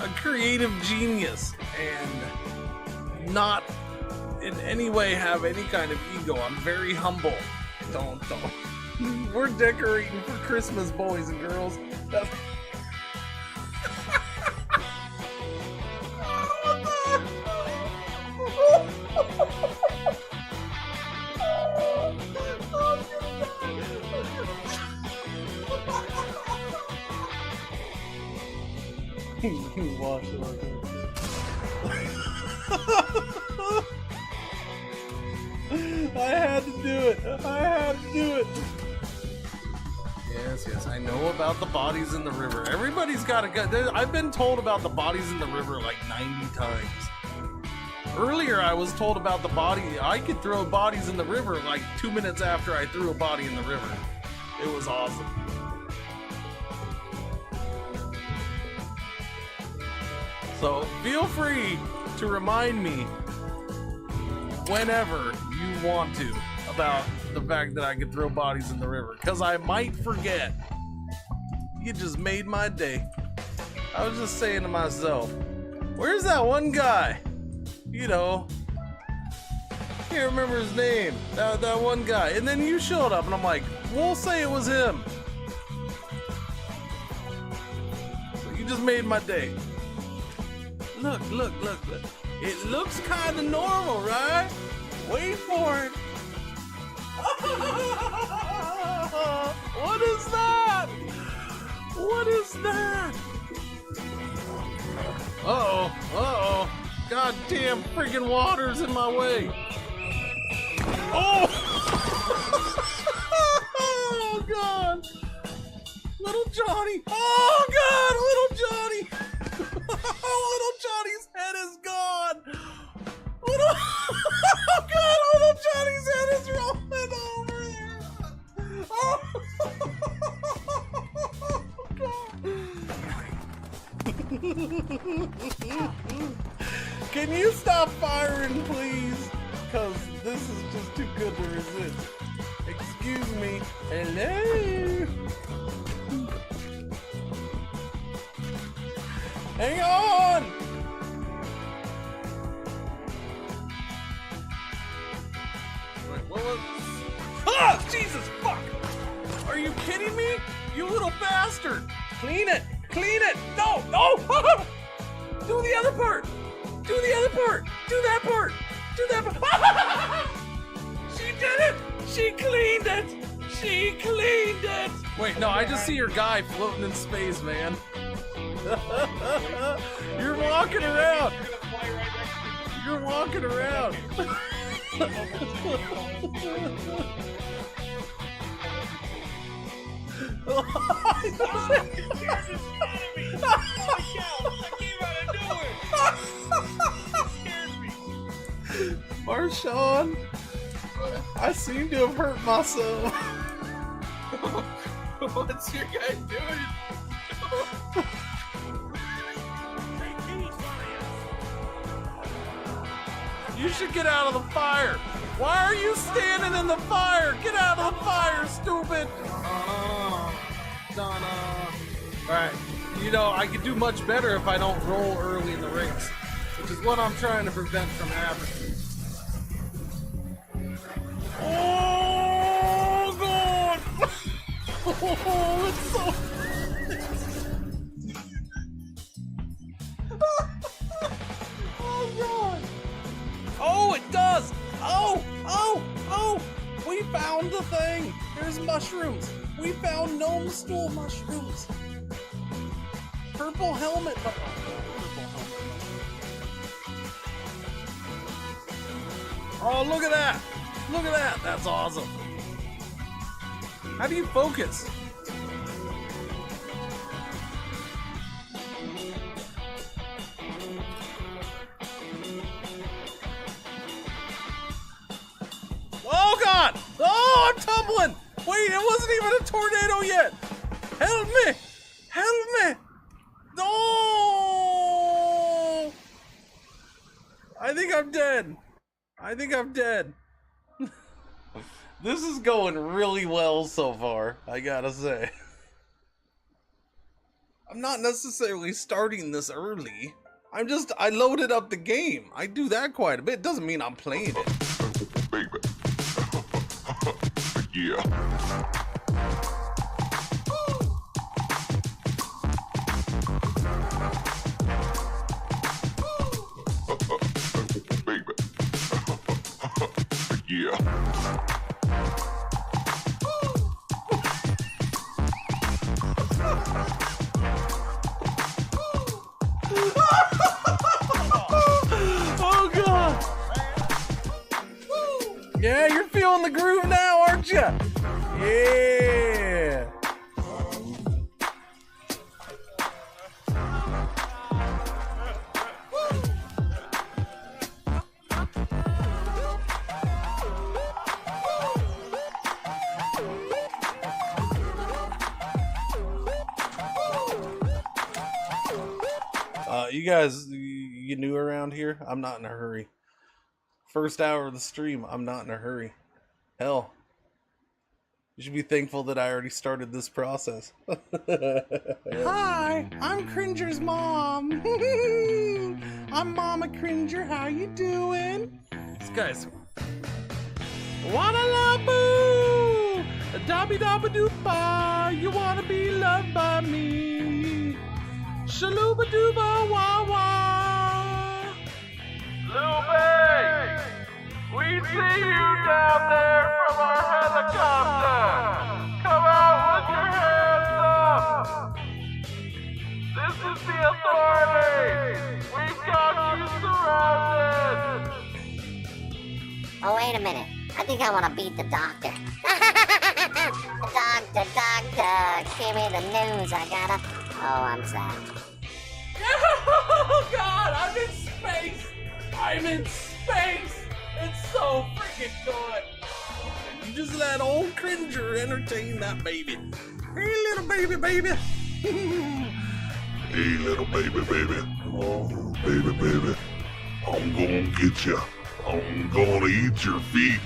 a creative genius and not in any way have any kind of ego. I'm very humble. Don't. We're decorating for Christmas, boys and girls. Wash it like that. I had to do it. Yes, I know about the bodies in the river. Everybody's got a gun. I've been told about the bodies in the river like 90 times. Earlier, I was told about the body. I could throw bodies in the river like 2 minutes after I threw a body in the river. It was awesome. So feel free to remind me whenever you want to about the fact that I could throw bodies in the river, because I might forget. You just made my day. I was just saying to myself, where's that one guy? You know, can't remember his name. That one guy. And then you showed up and I'm like, we'll say it was him. So you just made my day. Look. It looks kind of normal, right? Wait for it. What is that? Uh-oh. Goddamn freaking water's in my way. Oh! Oh, God. Little Johnny. Oh, God, little Johnny. Little Johnny's head is gone. Oh, God, little Johnny's head is rolling over there. Oh, God. Can you stop firing, please? Because this is just too good to resist. Excuse me. Hello? Hang on! Wait, what was... Ah! Jesus, fuck! Are you kidding me? You little bastard! Clean it! No! Do the other part! Do that part! She did it! She cleaned it! Wait, no, I just see your guy floating in space, man. You're walking around. Marshawn, I seem to have hurt myself. What's your guy doing? You should get out of the fire. Why are you standing in the fire? Get out of the fire, stupid. Donna. Alright, you know, I could do much better if I don't roll early in the race, which is what I'm trying to prevent from happening. Oh, God. Oh, it's so... Oh, God. Oh, it does. Oh. We found the thing. There's mushrooms. We found gnome stool mushrooms. Purple helmet. Oh, look at that. That's awesome. How do you focus? Oh, God. Oh, I'm tumbling. Wait, it wasn't even a tornado yet. Help me. No. I think I'm dead. This is going really well so far, I gotta say. I'm not necessarily starting this early. I loaded up the game. I do that quite a bit. Doesn't mean I'm playing it. Baby. Yeah. Baby. Yeah. Oh god! Yeah, you're feeling the groove now, aren't you? Yeah. You guys, you new around here? I'm not in a hurry. First hour of the stream, I'm not in a hurry. Hell, you should be thankful that I already started this process. Hi, I'm Cringer's mom. I'm Mama Cringer. How you doing? This guy's wanna love boo, a dabby dabba doopa. You wanna be loved by me? Shaluba dooba wah wah. Lupe! We see you down there from our helicopter! Come out with your hands up! This is the authorities! We've got you surrounded! Oh, wait a minute. I think I want to beat the doctor. Doctor, give me the news. I gotta... Oh, I'm sad. Oh god, I'm in space! I'm in space! It's so freaking good! You just let old Cringer entertain that baby. Hey little baby. Hey, little baby. Oh, baby. I'm gonna get you. I'm gonna eat your feet.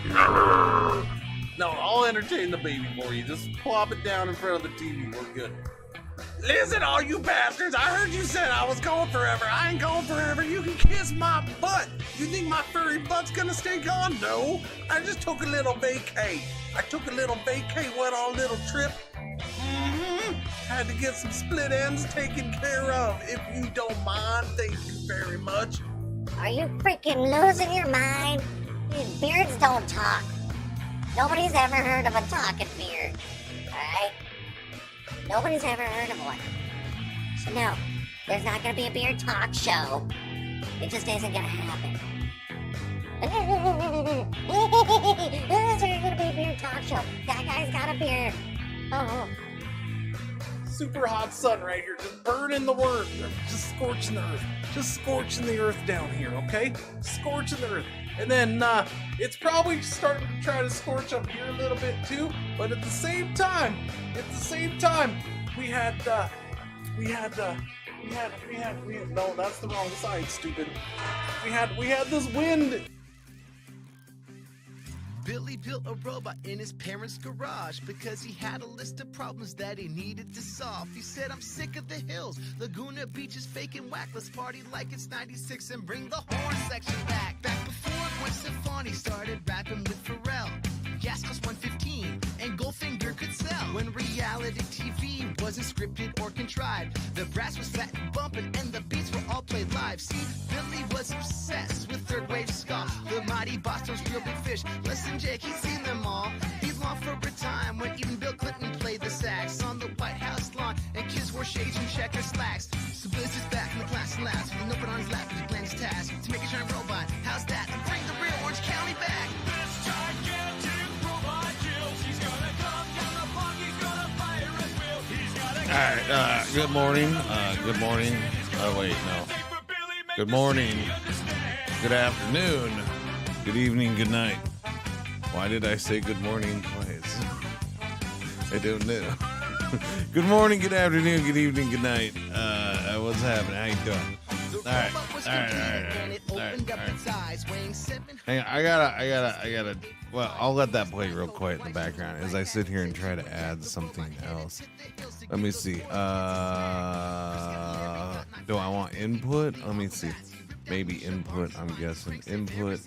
No, I'll entertain the baby for you. Just plop it down in front of the TV. We're good. Listen, all you bastards, I heard you said I was gone forever. I ain't gone forever. You can kiss my butt. You think my furry butt's gonna stay gone? No. I just took a little vacay. Went on a little trip. Had to get some split ends taken care of. If you don't mind, thank you very much. Are you freaking losing your mind? These beards don't talk. Nobody's ever heard of a talking beard. Alright? Nobody's ever heard of one. So no, there's not gonna be a beard talk show. It just isn't gonna happen. There's gonna be a beard talk show. That guy's got a beard. Oh. Super hot sun right here, just burning the earth, just scorching the earth, just scorching the earth down here, okay? Scorching the earth. And then it's probably starting to try to scorch up here a little bit too, but at the same time, we had no, that's the wrong side, stupid. We had this wind. Billy built a robot in his parents' garage because he had a list of problems that he needed to solve. He said, I'm sick of the hills, Laguna Beach is fake and whack. Let's party like it's 96 and bring the horn section back. Back before Gwen Stefani started rapping with Pharrell. Gas cost 115 and Goldfinger could sell. When reality TV wasn't scripted or contrived, the brass was fat and bumping and the beats were all played live. See, Billy was obsessed with third wave ska, the mighty Boston's Real Big Fish. Listen, Jake, he's seen them all. He's long for a time when even Bill Clinton played the sax on the White House lawn and kids wore shades and checker slacks. So Billy's just back in the class and laughs with an open on his lap as he plans his task to make a giant robot. How's that? And bring the real Orange County back. This gigantic robot kills. He's gonna come down the block. He's gonna fire at will. He's gonna. All right. Good morning. Good morning. Oh wait, no. Good morning. Good afternoon. Good evening. Good night. Why did I say good morning twice? I don't know. Good morning. Good afternoon. Good evening. Good night. What's happening? How you doing? right. robot was All right, computing and it all right, opened all up right. its eyes, weighing 700. Hang on, I gotta. Well, I'll let that play real quiet in the background as I sit here and try to add something else. Let me see. Do I want input? Let me see. Maybe input. I'm guessing input.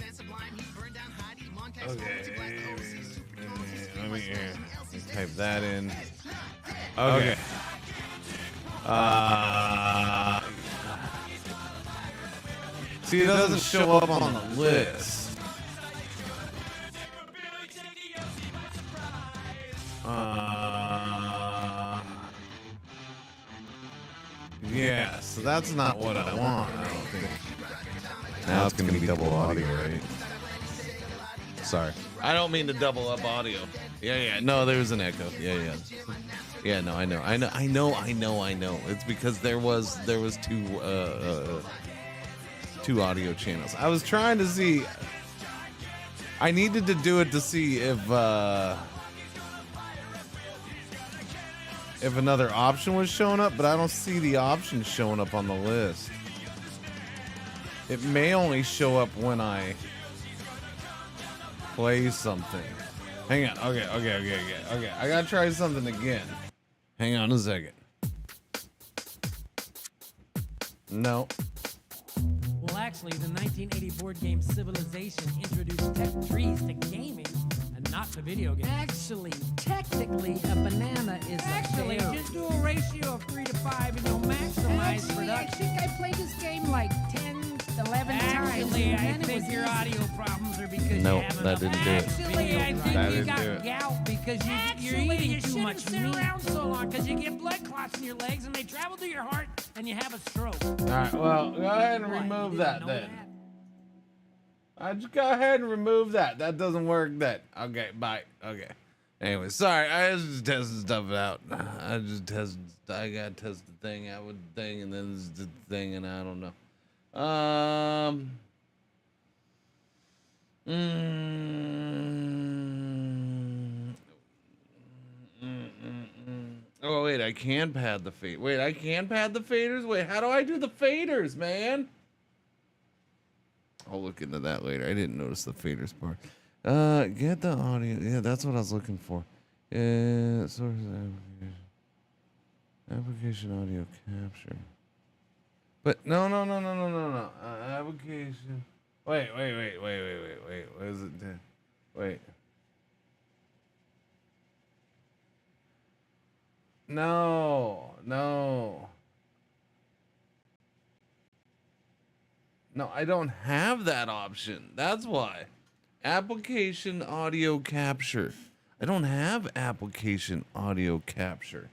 Okay. Let me type that in. Okay. See, it doesn't show up on the list. Yeah, so that's not what I want, I don't think. Now it's gonna be double audio, right? Sorry. I don't mean to double up audio. Yeah. No, there's an echo. Yeah. Yeah, no, I know. It's because there was two audio channels. I was trying to see. I needed to do it to see if another option was showing up, but I don't see the option showing up on the list. It may only show up when I play something. Hang on. Okay. I gotta try something again. Hang on a second. No. Well, actually, the 1980 board game Civilization introduced tech trees to gaming and not to video games. Actually, technically, a banana is a berry. Just do a ratio of 3 to 5 and you'll maximize production. I think I played this game like 10, 11 times. Actually, I think your audio problems are because Nope, you haven't. that didn't do it. Actually, I think That you didn't do got it. gout because you're eating too much meat. You around so long because you get blood clots in your legs and they travel to your heart and you have a stroke. All right. Well, go ahead and What, remove you that didn't know then. that? I just go ahead and remove that. That doesn't work. That okay. Bye. Okay. Anyway, sorry. I was just testing stuff out. I got to test the thing out with the thing, and then this is the thing, and I don't know. Oh wait, I can pad the fade. Wait, I can pad the faders. Wait, how do I do the faders, man? I'll look into that later. I didn't notice the faders part. Get the audio. Yeah, that's what I was looking for. Source application. Application audio capture. But no. Application. Wait. What is it? Wait. No. No, I don't have that option. That's why. Application audio capture. I don't have application audio capture.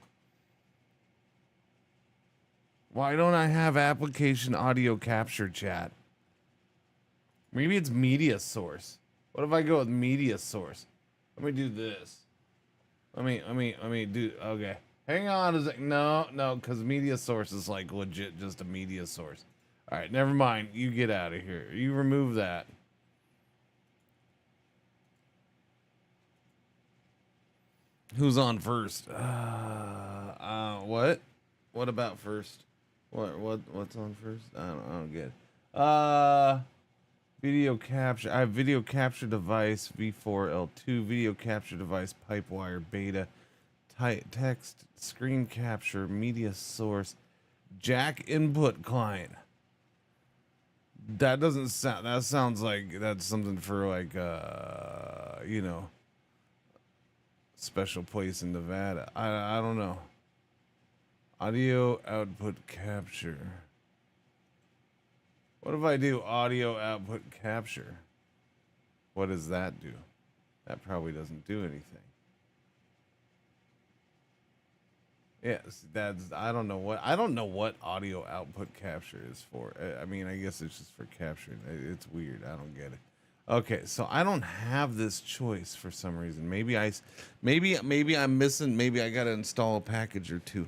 Why don't I have application audio capture, chat? Maybe it's media source. What if I go with media source? Let me do this. Let me do, okay. Hang on a sec. No, because media source is like legit just a media source. All right, never mind. You get out of here. You remove that. Who's on first? What? What about first? What's on first? I don't get it. Video capture. I have video capture device V4L2, video capture device Pipewire beta, text screen capture, media source, jack input client. That doesn't sound. That sounds like that's something for like special place in Nevada. I don't know. Audio output capture. What if I do audio output capture? What does that do? That probably doesn't do anything. Yes, I don't know what audio output capture is for. I mean, I guess it's just for capturing. It's weird. I don't get it. Okay, so I don't have this choice for some reason. Maybe I'm missing. Maybe I gotta install a package or two.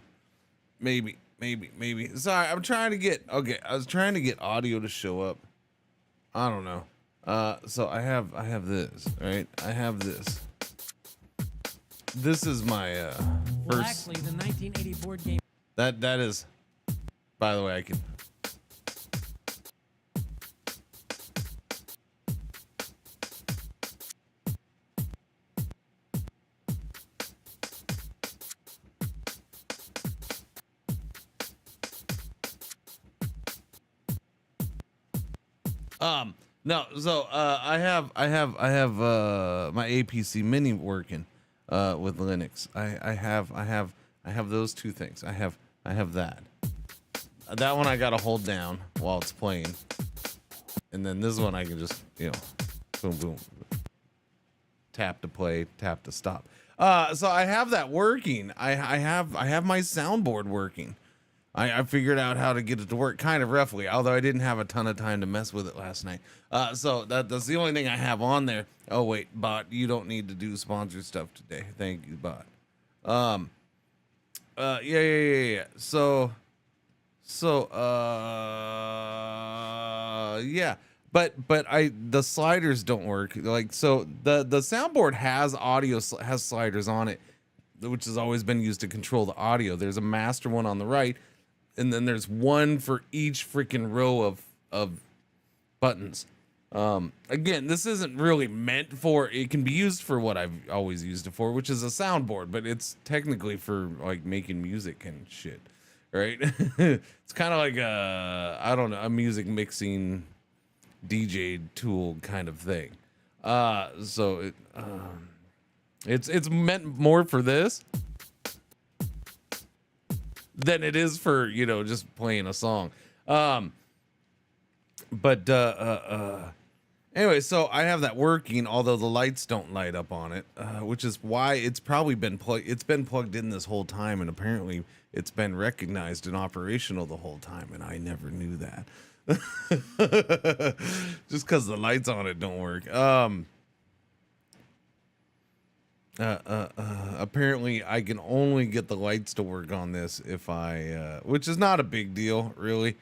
Maybe. Sorry, I'm trying to get. Okay, I was trying to get audio to show up. I don't know. So I have this. Right, I have this. This is my first. Well, actually, the 1980 board game. That is. By the way, I can. No, so I have my APC Mini working with Linux. I have those two things. I have that. That one I gotta hold down while it's playing, and then this one I can just boom boom, tap to play, tap to stop. So I have that working. I have my soundboard working. I figured out how to get it to work kind of roughly, although I didn't have a ton of time to mess with it last night. So that's the only thing I have on there. Oh wait, bot, you don't need to do sponsored stuff today. Thank you, bot. Yeah. So yeah. But the sliders don't work. Like, so the soundboard has has sliders on it, which has always been used to control the audio. There's a master one on the right, and then there's one for each freaking row of buttons. Again, this isn't really meant for, it can be used for what I've always used it for, which is a soundboard, but it's technically for like making music and shit, right? It's kind of like I don't know, a music mixing DJ tool kind of thing. So it's meant more for this than it is for, just playing a song. Anyway, so I have that working, although the lights don't light up on it, which is why it's probably been plugged in this whole time, and apparently it's been recognized and operational the whole time, and I never knew that. Just because the lights on it don't work. Apparently I can only get the lights to work on this if I which is not a big deal really,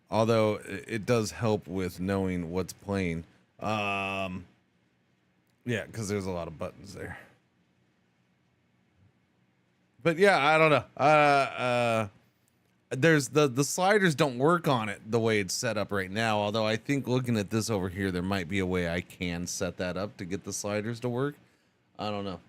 although it does help with knowing what's playing. Yeah, because there's a lot of buttons there. But yeah, I don't know. There's the sliders don't work on it the way it's set up right now, although I think looking at this over here, there might be a way I can set that up to get the sliders to work. I don't know.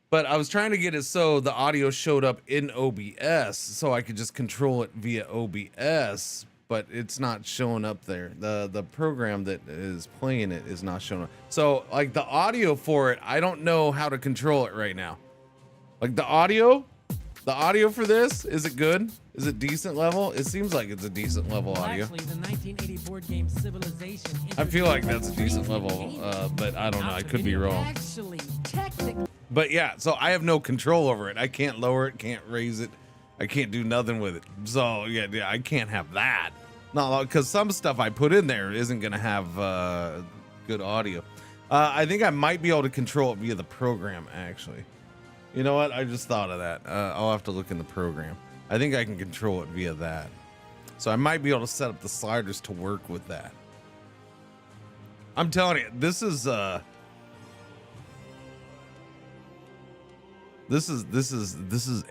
But I was trying to get it so the audio showed up in OBS so I could just control it via OBS, but it's not showing up there. The program that is playing it is not showing up. So like the audio for it, I don't know how to control it right now. Like the audio for this, is it good? Is it decent level? It seems like it's a decent level audio. Actually, the 1980 board game Civilization. I feel like that's a decent level, but I don't know. I could be wrong. Actually, technically. But yeah, so I have no control over it. I can't lower it, can't raise it. I can't do nothing with it. So yeah, I can't have that. No, because some stuff I put in there isn't gonna have good audio. I think I might be able to control it via the program, actually. You know what? I just thought of that. I'll have to look in the program. I think I can control it via that. So I might be able to set up the sliders to work with that. I'm telling you, this is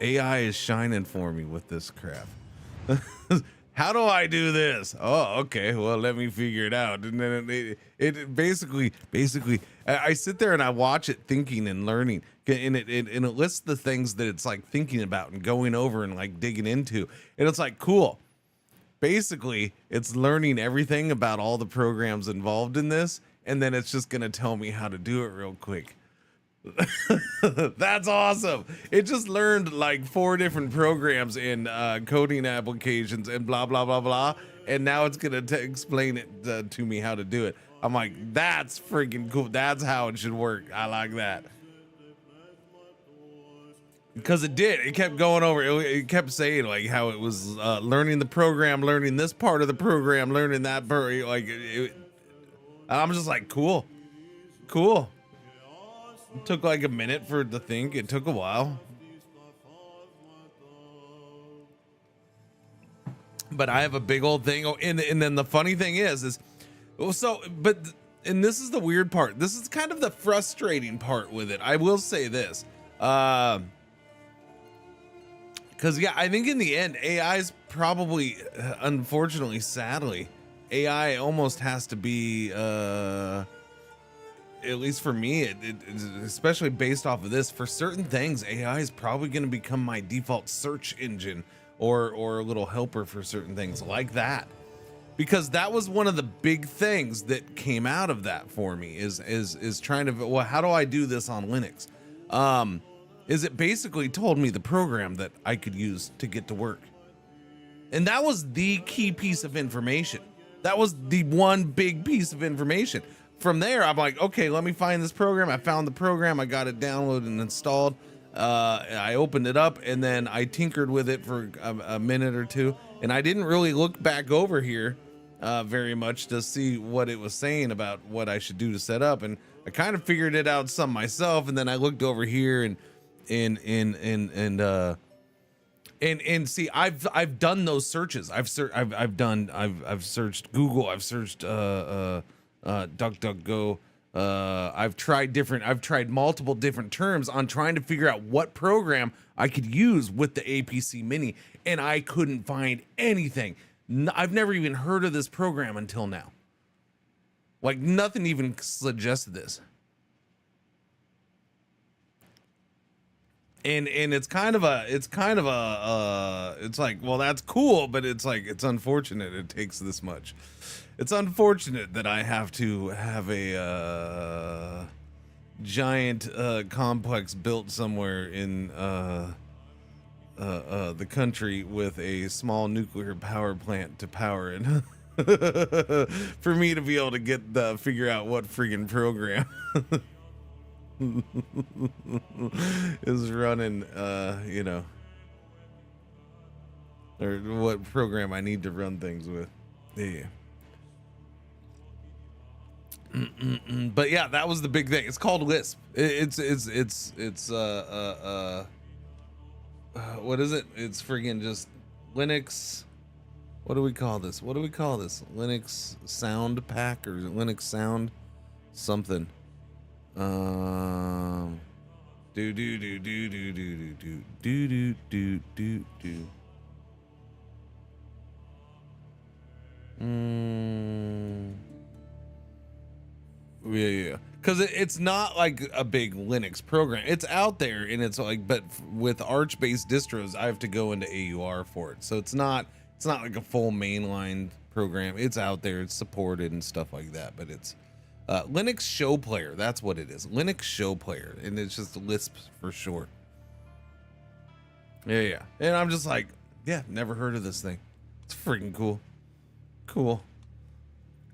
AI is shining for me with this crap. How do I do this? Oh, okay. Well, let me figure it out. And then it basically, I sit there and I watch it thinking and learning, and it lists the things that it's like thinking about and going over and like digging into, and it's like cool. Basically, it's learning everything about all the programs involved in this, and then it's just gonna tell me how to do it real quick. That's awesome. It just learned like 4 different programs in coding applications and blah blah blah blah, and now it's gonna explain it to me how to do it. I'm like, that's freaking cool. That's how it should work. I like that. Because it did. It kept going over. It kept saying like how it was learning the program, learning this part of the program, learning that part. Like, I'm just like, cool. It took like a minute for it to think. It took a while. But I have a big old thing. Oh, and then the funny thing is and this is the weird part. This is kind of the frustrating part with it. I will say this. Because, yeah, I think in the end, AI is probably, unfortunately, sadly, AI almost has to be, at least for me, especially based off of this, for certain things, AI is probably going to become my default search engine or a little helper for certain things like that. Because that was one of the big things that came out of that for me is trying to, well, how do I do this on Linux? Is it basically told me the program that I could use to get to work. And that was the key piece of information. That was the one big piece of information. From there, I'm like, okay, let me find this program. I found the program. I got it downloaded and installed. I opened it up and then I tinkered with it for a minute or two. And I didn't really look back over here very much to see what it was saying about what I should do to set up. And I kind of figured it out some myself. And then I looked over here and see, I've done those searches. I've searched Google. I've searched DuckDuckGo. I've tried multiple different terms on trying to figure out what program I could use with the APC Mini, and I couldn't find anything. I've never even heard of this program until now. Like, nothing even suggested this. And it's kind of a it's like, well, that's cool, but it's like, it's unfortunate it takes this much. It's unfortunate that I have to have a giant complex built somewhere in the country with a small nuclear power plant to power it for me to be able to get figure out what friggin' program is running, you know, or what program I need to run things with. Yeah. But yeah, that was the big thing. It's called Lisp. It's what is it? It's friggin' just Linux. What do we call this? Linux Sound Pack or Linux Sound something. Yeah. Because it's not like a big Linux program. It's out there, and it's like, but with Arch-based distros, I have to go into AUR for it. So it's not like a full mainline program. It's out there, it's supported and stuff like that. But it's Linux Show Player. That's what it is. Linux Show Player, and it's just Lisp for short. Yeah. And I'm just like, yeah, never heard of this thing. It's freaking cool.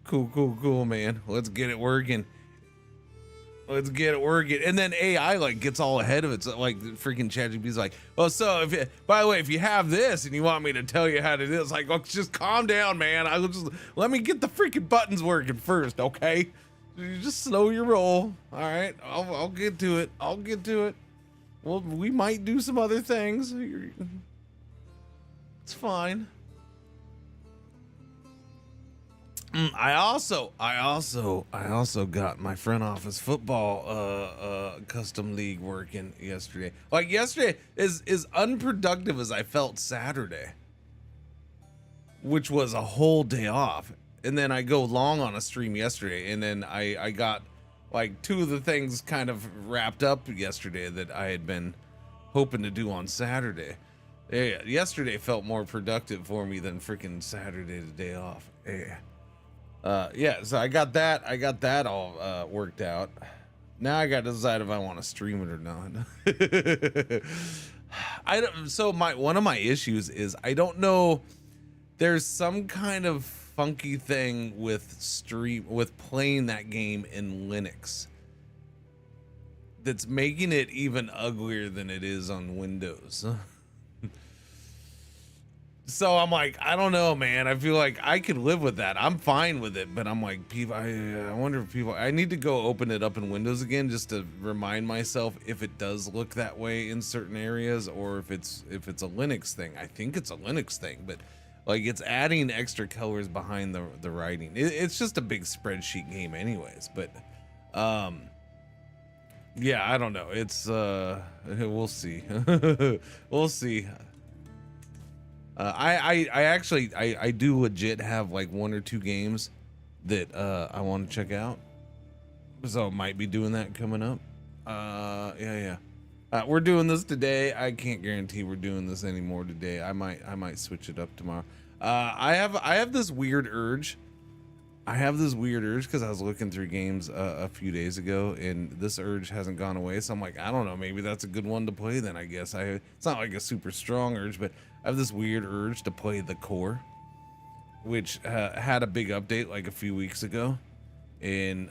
Cool, man. Let's get it working. And then AI like gets all ahead of it. So like freaking ChatGPT's like, well, so by the way, if you have this and you want me to tell you how to do it, it's like, well, just calm down, man. Let me get the freaking buttons working first, okay? You just slow your roll. All right, I'll get to it. Well, we might do some other things. It's fine. I also got my front office football custom league working yesterday. Like yesterday is unproductive as I felt Saturday, which was a whole day off. And then I go long on a stream yesterday, and then I got like two of the things kind of wrapped up yesterday that I had been hoping to do on Saturday. Yeah, yesterday felt more productive for me than freaking Saturday, the day off. Yeah. So I got that all worked out. Now I got to decide if I want to stream it or not. One of my issues is I don't know. There's some kind of funky thing with playing that game in Linux that's making it even uglier than it is on Windows. So I'm like, I don't know, man. I feel like I could live with that. I'm fine with it, but I'm like, people, I wonder if I need to go open it up in Windows again just to remind myself if it does look that way in certain areas, or if it's a Linux thing. I think it's a Linux thing, but like it's adding extra colors behind the writing. It's just a big spreadsheet game, anyways. But yeah, I don't know. It's we'll see. We'll see. I do legit have like one or two games that I want to check out, so I might be doing that coming up. Yeah. We're doing this today. I can't guarantee we're doing this anymore today. I might switch it up tomorrow. I have this weird urge. Because I was looking through games a few days ago, and this urge hasn't gone away. So I'm like, I don't know, maybe that's a good one to play then, I guess. It's not like a super strong urge, but I have this weird urge to play The Core, which had a big update like a few weeks ago. And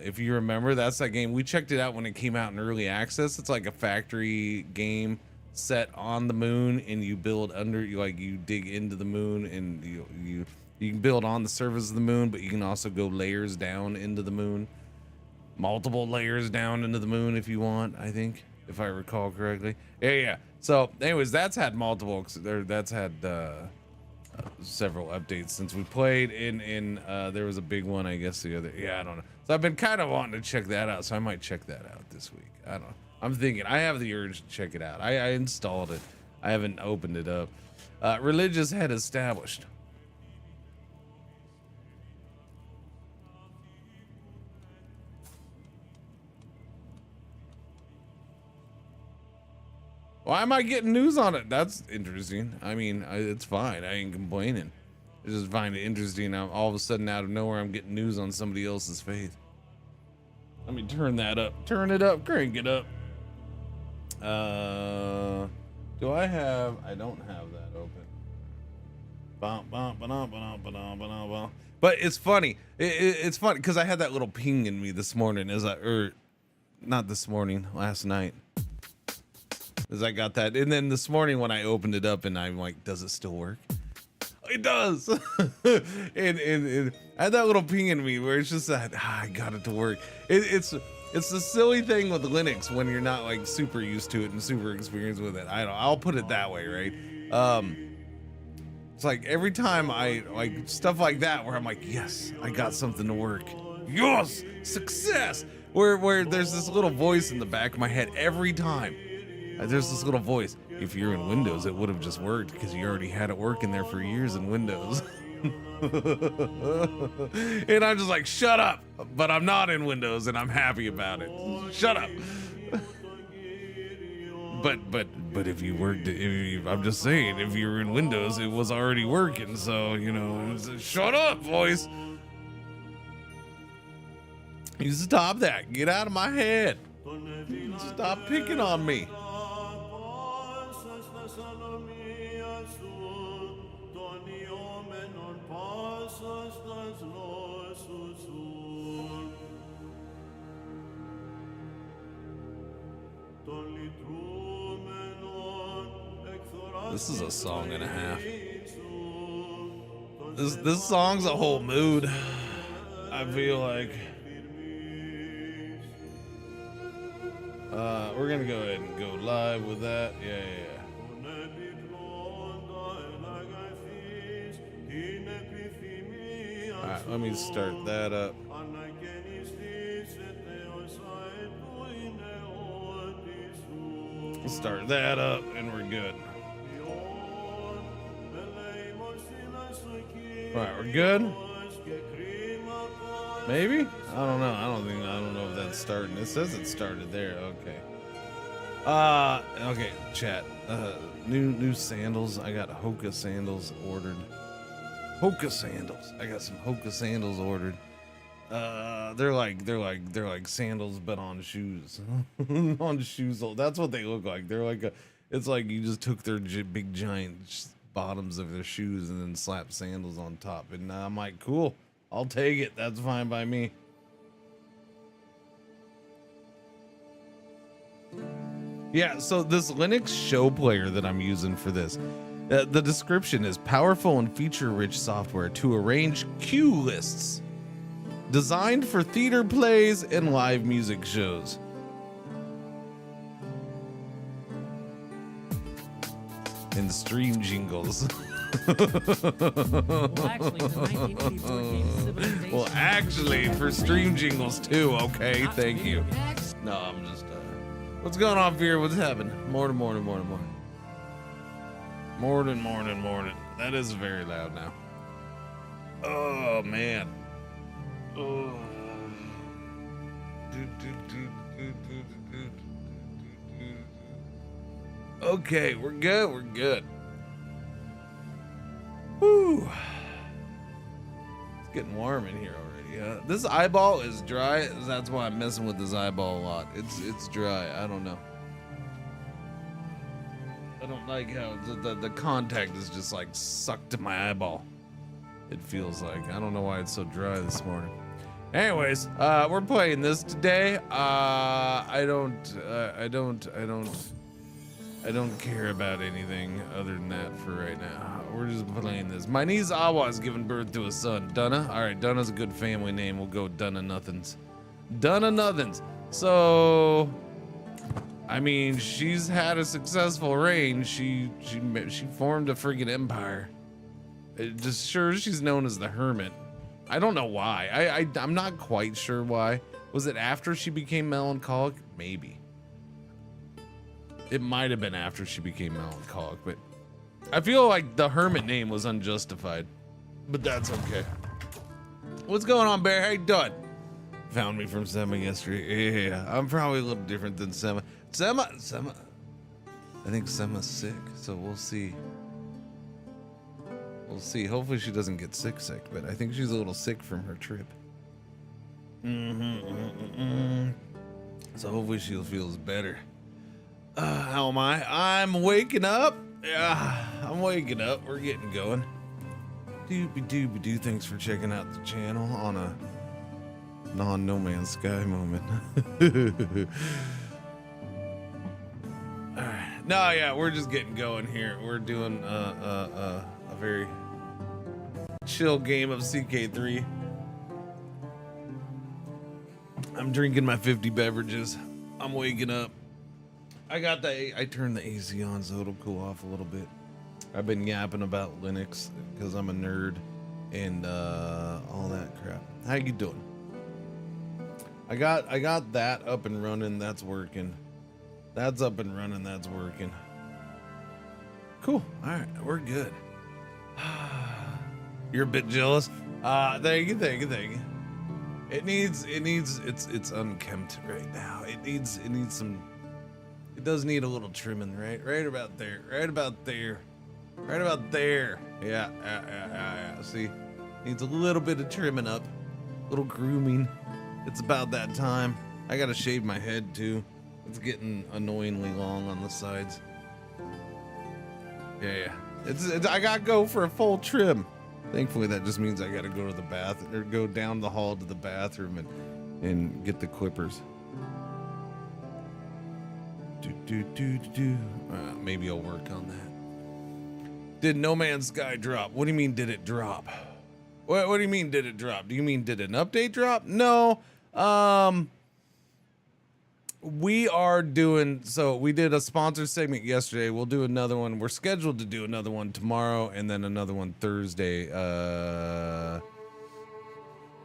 if you remember, that's that game. We checked it out when it came out in early access. It's like a factory game set on the moon, and you build you dig into the moon, and you can build on the surface of the moon, but you can also go layers down into the moon, multiple layers down into the moon if you want, I think, if I recall correctly. Yeah. So anyways, that's had several updates since we played, and there was a big one, I guess, the other. Yeah, I don't know. So I've been kind of wanting to check that out, so I might check that out this week. I don't know. I'm thinking I have the urge to check it out. I installed it. I haven't opened it up. Religious head established. Why am I getting news on it? That's interesting. I mean, it's fine. I ain't complaining. I just find it interesting. All of a sudden, out of nowhere, I'm getting news on somebody else's faith. Let me turn that up. Turn it up. Crank it up. Do I have... I don't have that open. But it's funny. It's funny because I had that little ping in me this morning not this morning, last night. As I got that, and then this morning when I opened it up, and I'm like, does it still work? It does. and I had that little ping in me where it's just that I got it to work. It's the silly thing with Linux when you're not like super used to it and super experienced with it. I'll put it that way, right? It's like every time I like stuff like that where I'm like, yes, I got something to work. Yes, success. Where there's this little voice in the back of my head every time. There's this little voice. If you're in Windows, it would have just worked because you already had it working there for years in Windows. And I'm just like, shut up. But I'm not in Windows, and I'm happy about it. Shut up. But if you worked, I'm just saying, if you were in Windows, it was already working. So, you know, shut up, voice. You stop that. Get out of my head. Stop picking on me. This is a song and a half. This song's a whole mood. I feel like. We're gonna go ahead and go live with that. Yeah. Alright, let me start that up. Start that up and we're good. Alright, we're good? Maybe? I don't know. I don't know if that's starting. It says it started there. Okay. Okay, chat. New sandals. I got Hoka sandals ordered. Hoka sandals. I got some Hoka sandals ordered. They're like sandals but on shoes. On shoes. That's what they look like. They're like it's like you just took their big giant bottoms of their shoes and then slapped sandals on top. And I'm like, cool. I'll take it. That's fine by me. Yeah, so this Linux show player that I'm using for this, the description is powerful and feature-rich software to arrange cue lists, designed for theater plays and live music shows. And stream jingles. Well, actually, for stream jingles too. Okay, thank you. No, I'm just. What's going on, Veer? What's happening? Morning. That is very loud now. Oh man. Oh. Okay, we're good. We're good. Whew. It's getting warm in here already. This eyeball is dry. That's why I'm messing with this eyeball a lot. It's dry. I don't know. I don't like how the contact is just like sucked to my eyeball. It feels like. I don't know why it's so dry this morning. Anyways, we're playing this today. I don't care about anything other than that for right now. We're just playing this. My niece Awa is giving birth to a son, Dunna. All right, Dunna's a good family name. We'll go Dunna Nothings. Dunna Nothings. So, I mean, she's had a successful reign. She formed a friggin' empire. Just sure she's known as the Hermit. I don't know why. I'm not quite sure why. Was it after she became melancholic? Maybe. It might have been after she became melancholic, but I feel like the Hermit name was unjustified. But that's okay. What's going on, Bear? How you doing? Found me from Sema yesterday. Yeah, I'm probably a little different than Sema. Sema. I think Sema's sick, so we'll see. We'll see. Hopefully she doesn't get sick, but I think she's a little sick from her trip. So hopefully she feels better. How am I? I'm waking up. Yeah, I'm waking up. We're getting going. Doobie-doobie-doo. Thanks for checking out the channel on a non-No Man's Sky moment. All right. No, yeah, we're just getting going here. We're doing a very chill game of CK3. I'm drinking my 50 beverages. I'm waking up. I turned the AC on so it'll cool off a little bit. I've been yapping about Linux because I'm a nerd and all that crap. How you doing? I got that up and running. That's working. That's up and running. That's working. Cool. All right, we're good. You're a bit jealous. Thank you. It's unkempt right now. It needs some. It does need a little trimming, right? Right about there. Yeah. See, needs a little bit of trimming up, a little grooming. It's about that time. I gotta shave my head too. It's getting annoyingly long on the sides. Yeah. I gotta go for a full trim. Thankfully, that just means I gotta go to the bath or go down the hall to the bathroom and get the clippers. Maybe I'll work on that. Did No Man's Sky drop? What do you mean, did it drop? What do you mean, did it drop? Do you mean, did an update drop? No. We are doing, so we did a sponsor segment yesterday. We'll do another one. We're scheduled to do another one tomorrow and then another one Thursday.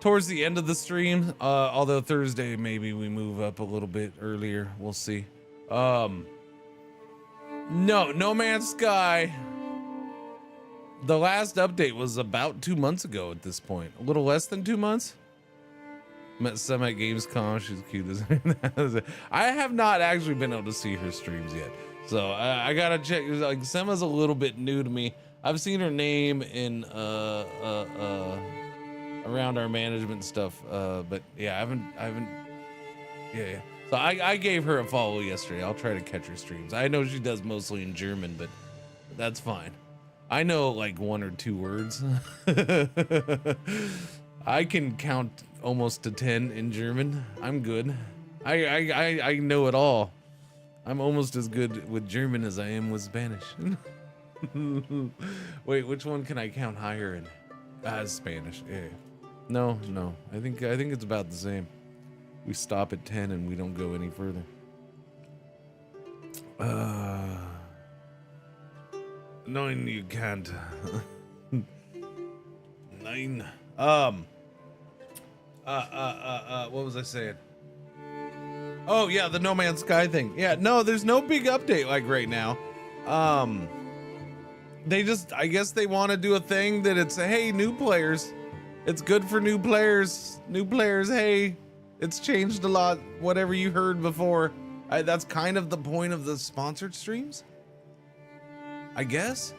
Towards the end of the stream, although Thursday maybe we move up a little bit earlier. We'll see. No Man's Sky. The last update was about 2 months ago at this point. A little less than 2 months. Met Sem at Gamescom. She's cute as I have not actually been able to see her streams yet. So I gotta check. Like, Sema's a little bit new to me. I've seen her name in around our management stuff. But yeah, I haven't. Yeah. So I gave her a follow yesterday. I'll try to catch her streams. I know she does mostly in German, but that's fine. I know like 1 or 2 words. I can count almost to 10 in German. I'm good. I know it all. I'm almost as good with German as I am with Spanish. Wait, which one can I count higher in? Spanish. Yeah. No. I think it's about the same. We stop at 10 and we don't go any further. No, you can't. 9. What was I saying? Oh yeah, the No Man's Sky thing. Yeah, no, there's no big update like right now. They just, I guess they want to do a thing that it's, hey, new players. It's good for new players. New players, hey, it's changed a lot. Whatever you heard before. That's kind of the point of the sponsored streams. I guess.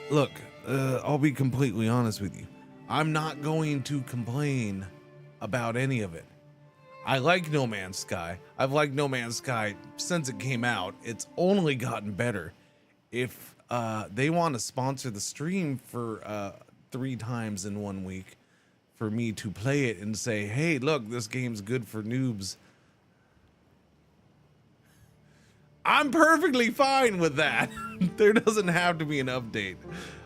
Look, I'll be completely honest with you. I'm not going to complain about any of it. I like No Man's Sky. I've liked No Man's Sky since it came out. It's only gotten better. If they want to sponsor the stream for 3 times in 1 week for me to play it and say, hey, look, this game's good for noobs, I'm perfectly fine with that. There doesn't have to be an update.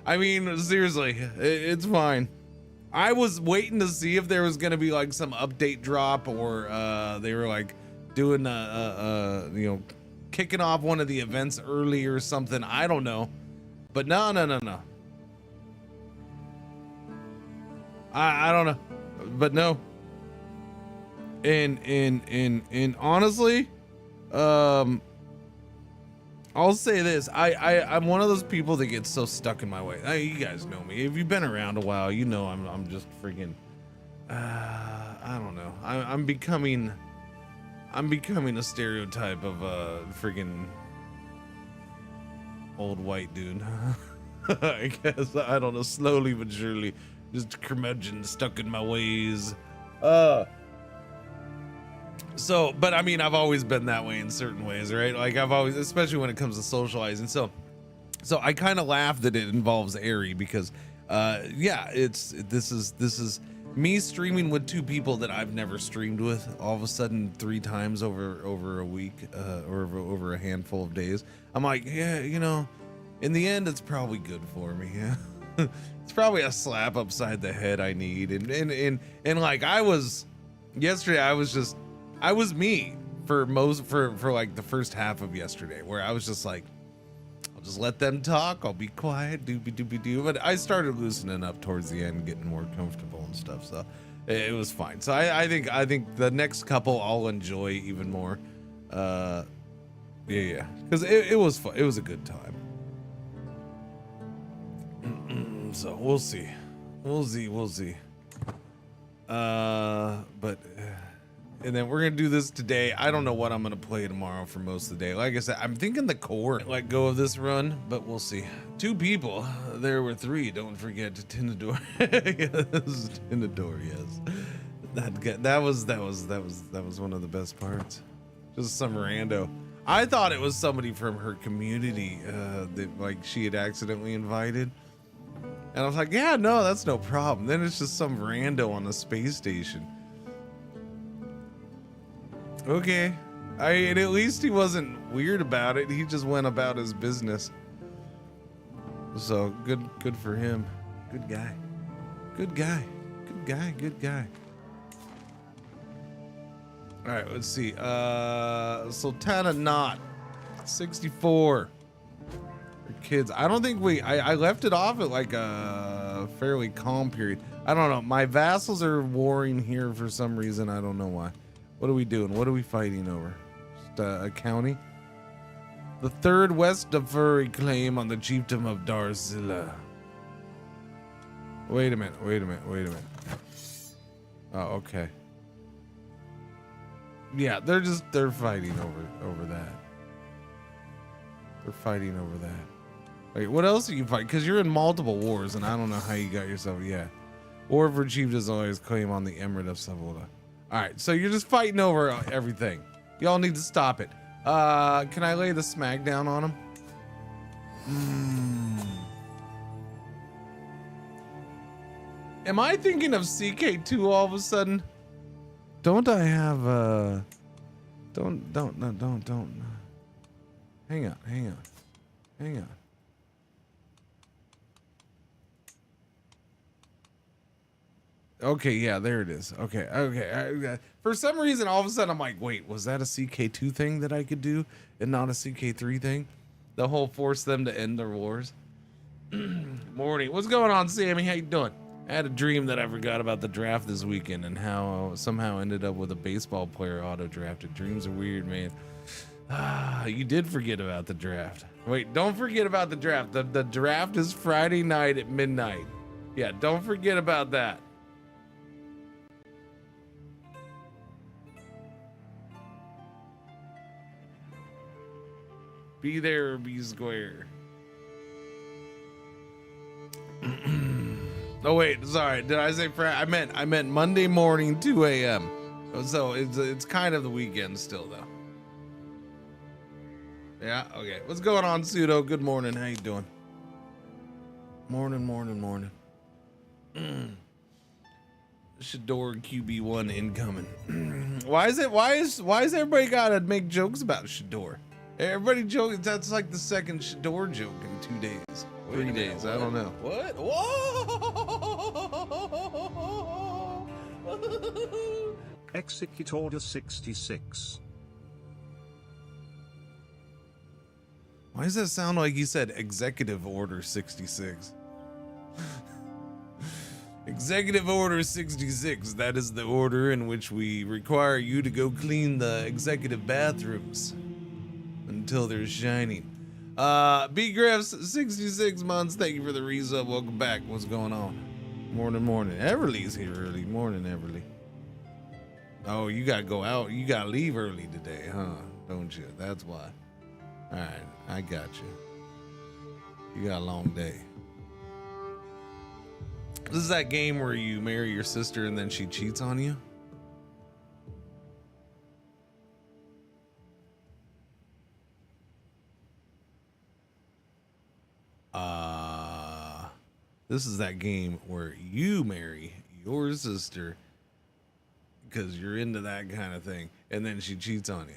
I mean, seriously, it's fine. I was waiting to see if there was going to be like some update drop, or they were like doing you know, kicking off one of the events early or something. I don't know. But no. I don't know. But no. And honestly, I'll say this. I'm one of those people that gets so stuck in my way. You guys know me. If you've been around a while, you know I'm just freaking I don't know. I'm becoming a stereotype of a freaking old white dude. I guess, I don't know, slowly but surely, just curmudgeon stuck in my ways. So, but I mean, I've always been that way in certain ways, right? Like I've always, especially when it comes to socializing. So I kind of laugh that it involves Airy because, yeah, this is me streaming with 2 people that I've never streamed with. All of a sudden, 3 times over a week, or over a handful of days. I'm like, yeah, you know, in the end, it's probably good for me. Yeah, it's probably a slap upside the head I need. And like yesterday, I was me for like the first half of yesterday, where I was just like, I'll just let them talk. I'll be quiet, doobie. But I started loosening up towards the end, getting more comfortable and stuff. So it was fine. So I think the next couple I'll enjoy even more. Yeah, because it was fun. It was a good time. So we'll see. But. And then we're gonna do this today. I don't know what I'm gonna play tomorrow for most of the day. Like I said, I'm thinking the core let go of this run, but we'll see. 2 people, there were 3. Don't forget to tin the door. Yes, tin the door. Yes, that was one of the best parts. Just some rando. I thought it was somebody from her community that like she had accidentally invited, and I was like, yeah, no, that's no problem. Then it's just some rando on the space station. Okay, and at least he wasn't weird about it. He just went about his business. So good for him. Good guy. All right, let's see. Sultana Knot, 64. For kids, I don't think I left it off at like a fairly calm period. I don't know. My vassals are warring here for some reason. I don't know why. What are we doing? What are we fighting over? Just a county? The 3rd West Furry claim on the chiefdom of Darzilla. Wait a minute. Oh, okay. Yeah, they're fighting over that. They're fighting over that. Wait, what else are you fighting? Because you're in multiple wars, and I don't know how you got yourself. Yeah. War for chief does always claim on the Emirate of Savola. All right, so you're just fighting over everything. Y'all need to stop it. Can I lay the smack down on him? Am I thinking of CK2 all of a sudden? Don't I have don't. Hang on. Okay, yeah, there it is. Okay. For some reason, all of a sudden, I'm like, wait, was that a CK2 thing that I could do and not a CK3 thing? The whole force them to end their wars. Morning. What's going on, Sammy? How you doing? I had a dream that I forgot about the draft this weekend and how I somehow ended up with a baseball player auto-drafted. Dreams are weird, man. You did forget about the draft. Wait, don't forget about the draft. The draft is Friday night at midnight. Yeah, don't forget about that. Be there or be square. Oh wait, sorry. Did I say Friday? I meant Monday morning, 2 a.m. So it's kind of the weekend still though. Yeah, okay. What's going on, Pseudo? Good morning. How you doing? Morning. Shador QB1 incoming. Why is everybody gotta make jokes about Shador? Everybody joke. That's like the second Shador joke in 2 days, 3 days. I don't know. What? Whoa! Execute Order 66. Why does that sound like you said Executive Order 66? Executive Order 66. That is the order in which we require you to go clean the executive bathrooms until they're shining. B Griffs 66 months. Thank you for the resub. Welcome back. What's going on? Morning. Everly's here early. Morning, Everly. Oh, you gotta go out. You gotta leave early today, huh? Don't you? That's why. All right, I got you. You got a long day. This is that game where you marry your sister and then she cheats on you? This is that game where you marry your sister because you're into that kind of thing and then she cheats on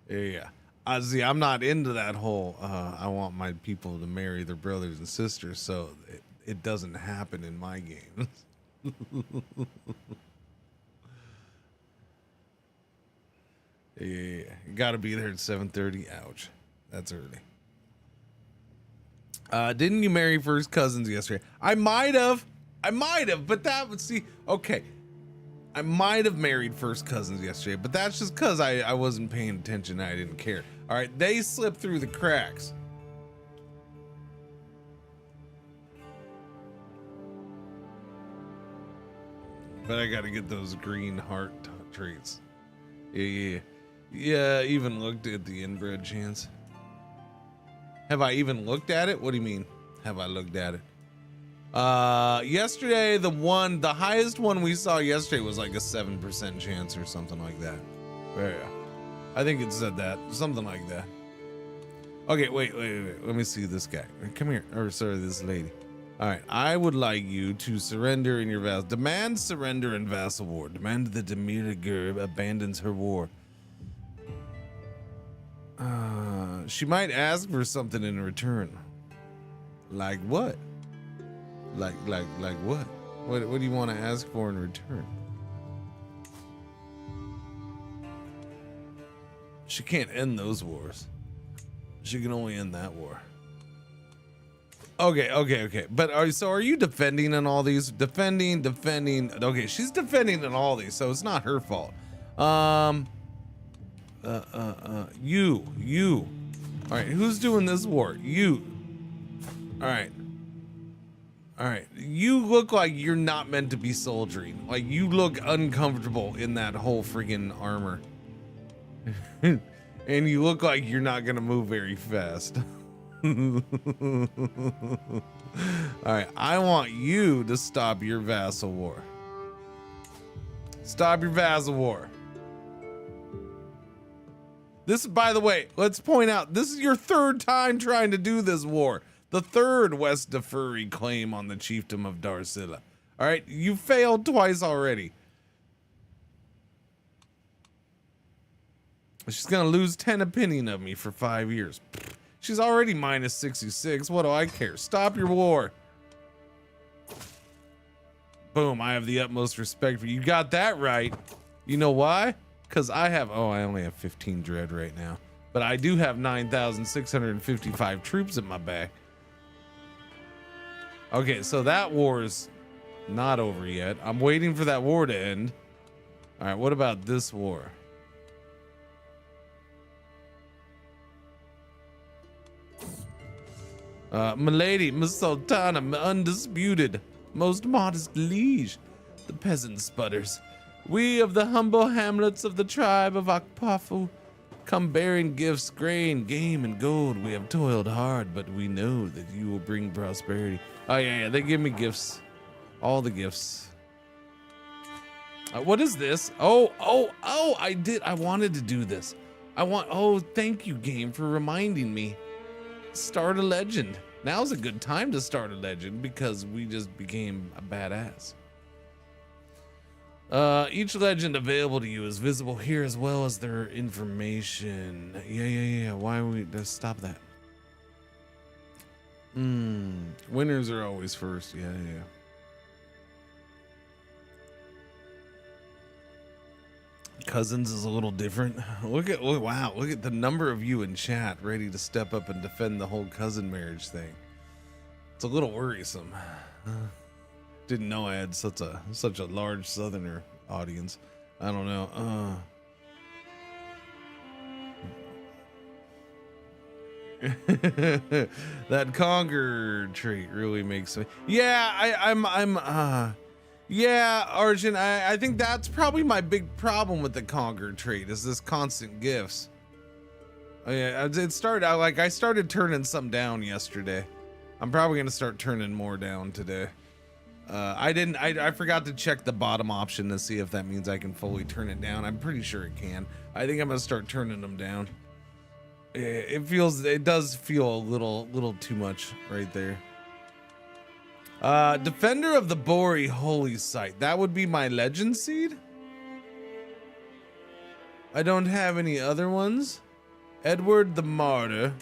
you. Yeah. See, I'm not into that whole, I want my people to marry their brothers and sisters, so it doesn't happen in my games. Yeah. You gotta be there at 7:30. Ouch. That's early. Didn't you marry first cousins yesterday? I might have, but that would see, okay. I might have married first cousins yesterday, but that's just because I wasn't paying attention. I didn't care. All right, they slipped through the cracks. But I got to get those green heart traits. Yeah. Even looked at the inbred chance. Have I even looked at it? What do you mean? Have I looked at it? Yesterday, the highest one we saw yesterday was like a 7% chance or something like that. Yeah. I think it said that, something like that. Okay, wait. Let me see this guy. Come here. Or sorry, this lady. All right. I would like you to surrender in your vassal. Demand surrender in vassal war. Demand that Demira abandons her war. She might ask for something in return. Like what? Like what? What do you want to ask for in return? She can't end those wars. She can only end that war. Okay. But are you defending in all these? Defending. Okay, she's defending in all these, so it's not her fault. You. All right, who's doing this war? You. All right. You look like you're not meant to be soldiering. Like you look uncomfortable in that whole friggin' armor. And you look like you're not gonna move very fast. All right, I want you to stop your vassal war. Stop your vassal war. This, by the way, let's point out, this is your third time trying to do this war. The third West Defurry claim on the chiefdom of Darcilla. All right, you failed twice already. She's gonna lose 10 opinion of me for 5 years. She's already minus 66. What do I care? Stop your war. Boom, I have the utmost respect for you. You got that right. You know why? Because I only have 15 dread right now. But I do have 9,655 troops in my back. Okay, so that war is not over yet. I'm waiting for that war to end. All right, what about this war? Milady, Miss Sultana, undisputed, most modest liege, the peasant sputters. We of the humble hamlets of the tribe of Akpafu come bearing gifts, grain, game, and gold. We have toiled hard, but we know that you will bring prosperity. Oh, yeah, they give me gifts. All the gifts. What is this? Oh, I wanted to do this. Oh, thank you, game, for reminding me. Start a legend. Now's a good time to start a legend because we just became a badass. Each legend available to you is visible here as well as their information. Yeah. Why we just stop that? Winners are always first. Yeah. Cousins is a little different. Look at the number of you in chat ready to step up and defend the whole cousin marriage thing. It's a little worrisome. Didn't know I had such a large Southerner audience. I don't know. That conquer trait really makes me. Yeah, yeah, Arjun, I think that's probably my big problem with the conquer trait is this constant gifts. Oh, yeah, I started turning some down yesterday. I'm probably gonna start turning more down today. I forgot to check the bottom option to see if that means I can fully turn it down. I'm pretty sure it can. I think I'm gonna start turning them down. It does feel a little too much right there. Defender of the Bori Holy Site. That would be my legend seed. I don't have any other ones. Edward the Martyr,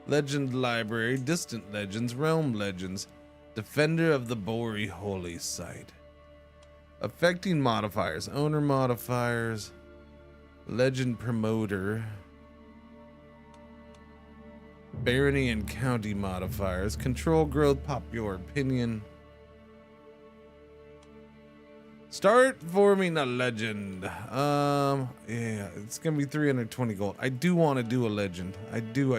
Legend Library, Distant Legends, Realm Legends, Defender of the Bori Holy Site. Affecting modifiers, owner modifiers, Legend Promoter, Barony and County modifiers, control growth, popular opinion. Start forming a legend. Yeah, it's gonna be 320 gold. I do want to do a legend. I do.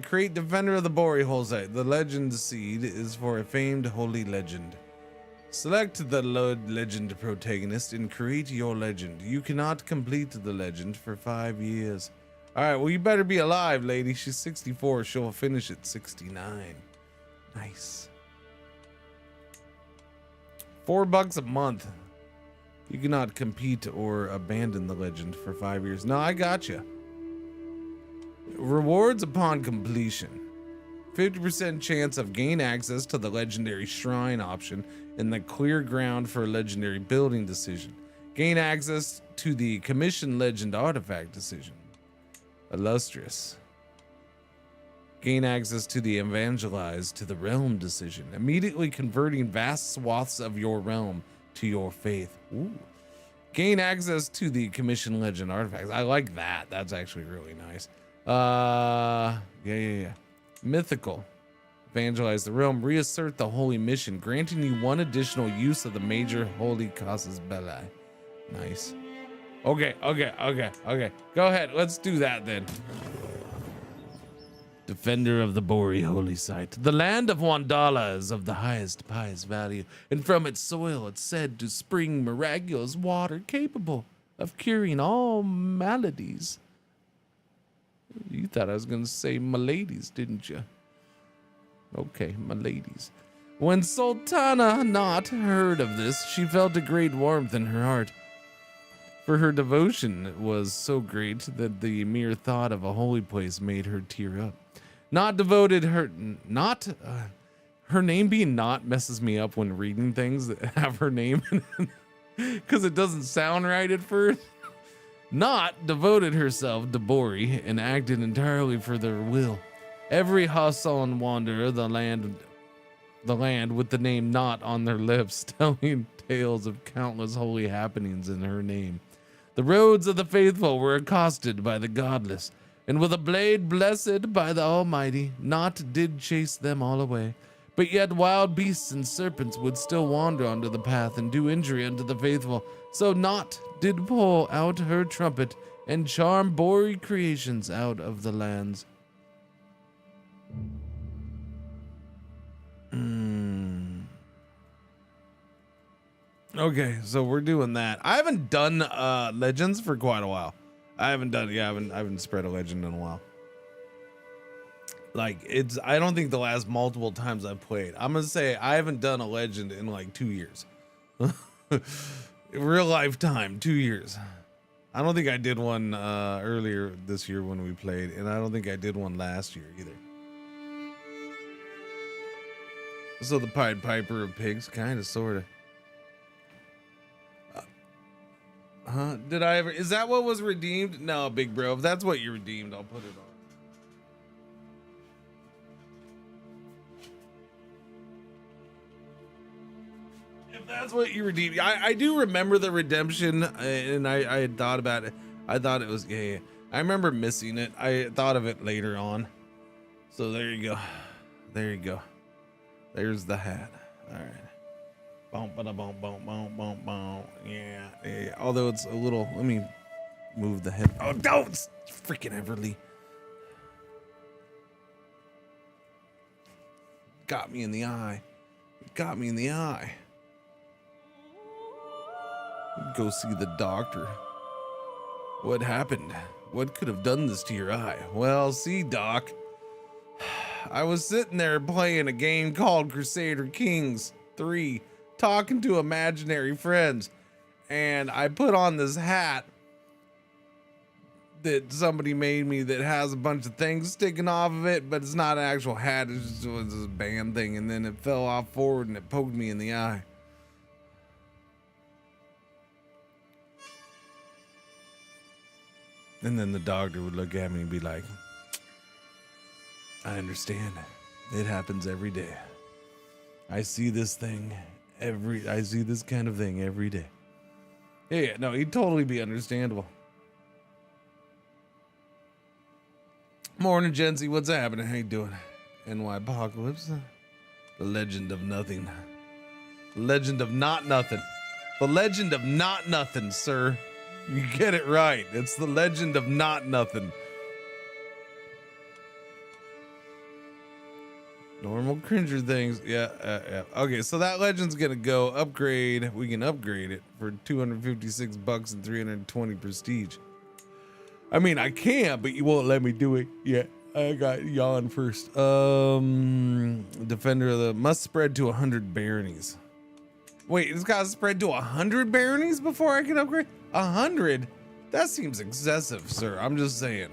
Create Defender of the Bori Holy Site. The legend seed is for a famed holy legend. Select the legend protagonist and create your legend. You cannot complete the legend for 5 years. All right, well, you better be alive, lady. She's 64. She'll finish at 69. Nice. $4 a month. You cannot compete or abandon the legend for 5 years. No, I got you. Rewards upon completion. 50% chance of gain access to the legendary shrine option in the clear ground for a legendary building decision. Gain access to the commission legend artifact decision. Illustrious. Gain access to the evangelize to the realm decision, immediately converting vast swaths of your realm to your faith. Ooh. Gain access to the commission legend artifacts. I like that. That's actually really nice. Yeah. Mythical. Evangelize the realm. Reassert the holy mission, granting you 1 additional use of the major holy casus belli. Nice. Okay. Go ahead. Let's do that then. Defender of the Bori Holy Site. The land of Wandala is of the highest pious value, and from its soil it's said to spring miraculous water capable of curing all maladies. You thought I was going to say maladies, didn't you? Okay, maladies. When Sultana Not heard of this, she felt a great warmth in her heart. For her devotion was so great that the mere thought of a holy place made her tear up. Her name being Not messes me up when reading things that have her name in it because it doesn't sound right at first. Not devoted herself to Bori and acted entirely for their will. Every Hassan wanderer the land with the name Not on their lips, telling tales of countless holy happenings in her name. The roads of the faithful were accosted by the godless, and with a blade blessed by the Almighty, Not did chase them all away. But yet wild beasts and serpents would still wander onto the path and do injury unto the faithful. So Not did pull out her trumpet and charm Bori creations out of the lands. Okay, so we're doing that. I haven't done Legends for quite a while. I haven't done. Yeah, I haven't spread a legend in a while. Like I don't think the last multiple times I played. I'm gonna say I haven't done a legend in like 2 years. Real life time, 2 years. I don't think I did one earlier this year when we played, and I don't think I did one last year either. So the Pied Piper of pigs, kind of, sort of. Did I ever? Is that what was redeemed? No, big bro. If that's what you redeemed, I'll put it on. If that's what you redeemed, I do remember the redemption, and I had thought about it. I thought it was yeah. I remember missing it. I thought of it later on. So there you go. There you go. There's the hat. All right. Yeah, yeah. Although it's a little. Let me move the head. Oh no! It's freaking Everly. Got me in the eye. Got me in the eye. Go see the doctor. What happened? What could have done this to your eye? Well, see, Doc. I was sitting there playing a game called Crusader Kings 3, talking to imaginary friends, and I put on this hat that somebody made me that has a bunch of things sticking off of it, but it's not an actual hat. It's just this band thing, and then it fell off forward and it poked me in the eye. And then the doctor would look at me and be like, I understand. It happens every day. I see this thing I see this kind of thing every day. Yeah, no, he'd totally be understandable. Morning, Jency. What's happening? How you doing? NY Apocalypse. The legend of nothing. Legend of not nothing. The legend of not nothing, sir. You get it right. It's the legend of not nothing. Normal Cringer things. Yeah. Okay, so that legend's gonna go upgrade. We can upgrade it for 256 bucks and 320 prestige. I mean, I can, but you won't let me do it yet. I got yawn first. Defender of the must spread to 100 baronies. Wait, it's got to spread to 100 baronies before I can upgrade? 100? That seems excessive, sir. I'm just saying.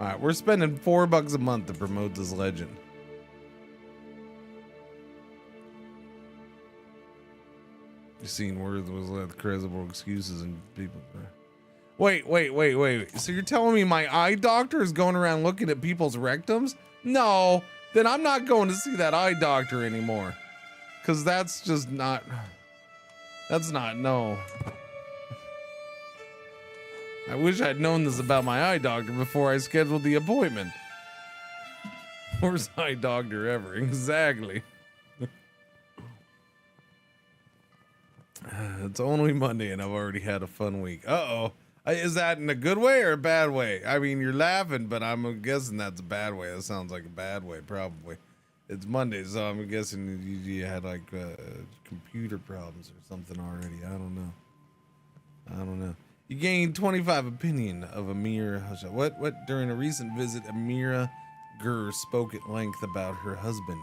All right, we're spending $4 a month to promote this legend. You've seen words was with credible excuses and people. Wait. So you're telling me my eye doctor is going around looking at people's rectums? No, then I'm not going to see that eye doctor anymore. Cause that's just not, no. I wish I'd known this about my eye doctor before I scheduled the appointment. Worst eye doctor ever, exactly. It's only Monday and I've already had a fun week. Uh-oh. Is that in a good way or a bad way? I mean, you're laughing, but I'm guessing that's a bad way. That sounds like a bad way, probably. It's Monday, so I'm guessing you had like computer problems or something already. I don't know. You gained 25 opinion of Amira. What? During a recent visit, Amira Gur spoke at length about her husband.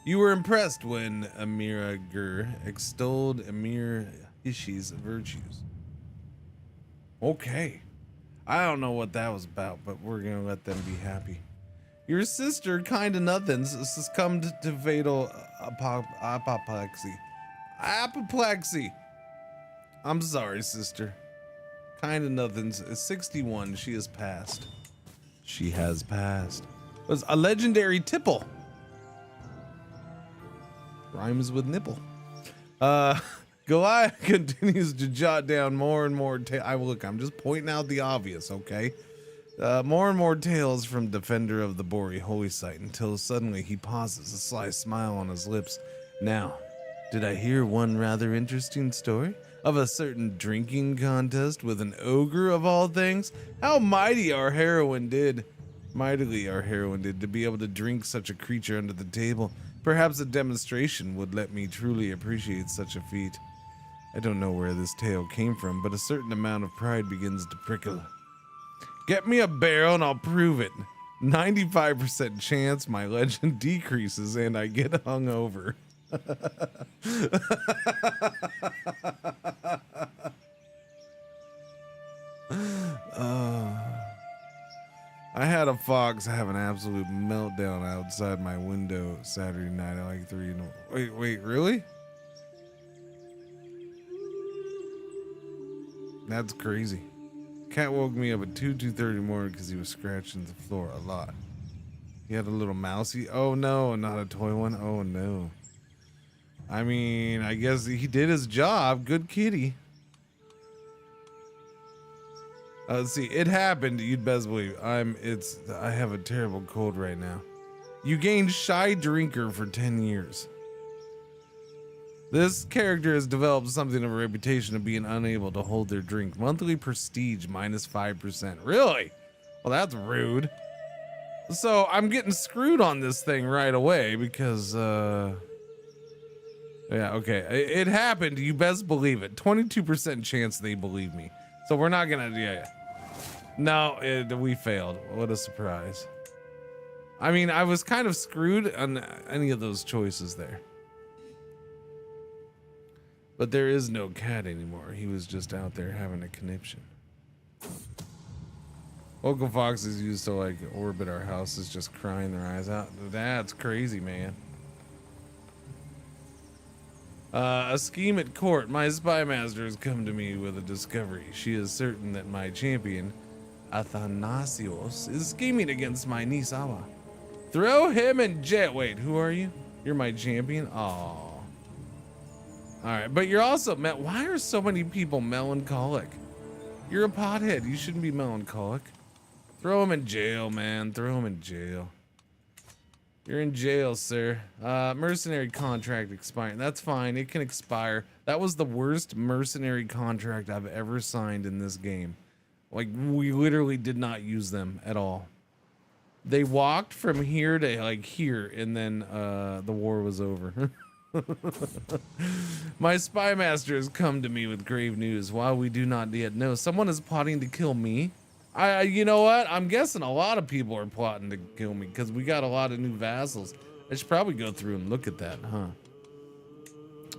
You were impressed when Amira Gur extolled Amir Hishi's virtues. Okay. I don't know what that was about, but we're gonna let them be happy. Your sister, kinda nothings, succumbed to fatal apoplexy. Apoplexy. I'm sorry, sister. Kinda nothings is 61. She has passed. She has passed. It was a legendary tipple. Rhymes with nipple. Goliath continues to jot down more and more. I'm just pointing out the obvious, okay? More and more tales from Defender of the Bori holy site until suddenly he pauses, a sly smile on his lips. Now, did I hear one rather interesting story of a certain drinking contest with an ogre of all things? How mightily our heroine did to be able to drink such a creature under the table. Perhaps a demonstration would let me truly appreciate such a feat. I don't know where this tale came from, but a certain amount of pride begins to prickle. Get me a barrel and I'll prove it. 95% chance my legend decreases and I get hungover. I had a fox have an absolute meltdown outside my window Saturday night at like 3 in the... Wait, really? That's crazy. Cat woke me up at 2:30 in the morning because he was scratching the floor a lot. He had a little mousey. Oh no, not a toy one. Oh no. I mean, I guess he did his job. Good kitty. Let's see. It happened. You'd best believe. I have a terrible cold right now. You gained shy drinker for 10 years. This character has developed something of a reputation of being unable to hold their drink. Monthly prestige minus 5%. Really? Well, that's rude. So I'm getting screwed on this thing right away because, yeah, okay. It happened. You best believe it. 22% chance they believe me. So we're not gonna, yeah. No, we failed. What a surprise. I mean, I was kind of screwed on any of those choices there. But there is no cat anymore. He was just out there having a conniption. Local foxes used to like orbit our houses just crying their eyes out. That's crazy, man. A scheme at court. My spy master has come to me with a discovery. She is certain that my champion, Athanasios, is scheming against my niece Awa. Throw him in jail. Wait, who are you? You're my champion? Aww. Alright, but you're also, why are so many people melancholic? You're a pothead. You shouldn't be melancholic. Throw him in jail, man. Throw him in jail. You're in jail, sir. Mercenary contract expiring. That's fine. It can expire. That was the worst mercenary contract I've ever signed in this game. Like, we literally did not use them at all. They walked from here to, like, here, and then the war was over. My spy master has come to me with grave news. While we do not yet know, someone is plotting to kill me. You know what? I'm guessing a lot of people are plotting to kill me because we got a lot of new vassals. I should probably go through and look at that,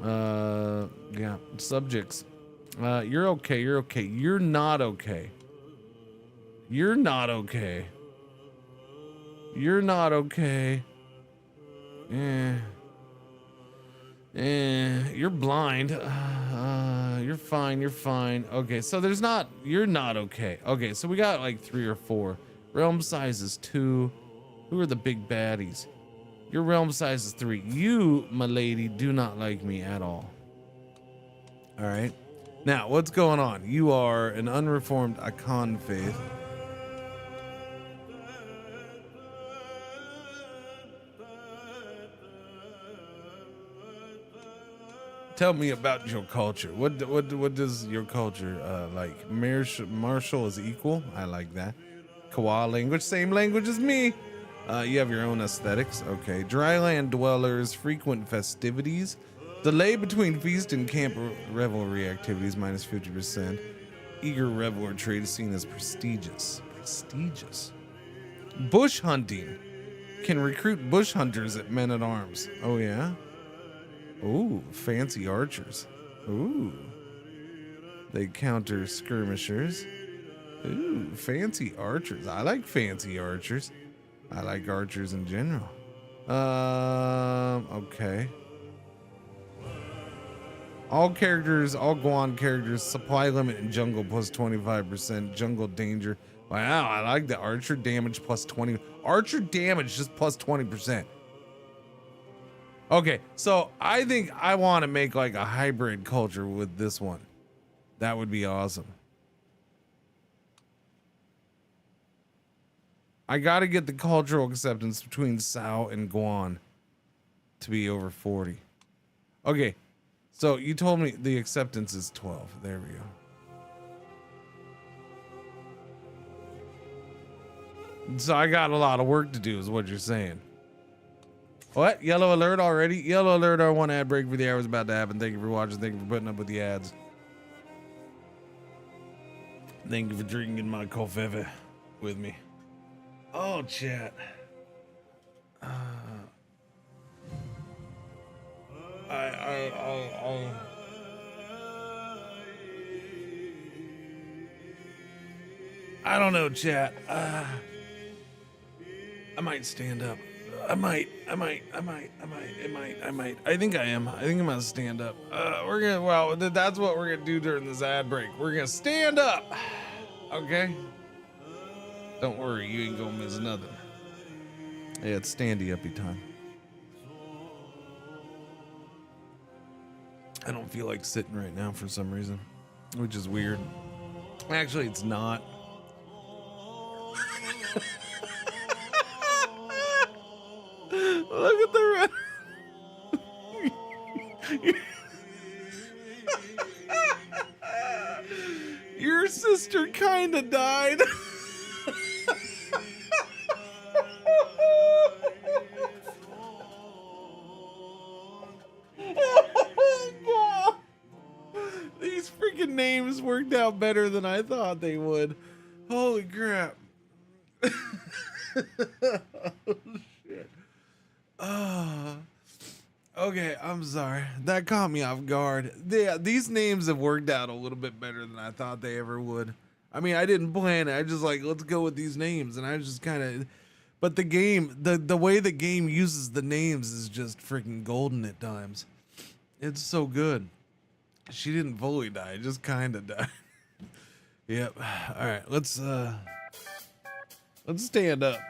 huh? Yeah, subjects. You're okay. You're okay. You're not okay. You're not okay. You're not okay. You're blind. You're fine. You're fine. Okay, so there's not. You're not okay. Okay, so we got like 3 or 4. Realm size is 2. Who are the big baddies? Your realm size is 3. You, my lady, do not like me at all. All right. Now, what's going on? You are an unreformed Akan faith. Tell me about your culture. What does your culture like? Martial is equal. I like that. Kawa language, same language as me. You have your own aesthetics. Okay. Dryland dwellers, frequent festivities. Delay between feast and camp revelry activities minus 50%. Eager reveler trade is seen as prestigious. Prestigious. Bush hunting. Can recruit bush hunters at men at arms. Oh yeah. Ooh, fancy archers. Ooh. They counter skirmishers. Ooh, fancy archers. I like fancy archers. I like archers in general. Okay. All characters, all Guan characters, supply limit in jungle plus 25%, jungle danger. Wow, I like the archer damage plus 20. Archer damage just plus 20%. Okay, so I think I want to make like a hybrid culture with this one. That would be awesome. I got to get the cultural acceptance between Sao and Guan to be over 40. Okay, so you told me the acceptance is 12. There we go. So I got a lot of work to do is what you're saying. What? Yellow alert already? Yellow alert, our one ad break for the hour is about to happen. Thank you for watching. Thank you for putting up with the ads. Thank you for drinking my coffee with me. Oh, chat. I don't know, chat. I might stand up. I might. I think I am. I think I'm gonna stand up. That's what we're gonna do during this ad break. We're gonna stand up. Okay? Don't worry, you ain't gonna miss nothing. Yeah, it's standy uppy time. I don't feel like sitting right now for some reason, which is weird. Actually, it's not. Look at the Your sister kinda died. These freaking names worked out better than I thought they would. Holy crap. Oh, shit. Okay, I'm sorry. That caught me off guard. Yeah, these names have worked out a little bit better than I thought they ever would. I mean, I didn't plan it. I just like, let's go with these names. And I just kind of, but the game, the way the game uses the names is just freaking golden at times. It's so good. She didn't fully die, just kind of died. Yep. All right, let's stand up.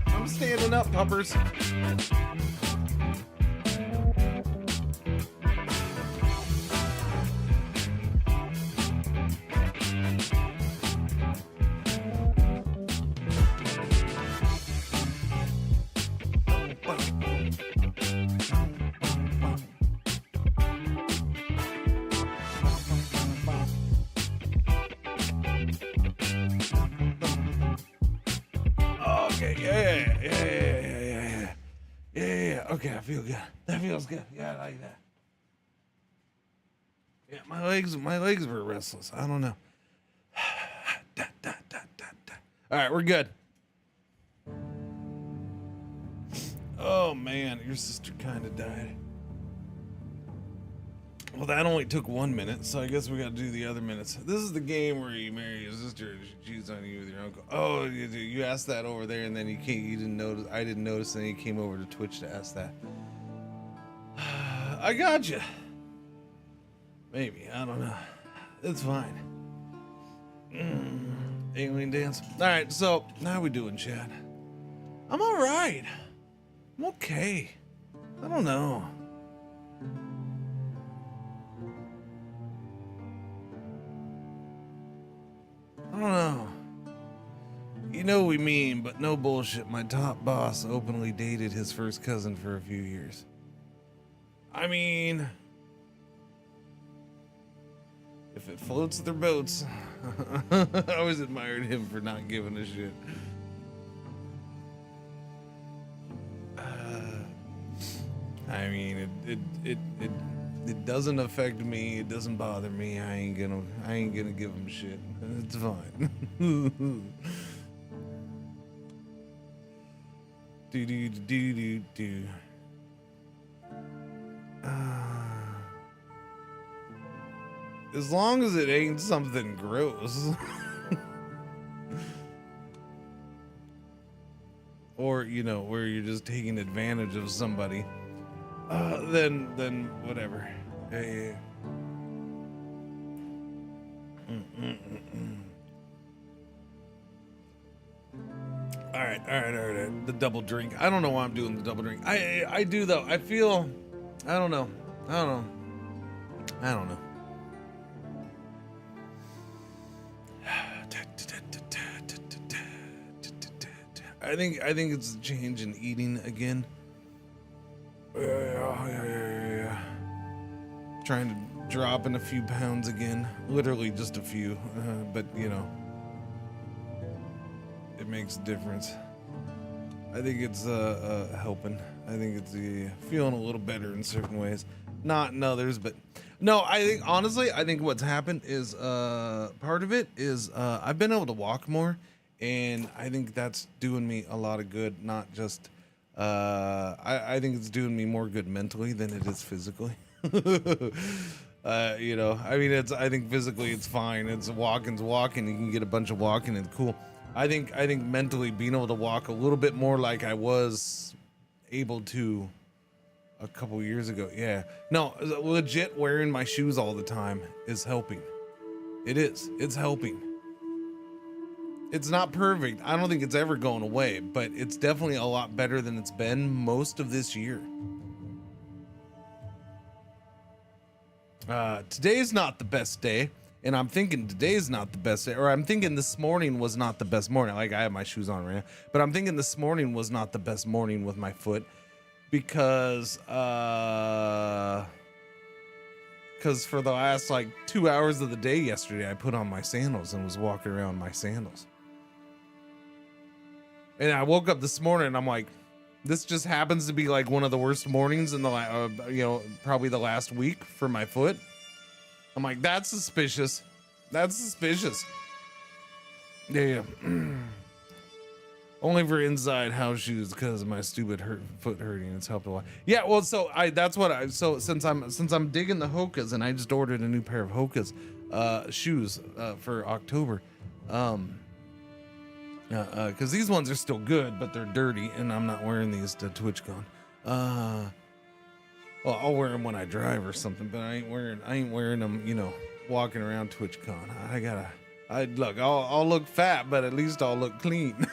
I'm standing up, puppers. Okay, I feel good. That feels good. Yeah, I like that. Yeah, my legs were restless. I don't know. All right, we're good. Oh man, your sister kind of died. Well, that only took 1 minute, so I guess we got to do the other minutes. This is the game where you marry your sister and she cheats on you with your uncle. Oh, you asked that over there, and then you didn't notice. I didn't notice, and then you came over to Twitch to ask that. I got you. Maybe, I don't know. It's fine. Alien dance. All right, so how we doing, Chad? I'm all right. I'm okay. I don't know. I don't know. You know what we mean, but no bullshit. My top boss openly dated his first cousin for a few years. I mean, if it floats their boats, I always admired him for not giving a shit. I mean, it doesn't affect me. It doesn't bother me. I ain't gonna give him shit. It's fine. do. As long as it ain't something gross. Or, you know, where you're just taking advantage of somebody. Then whatever. Hey. All right. The double drink. I don't know why I'm doing the double drink. I do though. I feel. I don't know. I think it's a change in eating again. Yeah. Trying to dropping a few pounds again. Literally just a few, but you know, it makes a difference. I think it's helping. I think it's feeling a little better in certain ways, not in others. But no, I think honestly, I think what's happened is part of it is I've been able to walk more, and I think that's doing me a lot of good. Not just I think it's doing me more good mentally than it is physically. You know, I mean, I think physically it's fine. It's walking. You can get a bunch of walking and cool. I think mentally being able to walk a little bit more like I was able to a couple years ago. Yeah, no, legit wearing my shoes all the time is helping. It is. It's helping. It's not perfect. I don't think it's ever going away, but it's definitely a lot better than it's been most of this year. Today's not the best day, and I'm thinking today's not the best day, or I'm thinking this morning was not the best morning. Like, I have my shoes on right now, but I'm thinking this morning was not the best morning with my foot because for the last like 2 hours of the day yesterday, I put on my sandals and was walking around in my sandals. And I woke up this morning and I'm like, this just happens to be like one of the worst mornings in the, you know, probably the last week for my foot. I'm like, that's suspicious. That's suspicious. Yeah. Only for inside house shoes because of my stupid foot hurting. It's helped a lot. Yeah, well, so since I'm digging the Hokas, and I just ordered a new pair of Hokas shoes for October. Because these ones are still good, but they're dirty, and I'm not wearing these to TwitchCon. Well, I'll wear them when I drive or something, but I ain't wearing them, you know, walking around TwitchCon. I'll look fat, but at least I'll look clean.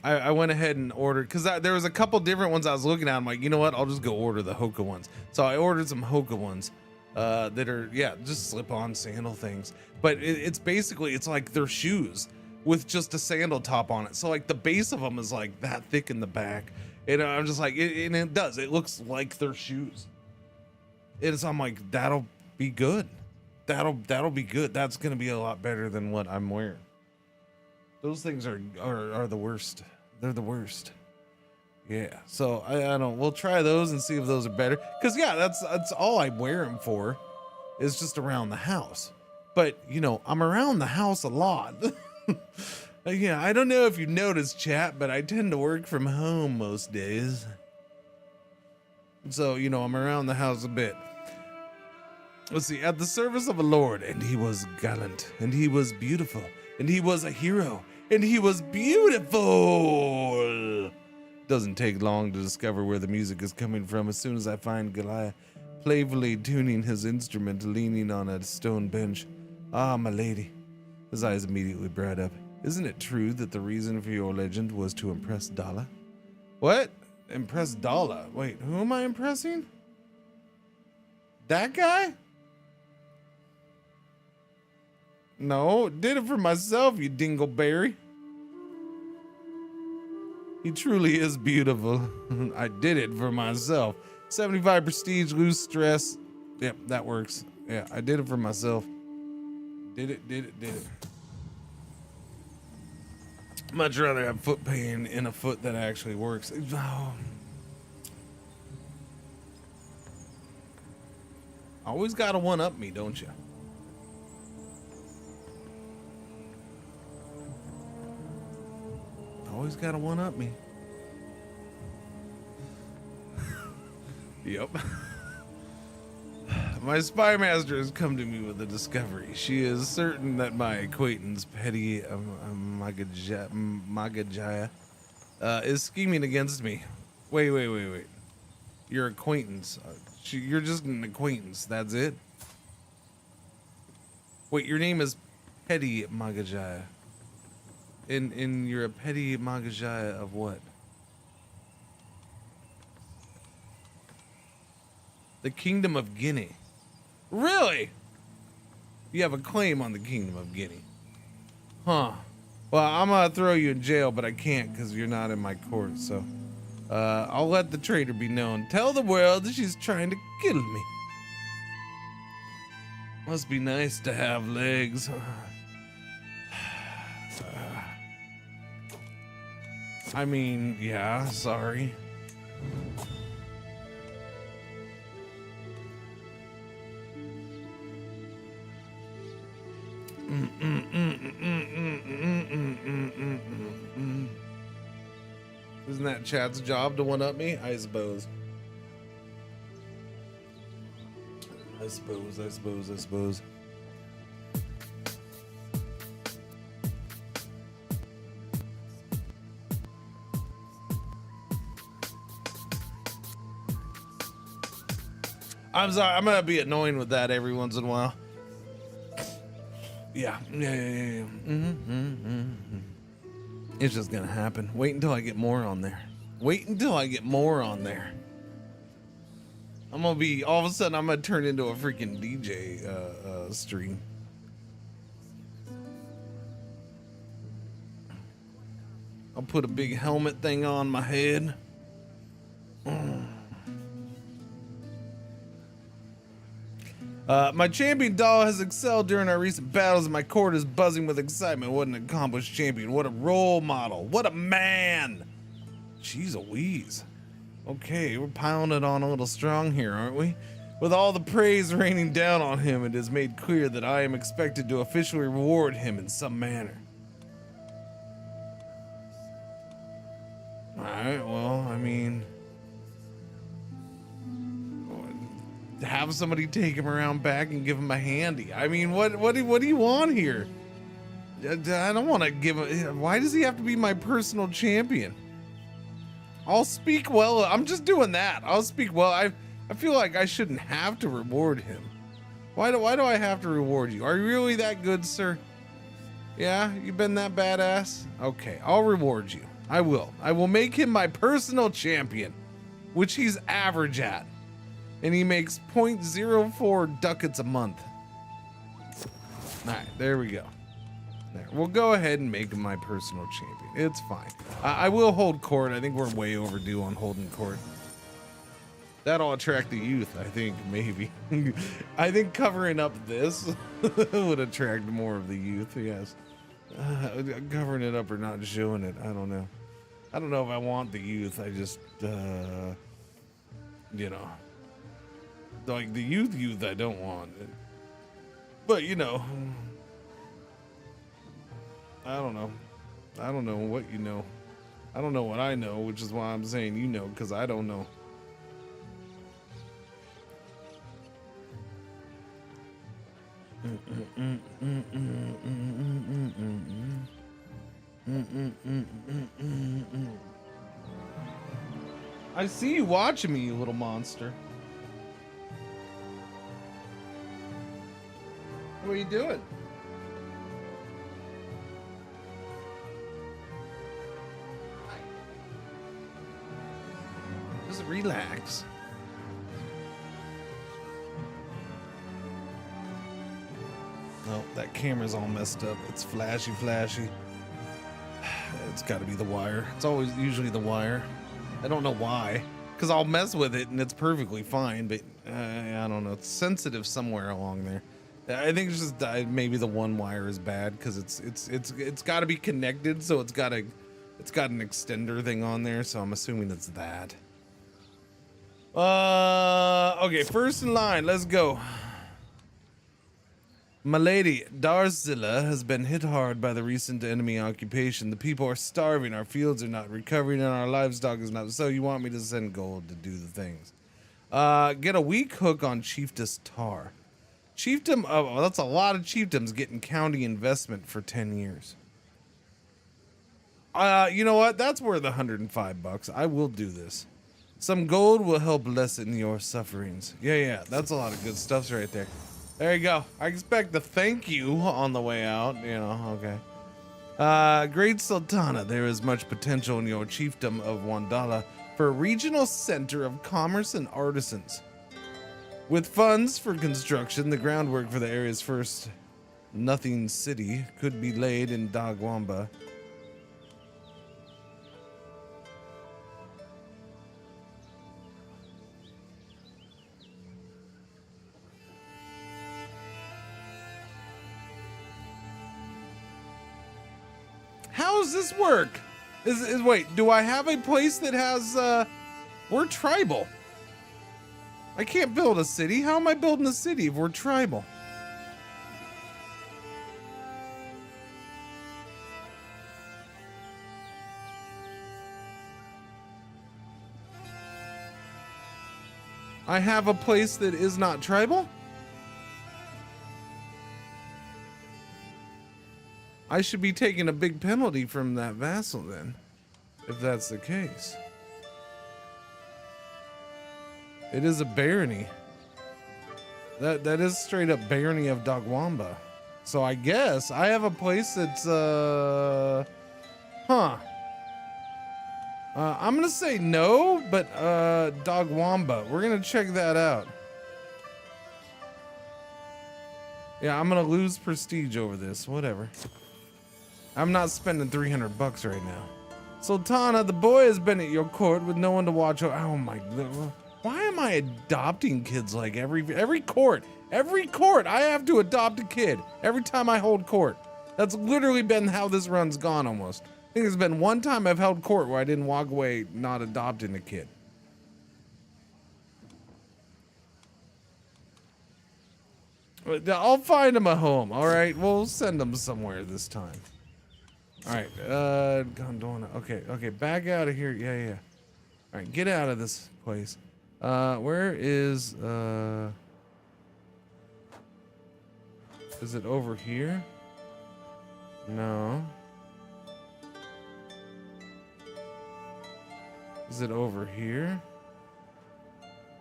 I went ahead and ordered, because there was a couple different ones I was looking at. I'm like, you know what? I'll just go order the Hoka ones. So I ordered some Hoka ones that are, yeah, just slip-on sandal things. But it's basically, it's like they're shoes with just a sandal top on it. So like the base of them is like that thick in the back. And I'm just like, and it does. It looks like they're shoes. And so I'm like, that'll be good. That'll be good. That's going to be a lot better than what I'm wearing. Those things are the worst. They're the worst. Yeah. So I don't. We'll try those and see if those are better. Cause yeah, that's all I wear them for, is just around the house. But you know, I'm around the house a lot. Yeah. I don't know if you noticed, chat, but I tend to work from home most days. So you know, I'm around the house a bit. Let's see. At the service of a lord, and he was gallant, and he was beautiful, and he was a hero, and he was beautiful. Doesn't take long to discover where the music is coming from as soon as I find Goliath playfully tuning his instrument, leaning on a stone bench. Ah, my lady. His eyes immediately bright up. Isn't it true that the reason for your legend was to impress Dala? What? Impress Dala? Wait, who am I impressing? That guy? No, did it for myself, you dingleberry. He truly is beautiful. I did it for myself. 75 prestige, lose stress. Yep, that works. Yeah, I did it for myself. Did it. Much rather have foot pain in a foot that actually works. Oh. Always gotta one-up me, don't you? Always gotta one-up me. Yep. My spy master has come to me with a discovery. She is certain that my acquaintance, Petty Magajaya, is scheming against me. Wait. Your acquaintance. You're just an acquaintance. That's it? Wait, your name is Petty Magajaya. And you're a Petty Magajaya of what? The Kingdom of Guinea. Really? You have a claim on the Kingdom of Guinea. Huh. Well, I'm gonna throw you in jail, but I can't because you're not in my court. So, I'll let the traitor be known. Tell the world that she's trying to kill me. Must be nice to have legs. I mean, yeah, sorry. Isn't that Chad's job to one-up me? I suppose. I suppose. I'm sorry, I'm gonna be annoying with that every once in a while. Yeah. It's just gonna happen. Wait until I get more on there. I'm gonna be, all of a sudden, I'm gonna turn into a freaking DJ stream. I'll put a big helmet thing on my head. My champion doll has excelled during our recent battles, and my court is buzzing with excitement. What an accomplished champion. What a role model. What a man. Jeez Louise. Okay, we're piling it on a little strong here, aren't we? With all the praise raining down on him, it is made clear that I am expected to officially reward him in some manner. Alright, well, I mean... have somebody take him around back and give him a handy. I mean, what do you want here? I don't want to give him... Why does he have to be my personal champion? I'll speak well. I'm just doing that. I'll speak well. I feel like I shouldn't have to reward him. Why do I have to reward you? Are you really that good, sir? Yeah, you've been that badass? Okay, I'll reward you. I will. I will make him my personal champion, which he's average at. And he makes 0.04 ducats a month. All right, there we go. There, we'll go ahead and make him my personal champion. It's fine. I will hold court. I think we're way overdue on holding court. That'll attract the youth, I think, maybe. I think covering up this would attract more of the youth, yes. Covering it up or not showing it, I don't know. I don't know if I want the youth. I just, you know. Like the youth I don't want. But, you know. I don't know. I don't know what you know. I don't know what I know, which is why I'm saying you know, because I don't know. I see you watching me, you little monster. What are you doing? Just relax. Oh, that camera's all messed up. It's flashy. It's got to be the wire. It's always usually the wire. I don't know why. Because I'll mess with it and it's perfectly fine, but I don't know. It's sensitive somewhere along there. I think it's just maybe the one wire is bad because it's got to be connected, so it's got an extender thing on there. So I'm assuming it's that. Okay, first in line, let's go. My lady, Darzilla has been hit hard by the recent enemy occupation. The people are starving, our fields are not recovering, and our livestock is not. So you want me to send gold to do the things. Get a weak hook on Chiefess Tar. Chiefdom, oh, that's a lot of chiefdoms getting county investment for 10 years. You know what? That's worth $105. I will do this. Some gold will help lessen your sufferings. Yeah, that's a lot of good stuff right there. There you go. I expect a thank you on the way out, you know, okay. Great Sultana, there is much potential in your chiefdom of Wandala for a regional center of commerce and artisans. With funds for construction, the groundwork for the area's first Nothing city could be laid in Dagwamba. How does this work? Wait, do I have a place that has, we're tribal. I can't build a city. How am I building a city if we're tribal? I have a place that is not tribal? I should be taking a big penalty from that vassal then, if that's the case. It is a barony. That is straight up barony of Dagwamba. So I guess I have a place that's I'm gonna say no, but Dagwamba. We're gonna check that out. Yeah, I'm gonna lose prestige over this. Whatever. I'm not spending 300 bucks right now. Sultana, the boy has been at your court with no one to watch over. Oh my god. Why am I adopting kids like every court? Every court I have to adopt a kid every time I hold court. That's literally been how this run's gone almost. I think there's been one time I've held court where I didn't walk away not adopting a kid. I'll find him a home, all right? We'll send him somewhere this time. All right, Gondwana. Okay, back out of here. Yeah. All right, get out of this place. Where is it over here? No. Is it over here?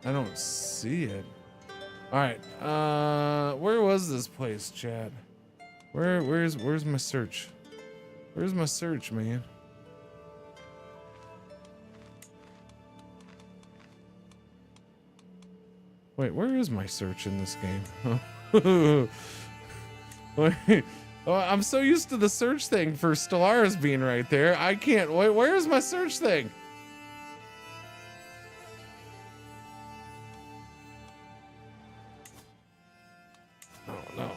I don't see it. All right. Where was this place, chat? Where's my search? Where's my search, man? Wait, where is my search in this game? Wait. Oh, I'm so used to the search thing for Stellaris being right there. I can't. Wait, where's my search thing? No.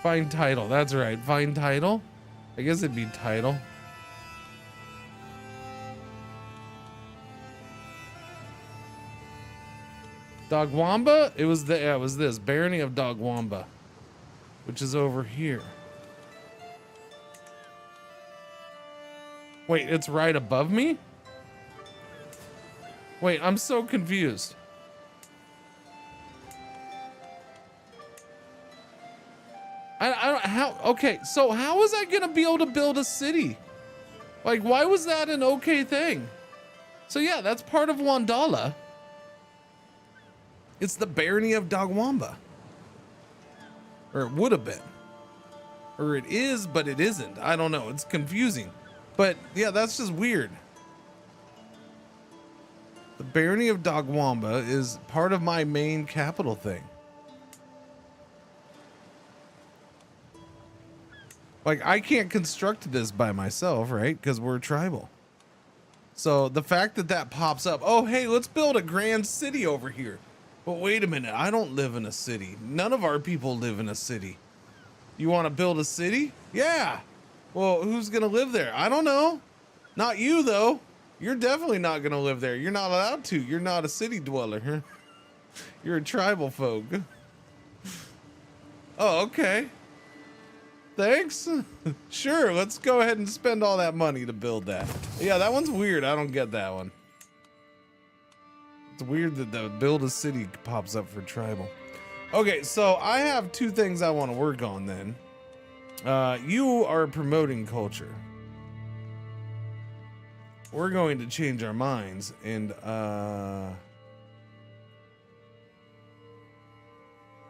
Find title. That's right. Find title. I guess it'd be title. Dagwamba? It was this barony of Dagwamba, which is over here. Wait, it's right above me? Wait, I'm so confused. I don't how okay, so how was I gonna be able to build a city? Like, why was that an okay thing? So yeah, that's part of Wandala. It's the barony of Dagwamba. Or it would have been. Or it is, but it isn't. I don't know. It's confusing. But yeah, that's just weird. The barony of Dagwamba is part of my main capital thing. Like, I can't construct this by myself, right? Because we're tribal. So the fact that that pops up, oh, hey, let's build a grand city over here. But wait a minute, I don't live in a city. None of our people live in a city. You want to build a city? Yeah. Well, who's going to live there? I don't know. Not you, though. You're definitely not going to live there. You're not allowed to. You're not a city dweller. Huh? You're a tribal folk. Oh, okay. Thanks. Sure, let's go ahead and spend all that money to build that. Yeah, that one's weird. I don't get that one. It's weird that the build a city pops up for tribal. Okay, so I have two things I want to work on then. You are promoting culture. We're going to change our minds and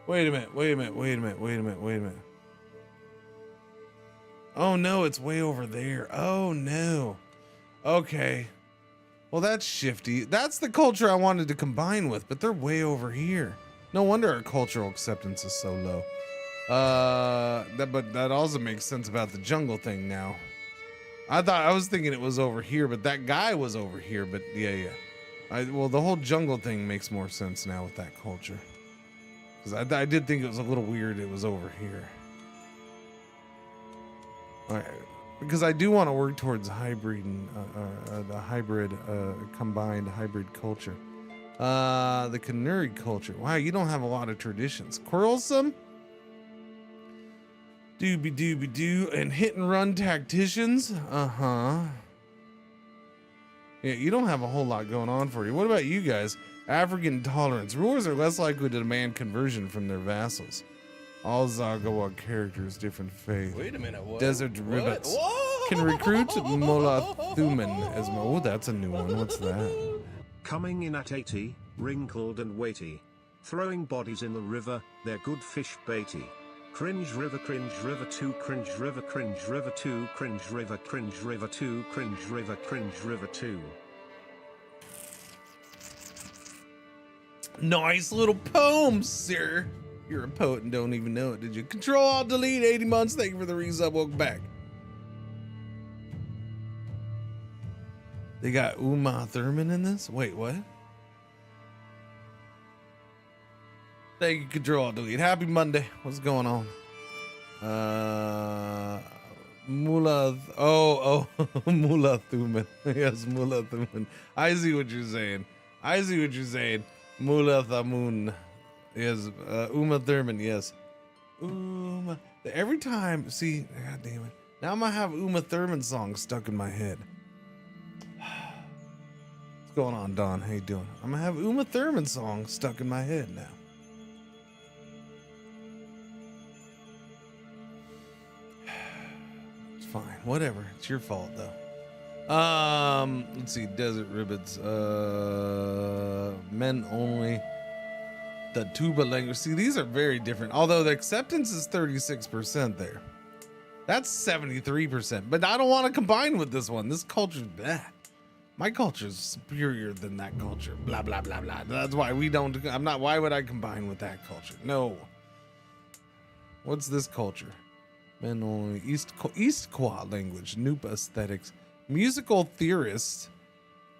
wait a minute. Oh no, it's way over there. Oh no. Okay. Well, that's shifty. That's the culture I wanted to combine with, but they're way over here. No wonder our cultural acceptance is so low. But that also makes sense about the jungle thing now. I was thinking it was over here, but that guy was over here. But yeah. Well, the whole jungle thing makes more sense now with that culture. Because I did think it was a little weird it was over here. All right. Because I do want to work towards hybrid, combined hybrid culture. The Canary culture. Wow, you don't have a lot of traditions. Quarrelsome? Doobie-doo, and hit and run tacticians? Uh-huh. Yeah, you don't have a whole lot going on for you. What about you guys? African tolerance. Rulers are less likely to demand conversion from their vassals. All Zagawa characters, different faith. Wait a minute, what? Desert Ribbits. Can recruit Molathuman as oh, that's a new one. What's that? Coming in at 80, wrinkled and weighty. Throwing bodies in the river, they're good fish baity. Cringe river 2, cringe river 2, cringe river 2, cringe river 2, cringe river 2. Nice little poem, sir. You're a poet and don't even know it, did you? Control-Alt-Delete, 80 months. Thank you for the resub. Welcome back. They got Uma Thurman in this? Wait, what? Thank you, Control-Alt-Delete. Happy Monday. What's going on? Mula. Mula Thurman. Yes, Mula Thurman. I see what you're saying. Mula Thamun. Yes, Uma Thurman, yes. Uma. Every time, see, god damn it. Now I'm gonna have Uma Thurman songs stuck in my head. What's going on, Don? How you doing? I'm gonna have Uma Thurman songs stuck in my head now. It's fine, whatever. It's your fault, though. Let's see, Desert Ribbits. Men only. The tuba language. See, these are very different. Although the acceptance is 36% there. That's 73%. But I don't want to combine with this one. This culture's bad. My culture is superior than that culture. Blah, blah, blah, blah. That's why we don't. Why would I combine with that culture? No. What's this culture? Men only. East Kwa language. Noop aesthetics. Musical theorists.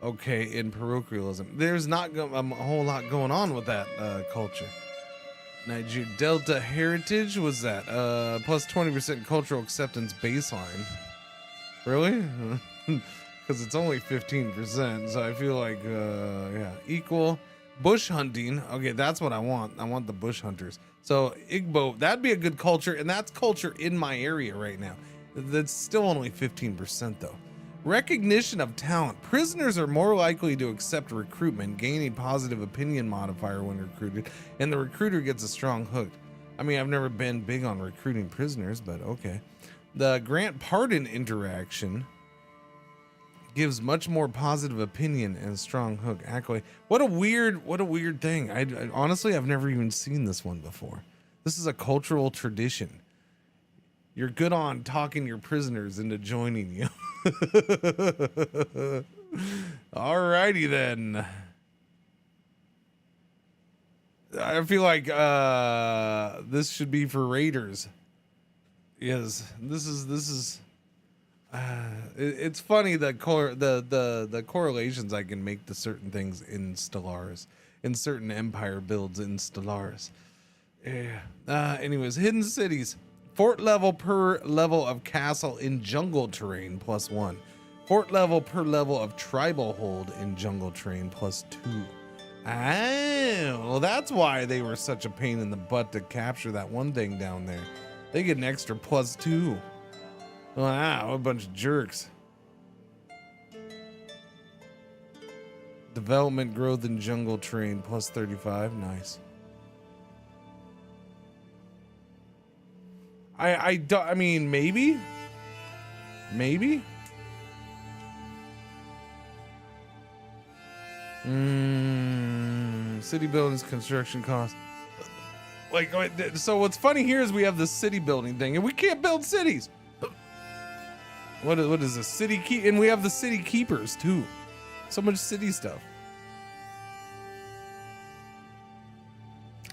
Okay, in parochialism. There's not a whole lot going on with that culture. Nigeria Delta Heritage was that plus 20% cultural acceptance baseline. Really? Because it's only 15%, so I feel like yeah, equal. Bush hunting. Okay, that's what I want. I want the bush hunters. So Igbo, that'd be a good culture, and that's culture in my area right now. That's still only 15% though. Recognition of talent. Prisoners are more likely to accept recruitment, gain a positive opinion modifier when recruited, and the recruiter gets a strong hook. I mean, I've never been big on recruiting prisoners, but okay. The grant pardon interaction gives much more positive opinion and strong hook. Accolade. What a weird thing. I honestly, I've never even seen this one before. This is a cultural tradition. You're good on talking your prisoners into joining you. Alrighty then. I feel like this should be for raiders. Yes, this is. It's funny the correlations I can make to certain things in Stellaris, in certain Empire builds in Stellaris. Yeah. Anyways, hidden cities. Fort level per level of castle in jungle terrain +1. Fort level per level of tribal hold in jungle terrain +2. Oh, well, that's why they were such a pain in the butt to capture that one thing down there. They get an extra +2. Wow, a bunch of jerks. Development growth in jungle terrain +35. Nice. I mean, maybe. City buildings construction costs. Like, so what's funny here is we have the city building thing, and we can't build cities. What is a city keep? And we have the city keepers too. So much city stuff.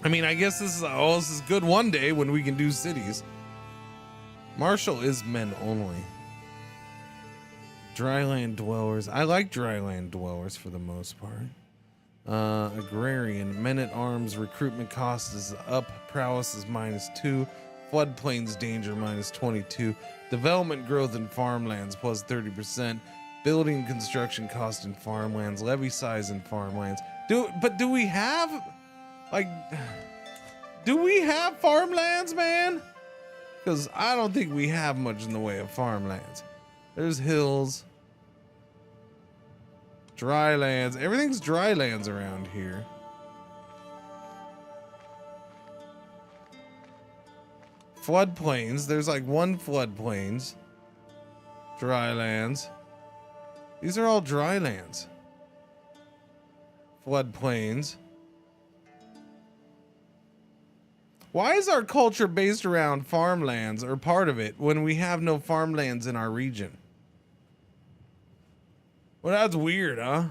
I mean, I guess this is good one day when we can do cities. Marshall is men only. Dryland dwellers. I like dryland dwellers for the most part. Agrarian. Men at arms. Recruitment cost is up. Prowess is -2. Floodplains danger -22. Development growth in farmlands plus 30%. Building construction cost in farmlands. Levy size in farmlands. Do we have, like, do we have farmlands, man? Because I don't think we have much in the way of farmlands. There's hills. Drylands. Everything's drylands around here. Floodplains. There's like one floodplains. Drylands. These are all drylands. Floodplains. Why is our culture based around farmlands, or part of it, when we have no farmlands in our region? Well, that's weird, huh?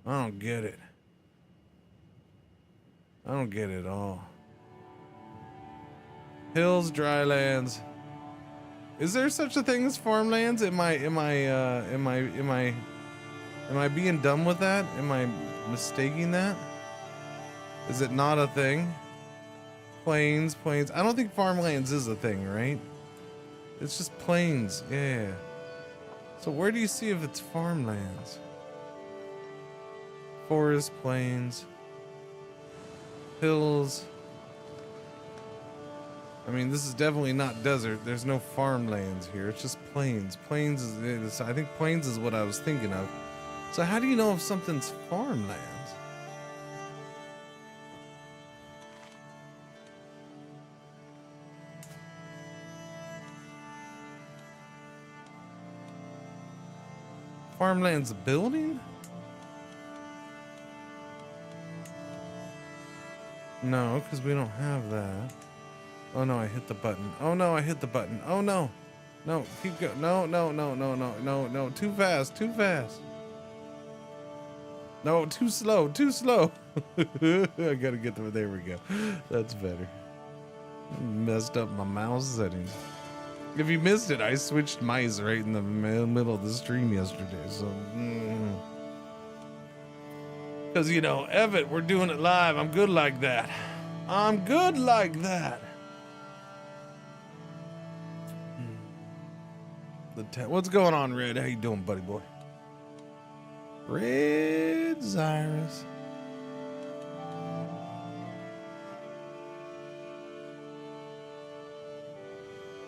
I don't get it. I don't get it at all. Hills, drylands. Is there such a thing as farmlands? Am I being dumb with that? Am I mistaking that? Is it not a thing? Plains. I don't think farmlands is a thing, right? It's just plains. Yeah. So where do you see if it's farmlands? Forest, plains, hills. I mean, this is definitely not desert. There's no farmlands here. It's just plains. Plains is, I think plains is what I was thinking of. So how do you know if something's farmlands? Farmlands building? No, because we don't have that. Oh no, I hit the button. Oh no, I hit the button. Oh no. No, keep going. No. Too fast. No, too slow. I gotta get there. There we go. That's better. Messed up my mouse settings. If you missed it, I switched mice right in the middle of the stream yesterday. So, because, you know, Evan, we're doing it live. I'm good like that. What's going on, Red? How you doing, buddy boy? Red Zyrus.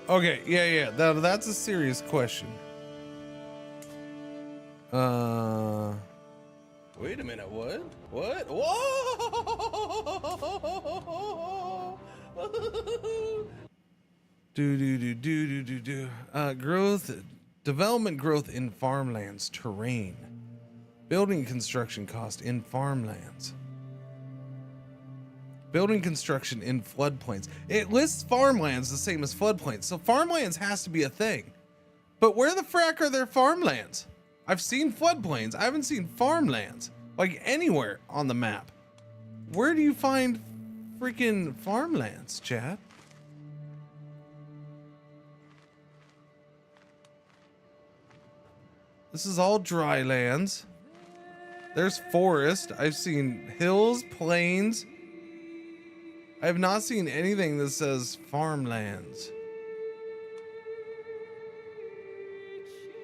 Okay, yeah. That's a serious question. Wait a minute, what? Whoa! Development growth in farmlands, terrain. Building construction cost in farmlands. Building construction in floodplains. It lists farmlands the same as floodplains, so farmlands has to be a thing. But where the frack are there farmlands? I've seen floodplains. I haven't seen farmlands, like anywhere on the map. Where do you find freaking farmlands, chat? This is all dry lands. There's forest. I've seen hills, plains. I have not seen anything that says farmlands.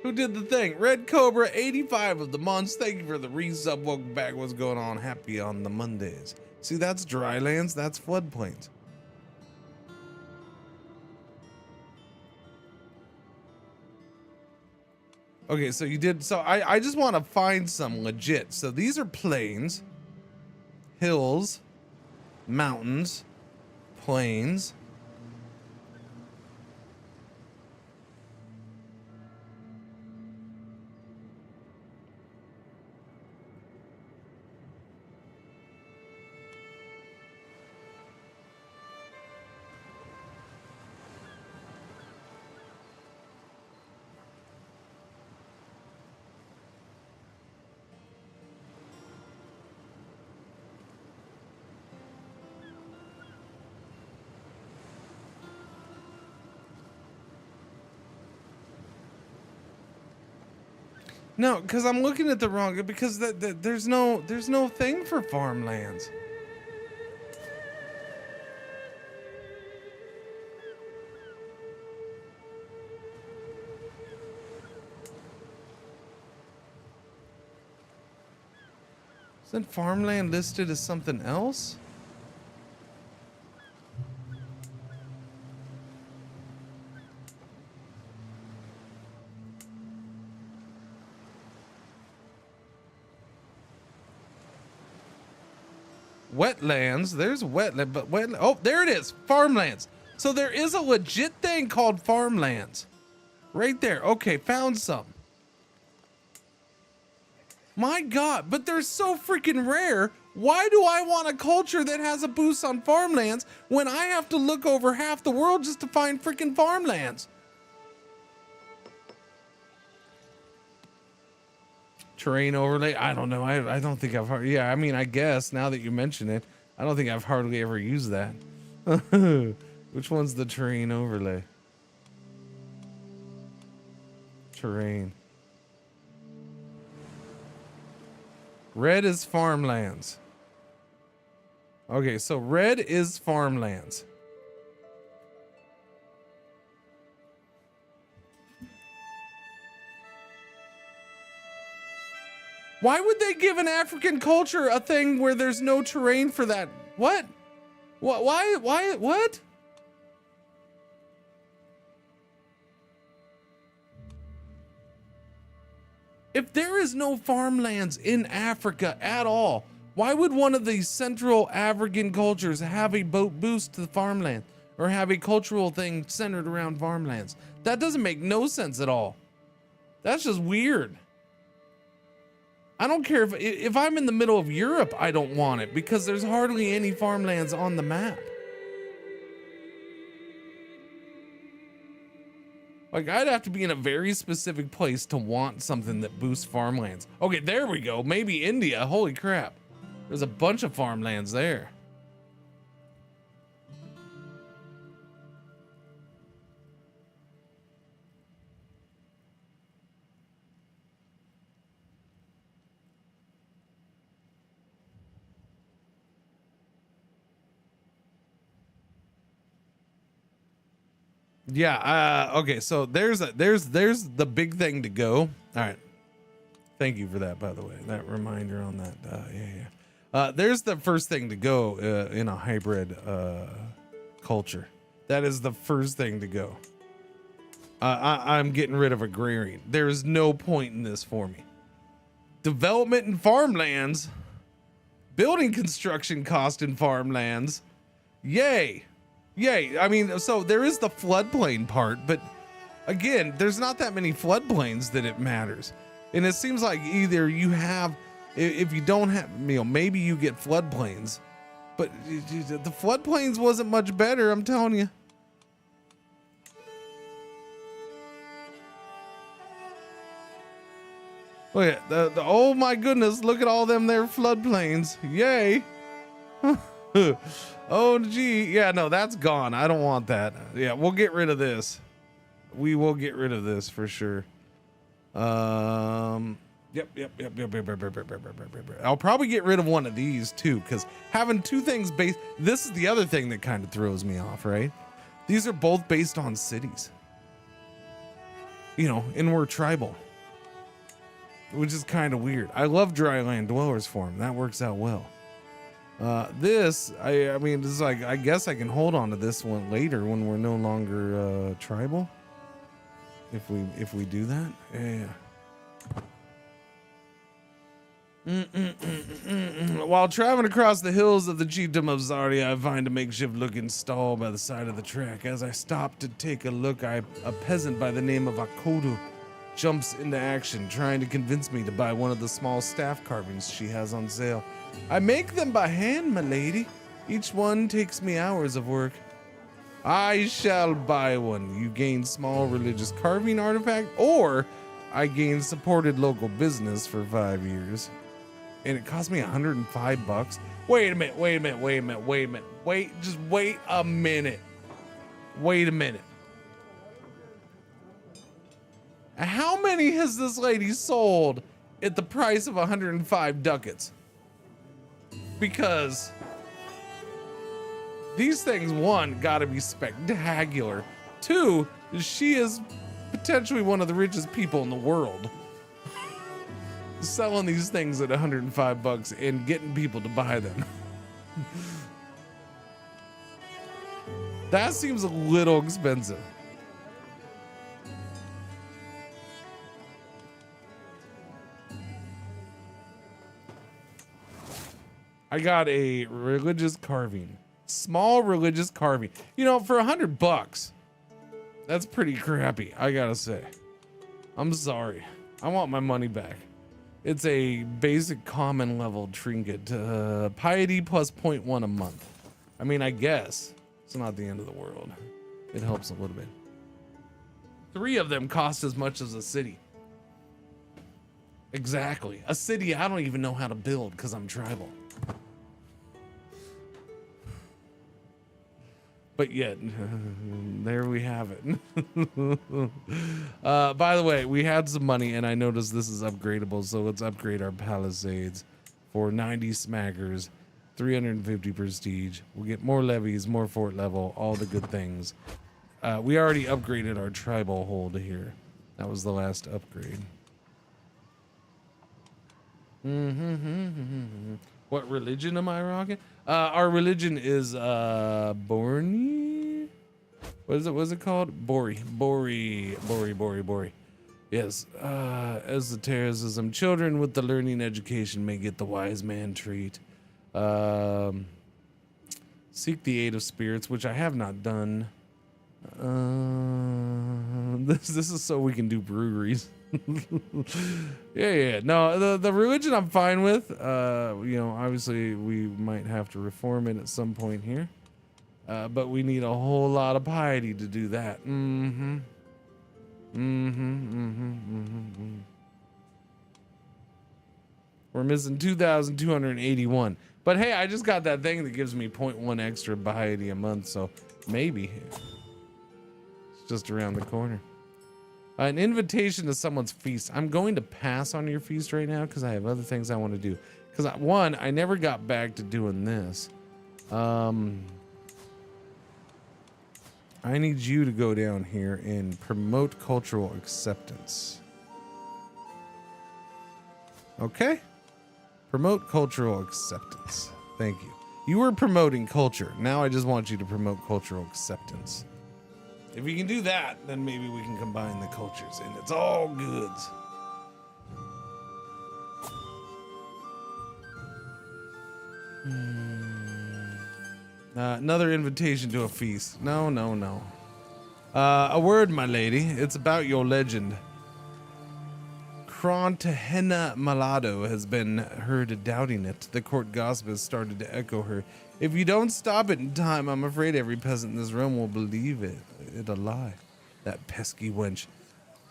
Who did the thing? Red Cobra, 85 of the months. Thank you for the resub. Welcome back. What's going on? Happy on the Mondays. See, that's dry lands. That's floodplains. Okay, so you did. So I just want to find some legit. So these are plains, hills, mountains, plains. No, because I'm looking at the wrong, because there's no thing for farmlands. Isn't farmland listed as something else? Wetlands, there's wetland, but wetland, oh, there it is, farmlands. So there is a legit thing called farmlands. Right there, okay, found some. My God, but they're so freaking rare. Why do I want a culture that has a boost on farmlands when I have to look over half the world just to find freaking farmlands? Terrain overlay, I don't know. I don't think I've heard. Yeah, I mean, I guess now that you mention it, I don't think I've hardly ever used that. Which one's the terrain overlay? Terrain. Red is farmlands. Okay, so red is farmlands. Why would they give an African culture a thing where there's no terrain for that? What? Why? What? If there is no farmlands in Africa at all, why would one of these Central African cultures have a boat boost to the farmland or have a cultural thing centered around farmlands? That doesn't make no sense at all. That's just weird. I don't care if I'm in the middle of Europe, I don't want it because there's hardly any farmlands on the map. Like, I'd have to be in a very specific place to want something that boosts farmlands. Okay, there we go. Maybe India. Holy crap. There's a bunch of farmlands there. Yeah, okay, so there's the big thing to go. All right. Thank you for that, by the way. That reminder on that. Yeah. There's the first thing to go in a hybrid culture. That is the first thing to go. I'm getting rid of agrarian. There is no point in this for me. Development in farmlands, building construction cost in farmlands. Yay. Yay. I mean, so there is the floodplain part, but again, there's not that many floodplains that it matters. And it seems like either you have, if you don't have, you know, maybe you get floodplains, but the floodplains wasn't much better, I'm telling you. Look at the oh my goodness, look at all them there floodplains. Yay. Oh gee, yeah, no, that's gone. I don't want that. Yeah, we'll get rid of this. We will get rid of this for sure. Yep. I'll probably get rid of one of these too, because having two things based, this is the other thing that kind of throws me off, right? These are both based on cities. You know, and we're tribal, which is kind of weird. I love dryland dwellers form. That works out well. This, I mean, this is like, I guess I can hold on to this one later when we're no longer tribal. If we do that, yeah. While traveling across the hills of the chiefdom of Zarya, I find a makeshift looking stall by the side of the track. As I stop to take a look, a peasant by the name of Akodu jumps into action, trying to convince me to buy one of the small staff carvings she has on sale. I make them by hand, my lady. Each one takes me hours of work. I shall buy one. You gain small religious carving artifact, or I gain supported local business for 5 years. And it cost me $105. Wait a minute. Wait, just wait a minute. Wait a minute. How many has this lady sold at the price of 105 ducats? Because these things, one, gotta be spectacular. Two, she is potentially one of the richest people in the world. Selling these things at 105 bucks and getting people to buy them. That seems a little expensive. I got a religious carving. Small religious carving. You know, for 100 bucks, that's pretty crappy, I gotta say. I'm sorry. I want my money back. It's a basic common level trinket. Piety plus 0.1 a month. I mean, I guess it's not the end of the world. It helps a little bit. 3 of them cost as much as a city. Exactly. A city I don't even know how to build because I'm tribal. But yet, there we have it. By the way, we had some money and I noticed this is upgradable. So let's upgrade our Palisades for 90 smackers, 350 prestige. We'll get more levies, more fort level, all the good things. We already upgraded our tribal hold here. That was the last upgrade. What religion am I rocking? Our religion is Borni. What is it? What's it called? Bori. Yes. Esotericism. Children with the learning education may get the wise man treat. Seek the aid of spirits, which I have not done. This is so we can do breweries. yeah. No, the religion I'm fine with. You know, obviously we might have to reform it at some point here. But we need a whole lot of piety to do that. We're missing 2,281. But hey, I just got that thing that gives me 0.1 extra piety a month, so maybe it's just around the corner. An invitation to someone's feast. I'm going to pass on your feast right now because I have other things I want to do. Because one, I never got back to doing this. I need you to go down here and promote cultural acceptance. Okay? Promote cultural acceptance. Thank you. You were promoting culture. Now I just want you to promote cultural acceptance. If you can do that, then maybe we can combine the cultures and it's all goods. Another invitation to a feast. No. A word, my lady. It's about your legend. Crontahena Malado has been heard doubting it. The court gossip has started to echo her. If you don't stop it in time, I'm afraid every peasant in this realm will believe it a lie. That pesky wench.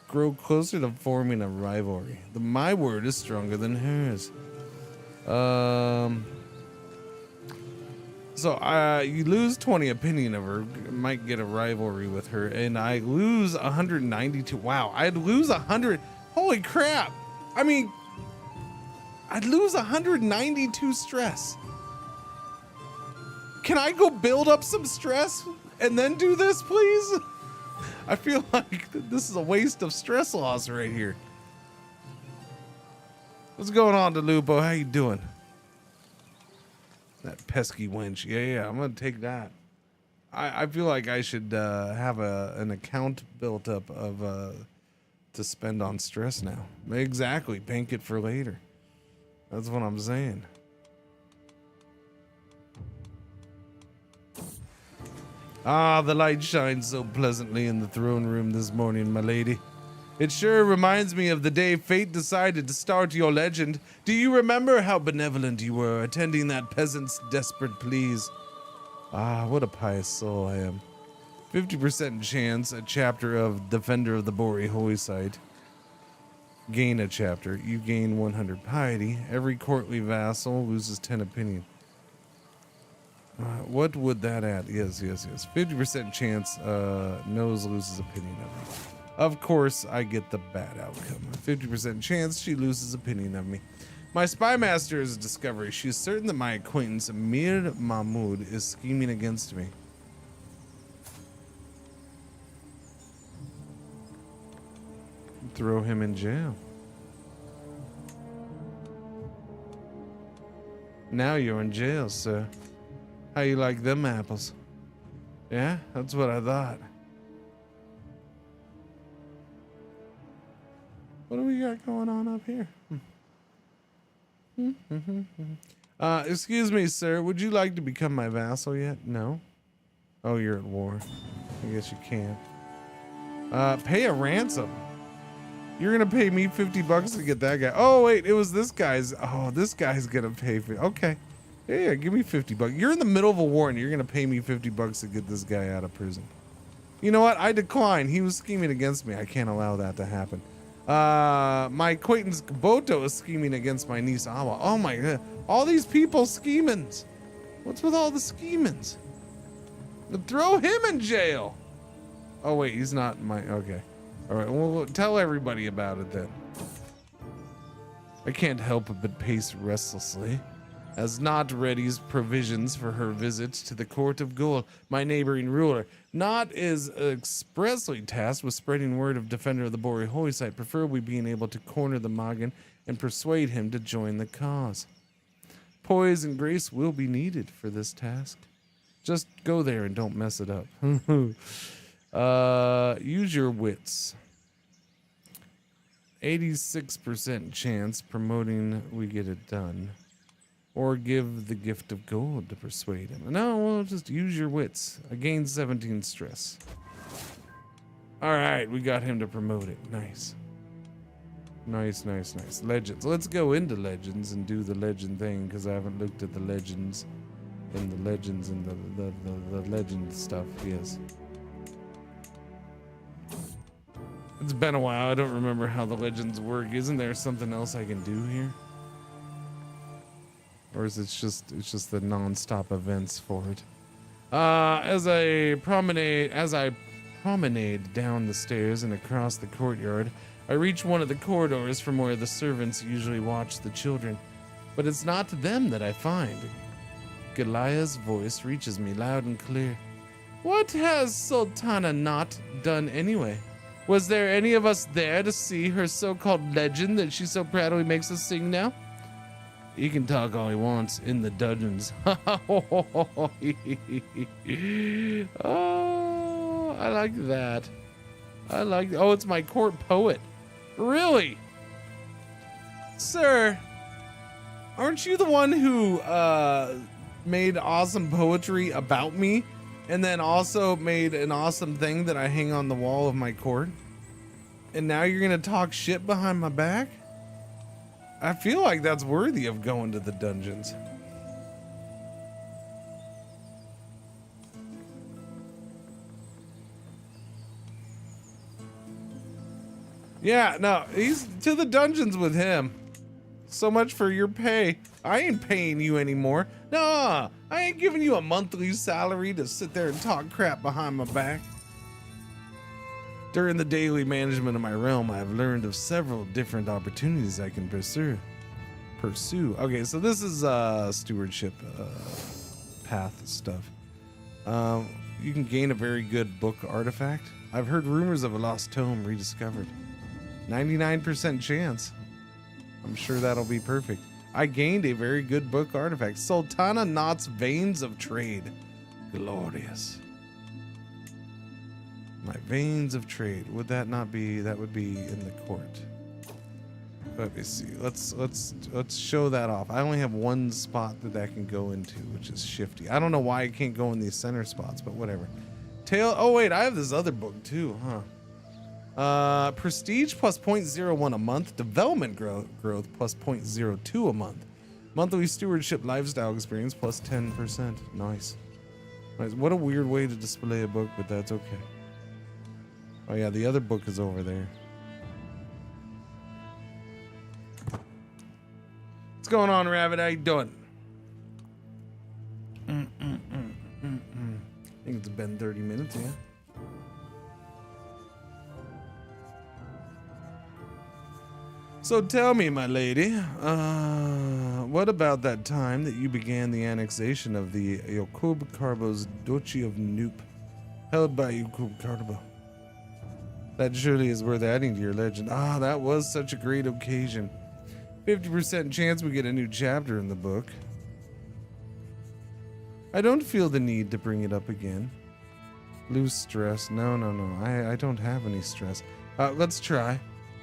Grow closer to forming a rivalry. My word is stronger than hers. So you lose 20 opinion of her, might get a rivalry with her, and I lose 192. Wow, I'd lose 100. Holy crap! I mean, I'd lose 192 stress. Can I go build up some stress and then do this, please? I feel like this is a waste of stress loss right here. What's going on, DeLupo? How you doing? That pesky wench. Yeah, I'm gonna take that. I feel like I should have an account built up of to spend on stress now. Exactly, bank it for later. That's what I'm saying. Ah, the light shines so pleasantly in the throne room this morning, my lady. It sure reminds me of the day fate decided to start your legend. Do you remember how benevolent you were, attending that peasant's desperate pleas? Ah, what a pious soul I am. 50% chance, a chapter of Defender of the Bori Holy Site. Gain a chapter. You gain 100 piety. Every courtly vassal loses 10 opinion. What would that add? Yes. 50% chance, Nose loses opinion of it. Of course, I get the bad outcome. 50% chance she loses opinion of me. My spy master is a discovery. She is certain that my acquaintance Amir Mahmoud is scheming against me. Throw him in jail. Now you're in jail, sir. How you like them apples? Yeah, that's what I thought. What do we got going on up here? Excuse me, sir. Would you like to become my vassal yet? No? Oh, you're at war. I guess you can't. Pay a ransom. You're gonna pay me 50 bucks to get that guy. Oh, wait, it was this guy's. Oh, this guy's gonna pay for. Okay. Yeah, give me 50 bucks. You're in the middle of a war and you're gonna pay me 50 bucks to get this guy out of prison. You know what? I decline. He was scheming against me. I can't allow that to happen. My acquaintance Boto is scheming against my niece Awa. Oh my god. All these people schemings. What's with all the schemings? Throw him in jail. Oh wait, he's not my, okay. All right, well, tell everybody about it then. I can't help but pace restlessly, as Not readies provisions for her visit to the court of Gold, my neighboring ruler. Not is expressly tasked with spreading word of Defender of the Bori Holy Site, preferably being able to corner the Magan and persuade him to join the cause. Poise and grace will be needed for this task. Just go there and don't mess it up. Use your wits. 86% chance promoting we get it done. Or give the gift of gold to persuade him. No, well, just use your wits. I gained 17 stress. Alright, we got him to promote it. Nice. Nice, nice, nice. Legends. Let's go into legends and do the legend thing, because I haven't looked at the legends and the legends and the legend stuff. Yes. It's been a while. I don't remember how the legends work. Isn't there something else I can do here? Or is it's just the non-stop events for it? As I promenade down the stairs and across the courtyard, I reach one of the corridors from where the servants usually watch the children. But it's not them that I find. Goliath's voice reaches me loud and clear. What has Sultana not done anyway? Was there any of us there to see her so-called legend that she so proudly makes us sing now? He can talk all he wants in the dungeons. Oh, I like that. Oh, it's my court poet. Really? Sir, aren't you the one who made awesome poetry about me and then also made an awesome thing that I hang on the wall of my court? And now you're gonna talk shit behind my back? I feel like that's worthy of going to the dungeons. Yeah, no, he's to the dungeons with him. So much for your pay. I ain't paying you anymore. Nah, I ain't giving you a monthly salary to sit there and talk crap behind my back. During the daily management of my realm, I have learned of several different opportunities I can pursue. Okay, so this is stewardship path stuff. You can gain a very good book artifact. I've heard rumors of a lost tome rediscovered. 99% chance. I'm sure that'll be perfect. I gained a very good book artifact. Sultana Knott's Veins of Trade. Glorious. My veins of trade. Would that not be? That would be in the court. Let me see. Let's show that off. I only have one spot that can go into, which is shifty. I don't know why I can't go in these center spots, but whatever. Oh wait, I have this other book too, huh? Prestige plus 0.01 a month. Development growth plus 0.02 a month. Monthly stewardship lifestyle experience plus 10%. Nice. Nice. What a weird way to display a book, but that's okay. Oh yeah, the other book is over there. What's going on, Rabbit? How you doing? I think it's been 30 minutes, yeah? So tell me, my lady, what about that time that you began the annexation of the Yakub Carbo's Duchy of Noop, held by Yakub Carbo? That surely is worth adding to your legend. Ah, that was such a great occasion. 50% chance we get a new chapter in the book. I don't feel the need to bring it up again. Lose stress. No. I don't have any stress. Let's try.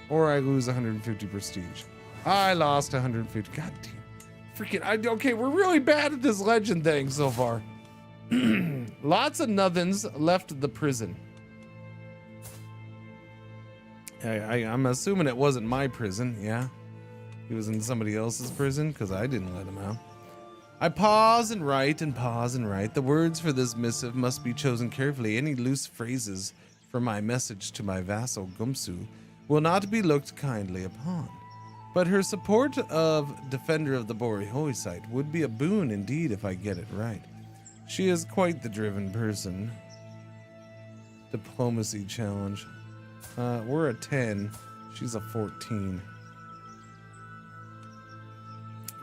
Or I lose 150 prestige. I lost 150. God damn. Freaking. Okay, we're really bad at this legend thing so far. Lots of nothings left the prison. I'm assuming it wasn't my prison, yeah? He was in somebody else's prison because I didn't let him out. I pause and write and pause and write. The words for this missive must be chosen carefully. Any loose phrases for my message to my vassal Gumsu will not be looked kindly upon. But her support of Defender of the Borihoi site would be a boon indeed if I get it right. She is quite the driven person. Diplomacy challenge. We're a 10. She's a 14.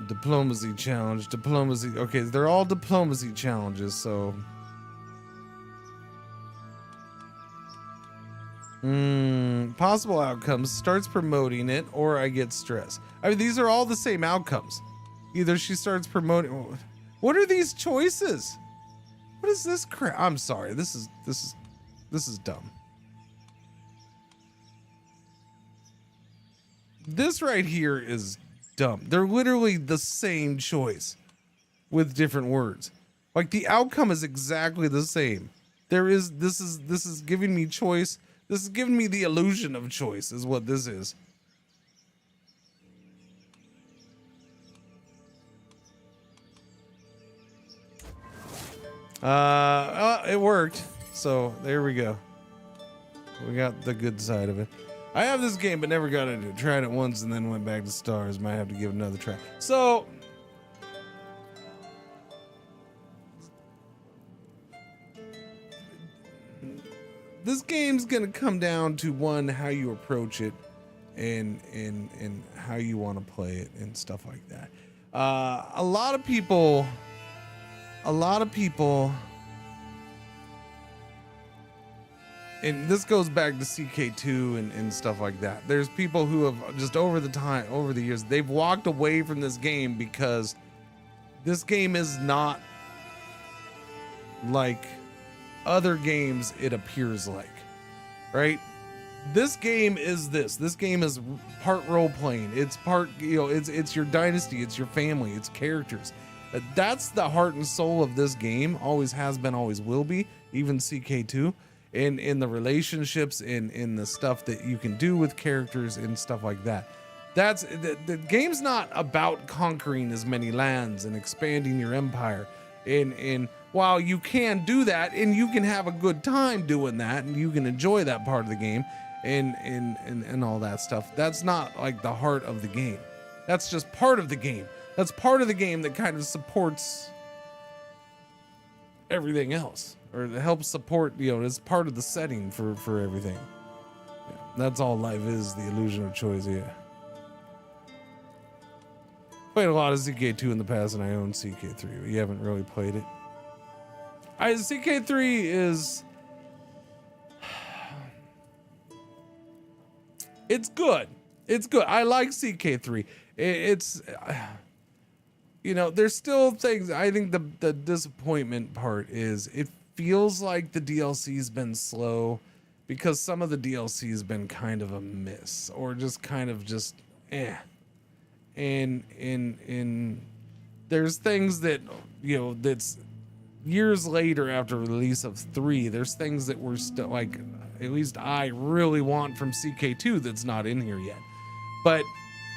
Diplomacy challenge. Diplomacy. Okay, they're all diplomacy challenges, so... Possible outcomes. Starts promoting it, or I get stressed. I mean, these are all the same outcomes. Either she starts promoting... What are these choices? What is this crap? I'm sorry. This is dumb. This right here is dumb. They're literally the same choice with different words. Like the outcome is exactly the same. This is giving me choice. This is giving me the illusion of choice is what this is. It worked. So there we go. We got the good side of it. I have this game, but never got into it. Tried it once and then went back to stars. Might have to give it another try. So, this game's gonna come down to one, how you approach it, and how you want to play it and stuff like that. A lot of people. And this goes back to CK2 and stuff like that. There's people who have just over the years, they've walked away from this game because this game is not like other games it appears like, right? This game is this. This game is part role playing. It's part, it's your dynasty, it's your family, it's characters. That's the heart and soul of this game. Always has been, always will be. Even CK2. In the relationships, in the stuff that you can do with characters and stuff like that. That's the game's not about conquering as many lands and expanding your empire. And while you can do that and you can have a good time doing that and you can enjoy that part of the game and all that stuff, that's not like the heart of the game. That's just part of the game. That's part of the game that kind of supports everything else. Or to help support, it's part of the setting for everything. Yeah, that's all life is, the illusion of choice, yeah. Played a lot of CK2 in the past, and I own CK3, but you haven't really played it. CK3 is... It's good. It's good. I like CK3. It's... there's still things... I think the disappointment part is... It feels like the DLC's been slow because some of the DLC's been kind of a miss or just kind of and there's things that that's years later after release of 3, there's things that we're still like, at least I really want from CK2 that's not in here yet. But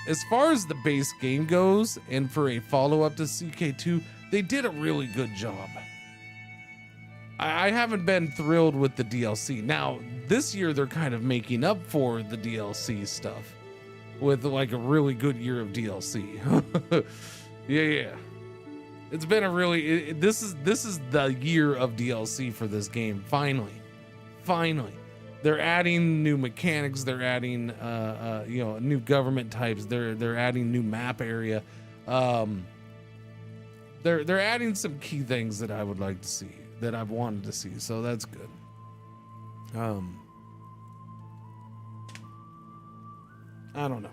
as far as the base game goes and for a follow-up to CK2, they did a really good job. I haven't been thrilled with the DLC. Now, this year they're kind of making up for the DLC stuff with like a really good year of DLC. Yeah. It's been a really... This is the year of DLC for this game. Finally. they're adding new mechanics. They're adding, you know, new government types. They're adding new map area. They're adding some key things that I would like to see, that I've wanted to see. So that's good. I don't know.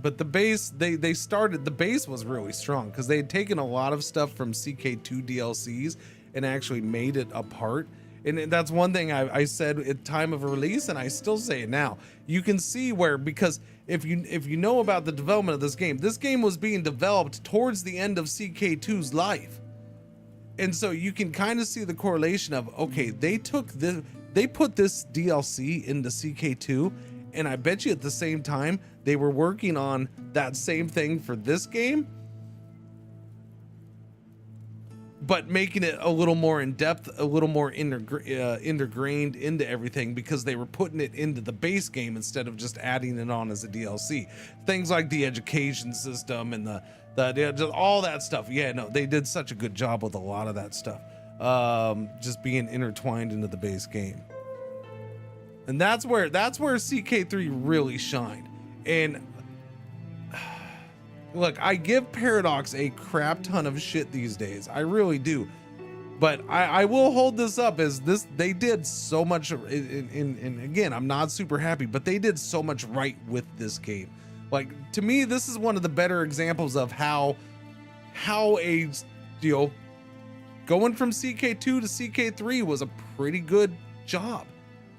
But the base, they started, the base was really strong because they had taken a lot of stuff from CK2 DLCs and actually made it a part. And that's one thing I said at time of release, and I still say it now. You can see where, because if you know about the development of this game was being developed towards the end of CK2's life. And so you can kind of see the correlation of, okay, they put this DLC into CK2, and I bet you at the same time they were working on that same thing for this game, but making it a little more in depth, a little more integrated into everything, because they were putting it into the base game instead of just adding it on as a DLC. Things like the education system and just all that stuff. Yeah, no, they did such a good job with a lot of that stuff, just being intertwined into the base game. And that's where CK3 really shined. And look, I give Paradox a crap ton of shit these days. I really do. But I will hold this up as this, they did so much, and again, I'm not super happy, but they did so much right with this game. Like, to me, this is one of the better examples of how a, you know, going from CK2 to CK3 was a pretty good job.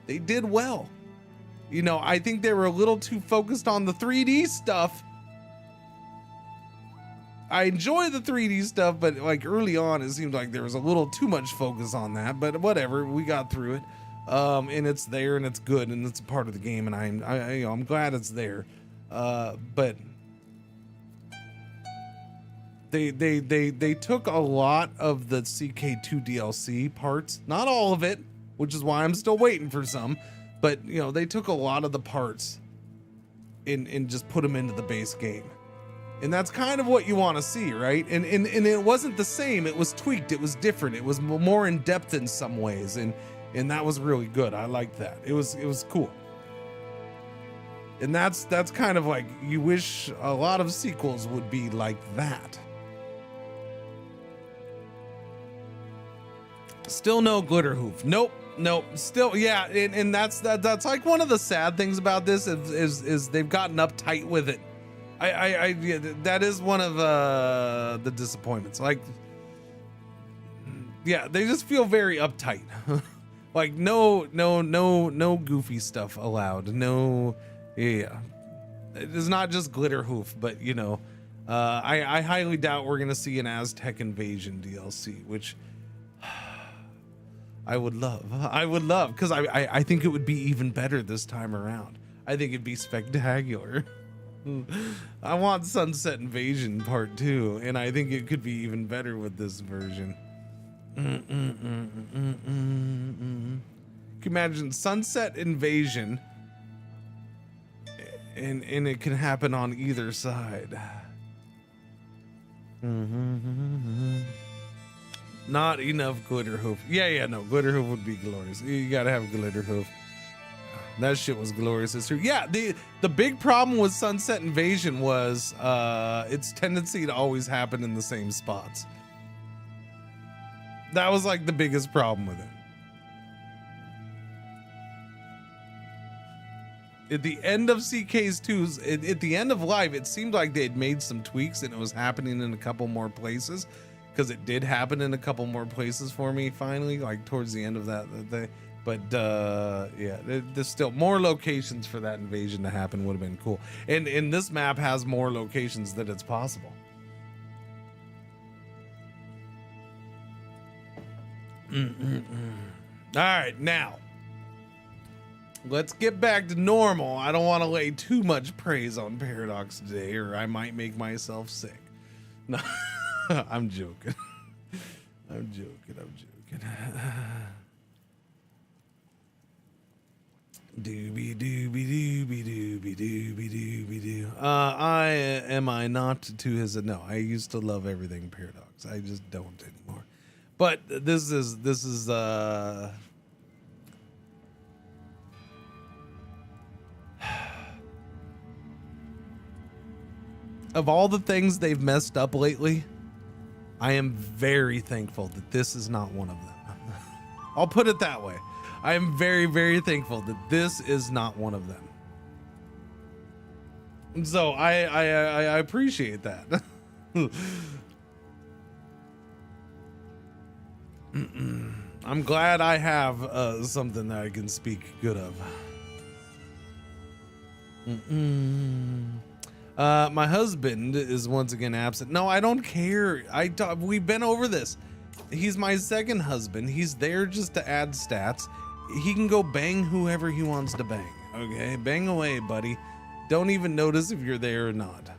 They did well. You know, I think they were a little too focused on the 3D stuff. I enjoy the 3D stuff, but like early on, it seemed like there was a little too much focus on that, but whatever, we got through it. And it's there and it's good and it's a part of the game, and I you know, I'm glad it's there. But they took a lot of the CK2 DLC parts, not all of it, which is why I'm still waiting for some, but you know, they took a lot of the parts and just put them into the base game. And that's kind of what you want to see, right? And it wasn't the same, it was tweaked, it was different, it was more in depth in some ways, and that was really good. I liked that. It was cool. And that's kind of like, you wish a lot of sequels would be like that. Still no glitter hoof. Nope. Still, yeah, and that's like one of the sad things about this is they've gotten uptight with it. Yeah, that is one of the disappointments. Like, yeah, they just feel very uptight. Like no goofy stuff allowed. No, yeah, it's not just glitter hoof, but you know, I highly doubt we're gonna see an Aztec invasion DLC, which I would love, because I think it would be even better this time around. I think it'd be spectacular. I want Sunset Invasion Part 2, and I think it could be even better with this version. Can you imagine Sunset Invasion, and it can happen on either side. Not enough glitter hoof. Yeah, no, glitter hoof would be glorious. You gotta have glitter hoof. That shit was glorious. It's true. Yeah, the big problem with Sunset Invasion was its tendency to always happen in the same spots. That was like the biggest problem with it. At the end of CK's2's, at the end of life, it seemed like they had made some tweaks and it was happening in a couple more places, because it did happen in a couple more places for me finally, like towards the end of that. But yeah, there's still more locations for that invasion to happen. Would have been cool. And this map has more locations that it's possible. All right, now let's get back to normal. I don't want to lay too much praise on Paradox today, or I might make myself sick. No, I'm joking. I'm joking. Doobie doobie doobie doobie doobie doobie doo. I not to his, no, I used to love everything Paradox. I just don't anymore. But this is of all the things they've messed up lately, I am very thankful that this is not one of them. I'll put it that way. I am very, very thankful that this is not one of them. So I appreciate that. I'm glad I have something that I can speak good of. My husband is once again absent. No, I don't care. We've been over this. He's my second husband. He's there just to add stats. He can go bang whoever he wants to bang. Okay, bang away, buddy. Don't even notice if you're there or not.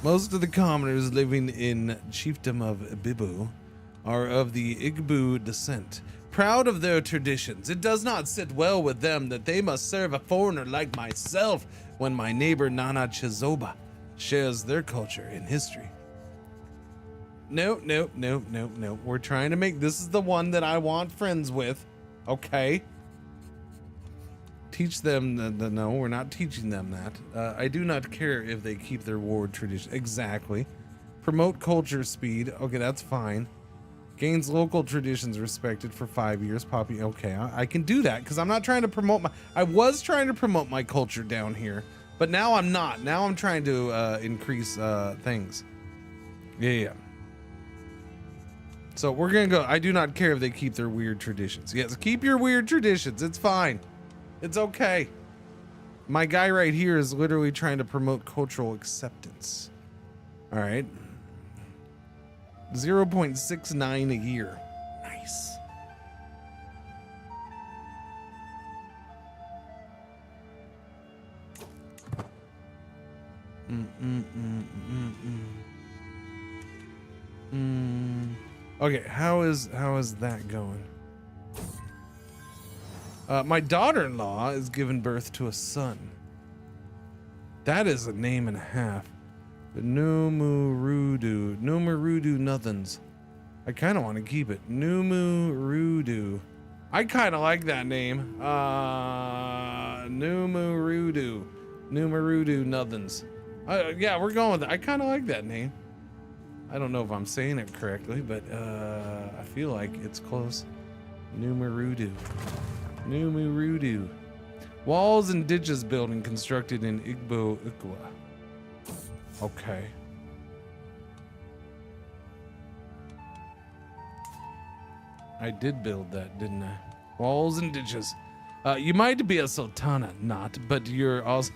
Most of the commoners living in Chiefdom of Ibibu are of the Igbo descent. Proud of their traditions, it does not sit well with them that they must serve a foreigner like myself when my neighbor Nana Chizoba shares their culture and history. No. We're trying to make this is the one that I want friends with. Okay. Teach them no, we're not teaching them that. I do not care if they keep their ward tradition. Exactly. Promote culture speed. Okay, that's fine. Gains local traditions respected for 5 years. Poppy. Okay, I can do that because I'm not trying to promote I was trying to promote my culture down here, but now I'm not. Now I'm trying to increase things. Yeah. So we're gonna go. I do not care if they keep their weird traditions. Yes, keep your weird traditions. It's fine. It's okay. My guy right here is literally trying to promote cultural acceptance. All right. 0.69 a year. Nice. Okay, how is that going? My daughter-in-law is giving birth to a son. That is a name and a half. The Numurudu nothings. I kind of want to keep it. Numurudu. I kind of like that name. Numurudu nothings. Yeah, we're going with it. I kind of like that name. I don't know if I'm saying it correctly, but I feel like it's close. Numurudu. Walls and ditches building constructed in Igbo Ukwa. Okay. I did build that, didn't I? Walls and ditches. You might be a sultana, not, but you're also...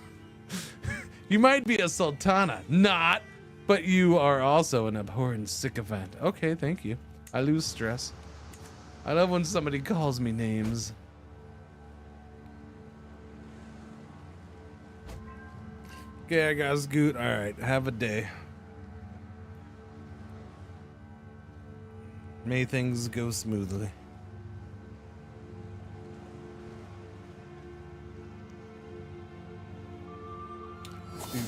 You might be a sultana, not, but you are also an abhorrent sycophant. Okay, thank you. I lose stress. I love when somebody calls me names. Okay, I got Scoot. All right, have a day. May things go smoothly.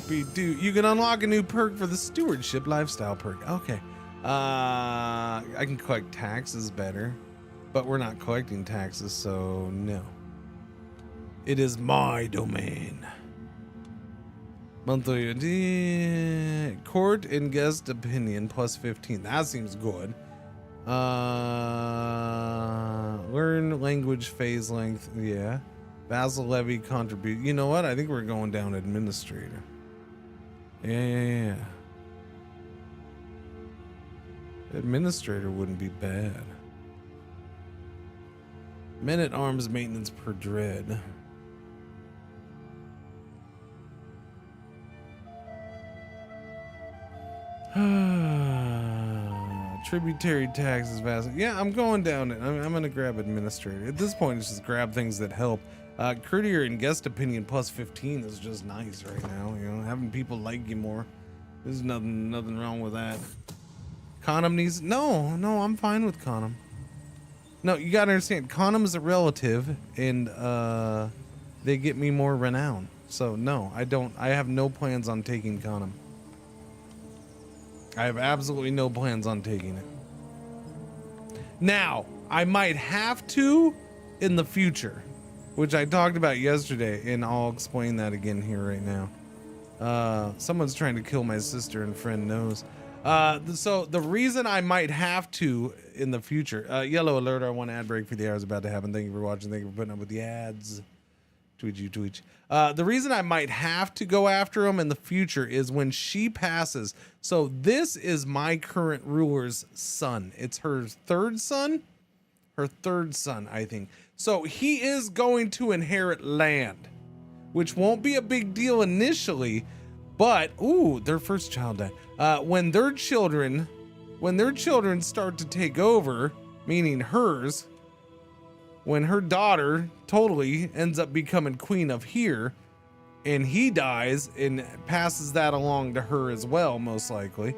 You can unlock a new perk for the stewardship lifestyle perk. Okay. I can collect taxes better, but we're not collecting taxes, so no. It is my domain. Monthly court and guest opinion plus 15. That seems good. Learn language phase length. Yeah. Vassal levy contribute. You know what? I think we're going down administrator. Yeah. Administrator wouldn't be bad. Men at arms maintenance per dread. Tributary taxes, vassal. Yeah, I'm going down it. I'm gonna grab administrator. At this point, it's just grab things that help. Courtier and guest opinion plus 15 is just nice right now. You know, having people like you more. There's nothing wrong with that. Condom needs no. I'm fine with condom. No, you gotta understand. Condom is a relative, and they get me more renown. So no, I don't. I have no plans on taking condom. I have absolutely no plans on taking it. Now, I might have to in the future, which I talked about yesterday, and I'll explain that again here right now. Someone's trying to kill my sister and friend knows. So the reason I might have to in the future, yellow alert, I want ad break for the hours about to happen. Thank you for watching. Thank you for putting up with the ads. Tweet. The reason I might have to go after him in the future is when she passes. So this is my current ruler's son. It's her third son, I think. So he is going to inherit land, which won't be a big deal initially, but ooh, their first child died. When their children start to take over, meaning hers, when her daughter totally ends up becoming queen of here, and he dies and passes that along to her as well, most likely,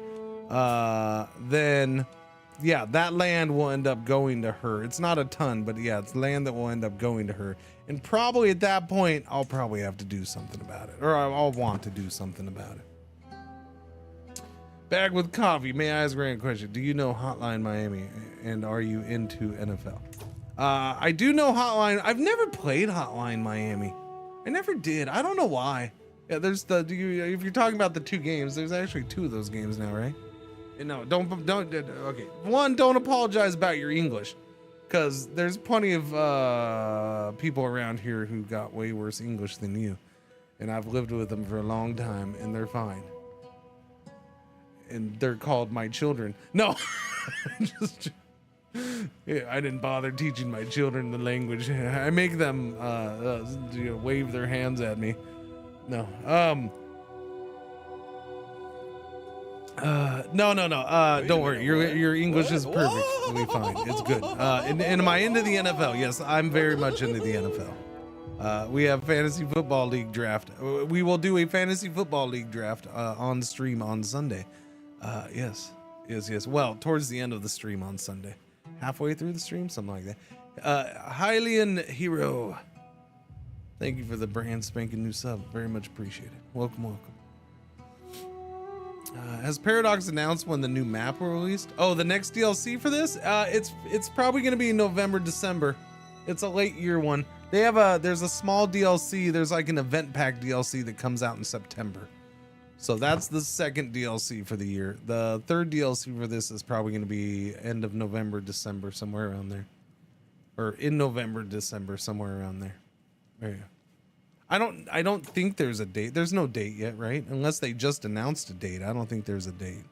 then yeah, that land will end up going to her. It's not a ton, but yeah, it's land that will end up going to her. And probably at that point, I'll probably have to do something about it, or I'll want to do something about it. Bag with coffee. May I ask a random question? Do you know Hotline Miami, and are you into NFL? I do know Hotline. I've never played Hotline Miami. I never did. I don't know why. Yeah, there's if you're talking about the 2 games, there's actually 2 of those games now, right? No, don't. Okay, one, don't apologize about your English, because there's plenty of people around here who got way worse English than you, and I've lived with them for a long time, and they're fine. And they're called my children. No, yeah, I didn't bother teaching my children the language. I make them wave their hands at me. No. No. Don't worry. Your English is perfectly fine. It's good. And am I into the NFL? Yes, I'm very much into the NFL. We have fantasy football league draft. We will do a fantasy football league draft on stream on Sunday. Yes. Well, towards the end of the stream on Sunday. Halfway through the stream, something like that. Hylian Hero, thank you for the brand spanking new sub. Very much appreciated. Welcome. Has Paradox announced when the new map will released? Oh, the next DLC for this? It's probably going to be November, December. It's a late year one. There's a small DLC. There's like an event pack DLC that comes out in September. So that's the second DLC for the year. The third DLC for this is probably going to be end of November, December, somewhere around there. Or in November, December, somewhere around there. There you go. I don't think there's a date. There's no date yet, right? Unless they just announced a date. I don't think there's a date.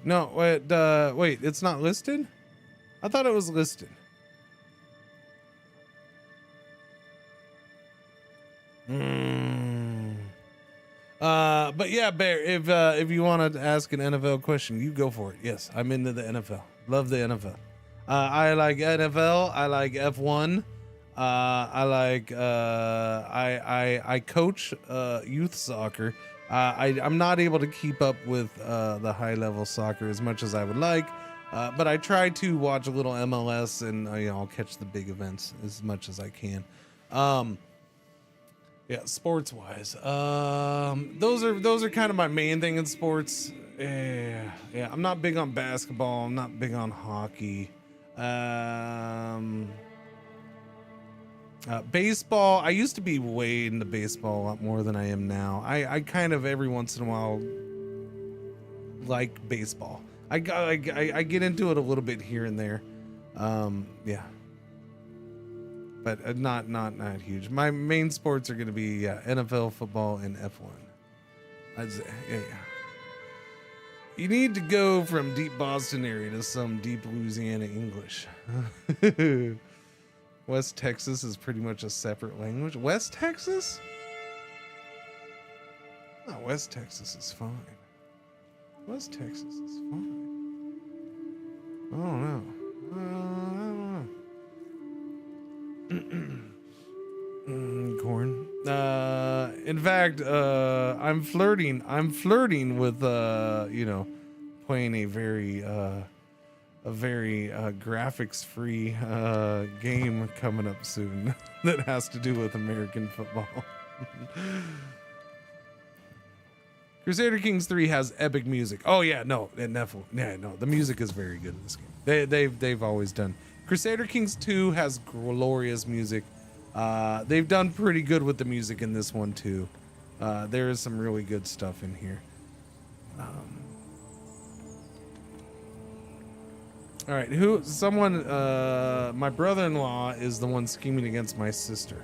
No, wait, it's not listed? I thought it was listed. But yeah, Bear, if you want to ask an NFL question, you go for it. Yes, I'm into the NFL. Love the NFL. I like NFL. I like F1. I coach youth soccer. I'm not able to keep up with the high level soccer as much as I would like, but I try to watch a little MLS, and I'll catch the big events as much as I can. Yeah, sports wise, those are kind of my main thing in sports. Yeah, I'm not big on basketball. I'm not big on hockey. Baseball, I used to be way into baseball a lot more than I am now. I kind of every once in a while like baseball. I get into it a little bit here and there. Yeah. But not huge. My main sports are going to be NFL, football, and F1. I'd say, yeah. You need to go from deep Boston area to some deep Louisiana English. West Texas is pretty much a separate language. West Texas? No, West Texas is fine. West Texas is fine. I don't know. Corn. In fact, I'm flirting with playing a very graphics-free game coming up soon that has to do with American football. Crusader Kings 3 has epic music. Oh yeah, no, the music is very good in this game. They've always done. Crusader Kings 2 has glorious music. They've done pretty good with the music in this one too. There is some really good stuff in here. All right, my brother-in-law is the one scheming against my sister.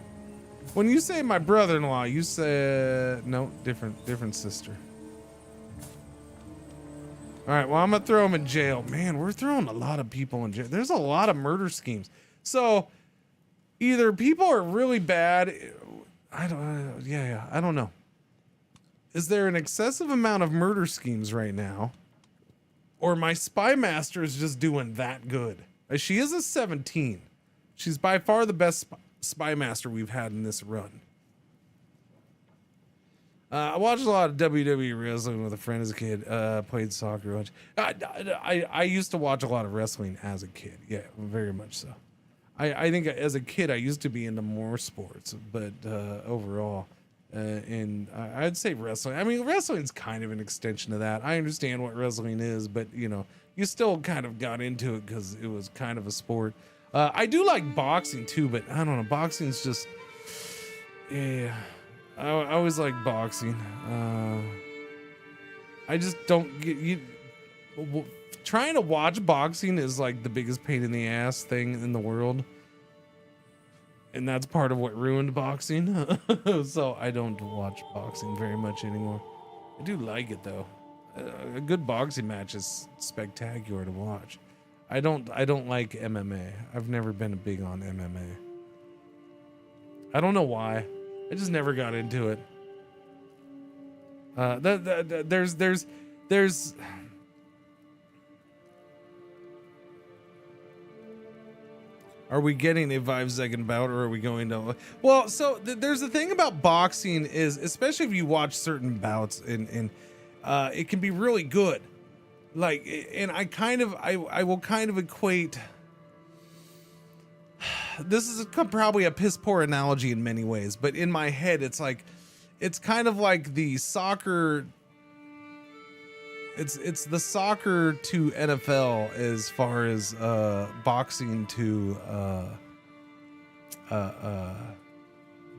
When you say my brother-in-law, you say, no, different sister. All right, well, I'm gonna throw him in jail. Man, we're throwing a lot of people in jail. There's a lot of murder schemes. So either people are really bad. I don't know. Is there an excessive amount of murder schemes right now? Or my spy master is just doing that good? She is a 17. She's by far the best spy master we've had in this run. I watched a lot of WWE wrestling with a friend as a kid. Played soccer. I used to watch a lot of wrestling as a kid. Yeah, very much so. I think as a kid I used to be into more sports, but overall, and I'd say wrestling. I mean, wrestling's kind of an extension of that. I understand what wrestling is, but you know, you still kind of got into it because it was kind of a sport. I do like boxing too, but I don't know. Boxing's just, yeah. I always like boxing. I just don't get you. Trying to watch boxing is like the biggest pain in the ass thing in the world, and that's part of what ruined boxing. So I don't watch boxing very much anymore. I do like it though. A good boxing match is spectacular to watch. I don't like MMA. I've never been big on MMA. I don't know why. I just never got into it. There's Are we getting a 5-second bout, or are we going to? Well, so there's the thing about boxing is, especially if you watch certain bouts, and it can be really good. Like, and I will kind of equate. This is probably a piss poor analogy in many ways, but in my head, it's kind of like the soccer. It's the soccer to NFL as far as boxing to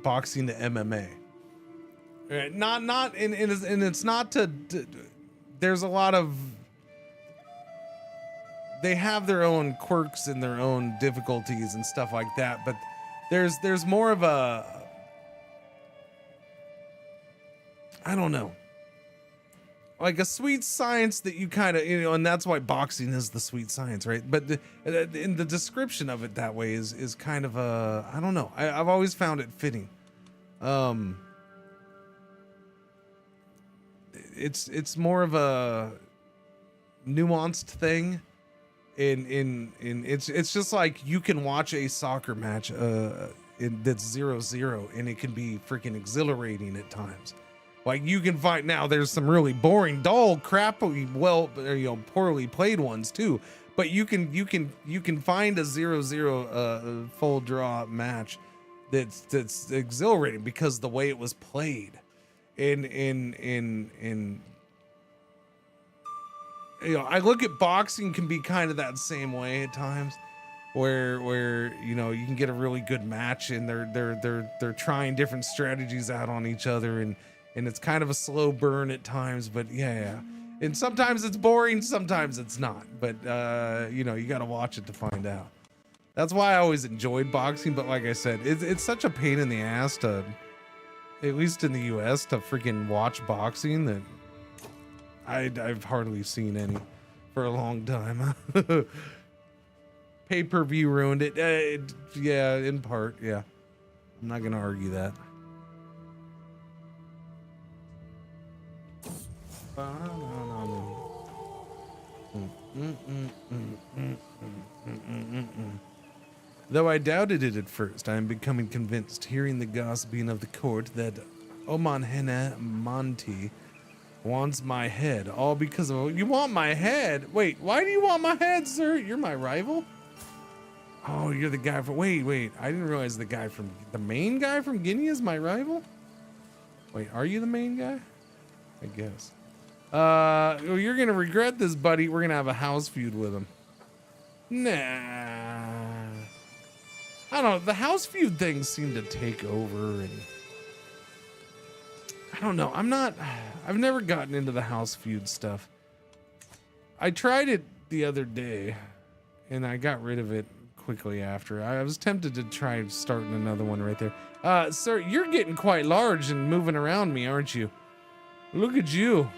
boxing to MMA. Not and it's not to. There's a lot of. They have their own quirks and their own difficulties and stuff like that, but there's more of a, I don't know, like a sweet science that you kind of, you know, and that's why boxing is the sweet science, right? But in the description of it that way is kind of a, I don't know. I've always found it fitting. It's more of a nuanced thing. In it's just like you can watch a soccer match that's 0-0 and it can be freaking exhilarating at times. Like you can find, now there's some really boring, dull, crappy, poorly played ones too, but you can find a 0-0 full draw match that's exhilarating because the way it was played. In you know, I look at boxing can be kind of that same way at times, where you know, you can get a really good match and they're trying different strategies out on each other, and it's kind of a slow burn at times, but yeah. And sometimes it's boring, sometimes it's not, but you know, you got to watch it to find out. That's why I always enjoyed boxing, but like I said, it's such a pain in the ass to, at least in the US, to freaking watch boxing that I've hardly seen any for a long time. Pay-per-view ruined it. Yeah, in part, yeah. I'm not gonna argue that. Though I doubted it at first, I am becoming convinced, hearing the gossiping of the court, that Oman Hena Monty wants my head, all because of, you want my head? Wait, why do you want my head, sir? You're my rival? Oh, you're the guy from, wait, I didn't realize the main guy from Guinea is my rival? Wait, are you the main guy? I guess. Well, you're gonna regret this, buddy. We're gonna have a house feud with him. Nah. I don't know. The house feud things seem to take over, and I don't know. I've never gotten into the house feud stuff. I tried it the other day, and I got rid of it quickly after. I was tempted to try starting another one right there. Sir, you're getting quite large and moving around me, aren't you? Look at you.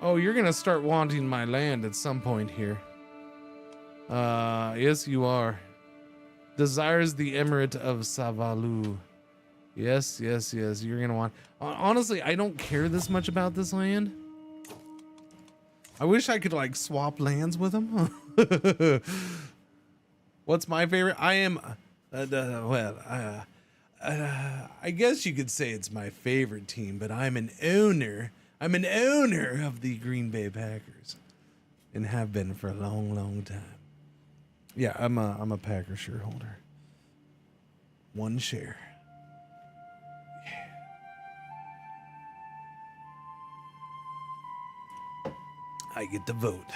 Oh, you're gonna start wanting my land at some point here. Yes, you are. Desires the emirate of Savalu. Yes, yes, yes. You're gonna want. Honestly, I don't care this much about this land. I wish I could like swap lands with him. What's my favorite? I am. I guess you could say it's my favorite team, but I'm an owner. I'm an owner of the Green Bay Packers, and have been for a long, long time. Yeah, I'm a Packer shareholder. One share. Yeah. I get to vote,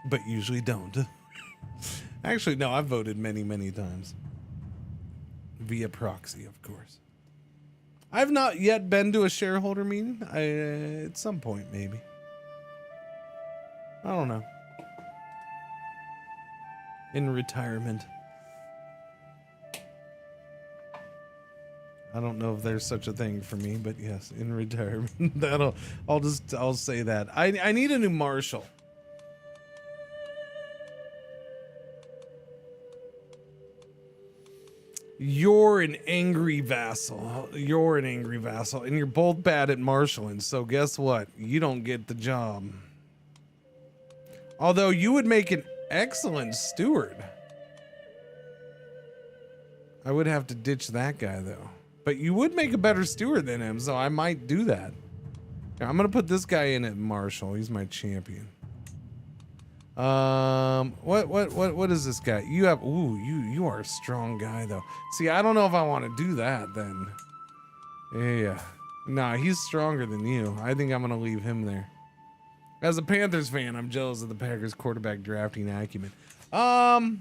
but usually don't. Actually, no, I've voted many, many times. Via proxy, of course. I've not yet been to a shareholder meeting. At some point, maybe. I don't know. In retirement. I don't know if there's such a thing for me, but yes, in retirement. I'll say that. I need a new marshal. You're an angry vassal. You're an angry vassal, and you're both bad at marshaling. So guess what? You don't get the job. Although you would make an excellent steward. I would have to ditch that guy though. But you would make a better steward than him, so I might do that. Now, I'm gonna put this guy in at marshal. He's my champion. What is this guy? You have you are a strong guy though. See, I don't know if I want to do that then. Yeah. Nah, he's stronger than you. I think I'm gonna leave him there. As a Panthers fan, I'm jealous of the Packers quarterback drafting acumen. I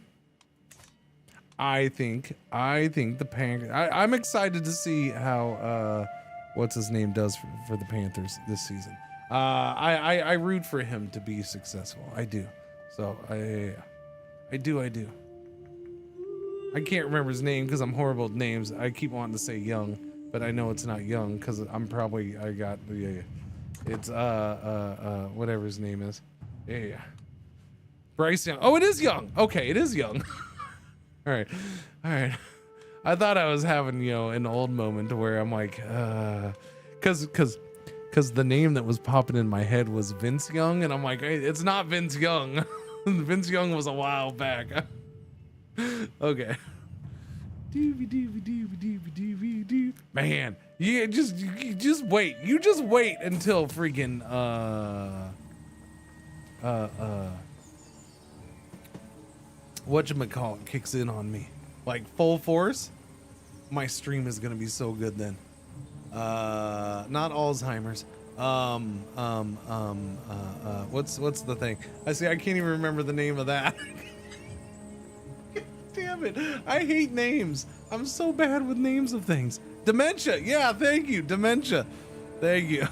think the Packers. I'm excited to see how what's his name does for the Panthers this season. I root for him to be successful. I do. So I do. I can't remember his name because I'm horrible with names. I keep wanting to say Young, but I know it's not Young because it's whatever his name is. Yeah. Bryce Young. Oh, it is Young. Okay, it is Young. All right. I thought I was having, an old moment where I'm like, because the name that was popping in my head was Vince Young, and I'm like, hey, it's not Vince Young. Vince Young was a while back. Okay. Man, you just wait. You just wait until freaking whatchamacallit kicks in on me. Like full force. My stream is gonna be so good then. Not Alzheimer's. What's the thing? I can't even remember the name of that. Damn it. I hate names. I'm so bad with names of things. Dementia. Yeah, thank you. Dementia. Thank you.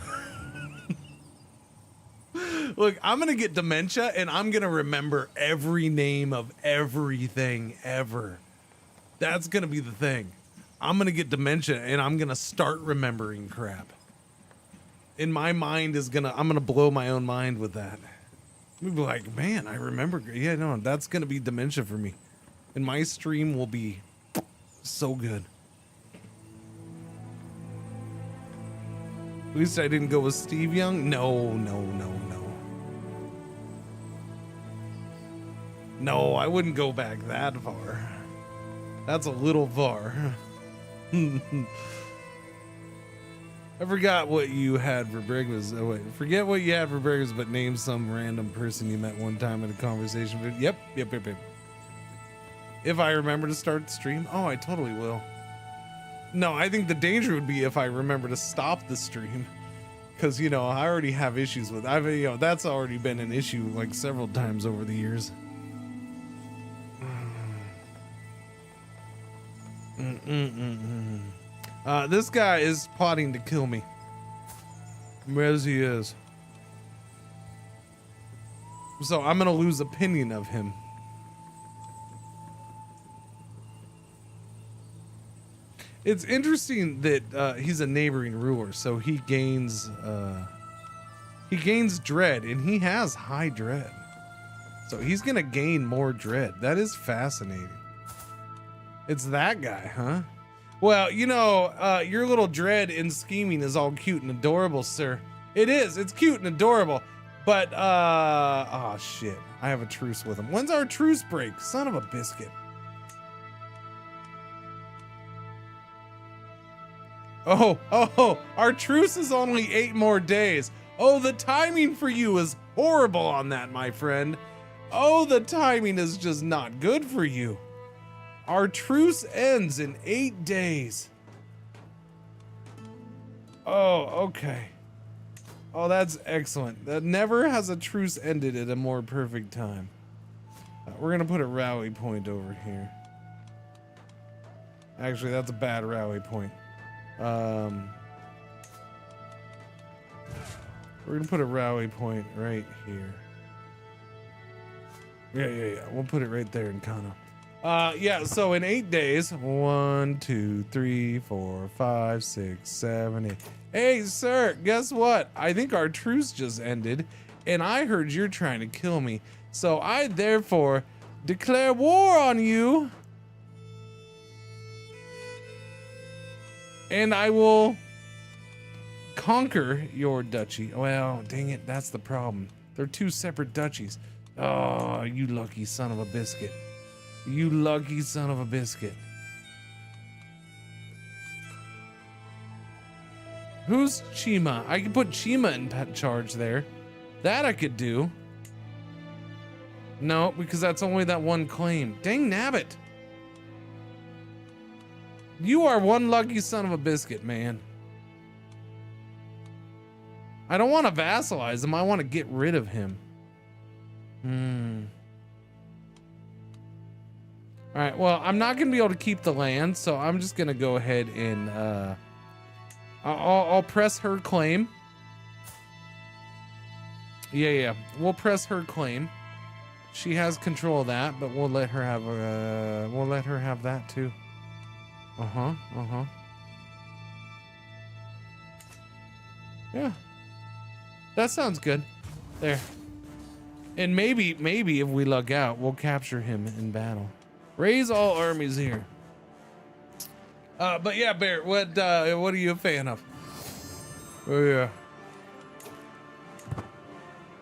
Look, I'm going to get dementia and I'm going to remember every name of everything ever. That's going to be the thing. I'm going to get dementia and I'm going to start remembering crap. And my mind is I'm going to blow my own mind with that. I'm going to be like, man, I remember. Yeah, no, that's going to be dementia for me. And my stream will be so good. At least I didn't go with Steve Young. No. No, I wouldn't go back that far. That's a little far. I forgot what you had for breakfast. Oh, wait, forget what you had for breakfast, but name some random person you met one time in a conversation. Yep. If I remember to start the stream, oh, I totally will. No, I think the danger would be if I remember to stop the stream. Because, you know, I already have issues with, that's already been an issue like several times over the years. This guy is plotting to kill me. As he is. So I'm gonna lose opinion of him. It's interesting that he's a neighboring ruler, so he gains dread, and he has high dread. So he's gonna gain more dread. That is fascinating. It's that guy, huh? Well, you know, your little dread and scheming is all cute and adorable, sir. It is. It's cute and adorable. But, oh shit. I have a truce with him. When's our truce break? Son of a biscuit. Oh, our truce is only 8 more days. Oh, the timing for you is horrible on that, my friend. Oh, the timing is just not good for you. Our truce ends in 8 days. Oh, okay. Oh, that's excellent. That never has a truce ended at a more perfect time. We're gonna put a rally point over here. Actually, that's a bad rally point. We're gonna put a rally point right here. Yeah. We'll put it right there in Kano. Yeah, so in 8 days, 1, 2, 3, 4, 5, 6, 7, 8. Hey, sir, guess what? I think our truce just ended, and I heard you're trying to kill me. So I therefore declare war on you. And I will conquer your duchy. Well, dang it, that's the problem. They're 2 separate duchies. Oh, you lucky son of a biscuit. You lucky son of a biscuit. Who's Chima? I could put Chima in charge there. That I could do. No, because that's only that one claim. Dang nabbit. You are one lucky son of a biscuit, man. I don't want to vassalize him. I want to get rid of him. All right, well, I'm not going to be able to keep the land, so I'm just going to go ahead and I'll press her claim. Yeah, we'll press her claim. She has control of that, but we'll let her have that too. Yeah. That sounds good. There. And maybe if we luck out, we'll capture him in battle. Raise all armies here. But yeah, Bear, what are you a fan of? Oh yeah.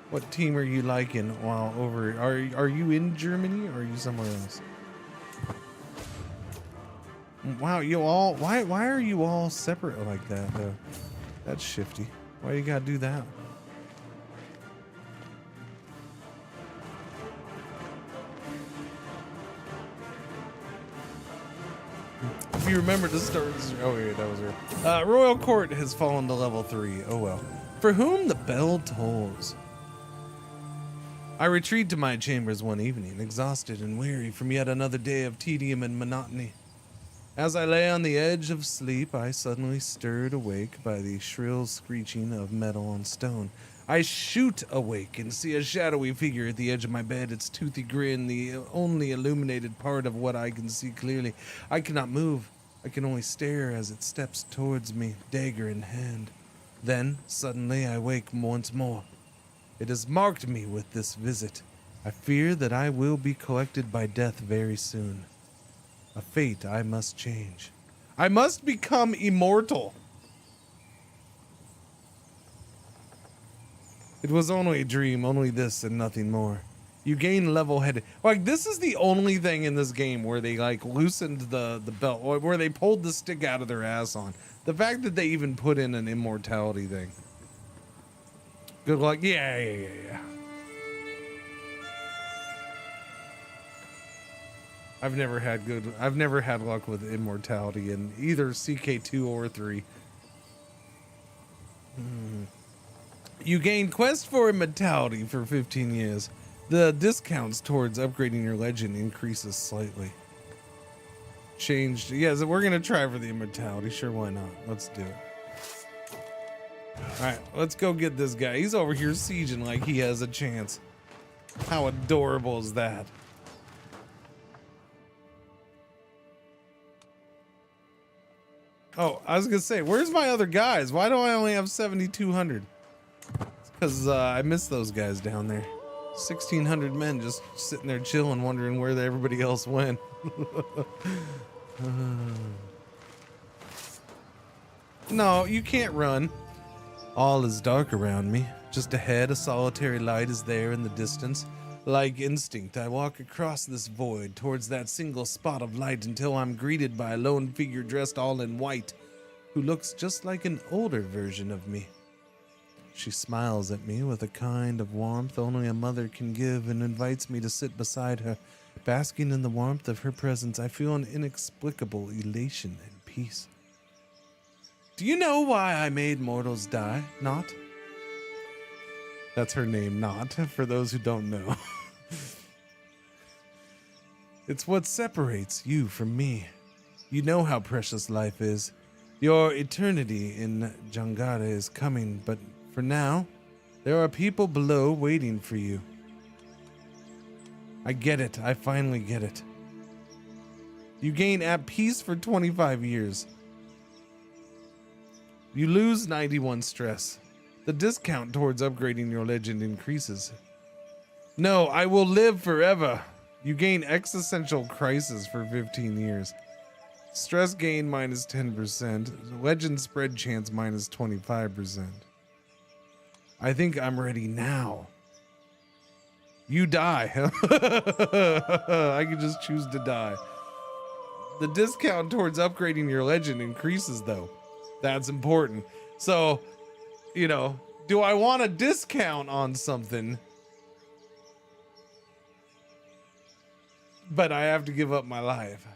What team are you liking while over? Are you in Germany or are you somewhere else? Wow, you all why are you all separate like that though? That's shifty. Why you gotta do that? If you remember to start this, oh yeah, that was her. Royal Court has fallen to level 3. Oh well. For whom the bell tolls. I retreat to my chambers one evening, exhausted and weary from yet another day of tedium and monotony. As I lay on the edge of sleep, I suddenly stirred awake by the shrill screeching of metal on stone. I shoot awake and see a shadowy figure at the edge of my bed, its toothy grin the only illuminated part of what I can see clearly. I cannot move. I can only stare as it steps towards me, dagger in hand. Then, suddenly, I wake once more. It has marked me with this visit. I fear that I will be collected by death very soon. A fate I must change. I must become immortal. It was only a dream, only this and nothing more. You gain level-headed. Like, this is the only thing in this game where they, like, loosened the belt, or where they pulled the stick out of their ass on. The fact that they even put in an immortality thing. Good luck. Yeah. I've never had luck with immortality in either CK2 or 3. You gain quest for immortality for 15 years. The discounts towards upgrading your legend increases slightly. Changed. Yes, we're gonna try for the immortality. Sure, why not? Let's do it. All right, let's go get this guy. He's over here sieging like he has a chance. How adorable is that? Oh, I was gonna say, where's my other guys? Why do I only have 7,200? It's because I missed those guys down there. 1,600 men just sitting there chilling, wondering where everybody else went. No, you can't run. All is dark around me. Just ahead, a solitary light is there in the distance. Like instinct, I walk across this void towards that single spot of light until I'm greeted by a lone figure dressed all in white, who looks just like an older version of me. She smiles at me with a kind of warmth only a mother can give and invites me to sit beside her. Basking in the warmth of her presence, I feel an inexplicable elation and peace. Do you know why I made mortals die, Not? That's her name, Not, for those who don't know. It's what separates you from me. You know how precious life is. Your eternity in Jangada is coming, but for now, there are people below waiting for you. I get it. I finally get it. You gain at peace for 25 years. You lose 91 stress. The discount towards upgrading your legend increases. No, I will live forever. You gain existential crisis for 15 years. Stress gain minus 10%. Legend spread chance minus 25%. I think I'm ready now. You die. I can just choose to die. The discount towards upgrading your legend increases, though. That's important. So, you know, do I want a discount on something? But I have to give up my life.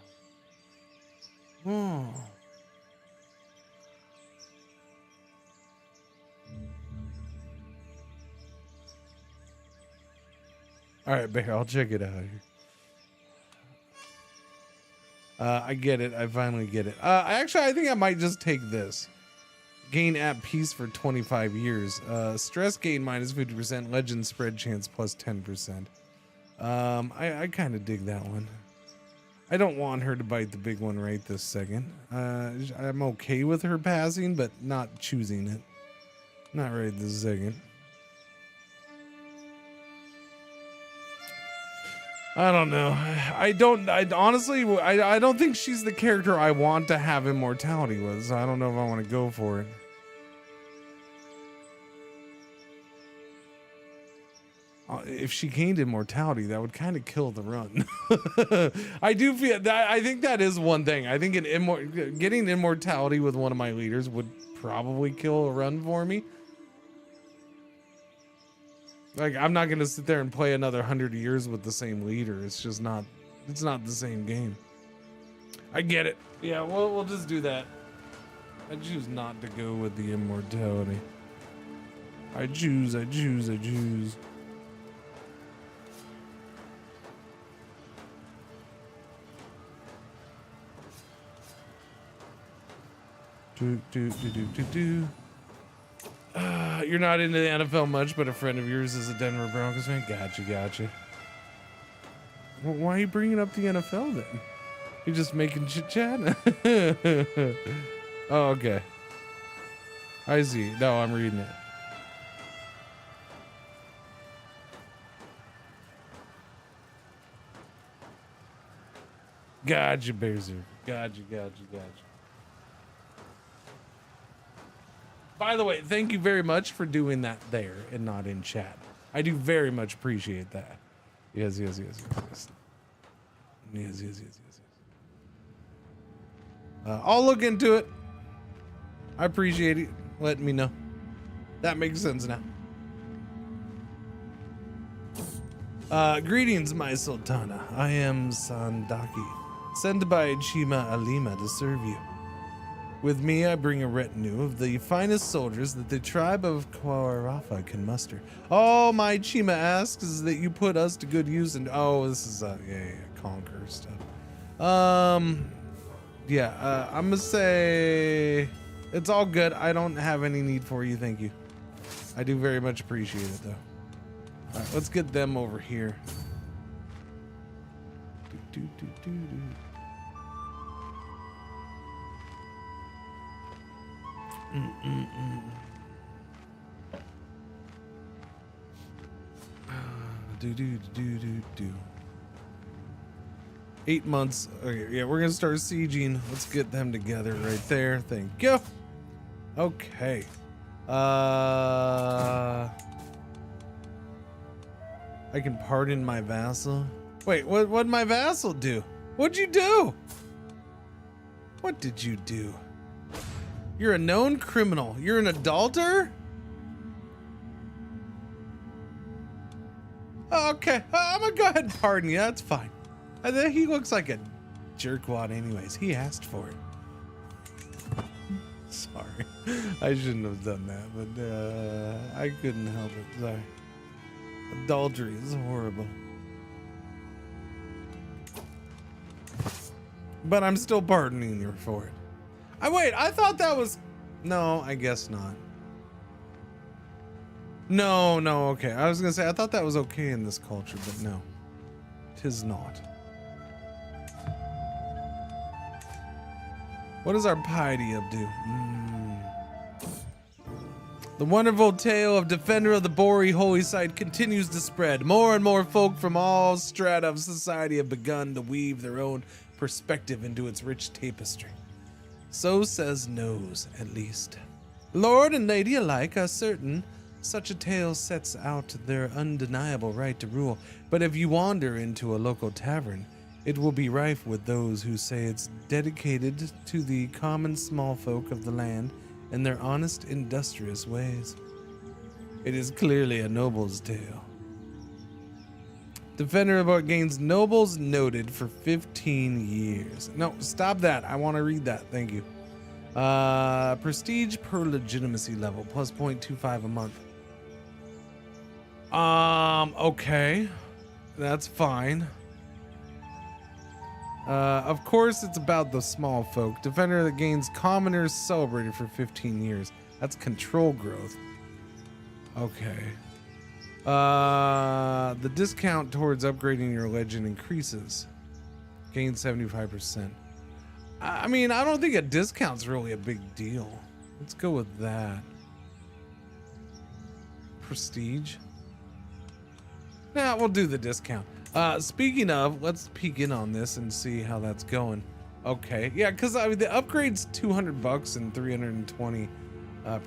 Oh. All right, Bear, I'll check it out here. I get it. I finally get it. Actually, I think I might just take this. Gain at peace for 25 years. Stress gain minus 50%. Legend spread chance plus 10%. I kind of dig that one. I don't want her to bite the big one right this second. I'm okay with her passing, but not choosing it. Not right this second. I don't know. I honestly don't think she's the character I want to have immortality with, so I don't know if I want to go for it. If she gained immortality, that would kind of kill the run. I do feel that. I think that is one thing. I think getting immortality with one of my leaders would probably kill a run for me. Like, I'm not gonna sit there and play another 100 years with the same leader. It's just not. It's not the same game. I get it. Yeah, we'll just do that. I choose not to go with the immortality. I choose. You're not into the NFL much, but a friend of yours is a Denver Broncos fan. Gotcha. Well, why are you bringing up the NFL then? You're just making chit chat. Oh, okay. I see. No, I'm reading it. Gotcha, Bearzer. Gotcha. By the way, thank you very much for doing that there and not in chat. I do very much appreciate that. Yes. I'll look into it. I appreciate it letting me know. That makes sense now. Greetings, my sultana. I am Sandaki, sent by Chima Alima to serve you. With me, I bring a retinue of the finest soldiers that the tribe of Kwarafa can muster. All my Chima asks is that you put us to good use, and oh, this is conquer stuff. I'm gonna say it's all good. I don't have any need for you, thank you. I do very much appreciate it, though. All right, let's get them over here. Do. 8 months. Okay, yeah, we're gonna start sieging. Let's get them together right there. Thank you. Okay. I can pardon my vassal. Wait, what'd my vassal do? What'd you do? What did you do? You're a known criminal. You're an adulterer? Okay, I'm gonna go ahead and pardon you. That's fine. He looks like a jerkwad anyways. He asked for it. Sorry. I shouldn't have done that, but I couldn't help it. Sorry. Adultery is horrible. But I'm still pardoning you for it. Wait, I thought that was... No, I guess not. No, okay. I was gonna say, I thought that was okay in this culture, but no. 'Tis not. What does our piety up do? The wonderful tale of Defender of the Bori holy site continues to spread. More and more folk from all strata of society have begun to weave their own perspective into its rich tapestry. So says Nose, at least. Lord and lady alike are certain such a tale sets out their undeniable right to rule, but if you wander into a local tavern, it will be rife with those who say it's dedicated to the common small folk of the land and their honest, industrious ways. It is clearly a noble's tale. Defender of Art gains nobles noted for 15 years. No, stop that. I want to read that. Thank you. Prestige per legitimacy level, plus 0.25 a month. Okay. That's fine. Of course, it's about the small folk. Defender that gains commoners celebrated for 15 years. That's control growth. Okay. The discount towards upgrading your legend increases. Gain 75%. I mean, I don't think a discount's really a big deal. Let's go with that. Prestige. Nah, we'll do the discount. Speaking of, let's peek in on this and see how that's going. Okay, yeah, because I mean, the upgrade's $200 and 320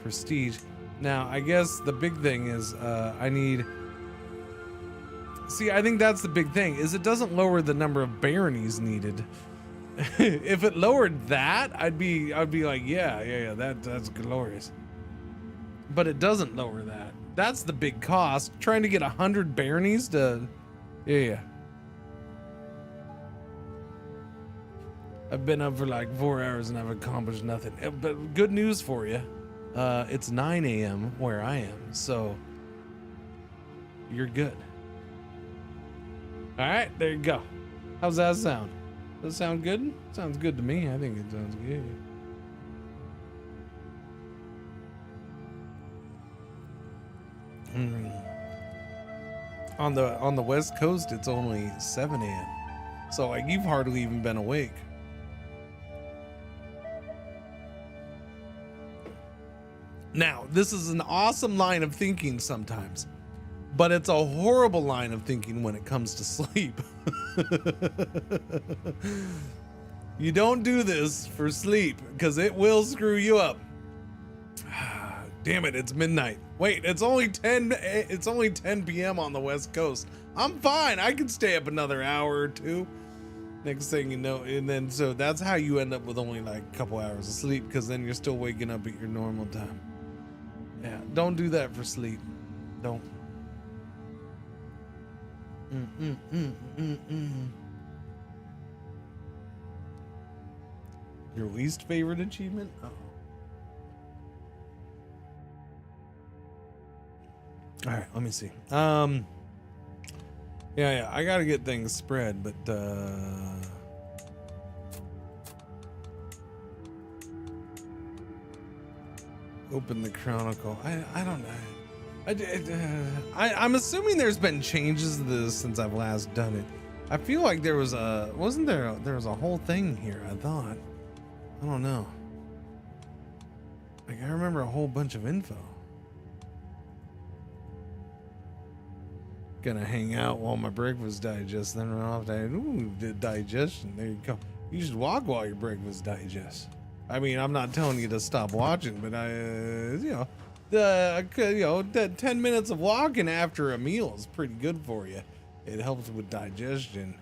prestige. Now, I guess the big thing is I need... See, I think that's the big thing, is it doesn't lower the number of baronies needed. If it lowered that, I'd be like, yeah, that's glorious. But it doesn't lower that. That's the big cost. Trying to get 100 baronies to... Yeah. I've been up for like 4 hours and I've accomplished nothing. But good news for you. It's 9 a.m. where I am, so you're good. All right, there you go. How's that sound? Does it sound good? Sounds good to me. I think it sounds good. On the West Coast, it's only 7 a.m. So like you've hardly even been awake. Now, this is an awesome line of thinking sometimes, but it's a horrible line of thinking when it comes to sleep. You don't do this for sleep because it will screw you up. Damn it, it's midnight. Wait, it's only 10 p.m. on the West Coast. I'm fine. I can stay up another hour or two. Next thing you know, and then so that's how you end up with only like a couple hours of sleep, because then you're still waking up at your normal time. Yeah, don't do that for sleep. Don't. Your least favorite achievement? Oh. All right, let me see. Yeah, I gotta get things spread, but open the Chronicle. I don't know. I'm assuming there's been changes to this since I've last done it. I feel like there was a there was a whole thing here, I thought. I don't know. Like I remember a whole bunch of info. Gonna hang out while my breakfast digests, then run off to digestion. There you go. You should walk while your breakfast digests. I mean, I'm not telling you to stop watching, but the 10 minutes of walking after a meal is pretty good for you. It helps with digestion.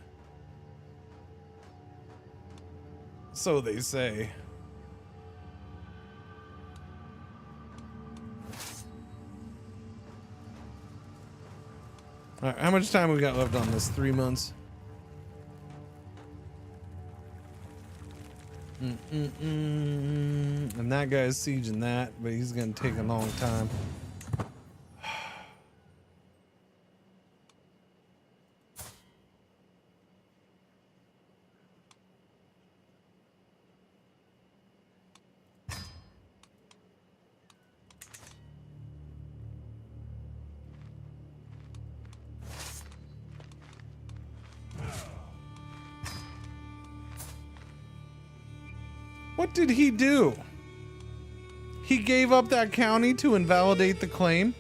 So they say. All right, how much time we got left on this? 3 months. And that guy's sieging that, but he's gonna take a long time. What did he do? He gave up that county to invalidate the claim?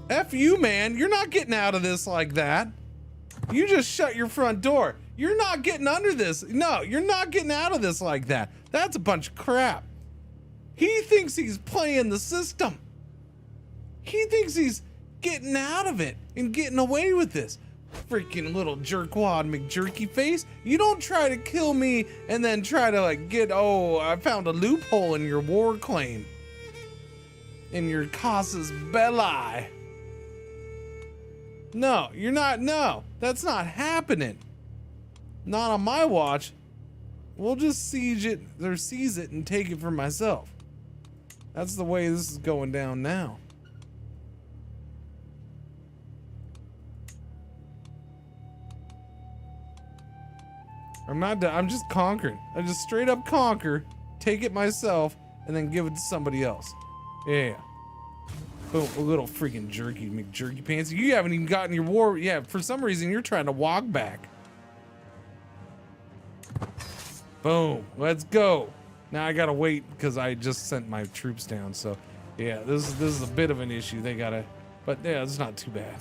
F you, man. You're not getting out of this like that. You just shut your front door. You're not getting under this. No, you're not getting out of this like that. That's a bunch of crap. He thinks he's playing the system. He thinks he's getting out of it and getting away with this. Freaking little jerkwad McJerky face. You don't try to kill me and then try to like get, oh, I found a loophole in your war claim. In your casus belli. No, you're not. No, that's not happening. Not on my watch. We'll just siege it or seize it and take it for myself. That's the way this is going down now. I'm just conquering. I just straight up conquer, take it myself, and then give it to somebody else. Yeah. Boom, a little freaking jerky McJerky pants. You haven't even gotten your war. Yeah, for some reason you're trying to walk back. Boom, let's go. Now I gotta wait because I just sent my troops down. So yeah, this is a bit of an issue. They gotta, but yeah, it's not too bad.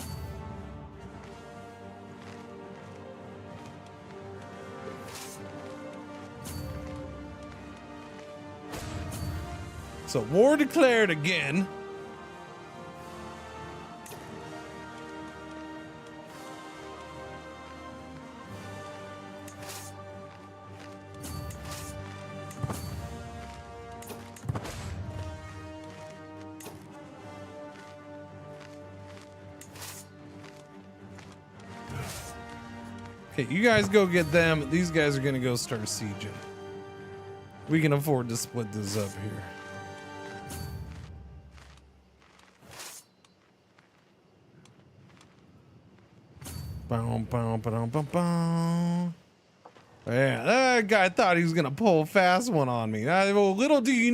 So war declared again. Okay, you guys go get them. These guys are gonna go start sieging. We can afford to split this up here. Yeah, that guy thought he was gonna pull a fast one on me. Well, little do you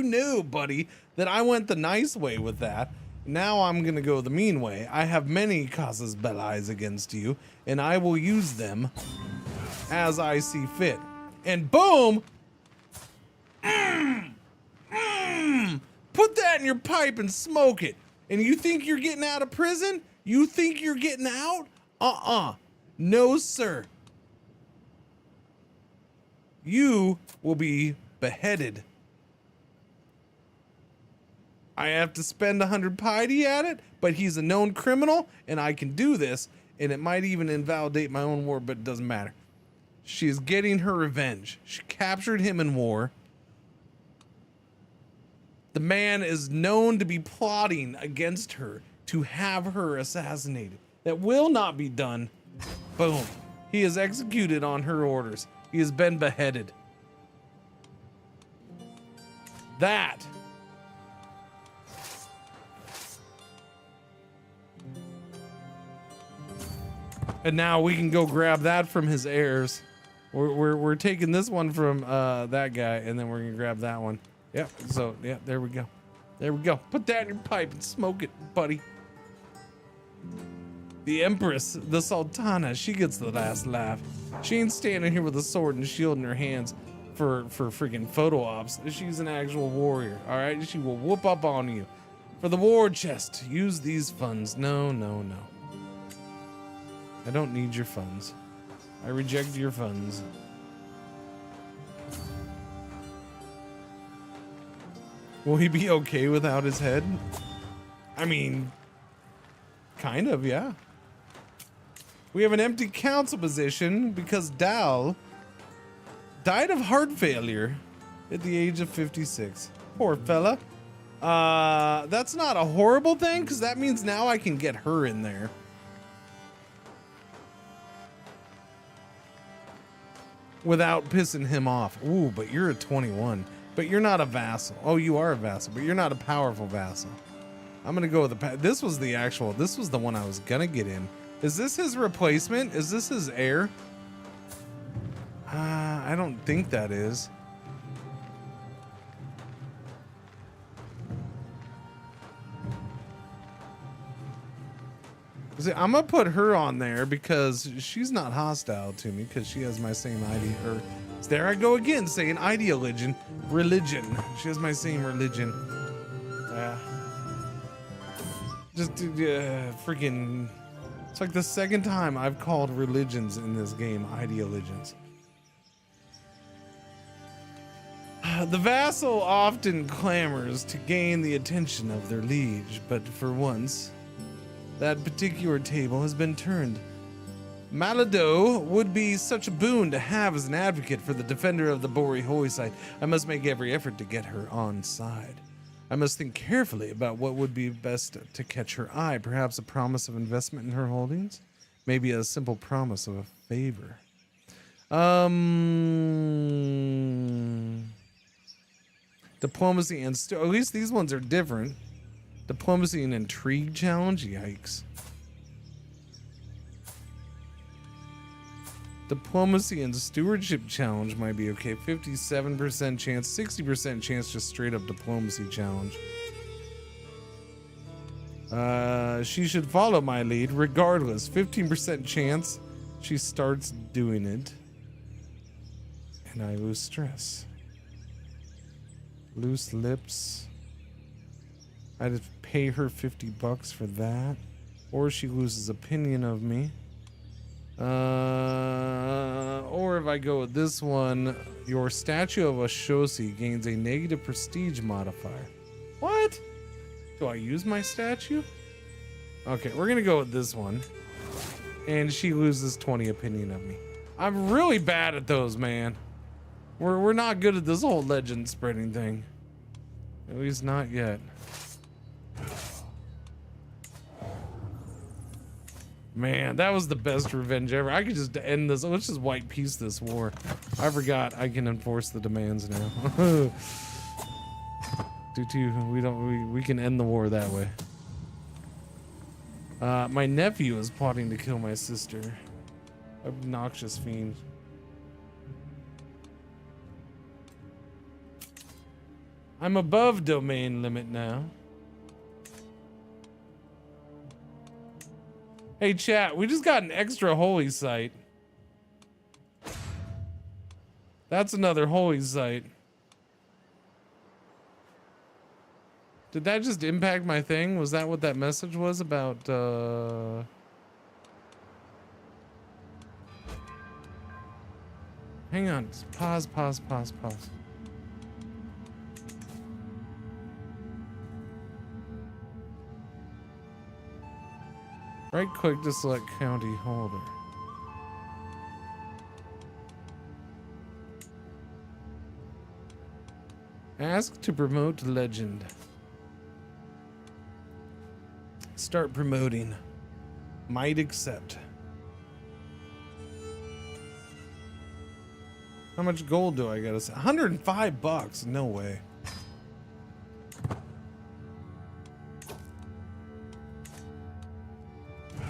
know, buddy, that I went the nice way with that. Now I'm gonna go the mean way. I have many casus belli against you, and I will use them as I see fit. And boom! Put that in your pipe and smoke it. And you think you're getting out of prison? You think you're getting out? No, sir. You will be beheaded. I have to spend 100 piety at it, but he's a known criminal, and I can do this, and it might even invalidate my own war, but it doesn't matter. She is getting her revenge. She captured him in war. The man is known to be plotting against her to have her assassinated. That will not be done. Boom. He is executed on her orders. He has been beheaded. That. And now we can go grab that from his heirs. We're taking this one from that guy, and then we're gonna grab that one. Yep. So yeah, there we go. There we go. Put that in your pipe and smoke it, buddy. The Empress, the Sultana, she gets the last laugh. She ain't standing here with a sword and shield in her hands for freaking photo ops. She's an actual warrior. All right, she will whoop up on you. For the war chest, use these funds. No, no, no. I don't need your funds. I reject your funds. Will he be okay without his head? I mean, kind of, yeah. We have an empty council position because Dal died of heart failure at the age of 56. Poor fella. That's not a horrible thing because that means now I can get her in there. Without pissing him off. Ooh, but you're a 21. But you're not a vassal. Oh, you are a vassal, but you're not a powerful vassal. I'm gonna go with the this was the one I was gonna get in. Is this his replacement? Is this his heir? I don't think that is. See, I'm gonna put her on there because she's not hostile to me because she has my same ID. Or there I go again saying ideologian, religion. She has my same religion. Just freaking. It's like the second time I've called religions in this game ideologians. The vassal often clamors to gain the attention of their liege, but for once, that particular table has been turned. Malado would be such a boon to have as an advocate for the defender of the Bori holy site. I must make every effort to get her on side. I must think carefully about what would be best to catch her eye. Perhaps a promise of investment in her holdings? Maybe a simple promise of a favor. Diplomacy and at least these ones are different. Diplomacy and intrigue challenge? Yikes. Diplomacy and stewardship challenge might be okay. 57% chance, 60% chance just straight up diplomacy challenge. She should follow my lead regardless. 15% chance she starts doing it. And I lose stress. Loose lips. I just pay her $50 for that. Or she loses opinion of me. Or if I go with this one, your statue of Ashosi gains a negative prestige modifier. What? Do I use my statue? Okay, we're gonna go with this one. And she loses 20 opinion of me. I'm really bad at those, man. We're not good at this whole legend spreading thing. At least not yet. Man, that was the best revenge ever. I could just end this. Let's just white peace this war. I forgot I can enforce the demands now. We can end the war that way. My nephew is plotting to kill my sister. Obnoxious fiend. I'm above domain limit now. Hey chat, we just got an extra holy site. That's another holy site. Did that just impact my thing? Was that what that message was about? Hang on, pause. Right click to select county holder. Ask to promote legend. Start promoting. Might accept. How much gold do I gotta say? $105. No way.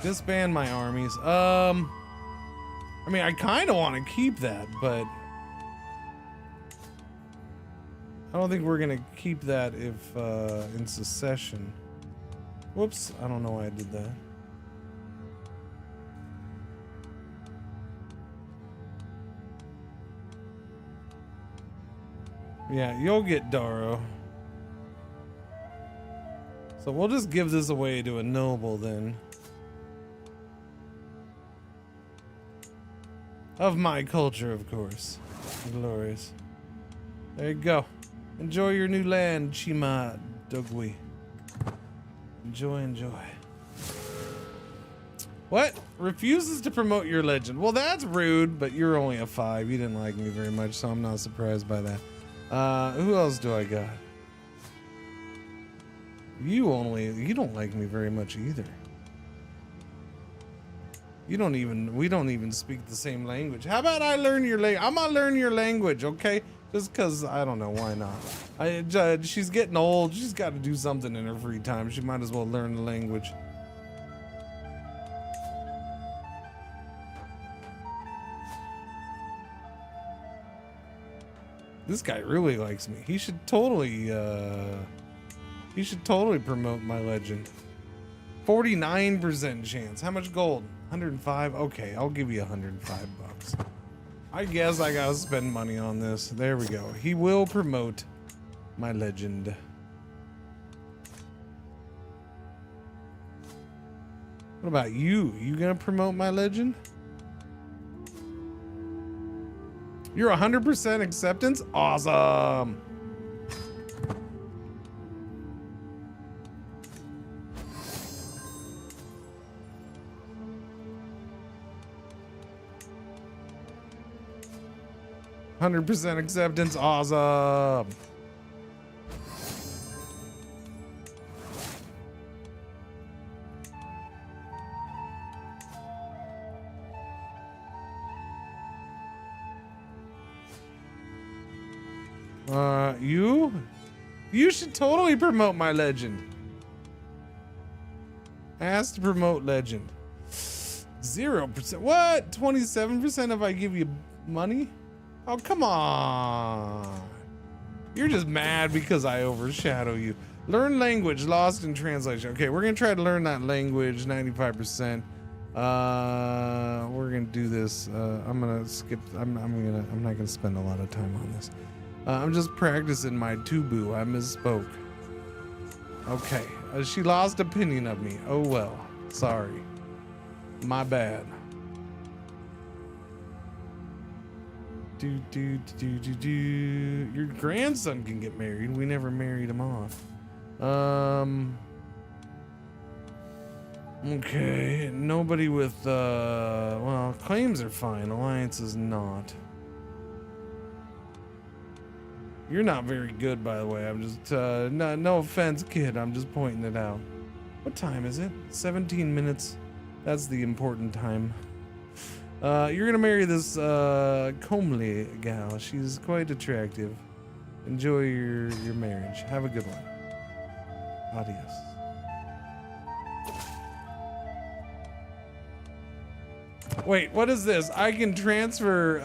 Disband my armies. I mean, I kind of want to keep that, but I don't think we're gonna keep that if in secession. Whoops! I don't know why I did that. Yeah, you'll get Daro. So we'll just give this away to a noble then. Of my culture, of course. Glorious. There you go. Enjoy your new land, Chima Dogwi. Enjoy, enjoy. What? Refuses to promote your legend. Well, that's rude, but you're only a 5. You didn't like me very much, so I'm not surprised by that. Who else do I got? You don't like me very much either. We don't even speak the same language. How about I learn your language? I'm gonna learn your language, okay? Just cause I don't know, why not? She's getting old. She's got to do something in her free time. She might as well learn the language. This guy really likes me. He should totally promote my legend. 49% chance. How much gold? 105. Okay, I'll give you $105. I guess I gotta spend money on this. There we go. He will promote my legend. What about you? You gonna promote my legend? You're 100% acceptance? Awesome. %100% acceptance. Awesome. You should totally promote my legend. Ask to promote legend. 0%. What? 27% if I give you money? Oh, come on. You're just mad because I overshadow you. Learn language, lost in translation. Okay, we're gonna try to learn that language, 95%. We're gonna do this. I'm gonna skip. I'm not gonna spend a lot of time on this. I'm just practicing my tubu. I misspoke. Okay, she lost opinion of me. Oh well, sorry. My bad. Your grandson can get married. We never married him off. Okay, nobody with well, claims are fine. Alliance is not. You're not very good, by the way. I'm just no offense, kid. I'm just pointing it out. What time is it? 17 minutes. That's the important time. You're gonna marry this comely gal. She's quite attractive. Enjoy your marriage. Have a good one. Adios. Wait, what is this? I can transfer.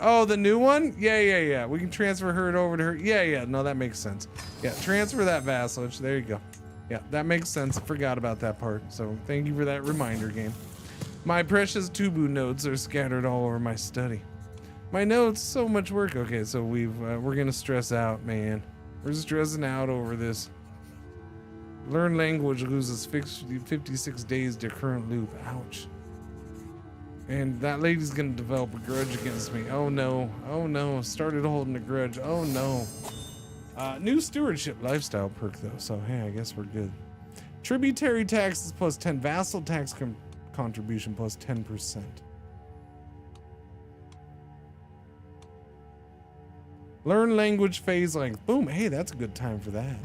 Oh, the new one? Yeah. We can transfer her over to her. Yeah. No, that makes sense. Yeah, transfer that vassalage. There you go. Yeah, that makes sense. I forgot about that part. So thank you for that reminder, game. My precious Tubu notes are scattered all over my study. My notes, so much work. Okay, so we're gonna stress out, man. We're stressing out over this. Learn language loses 56 days to current loop. Ouch. And that lady's gonna develop a grudge against me. Oh no. Started holding a grudge. Oh no. New stewardship lifestyle perk though, so hey, I guess we're good. Tributary taxes plus 10, vassal tax contribution plus 10%. Learn language phase length. Boom. Hey, that's a good time for that.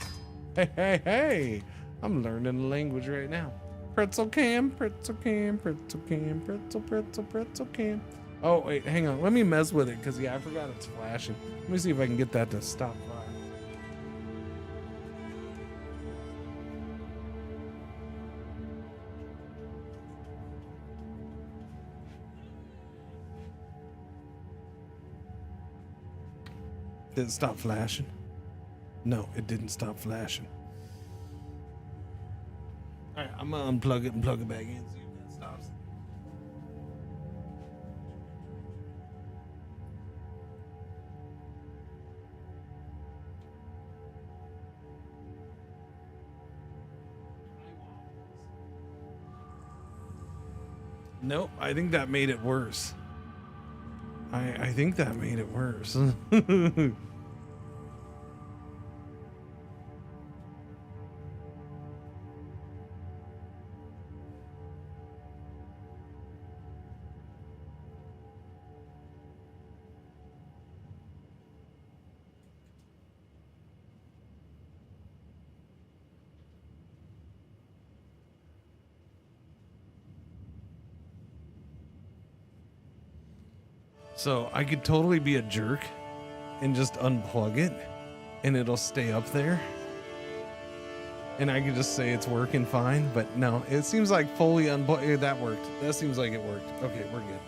Hey, hey, hey. I'm learning a language right now. Pretzel cam, pretzel cam, pretzel cam, pretzel, pretzel, pretzel cam. Oh, wait, hang on. Let me mess with it because, yeah, I forgot it's flashing. Let me see if I can get that to stop fire. Did it stop flashing? No, it didn't stop flashing. All right, I'm gonna unplug it and plug it back in. See if that stops. Nope, I think that made it worse. I think that made it worse. So I could totally be a jerk and just unplug it and it'll stay up there. And I could just say it's working fine, but no, it seems like fully unplugged. That worked. That seems like it worked. Okay, we're good.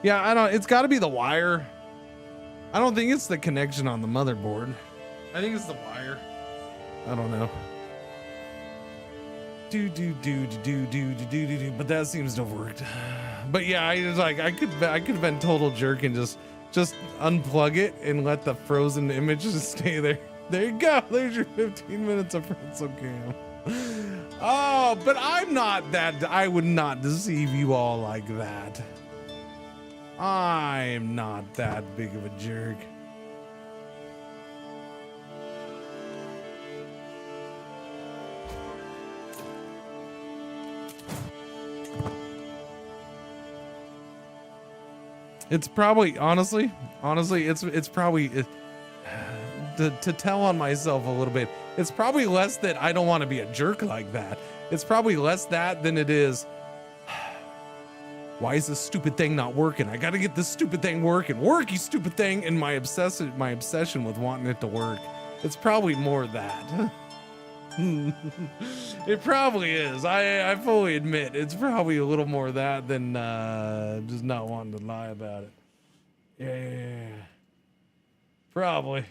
Yeah, I don't, it's gotta be the wire. I don't think it's the connection on the motherboard. I think it's the wire. I don't know. But that seems to have worked. But yeah, I was like, I could have been total jerk and just unplug it and let the frozen images stay there. There you go. There's your 15 minutes of pretzel cam. Oh, but I'm not that. I would not deceive you all like that. I'm not that big of a jerk. It's probably, honestly, it's probably, to tell on myself a little bit, it's probably less that I don't want to be a jerk like that. It's probably less that than it is, why is this stupid thing not working? I got to get this stupid thing working. Work, you stupid thing. And my obsession with wanting it to work. It's probably more that. It probably is. I fully admit it's probably a little more that than just not wanting to lie about it. Yeah. Probably.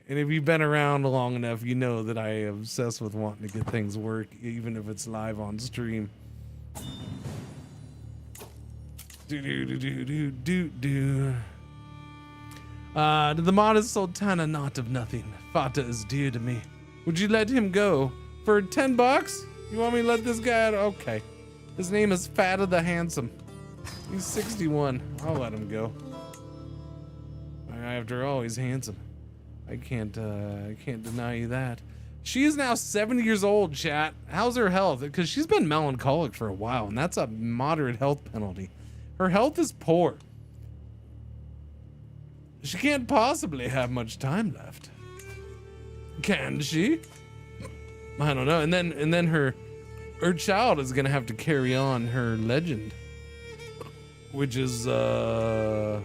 And if you've been around long enough, you know that I am obsessed with wanting to get things work, even if it's live on stream. The modest sultana not of nothing. Fata is dear to me. Would you let him go? For 10 bucks? You want me to let this guy out? Okay. His name is Fata the Handsome. He's 61. I'll let him go. After all, he's handsome. I can't deny you that. She is now 70 years old, chat. How's her health? Because she's been melancholic for a while, and that's a moderate health penalty. Her health is poor. She can't possibly have much time left. Can she? I don't know. And then her child is gonna have to carry on her legend, which is only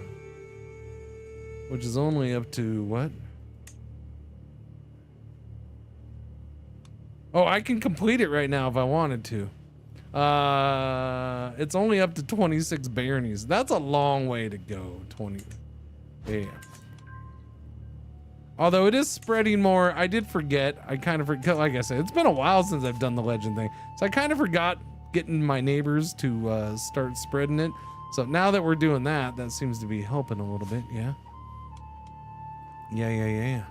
up to what? Oh, I can complete it right now if I wanted to. It's only up to 26 baronies. That's a long way to go. 20. Yeah. Although it is spreading more, I did forget. I kind of forgot. Like I said, it's been a while since I've done the legend thing, so I kind of forgot getting my neighbors to start spreading it. So now that we're doing that, that seems to be helping a little bit. Yeah. Yeah.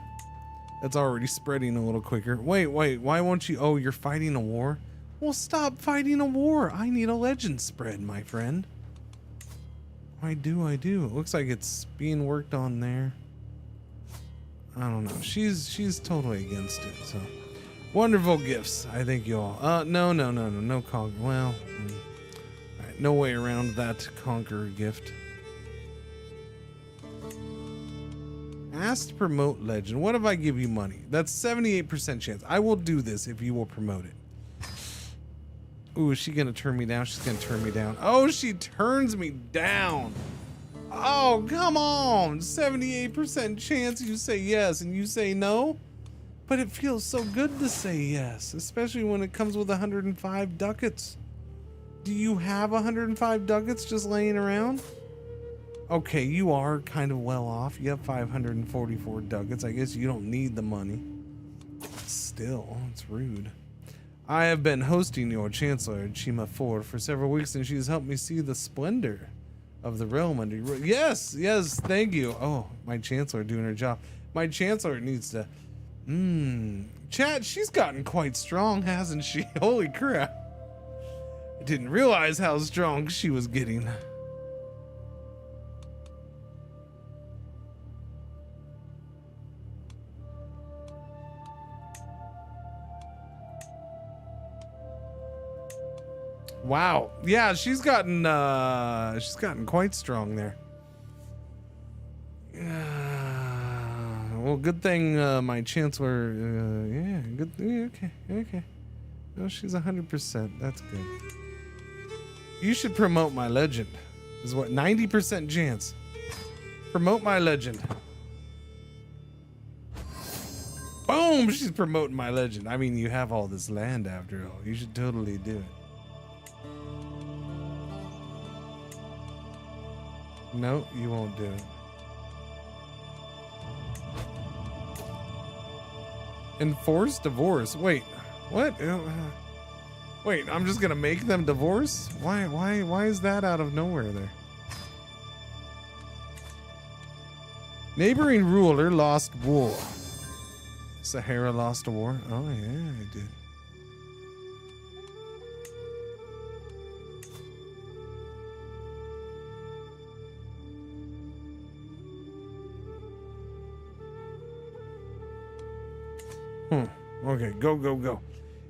That's already spreading a little quicker. Wait. Why won't you? Oh, you're fighting a war? Well, stop fighting a war. I need a legend spread, my friend. I do. It looks like it's being worked on there. I don't know. She's totally against it. So wonderful gifts. I think you all. No conquer. Well, all right, no way around that conqueror gift. Ask to promote legend. What if I give you money? That's 78% chance. I will do this if you will promote it. Ooh, is she gonna turn me down? She's gonna turn me down. Oh, she turns me down. Oh, come on. 78% chance you say yes and you say no. But it feels so good to say yes, especially when it comes with 105 ducats. Do you have 105 ducats just laying around? Okay, you are kind of well off. You have 544 ducats. I guess you don't need the money. Still, it's rude. I have been hosting your Chancellor, Chima 4, for several weeks, and she has helped me see the splendor of the realm under your... Yes, yes, thank you. Oh, my Chancellor doing her job. My Chancellor needs to... Chat, she's gotten quite strong, hasn't she? Holy crap. I didn't realize how strong she was getting. Wow. Yeah, she's gotten quite strong there. Well, good thing my Chancellor yeah, good. Yeah, okay. No, she's 100%. That's good. You should promote my legend. Is what 90% chance. Promote my legend. Boom, she's promoting my legend. I mean, you have all this land after all. You should totally do it. No, you won't do it. Enforced divorce. Wait, what? Wait, I'm just gonna make them divorce? Why is that out of nowhere there? Neighboring ruler lost war. Sahara lost a war? Oh yeah, I did. Okay, go.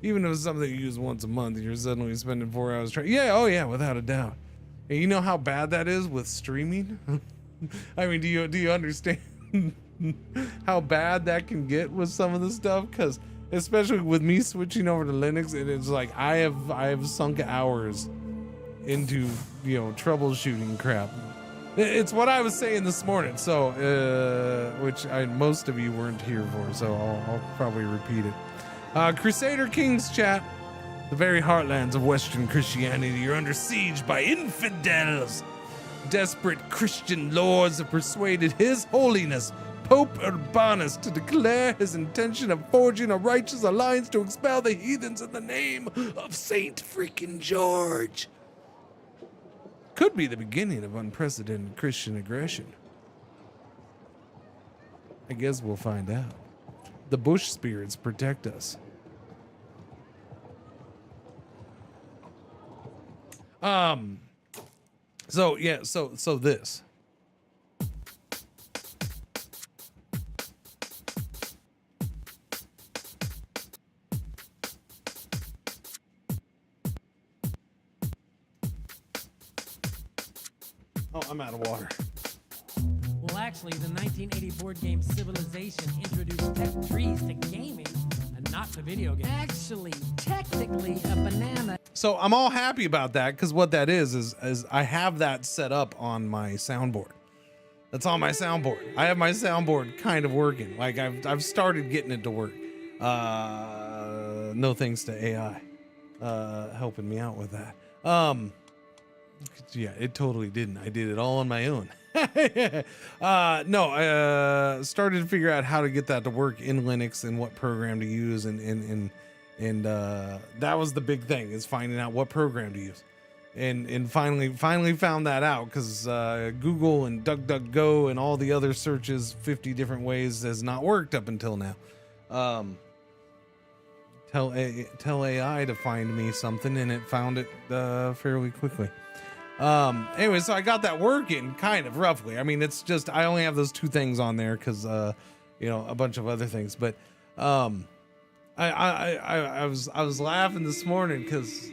Even if it's something you use once a month, you're suddenly spending 4 hours trying. Yeah, oh yeah, without a doubt. And you know how bad that is with streaming? I mean, do you understand how bad that can get with some of the stuff? Because especially with me switching over to Linux, it's like I have sunk hours into troubleshooting crap. It's what I was saying this morning, so which most of you weren't here for, so I'll probably repeat it. Crusader Kings chat, the very heartlands of Western Christianity are under siege by infidels. Desperate Christian lords have persuaded His Holiness Pope Urbanus to declare his intention of forging a righteous alliance to expel the heathens in the name of Saint freaking George. Could be the beginning of unprecedented Christian aggression. I guess we'll find out. The bush spirits protect us. So this. Oh, I'm out of water. Well, actually, the 1980 board game Civilization introduced tech trees to gaming and not to video games. Actually, technically, a banana. So I'm all happy about that because what that is I have that set up on my soundboard. That's on my soundboard. I have my soundboard kind of working. Like I've started getting it to work. No thanks to AI helping me out with that. Yeah, it totally didn't. I did it all on my own. No, started to figure out how to get that to work in Linux and what program to use, and that was the big thing, is finding out what program to use, and finally found that out because Google and DuckDuckGo and all the other searches 50 different ways has not worked up until now. Tell AI to find me something, and it found it fairly quickly. Anyway, so I got that working kind of roughly. I mean, it's just I only have those two things on there because a bunch of other things. But I was laughing this morning because,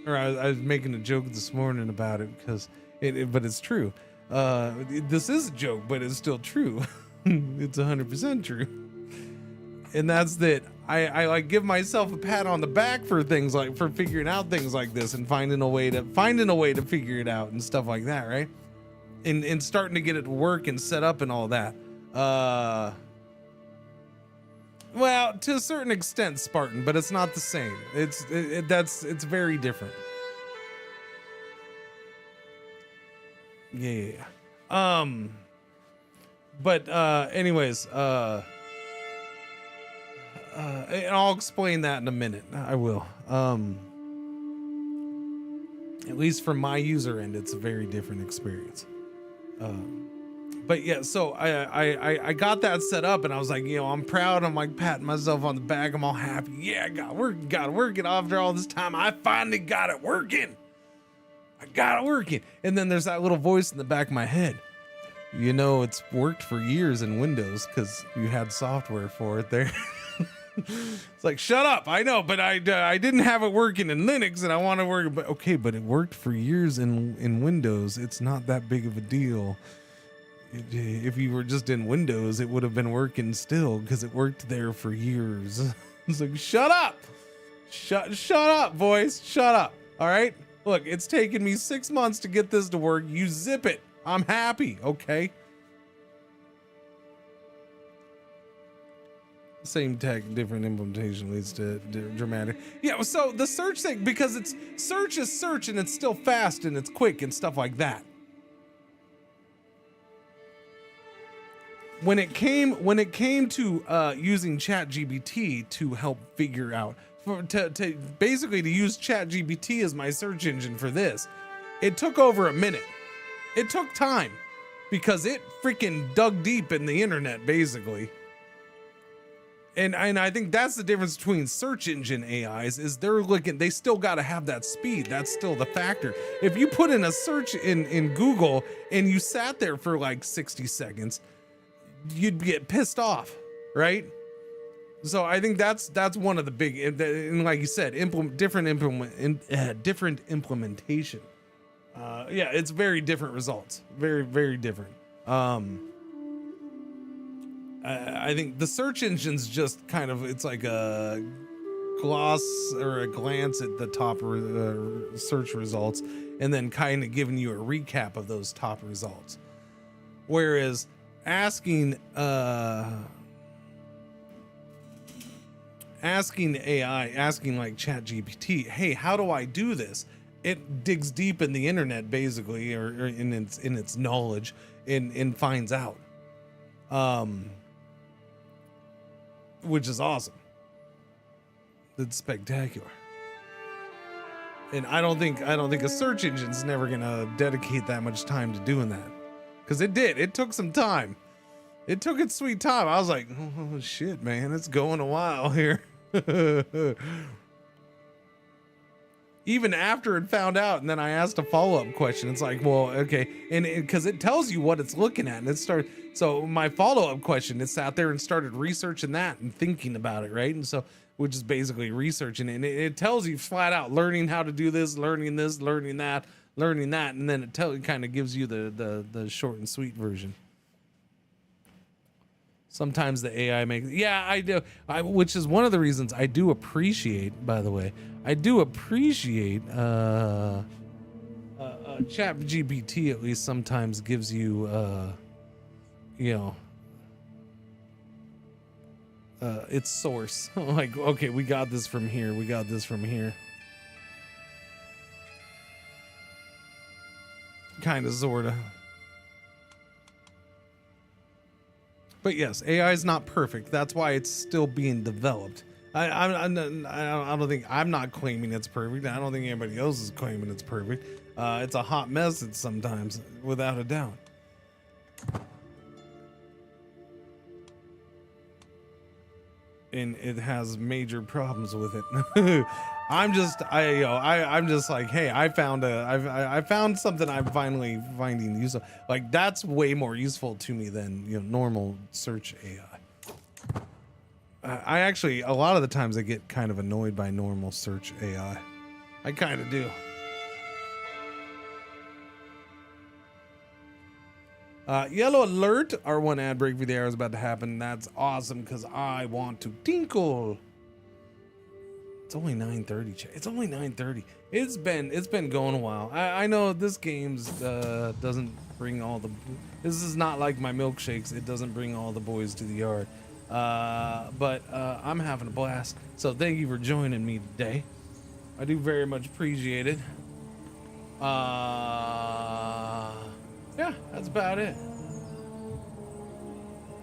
I was making a joke this morning about it because but it's true. This is a joke, but it's still true. It's 100% true. And that's that I like give myself a pat on the back for things like for figuring out things like this and finding a way to figure it out and stuff like that, right? And starting to get it to work and set up and all that. Well, to a certain extent, Spartan, but it's not the same. It's very different. Yeah. But anyways, and I'll explain that in a minute. I will. At least from my user end, it's a very different experience. But yeah, so I got that set up, and I was like, you know, I'm proud. I'm like patting myself on the back. I'm all happy. Yeah, got it working after all this time. I finally got it working. I got it working. And then there's that little voice in the back of my head. You know, it's worked for years in Windows because you had software for it there. It's like, shut up. I know, but I didn't have it working in Linux, and I want to work. But okay, but it worked for years in Windows. It's not that big of a deal. If you were just in Windows, it would have been working still because it worked there for years. It's like, shut up. Shut up, voice. Shut up. All right. Look, it's taken me 6 months to get this to work. You zip it. I'm happy. Okay. Same tech, different implementation leads to dramatic. Yeah, so the search thing, because it's search is search and it's still fast and it's quick and stuff like that. When it came to using ChatGPT to help figure out, to basically to use ChatGPT as my search engine for this, it took over a minute. It took time because it freaking dug deep in the internet, basically. And I think that's the difference between search engine AIs is they still got to have that speed. That's still the factor. If you put in a search in Google and you sat there for like 60 seconds, you'd get pissed off, right? So I think that's one of the big, and like you said, different implementation. Yeah, it's very different results. Very, very different. I think the search engine's just kind of, it's like a gloss or a glance at the top search results and then kind of giving you a recap of those top results. Whereas asking AI, asking like ChatGPT, hey, how do I do this? It digs deep in the internet basically, or in its knowledge and finds out. Which is awesome. It's spectacular. And I don't think a search engine's never gonna dedicate that much time to doing that. Because it did. It took some time. It took its sweet time. I was like, oh shit, man, it's going a while here. Even after it found out, and then I asked a follow-up question. It's like, well, okay, and because it tells you what it's looking at, and it started. So my follow-up question, it sat there and started researching that and thinking about it, right? And so, which is basically researching it, and it tells you flat out, learning how to do this, learning that, and then it kind of gives you the short and sweet version. Sometimes the AI makes, yeah, I do, which is one of the reasons I do appreciate, by the way, ChatGPT at least sometimes gives you, its source. Like, okay, we got this from here. Kind of, sort of. But yes, AI is not perfect. That's why it's still being developed. I'm not claiming it's perfect. I don't think anybody else is claiming it's perfect. It's a hot mess sometimes, without a doubt. And it has major problems with it. I'm just like, hey, I found something I'm finally finding useful. Like, that's way more useful to me than normal search AI. I actually, a lot of the times I get kind of annoyed by normal search AI. I kind of do. Yellow alert. Our one ad break for the hour is about to happen. That's awesome because I want to tinkle. It's only 9:30. It's only 9:30. It's been going a while. I know this game's doesn't bring all the. This is not like my milkshakes. It doesn't bring all the boys to the yard. But I'm having a blast. So thank you for joining me today. I do very much appreciate it. Yeah, that's about it.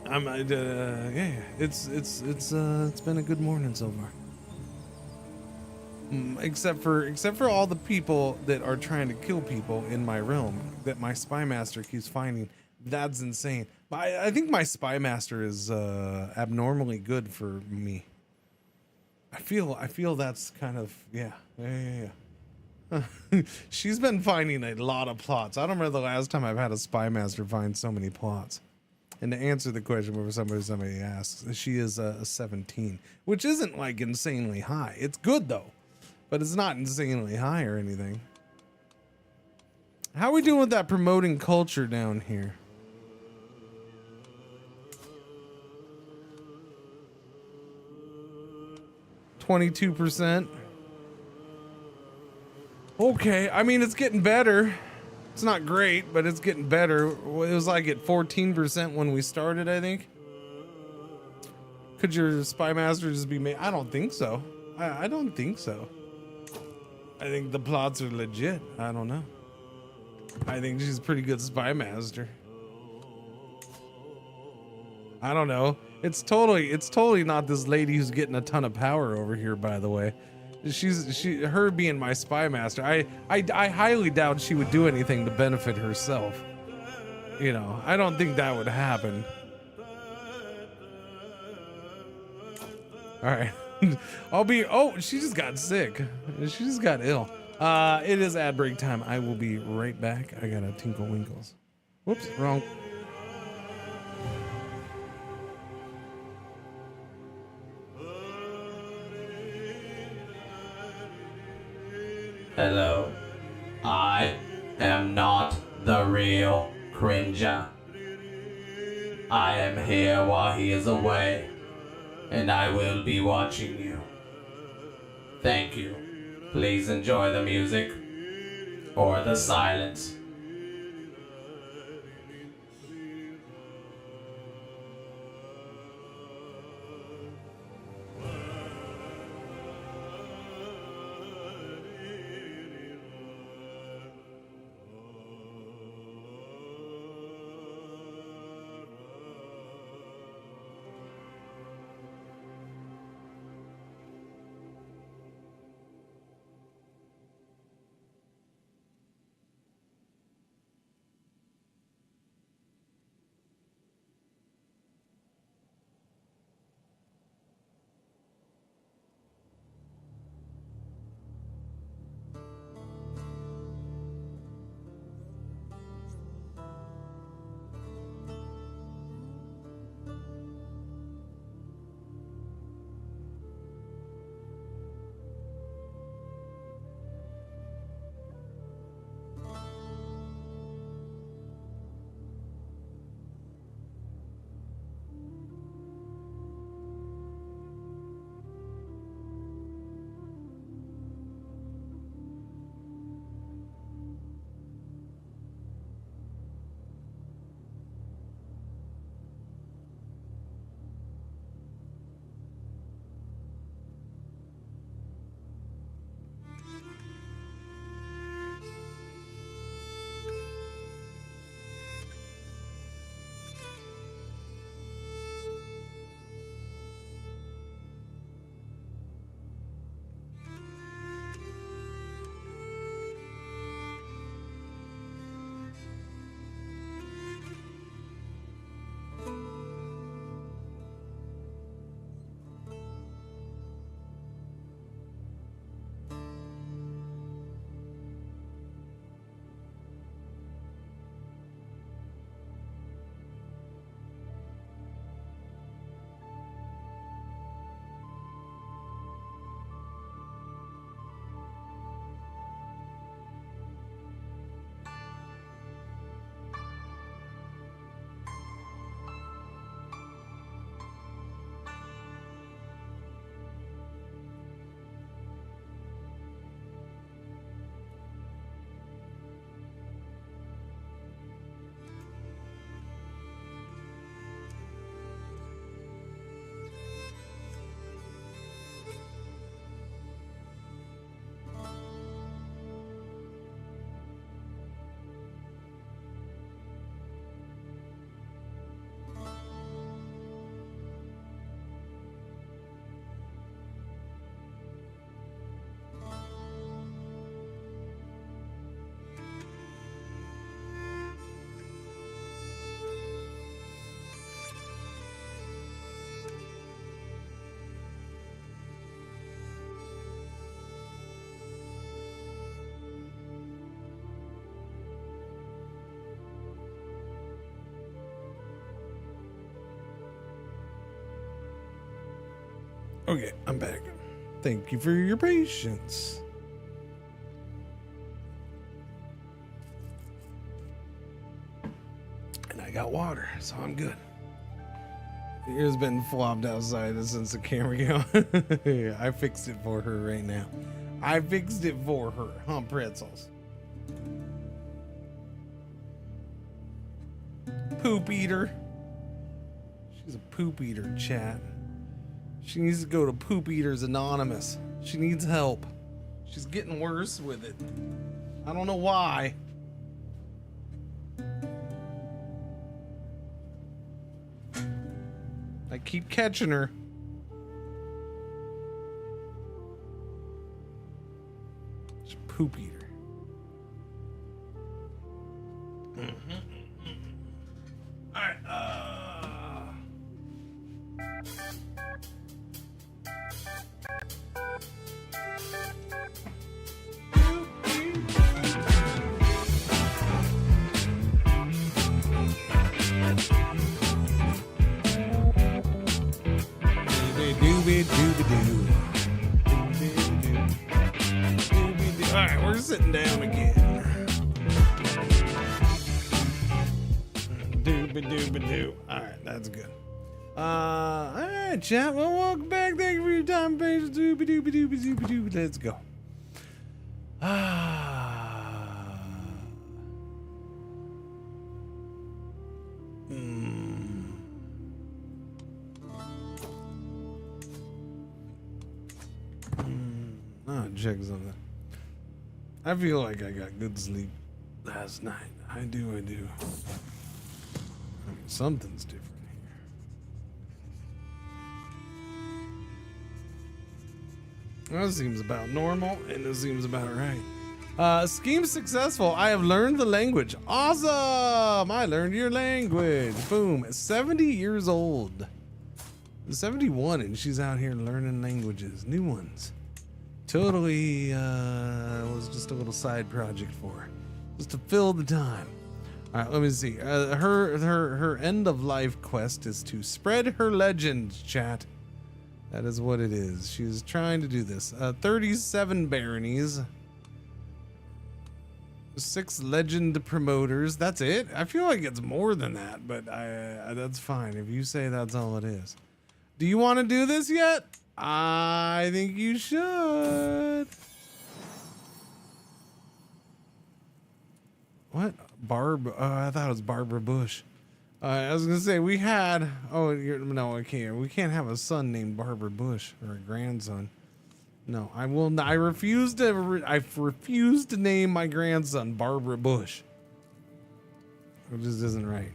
Yeah, it's been a good morning so far. Except for all the people that are trying to kill people in my realm that my spy master keeps finding. That's insane. I think my spy master is abnormally good for me. I feel that's kind of yeah. She's been finding a lot of plots. I don't remember the last time I've had a spy master find so many plots. And to answer the question where somebody asks, she is a 17, which isn't like insanely high. It's good though, but it's not insanely high or anything. How are we doing with that promoting culture down here? %. Okay, I mean, it's getting better. It's not great, but it's getting better. It was like at 14% when we started, I think. Could your spy master just be made? I don't think so. I don't think so. I think the plots are legit. I don't know. I think she's a pretty good spy master. I don't know. It's totally not this lady who's getting a ton of power over here, by the way. Her being my spy master, I highly doubt she would do anything to benefit herself. You know, I don't think that would happen. All right. She just got sick. She just got ill. It is ad break time. I will be right back. I gotta tinkle winkles. Whoops, wrong. Hello, I am not the real Cringer. I am here while he is away, and I will be watching you. Thank you. Please enjoy the music, or the silence. Okay, I'm back. Thank you for your patience. And I got water, so I'm good. Ear's been flopped outside since the camera came on. I fixed it for her right now. I fixed it for her. Huh, pretzels. Poop eater. She's a poop eater, chat. She needs to go to Poop Eaters Anonymous. She needs help. She's getting worse with it. I don't know why. I keep catching her. She's a poop eater. All right. Alright, we're sitting down again. Dooba-dooba-doo. Alright, that's good. Alright, chat. Well, welcome back. Thank you for your time and patience. Dooba-dooba-dooba-dooba-dooba. Let's go. Check something. I feel like I got good sleep last night. I do. I mean, something's different here. That seems about normal, and it seems about right. Scheme successful. I have learned the language. Awesome! I learned your language. Boom. 70 years old. 71, and she's out here learning languages, new ones. Totally was just a little side project for her, just to fill the time. All right, let me see. Her end of life quest is to spread her legend, chat. That is what it is. She's trying to do this. 37 baronies, 6 legend promoters. That's it. I feel like it's more than that, but that's fine if you say that's all it is. Do you want to do this yet? I think you should. What? I thought it was Barbara Bush. I was gonna say we had. Oh no, I can't. We can't have a son named Barbara Bush or a grandson. No, I will not. I refuse to. I refuse to name my grandson Barbara Bush. It just isn't right.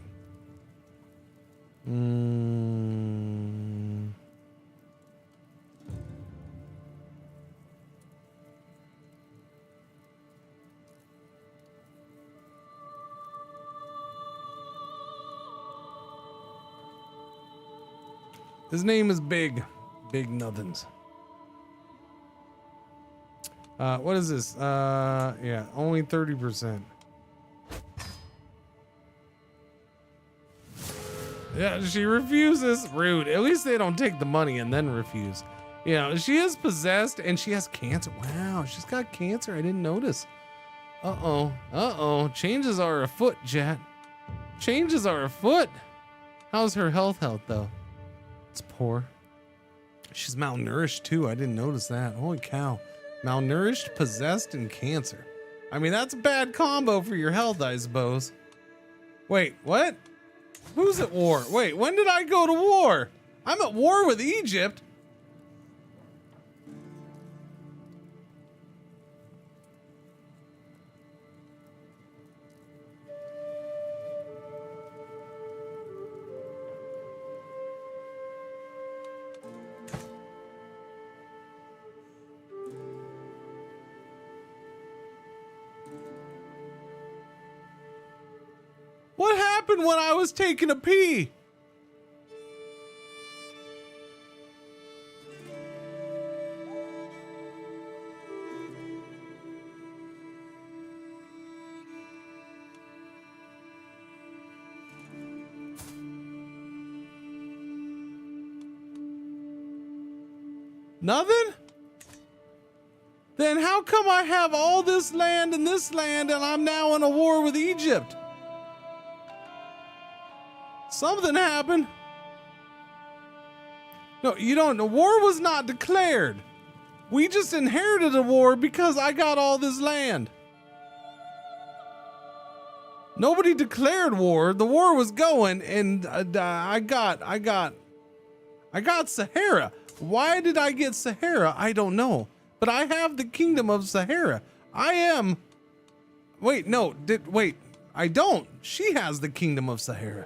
His name is Big Nothings. What is this? Yeah, only 30%. Yeah, she refuses. Rude. At least they don't take the money and then refuse. You know, she is possessed and she has cancer. Wow, she's got cancer. I didn't notice. Uh-oh. Changes are afoot, chat. Changes are afoot. How's her health though? It's poor. She's malnourished too. I didn't notice that. Holy cow. Malnourished, possessed, and cancer. I mean, that's a bad combo for your health, I suppose. Wait, what? Who's at war? Wait, when did I go to war? I'm at war with Egypt. What happened when I was taking a pee? Nothing? Then how come I have all this land and this land and I'm now in a war with Egypt? Something happened. No, you don't. The war was not declared. We just inherited a war because I got all this land. Nobody declared war. The war was going, and I got Sahara. Why did I get Sahara? I don't know. But I have the kingdom of Sahara. I am. Wait, no. Wait. I don't. She has the kingdom of Sahara.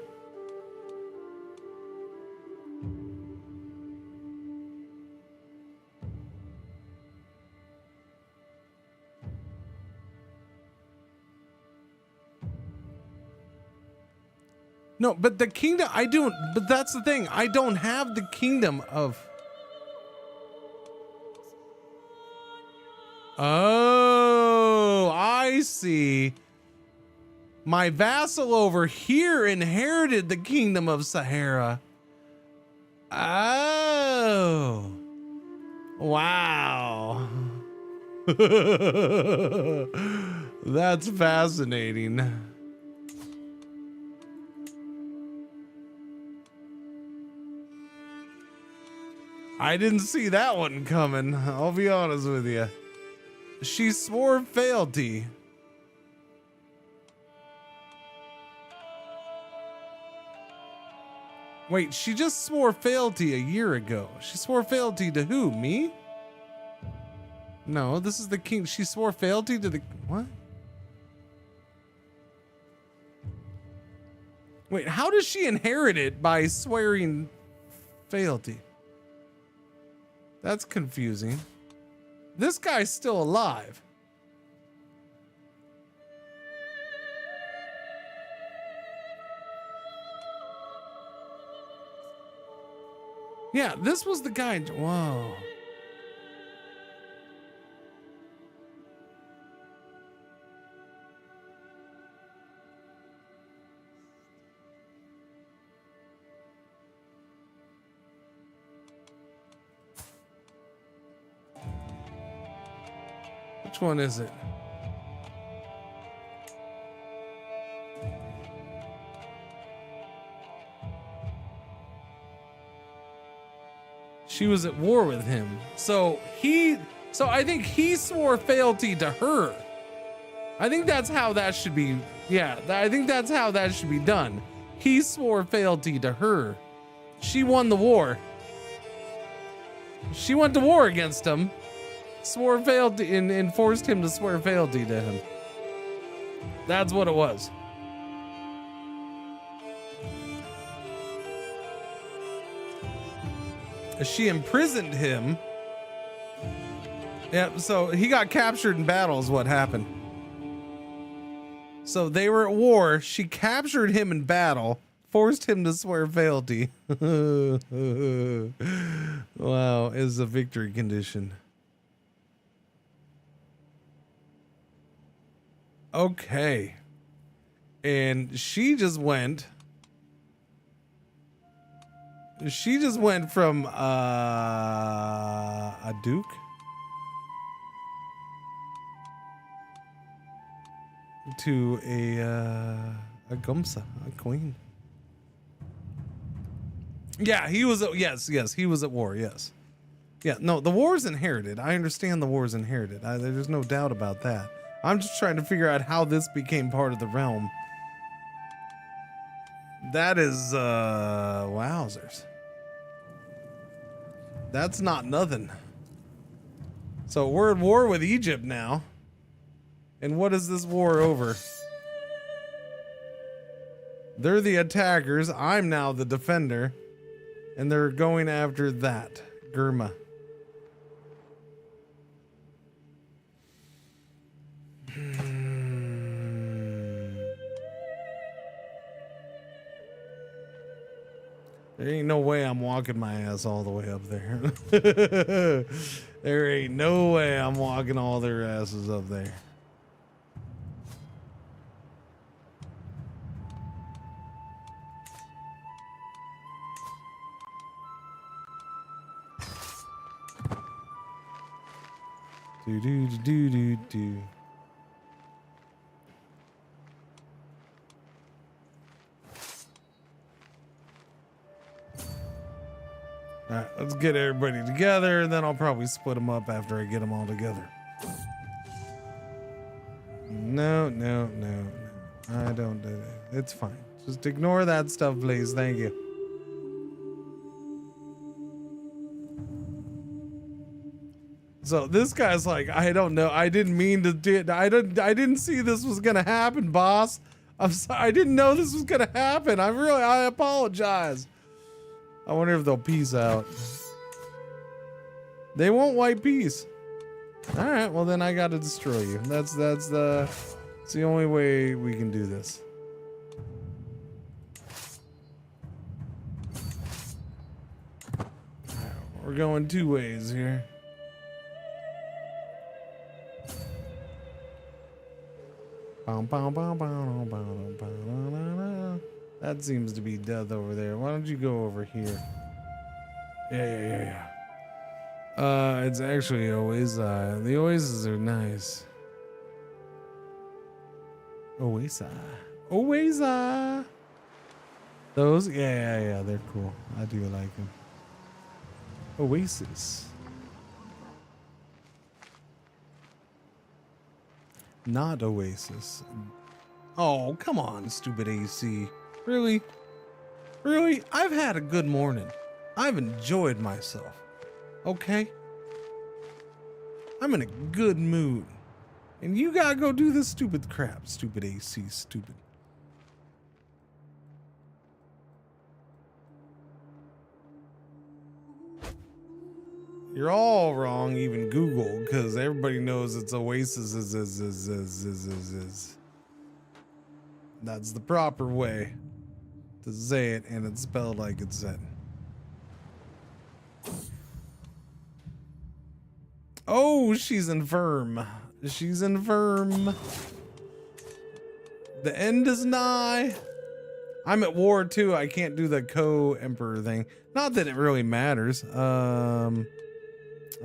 No, but the kingdom, I don't, but that's the thing. I don't have the kingdom of. Oh, I see. My vassal over here inherited the kingdom of Sahara. Oh. Wow. That's fascinating. I didn't see that one coming. I'll be honest with you. She swore fealty. Wait, she just swore fealty a year ago. She swore fealty to who? Me? No, this is the king. She swore fealty to the... What? Wait, how does she inherit it by swearing fealty? That's confusing. This guy's still alive. Yeah, this was the guy. Whoa. Which one is it? She was at war with him. So I think he swore fealty to her. I think that's how that should be. Yeah, I think that's how that should be done. He swore fealty to her. She won the war. She went to war against him. Swore fealty and forced him to swear fealty to him. That's what it was. She imprisoned him. Yeah, so he got captured in battle is what happened. So they were at war. She captured him in battle, forced him to swear fealty. Wow, is a victory condition. Okay. And she just went from a duke to a gumsa, a queen. Yeah, he was yes, he was at war, yes. Yeah, no, the war's inherited. I understand the war's inherited. There's no doubt about that. I'm just trying to figure out how this became part of the realm. That is, wowzers. That's not nothing. So we're at war with Egypt now. And what is this war over? They're the attackers. I'm now the defender. And they're going after that. Gurma. There ain't no way I'm walking my ass all the way up there. There ain't no way I'm walking all their asses up there. Do do do do do. All right, let's get everybody together, and then I'll probably split them up after I get them all together. No, no, no, no. I don't do it. It's fine. Just ignore that stuff, please. Thank you. So this guy's like, I don't know. I didn't mean to do it. I didn't see this was gonna happen, boss. I'm sorry. I didn't know this was gonna happen. I apologize. I wonder if they'll peace out. They won't wipe peace. All right, well then I gotta destroy you. That's the only way we can do this. All right, we're going two ways here. That seems to be death over there. Why don't you go over here? Yeah. It's actually Oasis. The Oasis are nice. Oasis. Those? Yeah, they're cool. I do like them. Oasis. Not Oasis. Oh, come on, stupid AC. Really? Really? I've had a good morning. I've enjoyed myself. Okay? I'm in a good mood. And you gotta go do this stupid crap. Stupid AC, stupid. You're all wrong, even Google, because everybody knows it's Oasis is. That's the proper way to say it, and it's spelled like it's said. Oh, she's infirm. She's infirm. The end is nigh. I'm at war too. I can't do the co-emperor thing. Not that it really matters.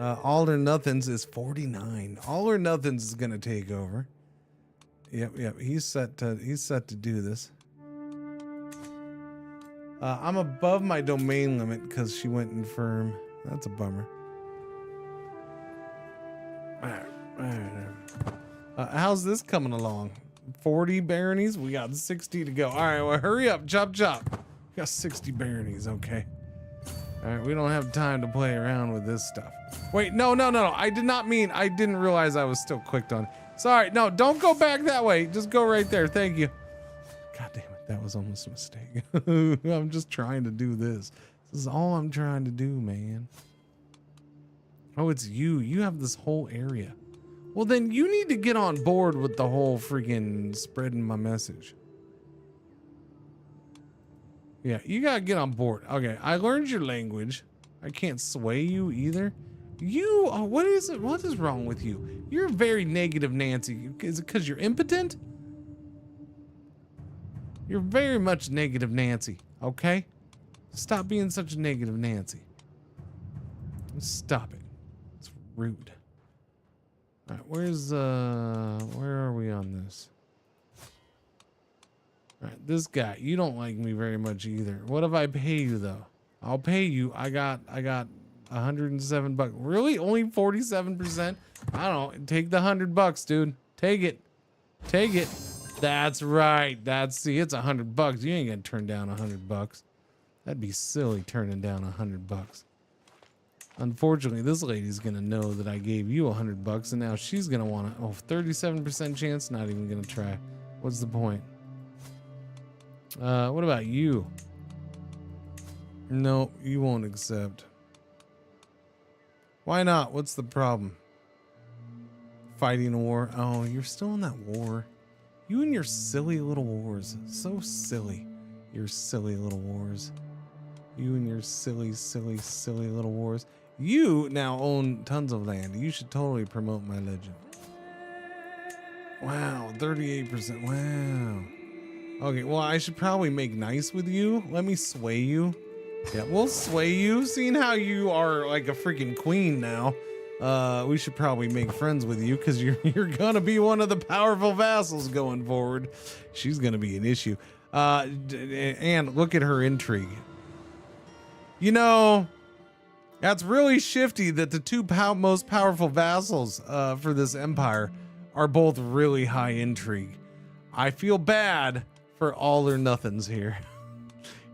All or Nothings is 49. All or Nothings is gonna take over. Yep. He's set to do this. I'm above my domain limit because she went infirm. That's a bummer. How's this coming along? 40 baronies? We got 60 to go. All right, well, hurry up. Chop. We got 60 baronies, okay. All right, we don't have time to play around with this stuff. Wait, no. I didn't realize I was still clicked on. Sorry, no, don't go back that way. Just go right there. Thank you. God damn it, that was almost a mistake. I'm just trying to do this. This is all I'm trying to do, man. Oh, it's you. You have this whole area. Well, then you need to get on board with the whole freaking spreading my message. Yeah, you gotta get on board. Okay, I learned your language. I can't sway you either. You, what is it? What is wrong with you? You're very negative, Nancy. Is it because you're impotent? You're very much negative, Nancy. Okay? Stop being such a negative, Nancy. Stop it. It's rude. All right, where are we on this? All right, this guy, you don't like me very much either. What if I pay you though? I'll pay you. I got 107 bucks. Really? Only 47%? I don't know. Take the $100, dude. Take it. Take it. That's right. See, it's $100. You ain't gonna turn down $100. That'd be silly turning down $100. Unfortunately, this lady's gonna know that I gave you $100, and now she's gonna want to. Oh, 37% chance. Not even gonna try. What's the point? What about you? No, you won't accept. Why not? What's the problem? Fighting a war? Oh, you're still in that war. You and your silly little wars. So silly. Your silly little wars. You and your silly little wars. You now own tons of land. You should totally promote my legend. Wow, 38%. Wow. Okay, well, I should probably make nice with you. Let me sway you. Yeah, we'll sway you. Seeing how you are like a freaking queen now. We should probably make friends with you because you're gonna be one of the powerful vassals going forward. She's gonna be an issue. And look at her intrigue. You know, that's really shifty that the two most powerful vassals for this empire are both really high intrigue. I feel bad for all or nothings here.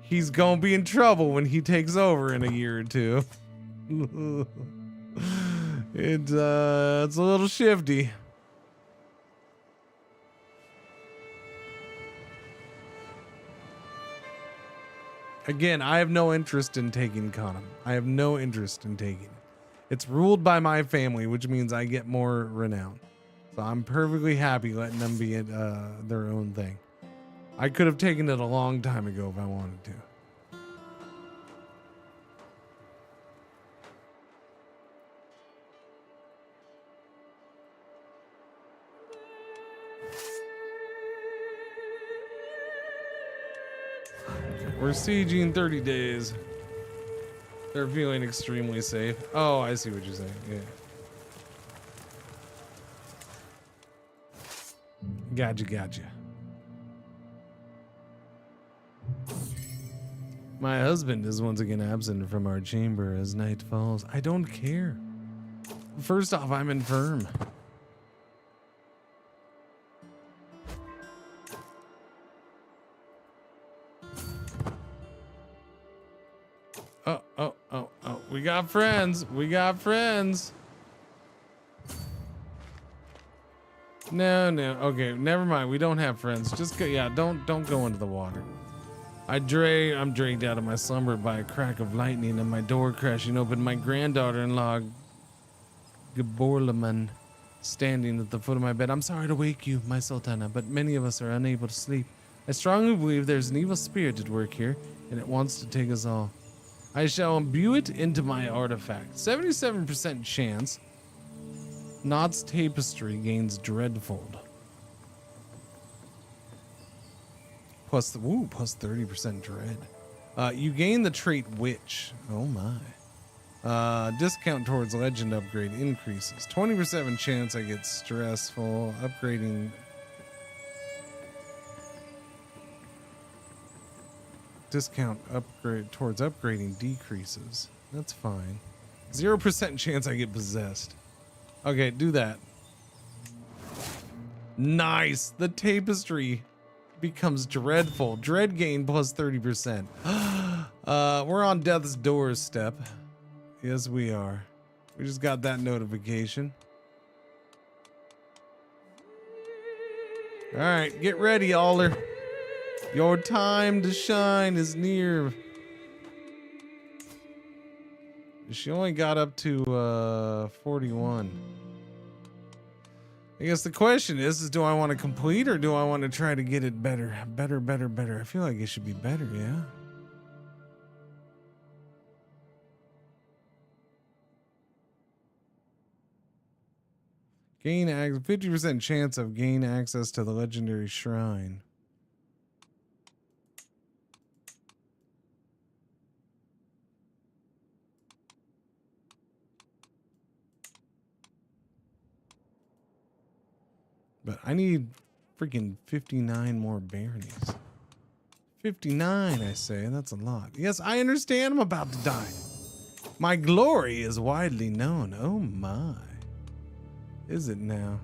He's gonna be in trouble when he takes over in a year or two. It's a little shifty. Again, I have no interest in taking Khanum. I have no interest in taking it. It's ruled by my family, which means I get more renown. So I'm perfectly happy letting them be their own thing. I could have taken it a long time ago if I wanted to. We're sieging 30 days. They're feeling extremely safe. Oh, I see what you're saying. Yeah. Gotcha. My husband is once again absent from our chamber as night falls. I don't care. First off, I'm infirm. Oh. We got friends. No. Okay, never mind. We don't have friends. Just go. Yeah, don't go into the water. I'm dragged out of my slumber by a crack of lightning and my door crashing open. My granddaughter-in-law, Gaborlaman, standing at the foot of my bed. I'm sorry to wake you, my sultana, but many of us are unable to sleep. I strongly believe there's an evil spirit at work here, and it wants to take us all. I shall imbue it into my artifact. 77% chance. Nod's tapestry gains dreadfold. Plus 30% dread. You gain the trait witch. Oh my. Discount towards legend upgrade increases. 20% chance I get stressful. Upgrading. Discount upgrade towards upgrading decreases. That's fine. 0% chance I get possessed. Okay, do that. Nice. The tapestry becomes dreadful. Dread gain plus 30%. We're on death's doorstep. Yes, we are. We just got that notification. All right, get ready, Aller. Your time to shine is near. She only got up to 41. I guess the question is do I want to complete or do I want to try to get it better? Better. I feel like it should be better, yeah? Gain 50% chance of gain access to the legendary shrine. But I need freaking 59 more baronies. 59, I say. That's a lot. Yes, I understand I'm about to die. My glory is widely known. Oh my. Is it now?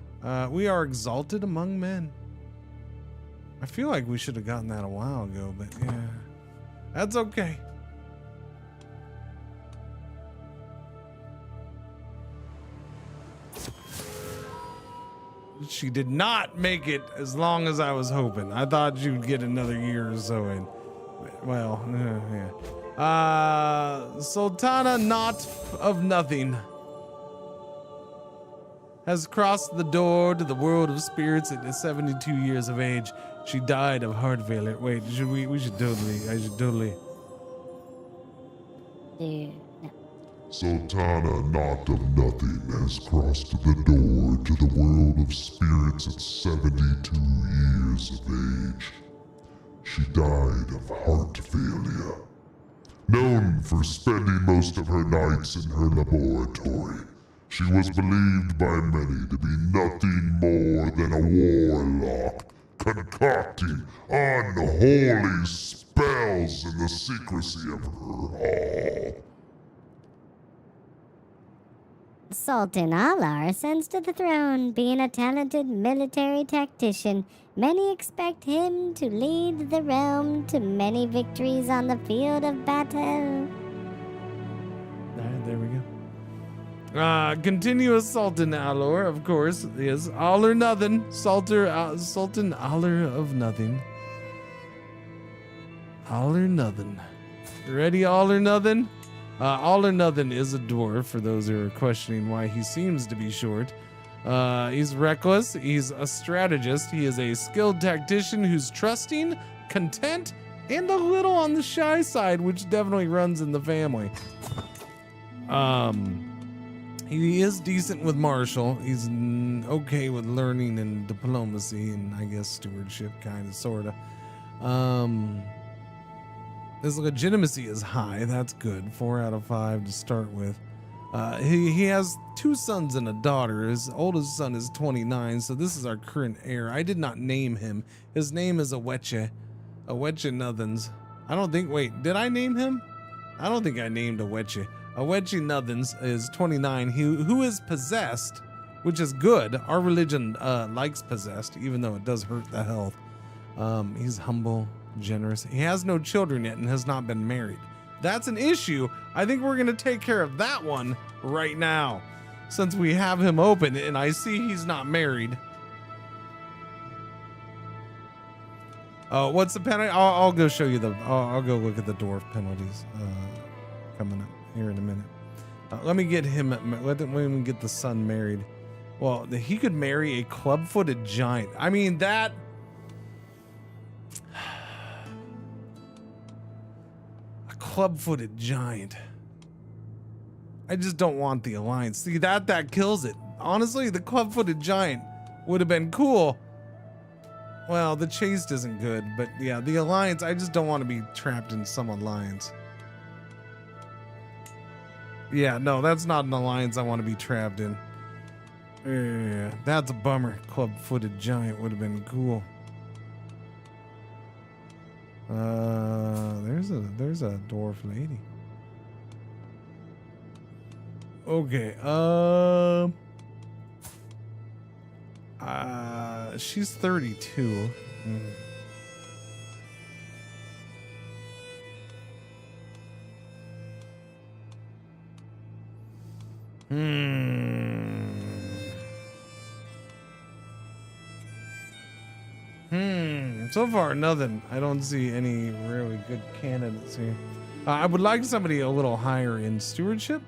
We are exalted among men. I feel like we should have gotten that a while ago, but yeah. That's okay. She did not make it as long as I was hoping. I thought you'd get another year or so in. Well, yeah. Sultana Not of Nothing has crossed the door to the world of spirits at 72 years of age. She died of heart failure. Wait, I should totally. Dude. Sultana Not of Nothing has crossed the door to the world of spirits at 72 years of age. She died of heart failure. Known for spending most of her nights in her laboratory, She was believed by many to be nothing more than a warlock, concocting unholy spells in the secrecy of her hall. Sultan Alar ascends to the throne. Being a talented military tactician, many expect him to lead the realm to many victories on the field of battle. Alright, there we go. Continuous Sultan Alor, of course, is all or nothing. Sultan Alor of nothing. All or nothing. Ready, all or nothing? All or nothing is a dwarf, for those who are questioning why he seems to be short. He's reckless, he's a strategist, he is a skilled tactician who's trusting, content, and a little on the shy side, which definitely runs in the family. He is decent with martial. He's okay with learning and diplomacy and I guess stewardship, kind of, sort of. His legitimacy is high. That's good. 4 out of 5 to start with. He has 2 sons and a daughter. His oldest son is 29, so this is our current heir. I did not name him. His name is Aweche Nothings. I don't think, wait, did I name him? I don't think I named Aweche. Aweche Nothings is 29, who is possessed, which is good. Our religion likes possessed, even though it does hurt the health. He's humble, generous. He has no children yet and has not been married. That's an issue. I think we're going to take care of that one right now, since we have him open and I see he's not married. What's the penalty? I'll go show you I'll go look at the dwarf penalties coming up here in a minute. Let me get him. Let me get the son married. Well, he could marry a club-footed giant. I mean, that. A club-footed giant. I just don't want the alliance. See, that kills it. Honestly, the club-footed giant would have been cool. Well, the chaste isn't good, but yeah, the alliance, I just don't want to be trapped in some alliance. Yeah, no, that's not an alliance I want to be trapped in. Yeah, that's a bummer. Club-footed giant would have been cool. There's a dwarf lady. Okay, she's 32. So far, nothing. I don't see any really good candidates here. I would like somebody a little higher in stewardship.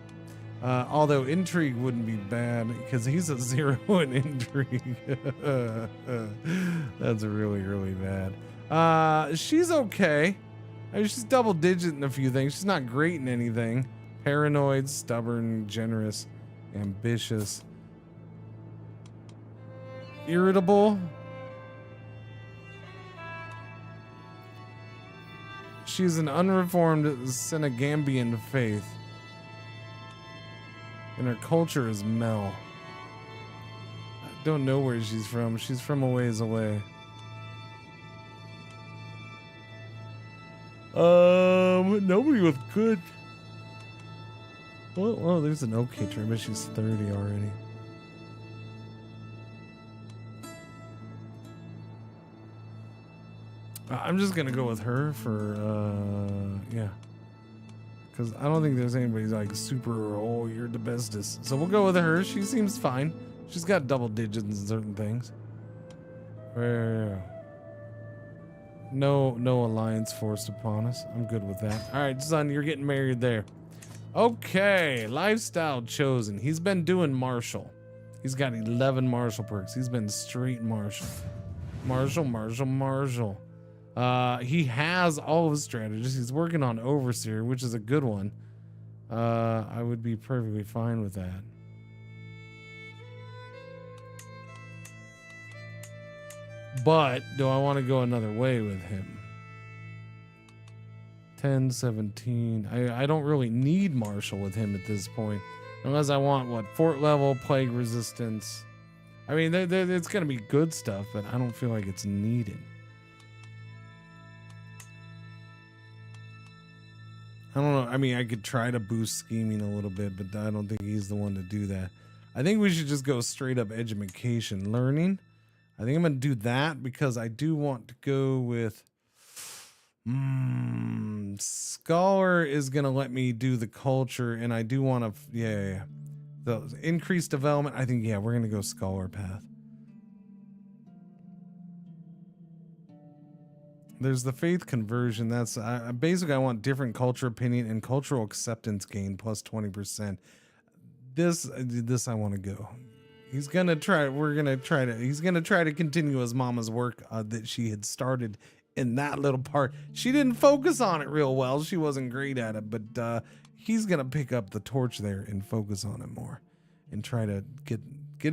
Although intrigue wouldn't be bad because he's a 0 in intrigue. That's really, really bad. She's okay. I mean, she's double digit in a few things. She's not great in anything. Paranoid, stubborn, generous, ambitious, irritable. She's an unreformed Senegambian faith. And her culture is Mel. I don't know where she's from. She's from a ways away. Nobody with good. Well, there's an okay term, but she's 30 already. I'm just gonna go with her for, yeah. Because I don't think there's anybody like super, oh, you're the bestest. So we'll go with her. She seems fine. She's got double digits in certain things. No alliance forced upon us. I'm good with that. All right, son, you're getting married there. Okay, lifestyle chosen. He's been doing martial. He's got 11 martial perks. He's been straight martial. Martial. He has all of his strategies. He's working on Overseer, which is a good one. I would be perfectly fine with that. But do I want to go another way with him? 10, 17. I don't really need martial with him at this point. Unless I want, what, fort level, plague resistance. I mean, it's going to be good stuff, but I don't feel like it's needed. I don't know. I mean, I could try to boost scheming a little bit, but I don't think he's the one to do that. I think we should just go straight up education. Learning. I think I'm going to do that because I do want to go with... Scholar is going to let me do the culture, and I do want to... Yeah. The increased development, I think, yeah, we're going to go scholar path. There's the faith conversion. That's basically I want different culture opinion and cultural acceptance gain plus 20%. This I want to go. He's going to try. He's going to try to continue his mama's work that she had started in that little part. She didn't focus on it real well. She wasn't great at it, but he's going to pick up the torch there and focus on it more and try to get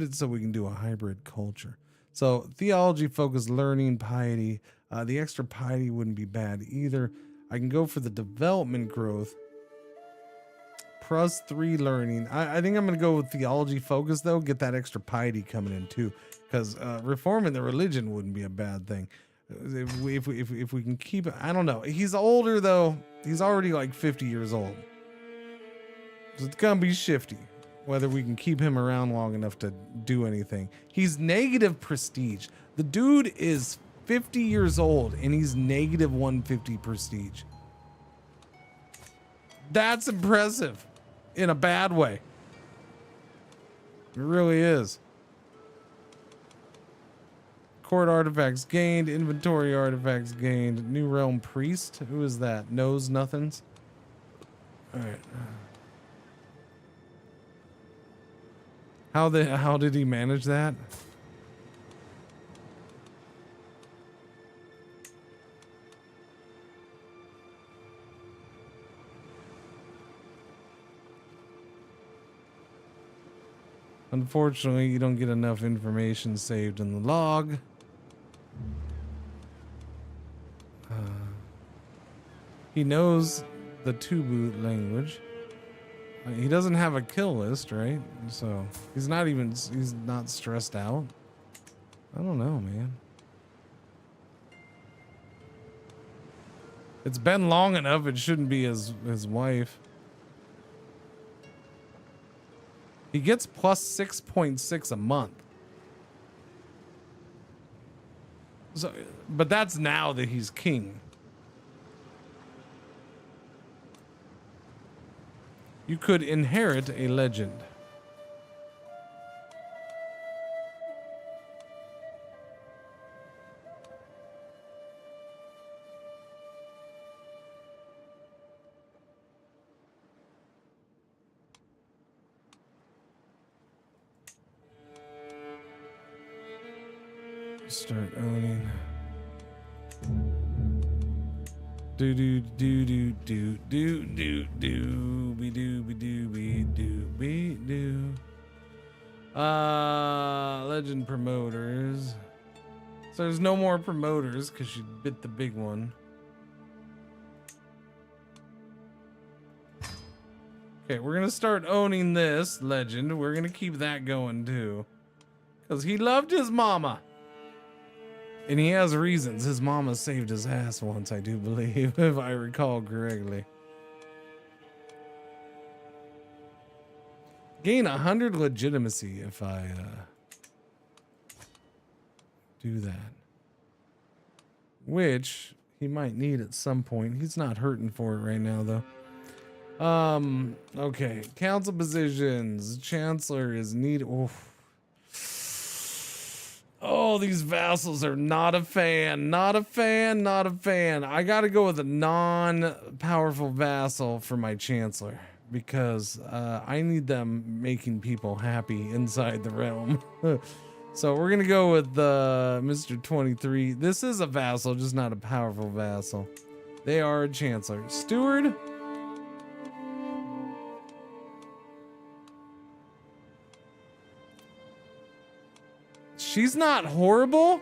it so we can do a hybrid culture. So theology focused learning, piety. The extra piety wouldn't be bad either. I can go for the development growth. Plus 3 learning. I think I'm going to go with theology focus though. Get that extra piety coming in too. Because reforming the religion wouldn't be a bad thing. If we can keep it, I don't know. He's older though. He's already like 50 years old. So it's gonna be shifty whether we can keep him around long enough to do anything. He's negative prestige. The dude is 50 years old and he's negative 150 prestige. That's impressive in a bad way. It really is. Court artifacts gained, inventory artifacts gained, new realm priest. Who is that? Knows nothings. All right. How did he manage that? Unfortunately, you don't get enough information saved in the log. He knows the Tubu language. He doesn't have a kill list, right? So he's not stressed out. I don't know, man. It's been long enough. It shouldn't be his wife. He gets plus 6.6 a month. So, but that's now that he's king. You could inherit a legend. Start owning. Do do do do do do do do be do be do be do be do. Legend promoters. So there's no more promoters because she bit the big one. Okay, we're gonna start owning this legend. We're gonna keep that going too, because he loved his mama. And he has reasons. His mama saved his ass once, I do believe, if I recall correctly. Gain 100 legitimacy if I do that. Which he might need at some point. He's not hurting for it right now, though. Okay. Council positions. Chancellor is needed. Oof. Oh, these vassals are not a fan. Not a fan. Not a fan. I got to go with a non-powerful vassal for my chancellor because I need them making people happy inside the realm. So we're going to go with Mr. 23. This is a vassal, just not a powerful vassal. They are a chancellor. Steward. She's not horrible.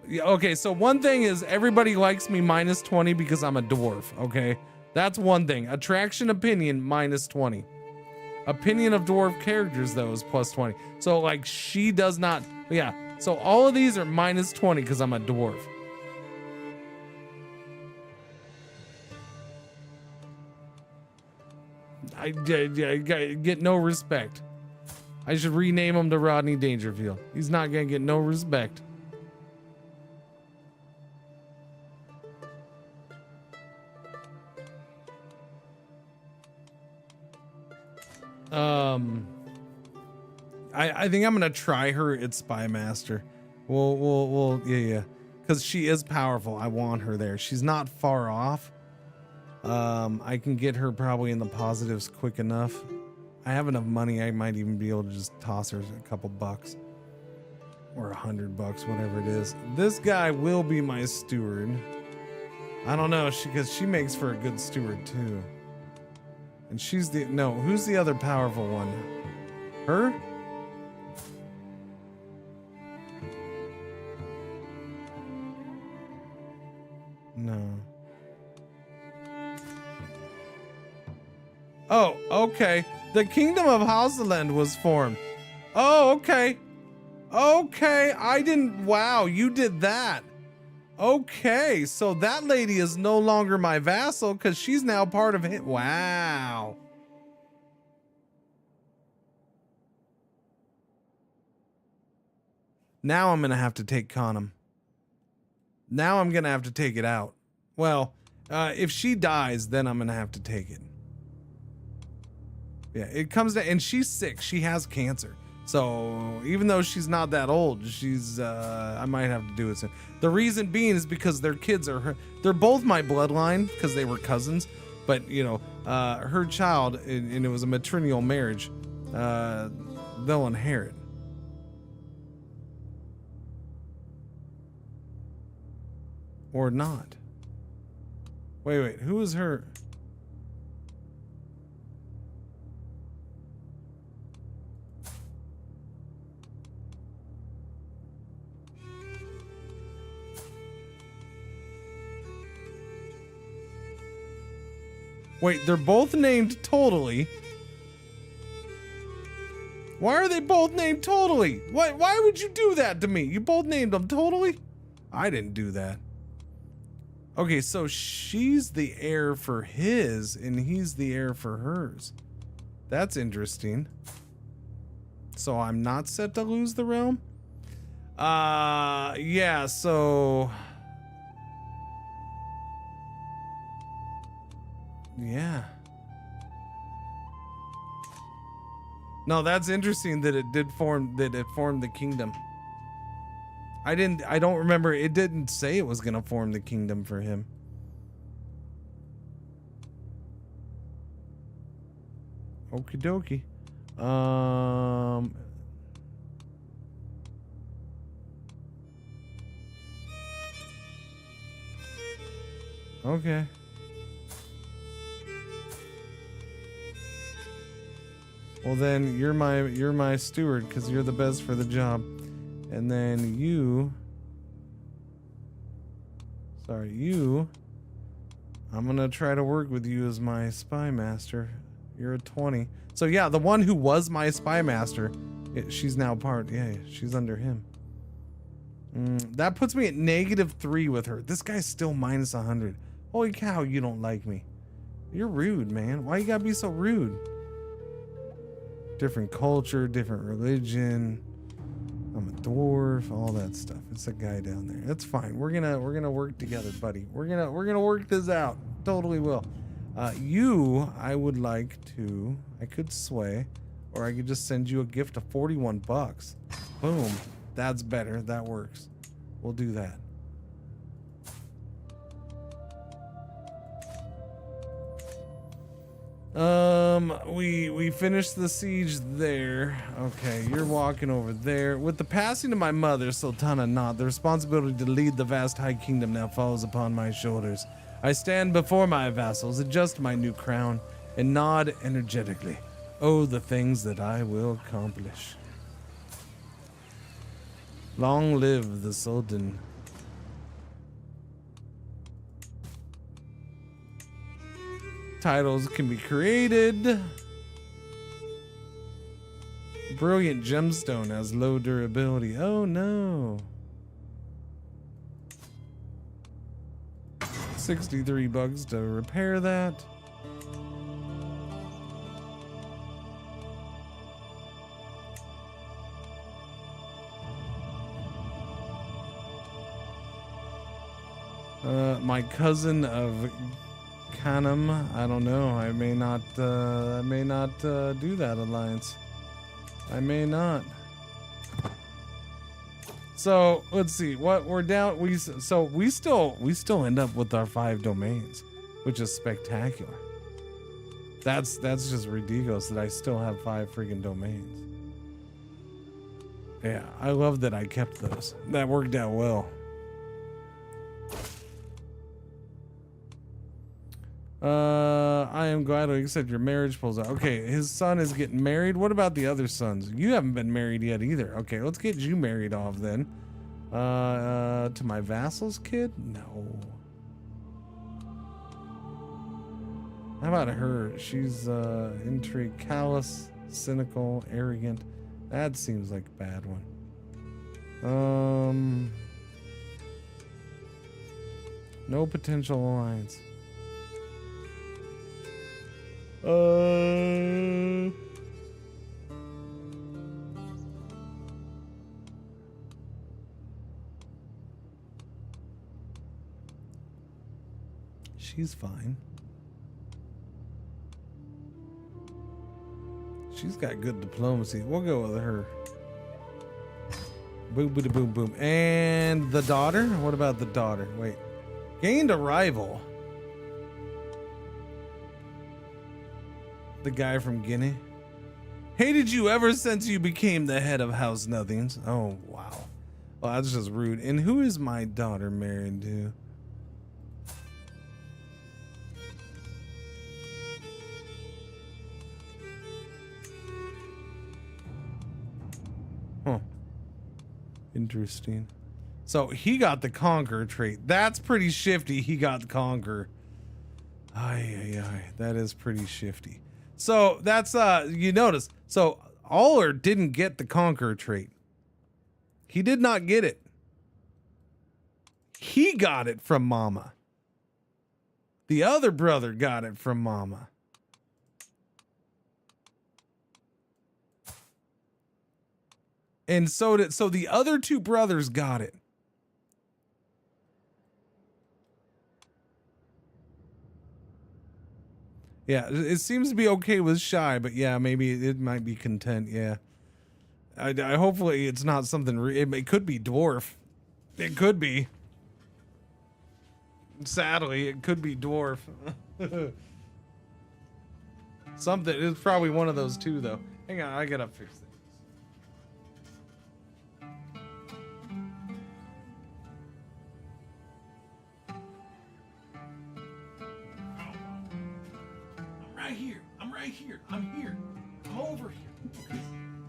Yeah, okay, so one thing is everybody likes me minus 20 because I'm a dwarf, okay? That's one thing. Attraction opinion minus 20. Opinion of dwarf characters though is plus 20. So like she does not, yeah. So all of these are minus 20 because I'm a dwarf. I get no respect. I should rename him to Rodney Dangerfield. He's not gonna get no respect. I think I'm gonna try her at Spy Master. Yeah. Because she is powerful. I want her there. She's not far off. I can get her probably in the positives quick enough. I have enough money. I might even be able to just toss her a couple bucks. Or $100, whatever it is. This guy will be my steward. I don't know, because she makes for a good steward too. And she's the, no, who's the other powerful one? Her? No. Oh, okay. The Kingdom of Hausaland was formed. Oh, okay. Okay, I didn't, wow, you did that. Okay, so that lady is no longer my vassal because she's now part of it. Wow. Now I'm going to have to take Khanum. Now I'm going to have to take it out. Well, if she dies, then I'm going to have to take it. Yeah, it comes to, and she's sick. She has cancer. So even though she's not that old, she's, I might have to do it soon. The reason being is because their kids are her. They're both my bloodline because they were cousins. But, you know, her child, and it was a matrilineal marriage, they'll inherit. Or not. Wait, who is her? Wait, they're both named Totally. Why are they both named Totally? Why would you do that to me? You both named them Totally? I didn't do that. Okay, so she's the heir for his, and he's the heir for hers. That's interesting. So I'm not set to lose the realm? Yeah, so... Yeah. No, that's interesting that it did form, that it formed the kingdom. I don't remember, it didn't say it was gonna form the kingdom for him. Okie dokie. Okay. Well then, you're my steward because you're the best for the job. And then you, I'm gonna try to work with you as my spy master. You're a 20. So yeah, the one who was my spy master, she's now part, yeah, she's under him. That puts me at -3 with her. This guy's still minus 100. Holy cow, you don't like me. You're rude, man. Why you gotta be so rude? Different culture, different religion. I'm a dwarf, all that stuff. It's a guy down there. That's fine. We're gonna work together, buddy. We're gonna work this out. Totally will. You, I would like to. I could sway, or I could just send you a gift of 41 bucks. Boom. That's better. That works. We'll do that. We finished the siege there. Okay, you're walking over there. With the passing of my mother, Sultana Not, the responsibility to lead the vast high kingdom now falls upon my shoulders. I stand before my vassals, adjust my new crown, and nod energetically. Oh, the things that I will accomplish. Long live the Sultan. titles can be created. Brilliant gemstone has low durability. Oh no. 63 bucks to repair that. My cousin of Canum, I don't know. I may not do that alliance. I may not. So let's see what we're down. We still end up with our 5 domains, which is spectacular. That's just ridiculous that I still have 5 freaking domains. Yeah, I love that I kept those. That worked out well. I am glad to accept your marriage proposal. Okay, his son is getting married. What about the other sons? You haven't been married yet either. Okay, let's get you married off then. To my vassal's kid? No. How about her? She's intrigue, callous, cynical, arrogant. That seems like a bad one. No potential alliance. She's fine. She's got good diplomacy. We'll go with her. Boom, boom, boom, boom. And the daughter? What about the daughter? Wait. Gained a rival. The guy from Guinea. Hated you ever since you became the head of House Nothings. Oh, wow. Well, that's just rude. And who is my daughter married to? Huh. Interesting. So he got the Conquer trait. That's pretty shifty. He got the Conquer. Ay. That is pretty shifty. So that's you notice. So Aller didn't get the Conqueror trait. He did not get it. He got it from Mama. The other brother got it from Mama. And so the other 2 brothers got it. Yeah, it seems to be okay with Shy, but yeah, maybe it might be Content. Yeah, I hopefully it's not something. It could be Dwarf. It could be. Sadly, it could be Dwarf. Something. It's probably one of those 2 though. Hang on, I gotta fix it. I'm here. Come over here. Okay.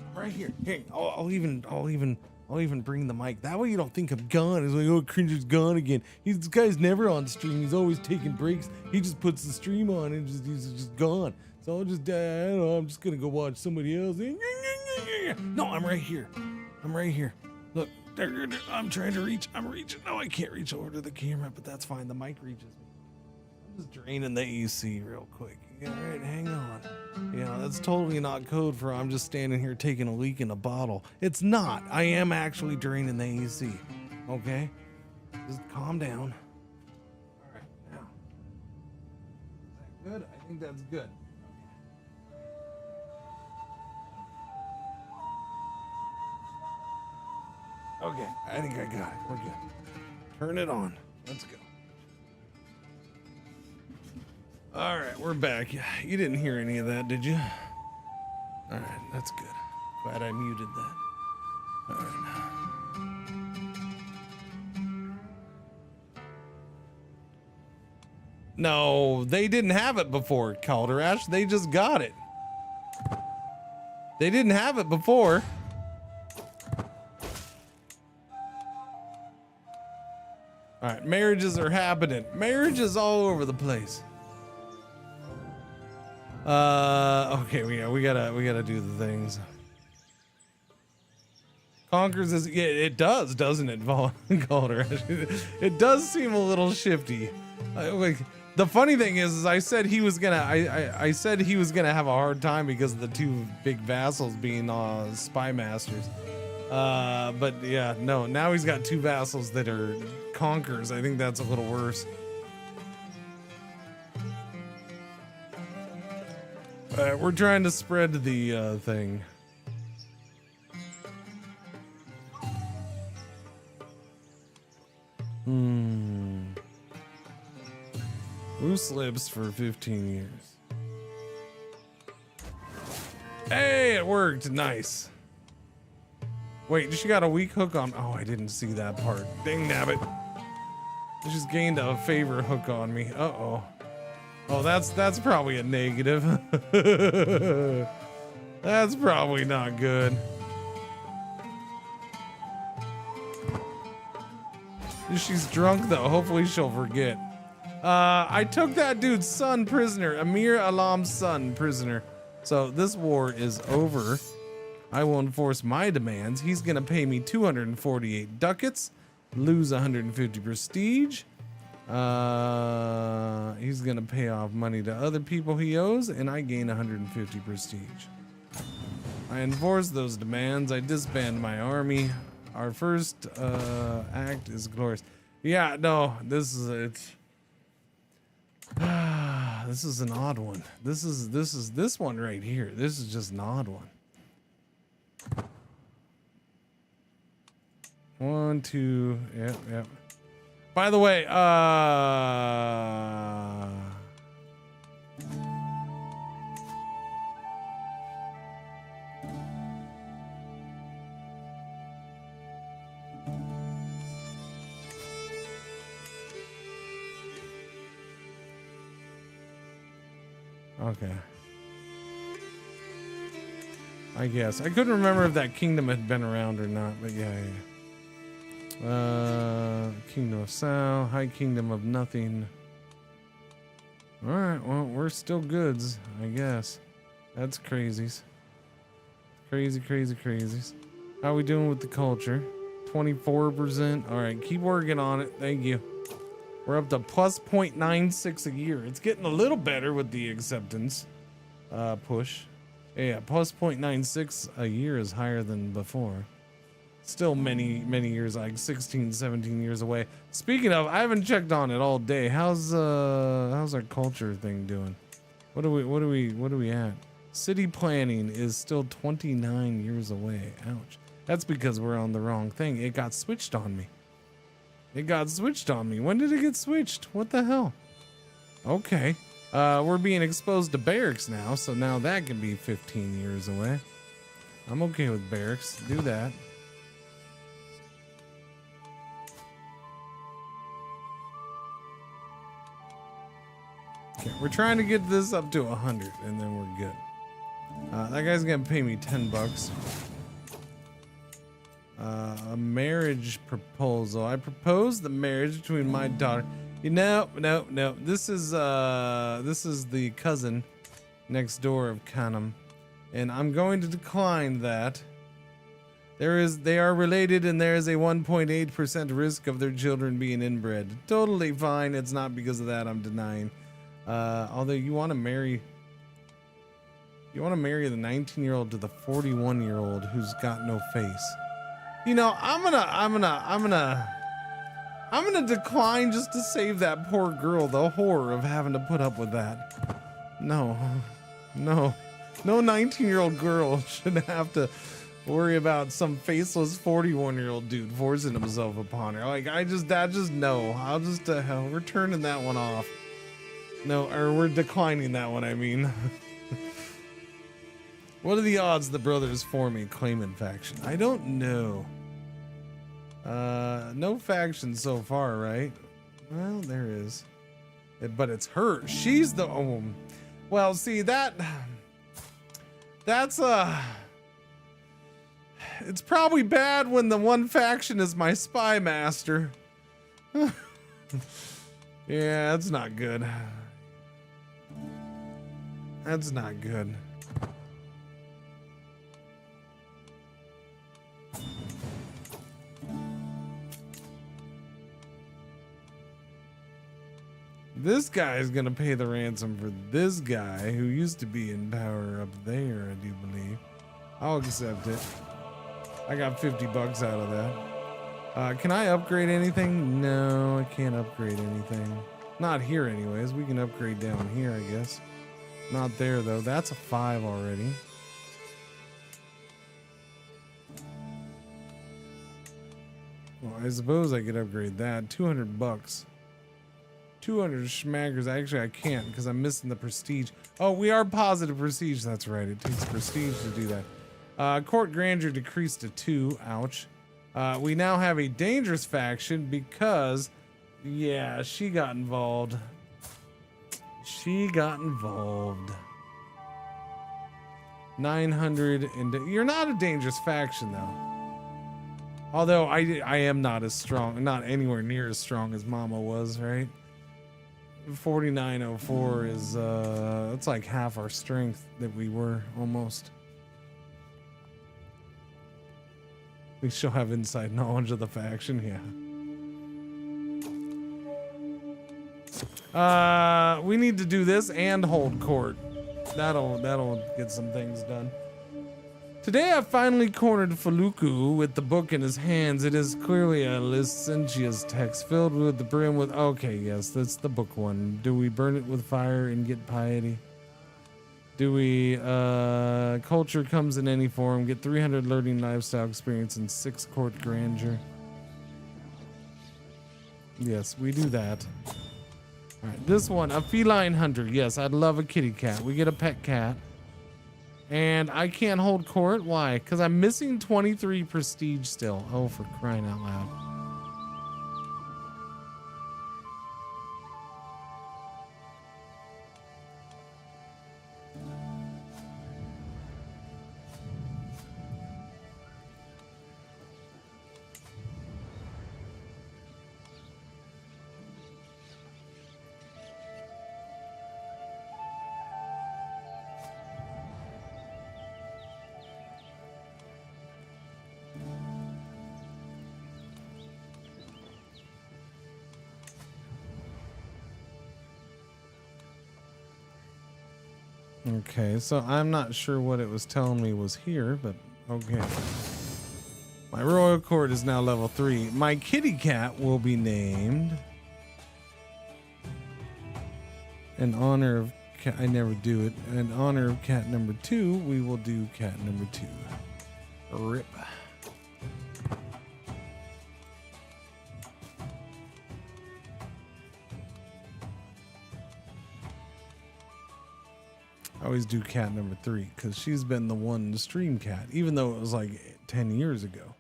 I'm right here. Hey, I'll even bring the mic. That way you don't think I'm gone. It's like, oh, Cringer's gone again. This guy's never on stream. He's always taking breaks. He just puts the stream on and he's just gone. So I'll just, I don't know, I'm just gonna go watch somebody else. No, I'm right here. I'm right here. Look, I'm trying to reach. I'm reaching. No, I can't reach over to the camera, but that's fine. The mic reaches me. I'm just draining the AC real quick. All right, hang on. Yeah, that's totally not code for I'm just standing here taking a leak in a bottle. It's not. I am actually draining the AC. Okay? Just calm down. All right, now. Is that good? I think that's good. Okay, I think I got it. We're good. Turn it on. Let's go. All right, we're back. You didn't hear any of that, did you? All right, that's good. Glad I muted that. All right. No, they didn't have it before, Calderash. They just got it. They didn't have it before. All right, marriages are happening. Marriages all over the place. Okay, we gotta do the things. Conkers is, yeah, it does, doesn't it, Calder? It does seem a little shifty. Like, the funny thing is I said he was gonna, I said he was gonna have a hard time because of the two big vassals being spy masters. But yeah, no, now he's got two vassals that are conkers. I think that's a little worse. We're trying to spread the thing. Loose lips for 15 years. Hey, it worked. Nice. Wait, she got a weak hook on. Oh, I didn't see that part. Dang nabbit. She just gained a favor hook on me. Uh-oh. Oh, that's probably a negative. That's probably not good. She's drunk though. Hopefully she'll forget. I took that dude's son prisoner, Amir Alam's son prisoner. So this war is over. I will enforce my demands. He's gonna pay me 248 ducats, lose 150 prestige. He's gonna pay off money to other people he owes, and I gain 150 prestige. I enforce those demands. I disband my army. Our first act is glorious. Yeah, no, this is it's. This is an odd one. This one right here. This is just an odd one. 1, 2, yep. By the way, okay. I guess. I couldn't remember if that kingdom had been around or not, but yeah. Kingdom of Sao, High Kingdom of Nothing. Alright, well, we're still goods, I guess. That's crazies. Crazies. How are we doing with the culture? 24%. Alright, keep working on it. Thank you. We're up to plus 0.96 a year. It's getting a little better with the acceptance push. Yeah, plus 0.96 a year is higher than before. Still many years, like 16, 17 years away. Speaking of, I haven't checked on it all day. How's our culture thing doing? What are we at? City planning is still 29 years away. Ouch. That's because we're on the wrong thing. It got switched on me. When did it get switched? What the hell? Okay. We're being exposed to barracks now, so now that can be 15 years away. I'm okay with barracks. Do that. Okay, we're trying to get this up to 100, and then we're good. That guy's gonna pay me 10 bucks. A marriage proposal. I propose the marriage between my daughter. No. This is the cousin next door of Kanem, and I'm going to decline that. They are related, and there is a 1.8% risk of their children being inbred. Totally fine. It's not because of that I'm denying. Although you want to marry the 19-year-old to the 41-year-old who's got no face. You know, I'm gonna decline just to save that poor girl the horror of having to put up with that. No 19-year-old girl should have to worry about some faceless 41-year-old dude forcing himself upon her. Like, no. I'll just we're turning that one off. No, or we're declining that one, I mean. What are the odds the brothers form a claimant faction? I don't know. No faction so far, right? Well, there is. But it's her. She's the... Oh, well, see, that's it's probably bad when the one faction is my spy master. Yeah, that's not good. That's not good. This guy is gonna pay the ransom for this guy who used to be in power up there, I do believe. I'll accept it. I got 50 bucks out of that. Can I upgrade anything? No, I can't upgrade anything. Not here anyways. We can upgrade down here, I guess. Not there though. That's a 5 already. Well, I suppose I could upgrade that. 200 bucks. 200 schmaggers. Actually, I can't because I'm missing the prestige. Oh, we are positive prestige. That's right. It takes prestige to do that. Court grandeur decreased to 2. Ouch. We now have a dangerous faction because, yeah, she got involved. She got involved. 900 and you're not a dangerous faction though. Although I am not as strong, not anywhere near as strong as Mama was, right? 4904 is that's like half our strength that we were almost. We still have inside knowledge of the faction, yeah. We need to do this and hold court. That'll get some things done. Today I finally cornered Faluku with the book in his hands. It is clearly a licentious text filled with the brim with... Okay, yes, that's the book one. Do we burn it with fire and get piety? Do we... culture comes in any form. Get 300 learning lifestyle experience and 6 court grandeur. Yes, we do that. Alright, this one, a feline hunter. Yes, I'd love a kitty cat. We get a pet cat. And I can't hold court. Why? Because I'm missing 23 prestige still. Oh, for crying out loud. Okay, so I'm not sure what it was telling me was here, but okay. My royal court is now level 3. My kitty cat will be named in honor of cat. I never do it. In honor of cat number 2, we will do cat number 2. Rip. I always do cat number 3 because she's been the one to stream cat, even though it was like 10 years ago,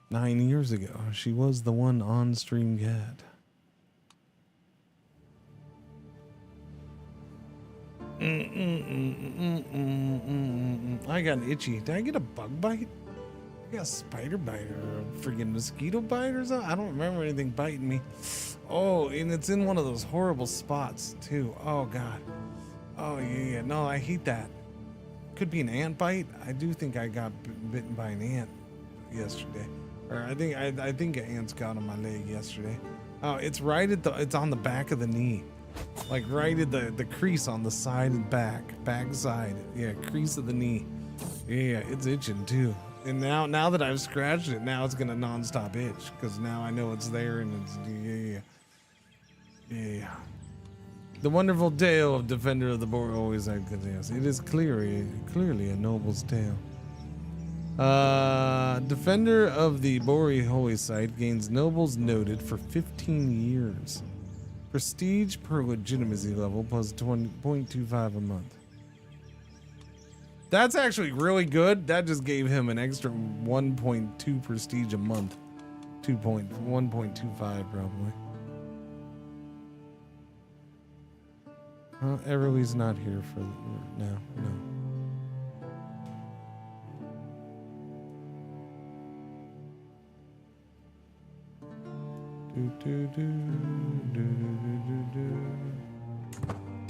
9 years ago. She was the one on stream cat. I got an itchy. Did I get a bug bite? I got a spider bite or a freaking mosquito bite or something. I don't remember anything biting me. Oh, and it's in one of those horrible spots too. Oh God. Oh yeah, no, I hate that. Could be an ant bite. I do think I got bitten by an ant yesterday, or I think an ant's got on my leg yesterday. Oh, it's right at it's on the back of the knee, like right at the crease on the side and back side. Yeah, crease of the knee. Yeah, it's itching too. And now that I've scratched it, now it's gonna nonstop itch because now I know it's there and it's yeah. The wonderful tale of Defender of the Boar always had good tales. It is clearly a noble's tale. Defender of the Bori holy site gains nobles noted for 15 years. Prestige per legitimacy level plus 20.25 a month. That's actually really good. That just gave him an extra 1.2 prestige a month. 1.25 probably. Everly's not here for now. No.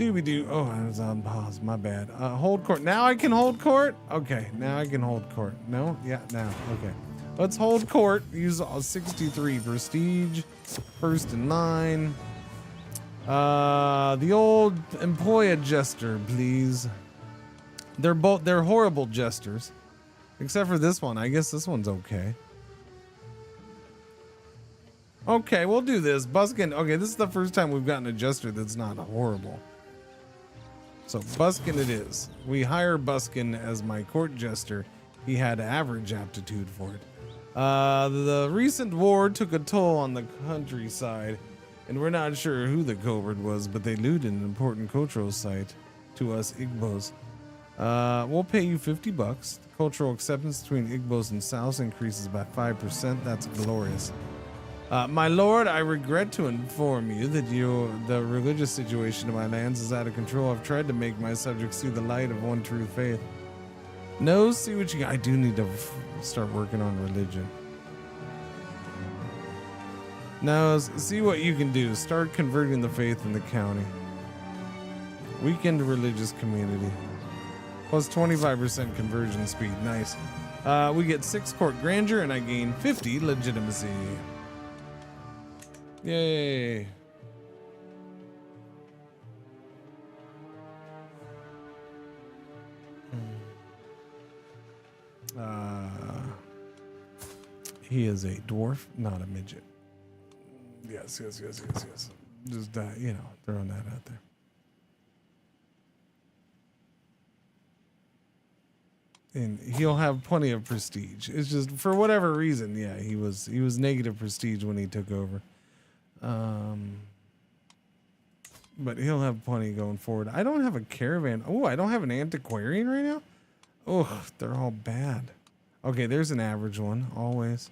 Doobie doo. Oh, I was on pause. My bad. Hold court. Now I can hold court? Okay, now I can hold court. No? Yeah, now. Okay. Let's hold court. Use 63 prestige. First in line. The old employ a jester, please. They're horrible jesters. Except for this one. I guess this one's okay. Okay, we'll do this. Buskin. Okay, this is the first time we've gotten a jester that's not horrible. So Buskin it is. We hire Buskin as my court jester. He had average aptitude for it. The recent war took a toll on the countryside, and we're not sure who the culprit was, but they looted an important cultural site to us Igbos. We'll pay you $50. The cultural acceptance between Igbos and Souths increases by 5%. That's glorious. My lord, I regret to inform you that the religious situation of my lands is out of control. I've tried to make my subjects see the light of one true faith. No, see what you. I do need to start working on religion. Now, see what you can do. Start converting the faith in the county. Weekend religious community. Plus 25% conversion speed. Nice. We get 6 court grandeur, and I gain 50 legitimacy. Yay. He is a dwarf, not a midget. Yes. Just, throwing that out there. And he'll have plenty of prestige. It's just, for whatever reason, yeah, he was negative prestige when he took over. But he'll have plenty going forward. I don't have a caravan. Oh, I don't have an antiquarian right now? Oh, they're all bad. Okay, there's an average one, always.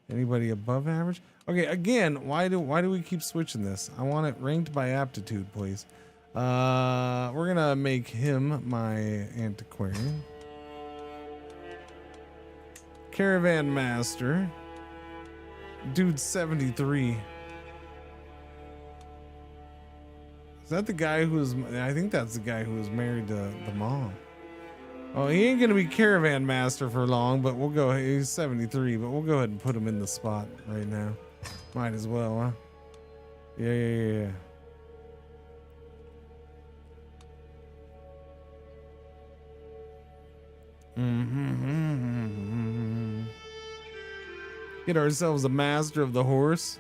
Anybody above average? Okay, again, why do we keep switching this? I want it ranked by aptitude, please. We're gonna make him my antiquarian. Caravan master. Dude, 73. Is that the guy who's... I think that's the guy who was married to the mom. Oh, he ain't gonna be caravan master for long, but we'll go... He's 73, but we'll go ahead and put him in the spot right now. Might as well, huh? Yeah. Get ourselves a master of the horse.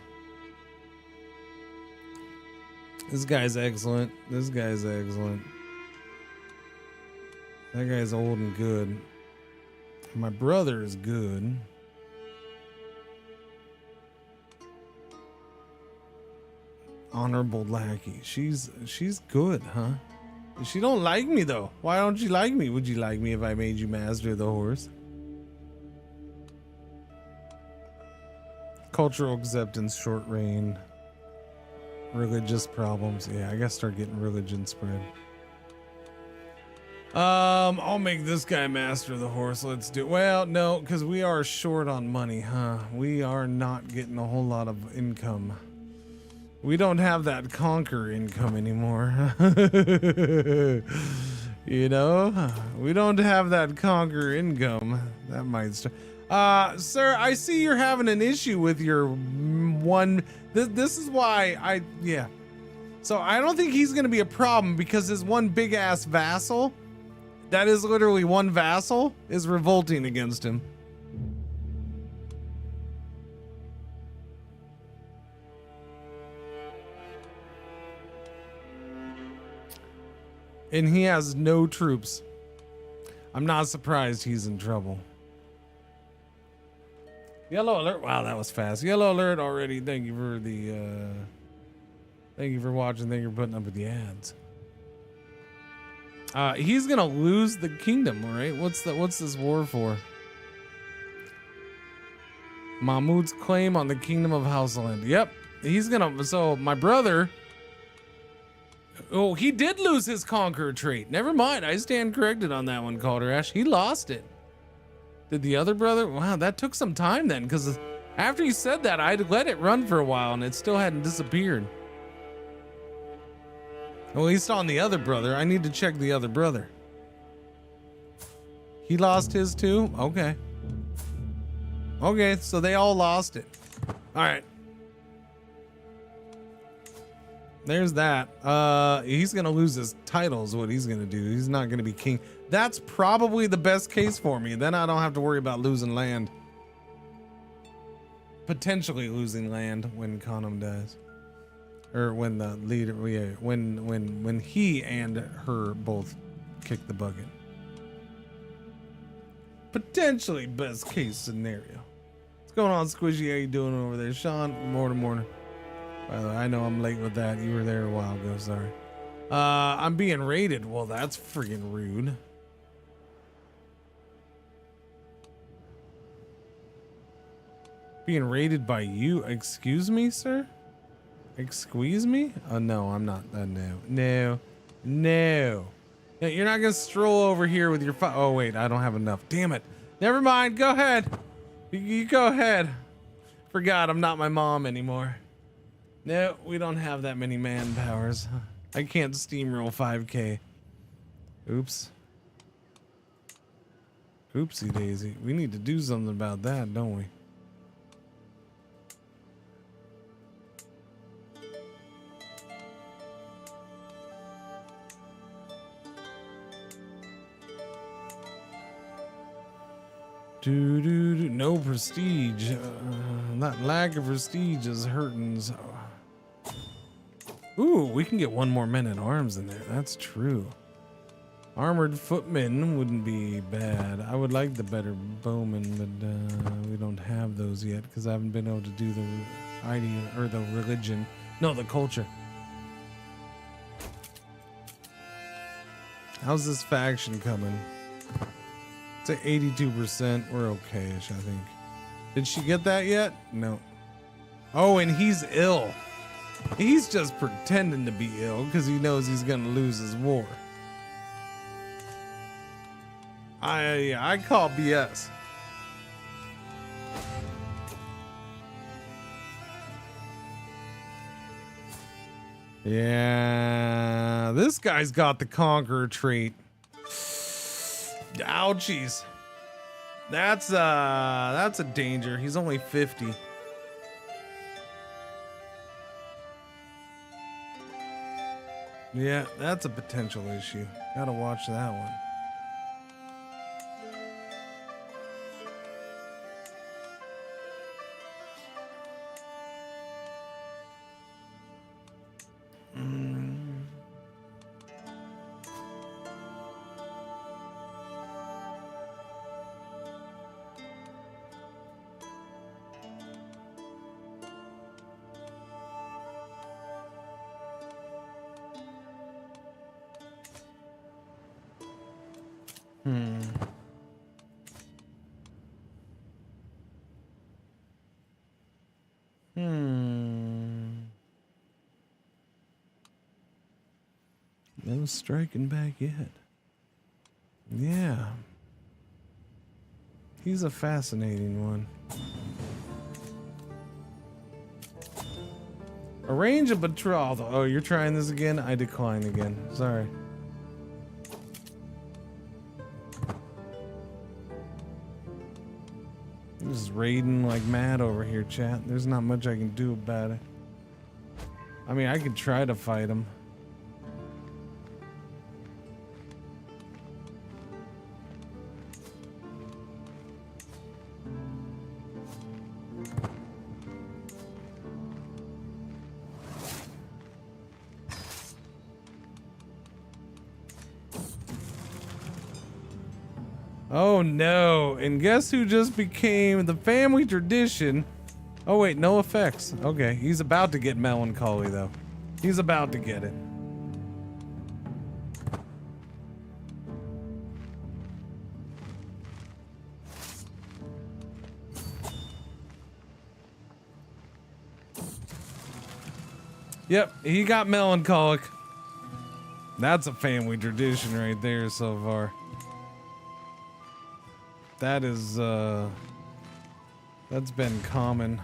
This guy's excellent. That guy's old and good. My brother is good. Honorable lackey. She's good, huh? She don't like me though. Why don't you like me? Would you like me if I made you master of the horse? Cultural acceptance, short reign. Religious problems. Yeah, I gotta start getting religion spread. I'll make this guy master of the horse. Let's do. Well, no, because we are short on money, huh? We are not getting a whole lot of income. We don't have that conquer income anymore. You know, we don't have that conquer income. That might start. Sir, I see you're having an issue with your one. This is why yeah. So I don't think he's gonna be a problem because his one big ass vassal, that is literally one vassal, is revolting against him. And he has no troops. I'm not surprised he's in trouble. Yellow alert. Wow, that was fast. Yellow alert already. Thank you for the thank you for watching. Thank you for putting up with the ads. He's gonna lose the kingdom, right? What's this war for? Mahmud's claim on the kingdom of Houseland. Yep. He's gonna, so my brother, oh, he did lose his conqueror trait. Never mind. I stand corrected on that one, Calderash. He lost it. Did the other brother? Wow, that took some time then, because after you said that, I'd let it run for a while and it still hadn't disappeared. At least on the other brother. I need to check the other brother. He lost his too? Okay. Okay, so they all lost it. All right. There's that. He's gonna lose his title is what he's gonna do. He's not gonna be king. That's probably the best case for me. Then I don't have to worry about losing land. Potentially losing land when Conum dies. Or when the leader, when he and her both kick the bucket. Potentially best case scenario. What's going on, Squishy? How you doing over there? Sean, morning. By the way, I know I'm late with that. You were there a while ago, sorry. I'm being raided. Well, that's friggin' rude. Being raided by you? Excuse me, sir? Excuse me? Oh, no, I'm not. No. Yeah, you're not gonna stroll over here with your oh, wait, I don't have enough. Damn it. Never mind. Go ahead. You go ahead. Forgot I'm not my mom anymore. No, we don't have that many man powers. I can't steamroll 5K. Oops. Oopsie daisy. We need to do something about that, don't we? No prestige. That lack of prestige is hurting. So. Ooh, we can get one more man at arms in there. That's true. Armored footmen wouldn't be bad. I would like the better bowmen, but we don't have those yet because I haven't been able to do the idea or the religion. No, the culture. How's this faction coming? It's at 82%. We're okay-ish, I think. Did she get that yet? No. Oh, and he's ill. He's just pretending to be ill because he knows he's gonna lose his war. I call BS. Yeah, this guy's got the conqueror trait. Ouchies. That's a danger. He's only 50. Yeah, that's a potential issue. Gotta watch that one. No striking back yet. Yeah. He's a fascinating one. Arrange a betrothal. Oh, you're trying this again? I decline again. Sorry. I'm just raiding like mad over here, chat. There's not much I can do about it. I mean, I could try to fight him. Oh no, and guess who just became the family tradition? Oh wait, no effects. Okay, he's about to get melancholy though. He's about to get it. Yep, he got melancholic. That's a family tradition right there so far. That is, that's been common.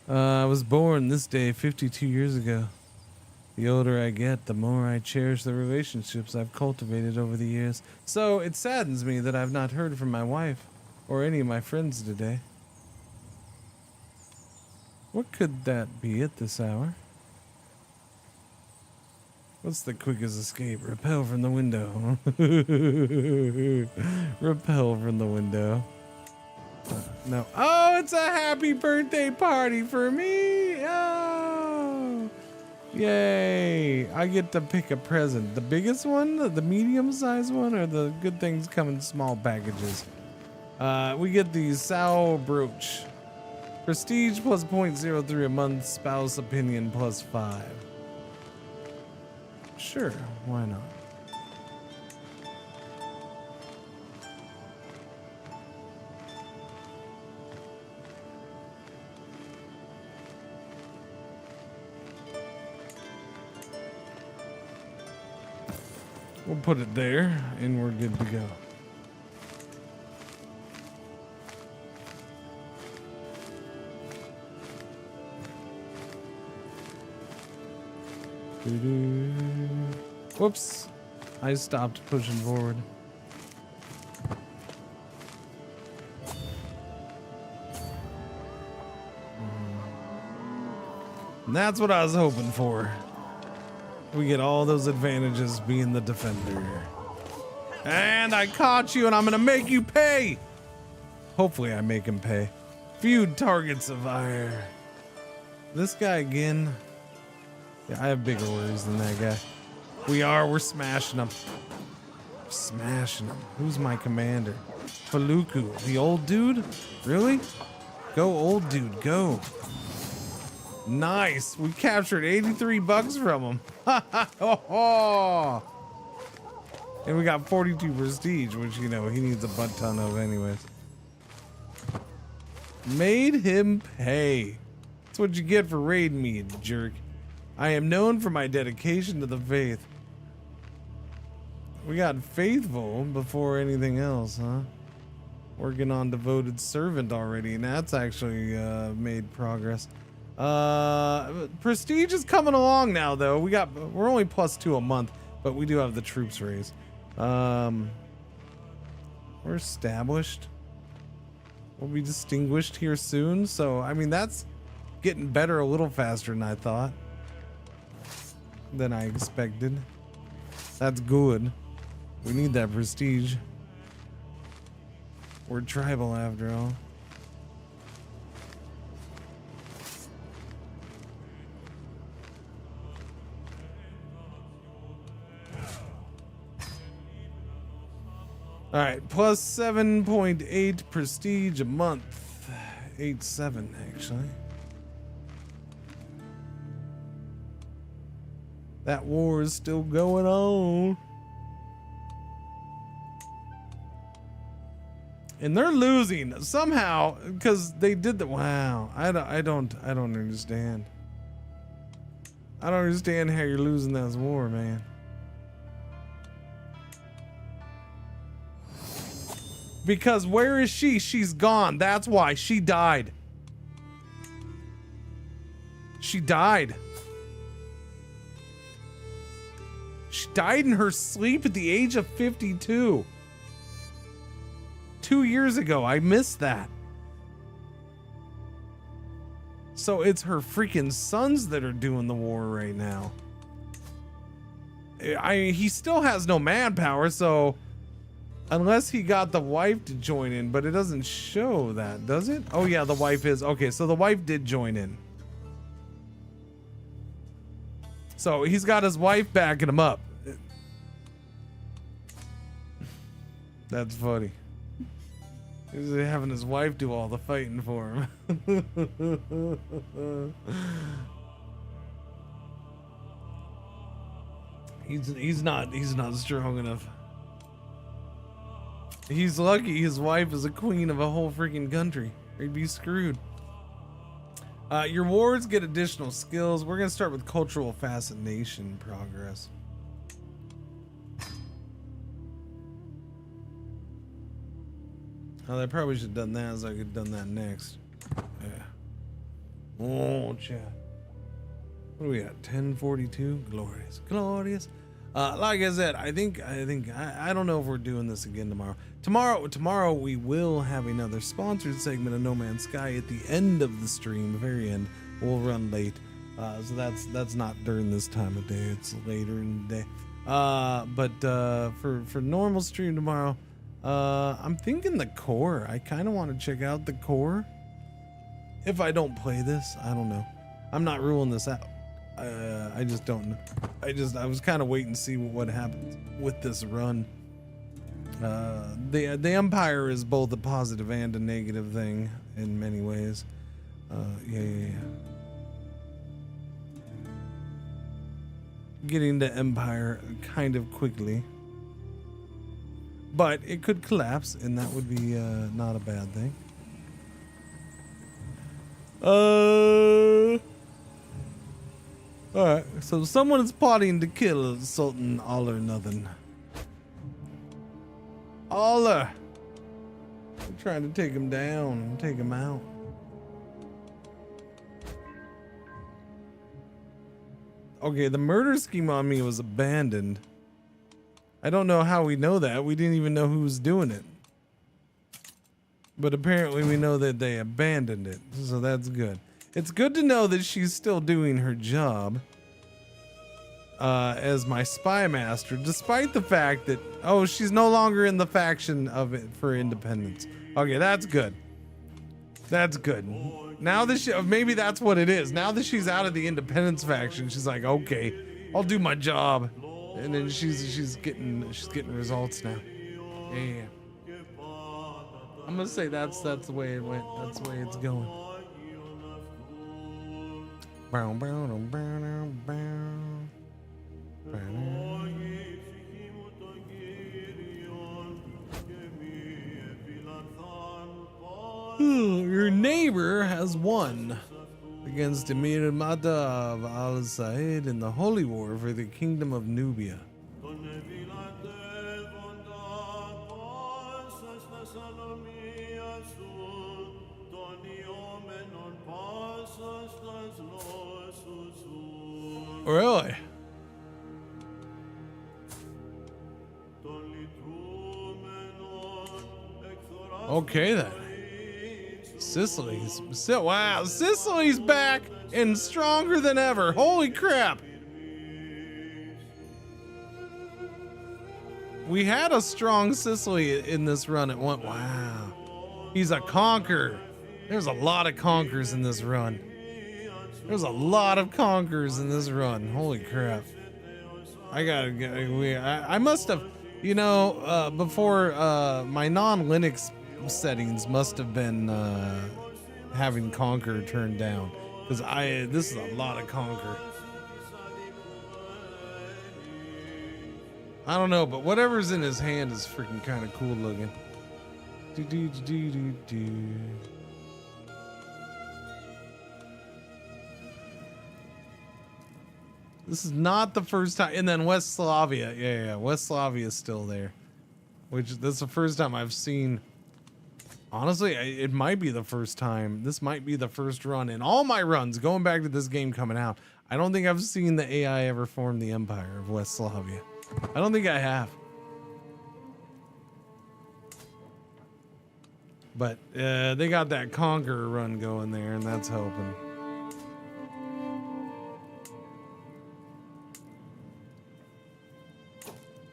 I was born this day 52 years ago. The older I get, the more I cherish the relationships I've cultivated over the years. So it saddens me that I've not heard from my wife or any of my friends today. What could that be at this hour? What's the quickest escape? Repel from the window. Repel from the window. No. Oh, it's a happy birthday party for me. Oh. Yay. I get to pick a present. The biggest one, the medium-sized one, or the good things come in small packages? We get the Sao brooch. Prestige plus 0.03 a month. Spouse opinion plus 5. Sure, why not? We'll put it there, and we're good to go. Whoops. I stopped pushing forward. And that's what I was hoping for. We get all those advantages being the defender. And I caught you and I'm gonna make you pay. Hopefully I make him pay. Feud targets of fire. This guy again. Yeah, I have bigger worries than that guy. We're smashing him. Smashing him. Who's my commander? Faluku, the old dude? Really? Go, old dude, go. Nice. We captured 83 bucks from him. And we got 42 prestige, which, you know, he needs a butt ton of anyways. Made him pay. That's what you get for raiding me, you jerk. I am known for my dedication to the faith. We got faithful before anything else, huh? Working on devoted servant already, and that's actually made progress. Prestige is coming along now, though. We're only +2 a month, but we do have the troops raised. We're established. We'll be distinguished here soon, so I mean that's getting better a little faster than I thought. Than I expected. That's good. We need that prestige. We're tribal after all. All right, plus 7.8 prestige a month. 8.7 actually. That war is still going on. And they're losing somehow because they did the wow. I don't understand. I don't understand how you're losing this war, man. Because where is she? She's gone. That's why she died. She died. She died in her sleep at the age of 52. 2 years ago. I missed that. So it's her freaking sons that are doing the war right now. He still has no manpower, so unless he got the wife to join in, but it doesn't show that, does it? Oh yeah, the wife is. Okay, so the wife did join in. So he's got his wife backing him up. That's funny. He's having his wife do all the fighting for him. He's not strong enough. He's lucky his wife is a queen of a whole freaking country. He'd be screwed. Your wards get additional skills. We're gonna start with cultural fascination progress. Oh, they probably should have done that, as I could have done that next. Yeah. Oh, chat. What do we got? 1042. Glorious, glorious. Like I said, I don't know if we're doing this again tomorrow. Tomorrow we will have another sponsored segment of No Man's Sky at the end of the stream, the very end. We'll run late, so that's not during this time of day. It's later in the day. But for normal stream tomorrow, I'm thinking the core. I kind of want to check out the core. If I don't play this, I don't know. I'm not ruling this out. I just don't know. I was kind of waiting to see what happens with this run. The Empire is both a positive and a negative thing in many ways. Yeah. Getting to Empire kind of quickly. But it could collapse, and that would be not a bad thing. Alright, so someone is plotting to kill Sultan All or Nothing. Allah! They're trying to take him down and take him out. Okay, the murder scheme on me was abandoned. I don't know how we know that. We didn't even know who was doing it. But apparently we know that they abandoned it, so that's good. It's good to know that she's still doing her job as my spy master, despite the fact that, oh, she's no longer in the faction of it for independence. Okay, that's good. That's good. Now that maybe that's what it is. Now that she's out of the independence faction, she's like, okay, I'll do my job. And then she's getting results now. Yeah. I'm gonna say that's the way it went. That's the way it's going. Your neighbor has won against Emir Madav al-Said in the holy war for the kingdom of Nubia. Really? Okay then. Wow, Sicily's back and stronger than ever. Holy crap. We had a strong Sicily in this run at one. Wow. He's a conqueror. There's a lot of conquerors in this run. There's a lot of conquerors in this run. Holy crap. I must have, before my non-Linux settings must have been having Conquer turned down, because this is a lot of Conquer. I don't know, but whatever's in his hand is freaking kind of cool looking. This is not the first time. And then West Slavia. Yeah. West Slavia is still there. That's the first time I've seen. Honestly, it might be the first time. This might be the first run in all my runs going back to this game coming out. I don't think I've seen the AI ever form the empire of West Slavia. I don't think I have. But they got that Conqueror run going there, and that's helping.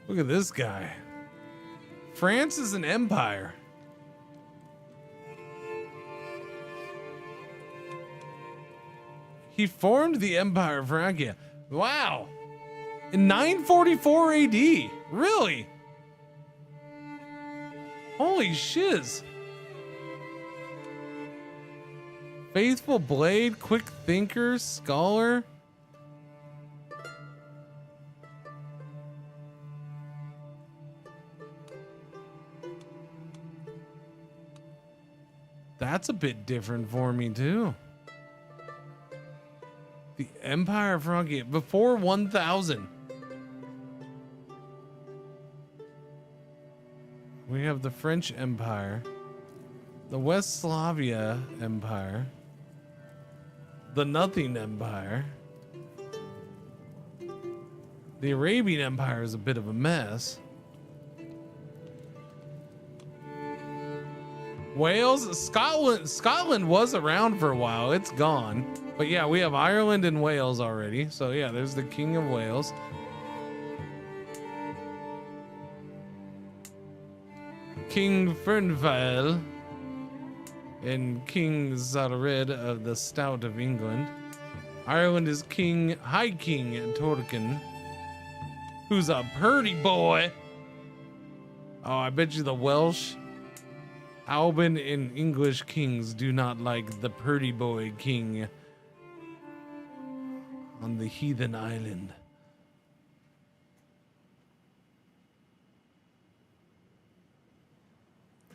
Look at this guy. France is an empire. He formed the Empire of Francia. Wow. In 944 AD. Really? Holy shiz. Faithful blade, quick thinker, scholar. That's a bit different for me too. The Empire of Francia before 1000. We have the French Empire, the West Slavia Empire, the Nothing Empire. The Arabian Empire is a bit of a mess. Wales, Scotland was around for a while. It's gone. But yeah, we have Ireland and Wales already. So yeah, there's the King of Wales. King Fernvael and King Zared of the Stout of England. Ireland is High King Torkin, who's a purty boy. Oh, I bet you the Welsh, Alban, and English kings do not like the purty boy king on the heathen island.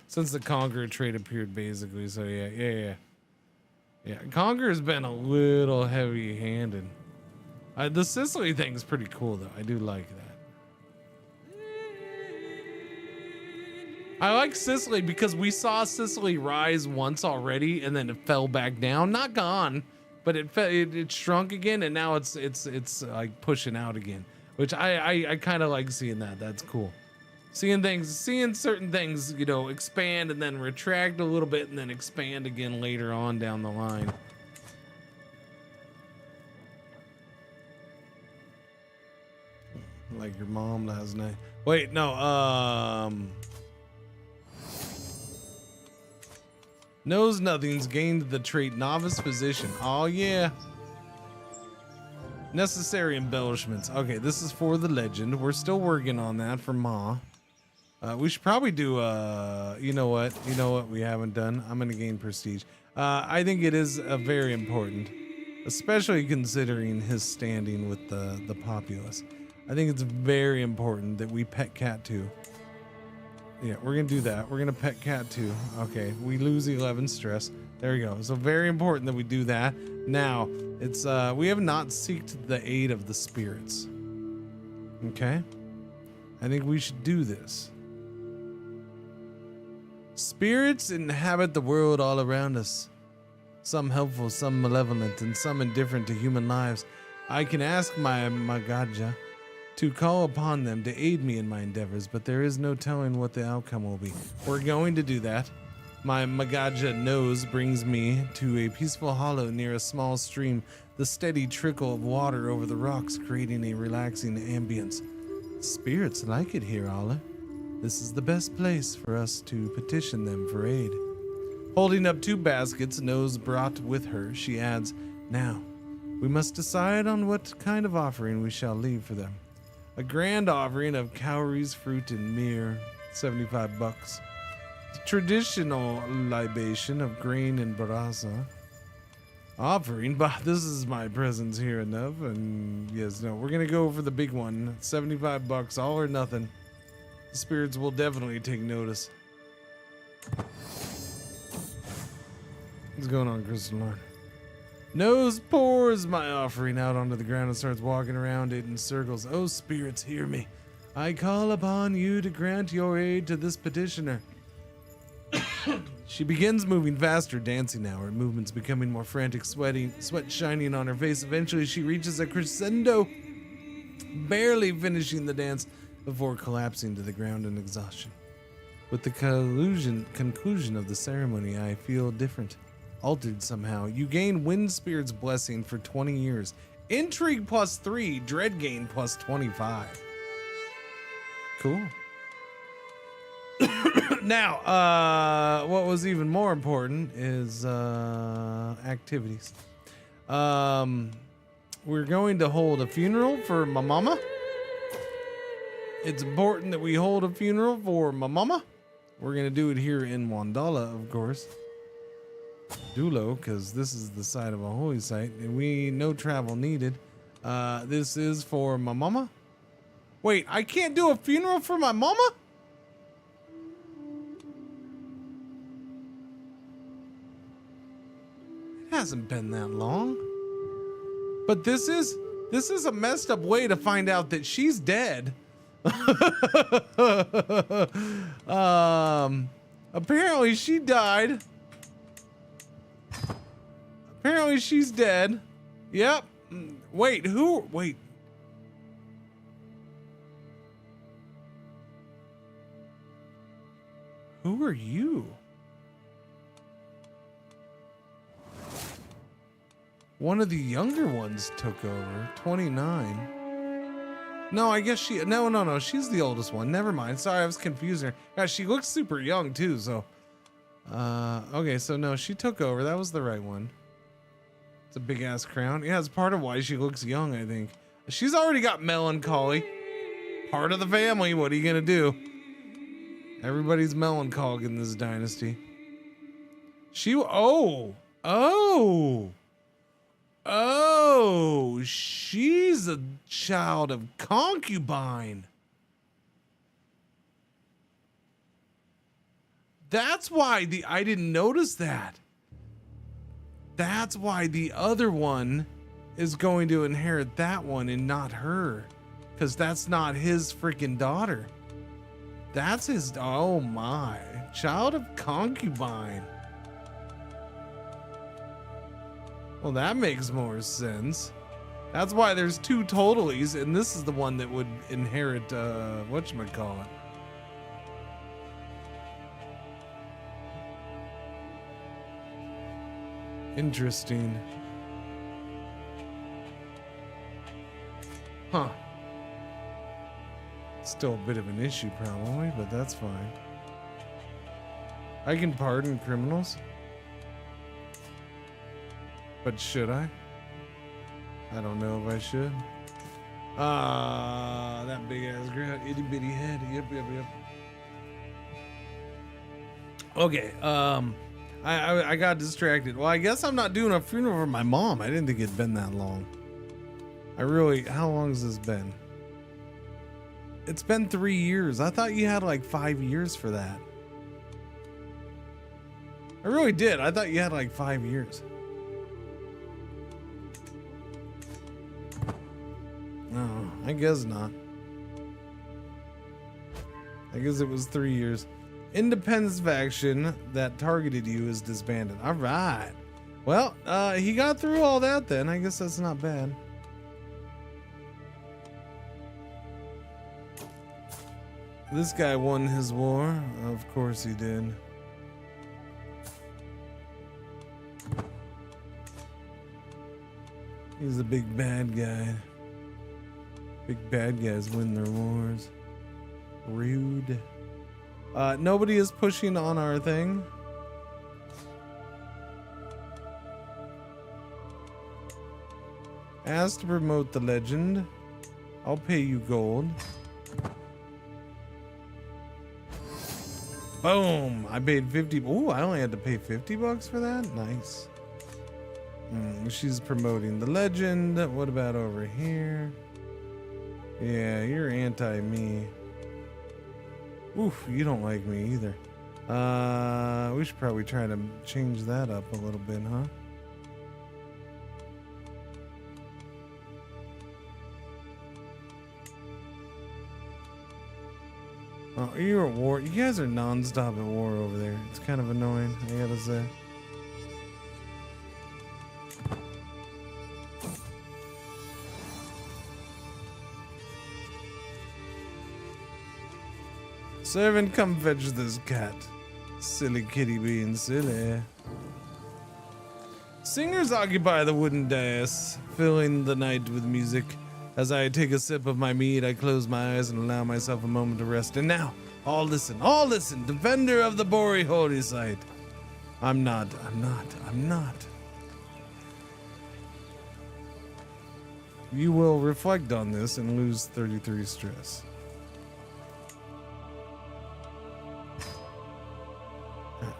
Since the Conqueror trade appeared, basically. So yeah. Conqueror's been a little heavy-handed. The Sicily thing's pretty cool, though. I do like that. I like Sicily because we saw Sicily rise once already, and then it fell back down. Not gone, but it shrunk again, and now it's like pushing out again, which I kind of like seeing that. That's cool. Seeing certain things, you know, expand and then retract a little bit and then expand again later on down the line. Like your mom last night. Wait, no, Knows Nothing's gained the trait Novice Physician. Oh yeah. Necessary embellishments. Okay, this is for the legend. We're still working on that for Ma. We should probably do, you know what we haven't done? I'm going to gain prestige. I think it is very important, especially considering his standing with the populace. I think it's very important that we pet Cat 2. Yeah, we're going to do that. We're going to pet Cat 2. Okay, we lose 11 stress. There we go. So very important that we do that. Now, it's, we have not seeked the aid of the spirits. Okay? I think we should do this. Spirits inhabit the world all around us. Some helpful, some malevolent, and some indifferent to human lives. I can ask my Magaja to call upon them to aid me in my endeavors, but there is no telling what the outcome will be. We're going to do that. My Magaja nose brings me to a peaceful hollow near a small stream, the steady trickle of water over the rocks creating a relaxing ambience. Spirits like it here, Allah. This is the best place for us to petition them for aid. Holding up 2 baskets Nose brought with her, she adds, now, we must decide on what kind of offering we shall leave for them. A grand offering of cowries, fruit, and myrrh, $75. The traditional libation of grain and barasa. Offering, but this is my presence here enough, and yes, no, we're gonna go for the big one, $75, all or nothing. The spirits will definitely take notice. What's going on, Crystalline? Nose pours my offering out onto the ground and starts walking around it in circles. Oh, spirits, hear me. I call upon you to grant your aid to this petitioner. She begins moving faster, dancing now, her movements becoming more frantic, sweat shining on her face. Eventually, she reaches a crescendo, barely finishing the dance before collapsing to the ground in exhaustion. With the conclusion of the ceremony, I feel different, altered somehow. You gain Wind Spirit's blessing for 20 years. Intrigue +3, Dread gain +25. Cool. Now, what was even more important is activities. We're going to hold a funeral for my mama. It's important that we hold a funeral for my mama. We're going to do it here in Wandala, of course. Dulo, because this is the site of a holy site, and no travel needed. This is for my mama. Wait, I can't do a funeral for my mama? It hasn't been that long. But this is a messed up way to find out that she's dead. Apparently she died Apparently she's dead. Yep. Wait, who? Wait. Who are you? One of the younger ones took over. 29. No, I guess she... No. She's the oldest one. Never mind. Sorry, I was confusing her. Gosh, she looks super young, too, so... okay, so no, she took over. That was the right one. It's a big-ass crown. Yeah, it's part of why she looks young, I think. She's already got melancholy. Part of the family. What are you gonna do? Everybody's melancholic in this dynasty. Oh, she's a child of concubine. That's why I didn't notice that. That's why the other one is going to inherit that one and not her. Because that's not his freaking daughter. That's his, oh my. Child of concubine. Well, that makes more sense. That's why there's two totalies, and this is the one that would inherit, whatchamacallit. Interesting. Huh. Still a bit of an issue, probably, but that's fine. I can pardon criminals. But should I? I don't know if I should. That big ass ground, itty bitty head. Yep. Okay, I got distracted. Well, I guess I'm not doing a funeral for my mom. I didn't think it'd been that long. How long has this been? It's been 3 years. I thought you had like 5 years for that. I really did. I thought you had like 5 years. No, I guess not. I guess it was 3 years. Independence faction that targeted you is disbanded. All right. Well, he got through all that then. I guess that's not bad. This guy won his war. Of course he did. He's a big bad guy. Big bad guys win their wars. Rude. Nobody is pushing on our thing. Ask to promote the legend. I'll pay you gold. Boom! I paid 50. Ooh, I only had to pay 50 bucks for that? Nice. She's promoting the legend. What about over here? Yeah, you're anti-me. Oof, you don't like me either. We should probably try to change that up a little bit, huh? Oh, you're at war. You guys are non-stop at war over there. It's kind of annoying, I gotta say. Servant, come fetch this cat. Silly kitty being silly. Singers occupy the wooden dais, filling the night with music. As I take a sip of my mead, I close my eyes and allow myself a moment to rest. And now, all listen, defender of the Bori holy site. I'm not. You will reflect on this and lose 33 stress.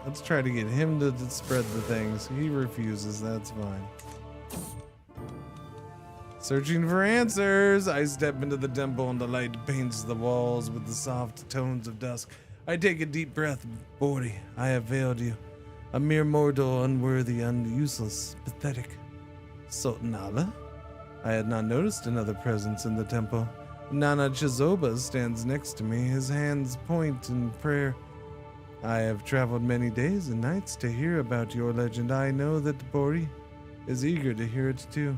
Let's try to get him to spread the things. He refuses, that's fine. Searching for answers, I step into the temple and the light paints the walls with the soft tones of dusk. I take a deep breath. Bori, I have failed you. A mere mortal, unworthy, useless, pathetic. Sultan Allah? I had not noticed another presence in the temple. Nana Chizoba stands next to me, his hands point in prayer. I have traveled many days and nights to hear about your legend. I know that, Bori, is eager to hear it too.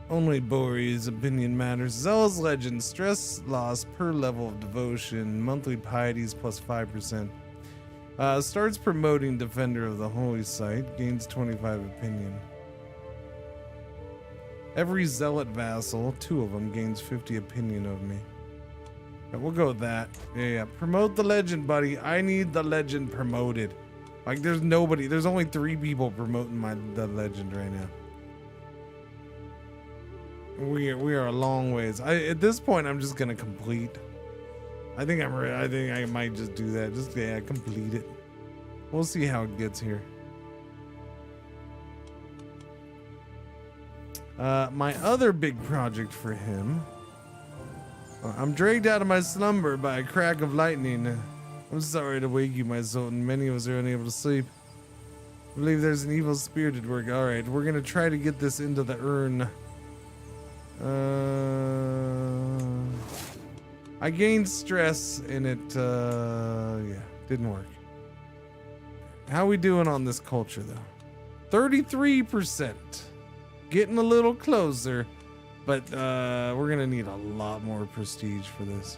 Only Bori's opinion matters. Zealous legend, stress loss per level of devotion, monthly pieties plus 5%. Starts promoting defender of the holy site, gains 25 opinion. Every zealot vassal, 2 of them, gains 50 opinion of me. Right, we'll go with that. Yeah. Promote the legend, buddy. I need the legend promoted. Like, there's nobody. There's only 3 people promoting the legend right now. We are a long ways. At this point, I'm just gonna complete. I think I'm ready. I think I might just do that. Just complete it. We'll see how it gets here. My other big project for him. I'm dragged out of my slumber by a crack of lightning. I'm sorry to wake you, my sultan. Many of us are unable to sleep. I believe there's an evil spirit at work. All right, we're gonna try to get this into the urn. I gained stress and it didn't work. How we doing on this culture though? 33%. Getting a little closer, but we're gonna need a lot more prestige for this.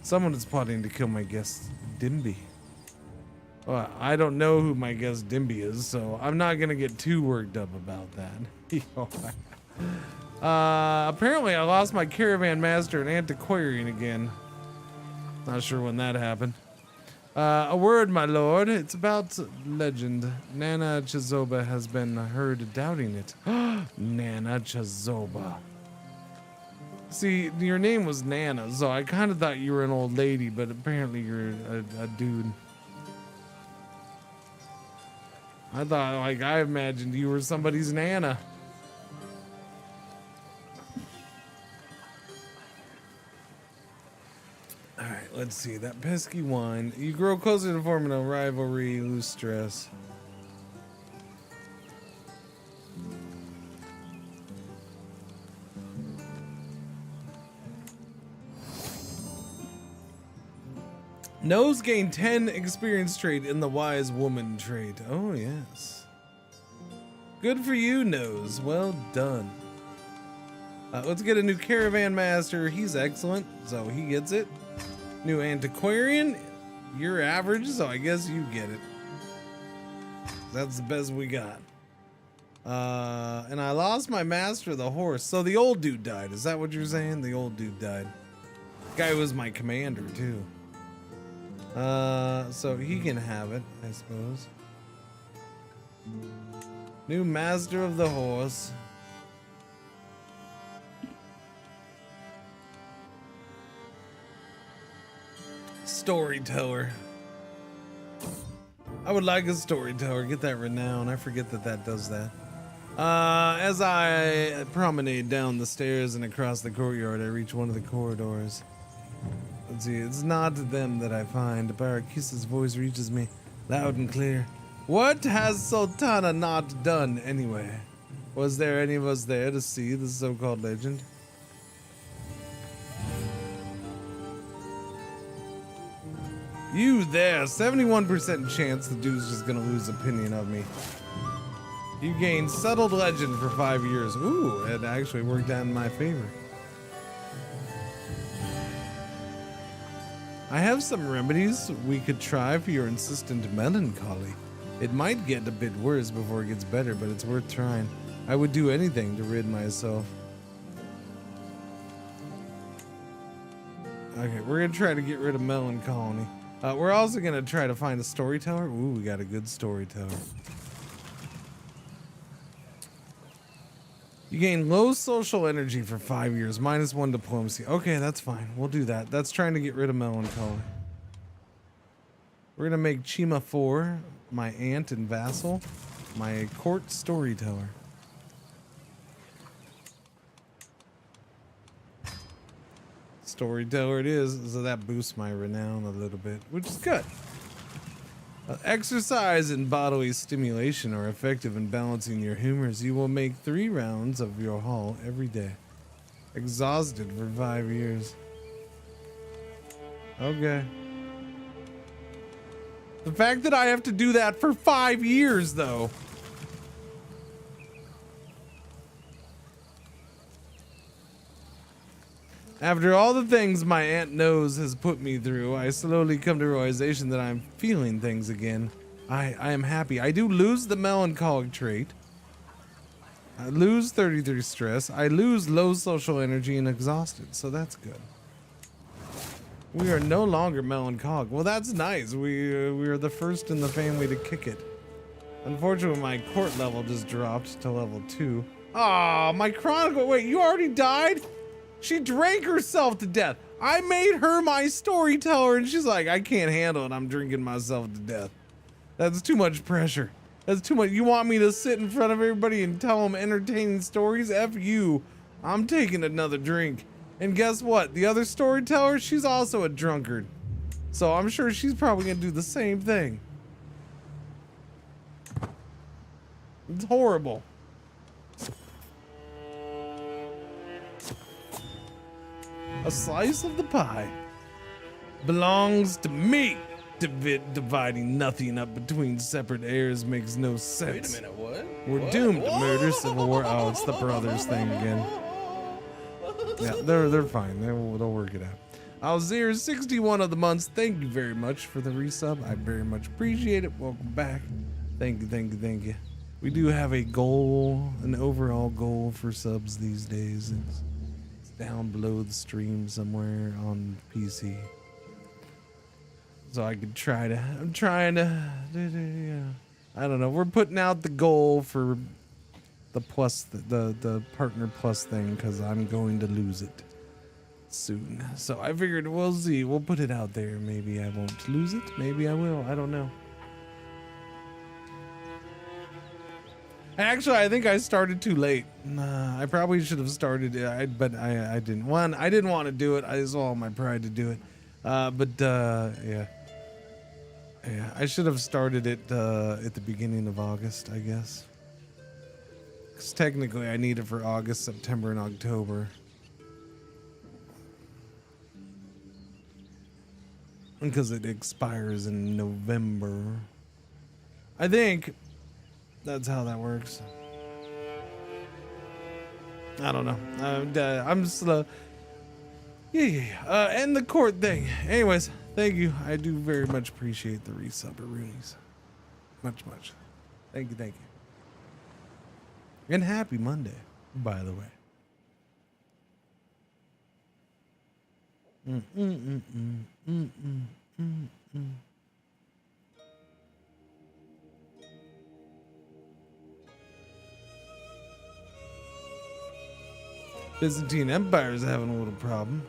Someone is plotting to kill my guest, Dimby. Well, I don't know who my guest Dimby is, so I'm not gonna get too worked up about that. Apparently I lost my caravan master and antiquarian again. Not sure when that happened. A word, my lord. It's about legend. Nana Chazoba has been heard doubting it. Nana Chazoba. See, your name was Nana, so I kind of thought you were an old lady, but apparently you're a dude. I thought, like, I imagined you were somebody's Nana. Alright, let's see. That pesky wine. You grow closer to forming a rivalry, lose stress. Nose gain 10 experience trait in the wise woman trait. Oh, yes. Good for you, Nose. Well done. Let's get a new caravan master. He's excellent, so he gets it. New antiquarian. You're average, so I guess you get it. That's the best we got. And I lost my master of the horse. So the old dude died. Is that what you're saying? The old dude died. Guy was my commander, too. So he can have it, I suppose. New master of the horse. Storyteller. I would like a storyteller. Get that renown. I forget that does that. As I promenade down the stairs and across the courtyard, I reach one of the corridors. Let's see, it's not them that I find. Barakisa's voice reaches me loud and clear. What has Sultana not done anyway? Was there any of us there to see the so-called legend? You there, 71% chance the dude's just gonna lose opinion of me. You gained settled legend for 5 years. Ooh, it actually worked out in my favor. I have some remedies we could try for your insistent melancholy. It might get a bit worse before it gets better, but it's worth trying. I would do anything to rid myself. Okay, we're gonna try to get rid of melancholy. We're also gonna try to find a storyteller. Ooh, we got a good storyteller. You gain low social energy for 5 years, -1 diplomacy. Okay, that's fine. We'll do that. That's trying to get rid of melancholy. We're gonna make Chima 4 my aunt and vassal, my court storyteller. Storyteller it is, so that boosts my renown a little bit, which is good. Exercise and bodily stimulation are effective in balancing your humors. You will make 3 rounds of your haul every day. Exhausted for 5 years. Okay. The fact that I have to do that for 5 years, though. After all the things my Aunt Nose has put me through, I slowly come to realization that I'm feeling things again. I am happy. I do lose the melancholic trait. I lose 33 stress. I lose low social energy and exhausted, so that's good. We are no longer melancholic. Well, that's nice. We are the first in the family to kick it. Unfortunately, my court level just dropped to level 2. Ah, my chronicle. Wait, you already died? She drank herself to death. I made her my storyteller, and she's like, I can't handle it. I'm drinking myself to death. That's too much pressure. That's too much. You want me to sit in front of everybody and tell them entertaining stories? F you. I'm taking another drink. And guess what? The other storyteller, she's also a drunkard. So I'm sure she's probably going to do the same thing. It's horrible. A slice of the pie belongs to me. Dividing nothing up between separate heirs makes no sense. Wait a minute, what? We're doomed to murder, civil war. Oh, it's the brothers thing again. Yeah, they're fine. They'll work it out. Alzir, 61 of the months. Thank you very much for the resub. I very much appreciate it. Welcome back. Thank you. We do have a goal, an overall goal for subs these days. It's down below the stream somewhere on PC. So I could I'm trying to, I don't know. We're putting out the goal for the plus, the partner plus thing, because I'm going to lose it soon. So I figured we'll see. We'll put it out there. Maybe I won't lose it. Maybe I will. I don't know. Actually, I think I started too late. I probably should have started it, but I didn't. One, I didn't want to do it. I swallowed my pride to do it. Yeah, I should have started it at the beginning of August, I guess. Because technically I need it for August, September, and October. Because it expires in November. I think that's how that works. I don't know. I'm slow. Yeah. And the court thing. Anyways, thank you. I do very much appreciate the resub, Roonies. Much. Thank you. And happy Monday, by the way. Byzantine Empire is having a little problem.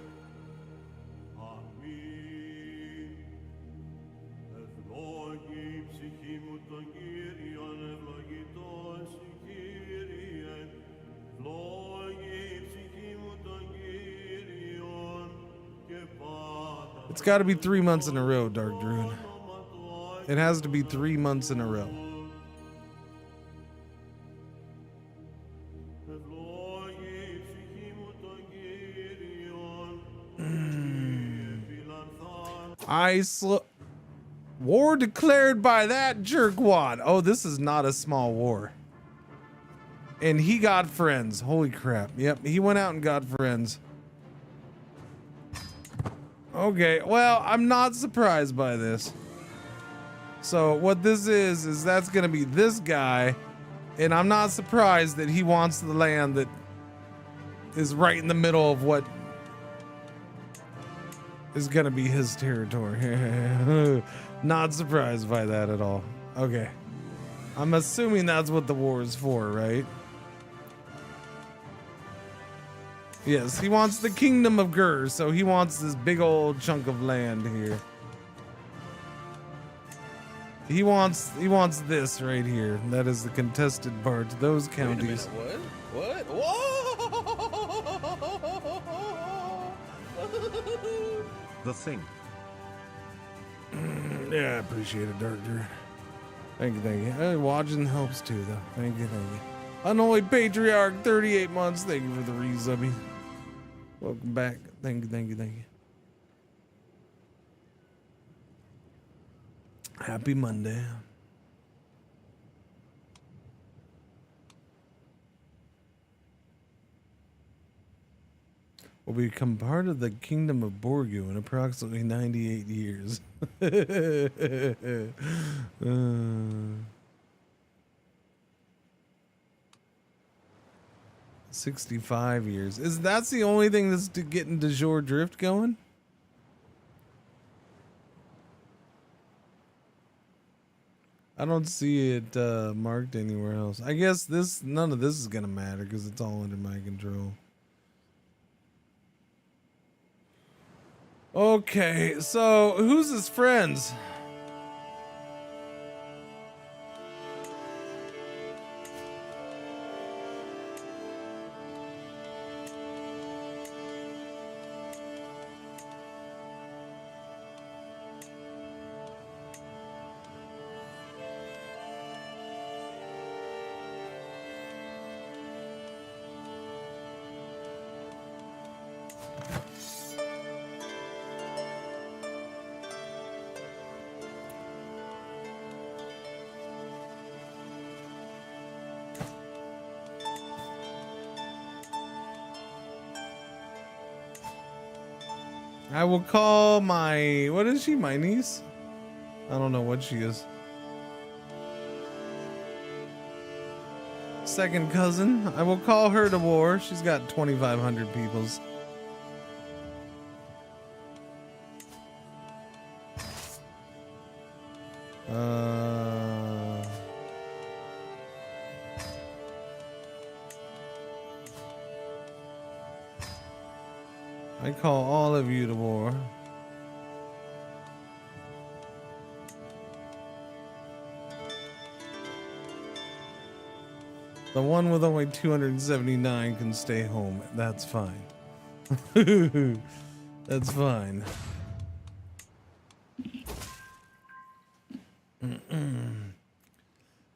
It's got to be 3 months in a row, Dark Druid. It has to be 3 months in a row. War declared by that jerkwad. Oh, this is not a small war. And he got friends. Holy crap. Yep, he went out and got friends. Okay, well, I'm not surprised by this. So what this is that's gonna be this guy, and I'm not surprised that he wants the land that is right in the middle of what is gonna be his territory. Not surprised by that at all. Okay. I'm assuming that's what the war is for, right? Yes, he wants the Kingdom of Gur, so he wants this big old chunk of land here. He wants this right here. That is the contested part. Those counties. Wait a minute, what? Whoa! The thing. Yeah, I appreciate it, Doctor. Thank you, thank you. Watching helps too, though. Thank you, thank you. Unholy Patriarch, 38 months. Thank you for the resubby. Welcome back. Thank you, thank you, thank you. Happy Monday. Will become part of the Kingdom of Borgu in approximately 98 years. 65 years. That's the only thing that's getting de jour drift going? I don't see it marked anywhere else. I guess none of this is gonna matter because it's all under my control. Okay, so who's his friends? I will call my, what is she, my niece? I don't know what she is. Second cousin. I will call her to war. She's got 2,500 peoples. I call all of you to war. The one with only 279 can stay home. That's fine. That's fine.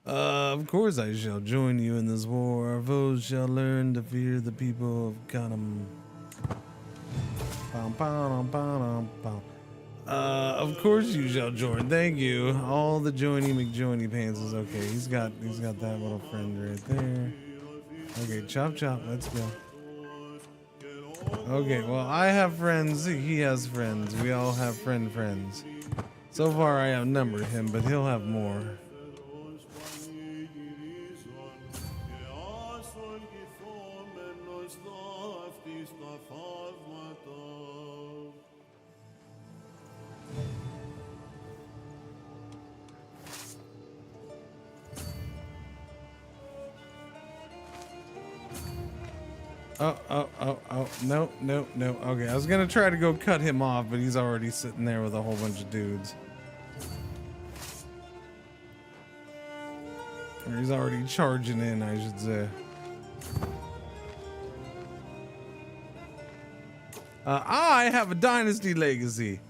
Of course I shall join you in this war. Our foes shall learn to fear the people of Kanem. Of course you shall join. Thank you. All the joiny McJoiny pants is okay. He's got that little friend right there. Okay, chop chop. Let's go. Okay, well I have friends. He has friends. We all have friends. So far I outnumbered him, but he'll have more. Oh, no. Okay, I was gonna try to go cut him off, but he's already sitting there with a whole bunch of dudes. Or he's already charging in, I should say. I have a dynasty legacy.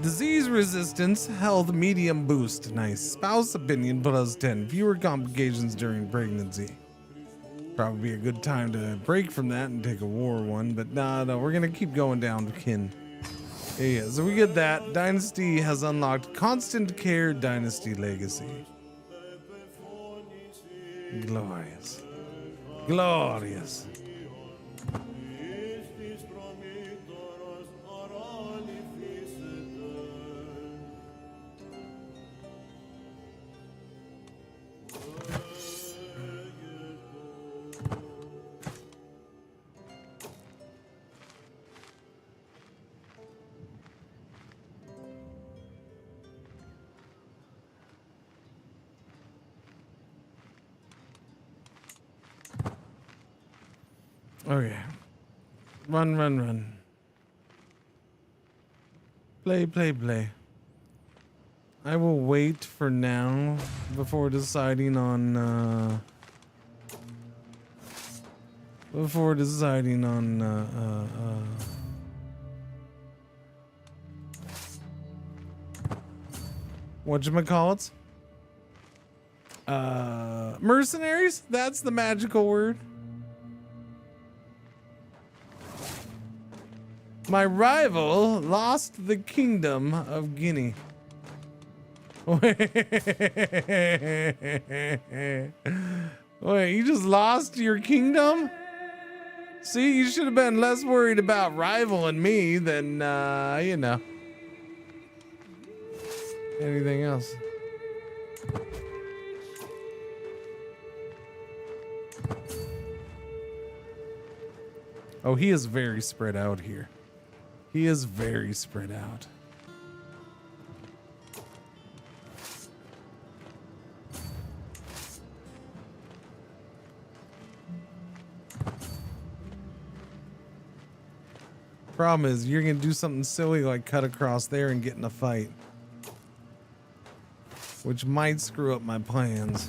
Disease resistance, health medium boost. Nice. Spouse opinion plus 10. Fewer complications during pregnancy. Probably a good time to break from that and take a war one, but no, we're gonna keep going down to kin. Yeah, so we get that. Dynasty has unlocked constant care dynasty legacy. Glorious. Glorious. Okay. Run. Play. I will wait for now before deciding on whatchamacallits? Mercenaries? That's the magical word. My rival lost the kingdom of Guinea. Wait, you just lost your kingdom? See, you should have been less worried about rivaling me than, you know, anything else. Oh, he is very spread out here. He is very spread out. Problem is, you're gonna do something silly like cut across there and get in a fight, which might screw up my plans.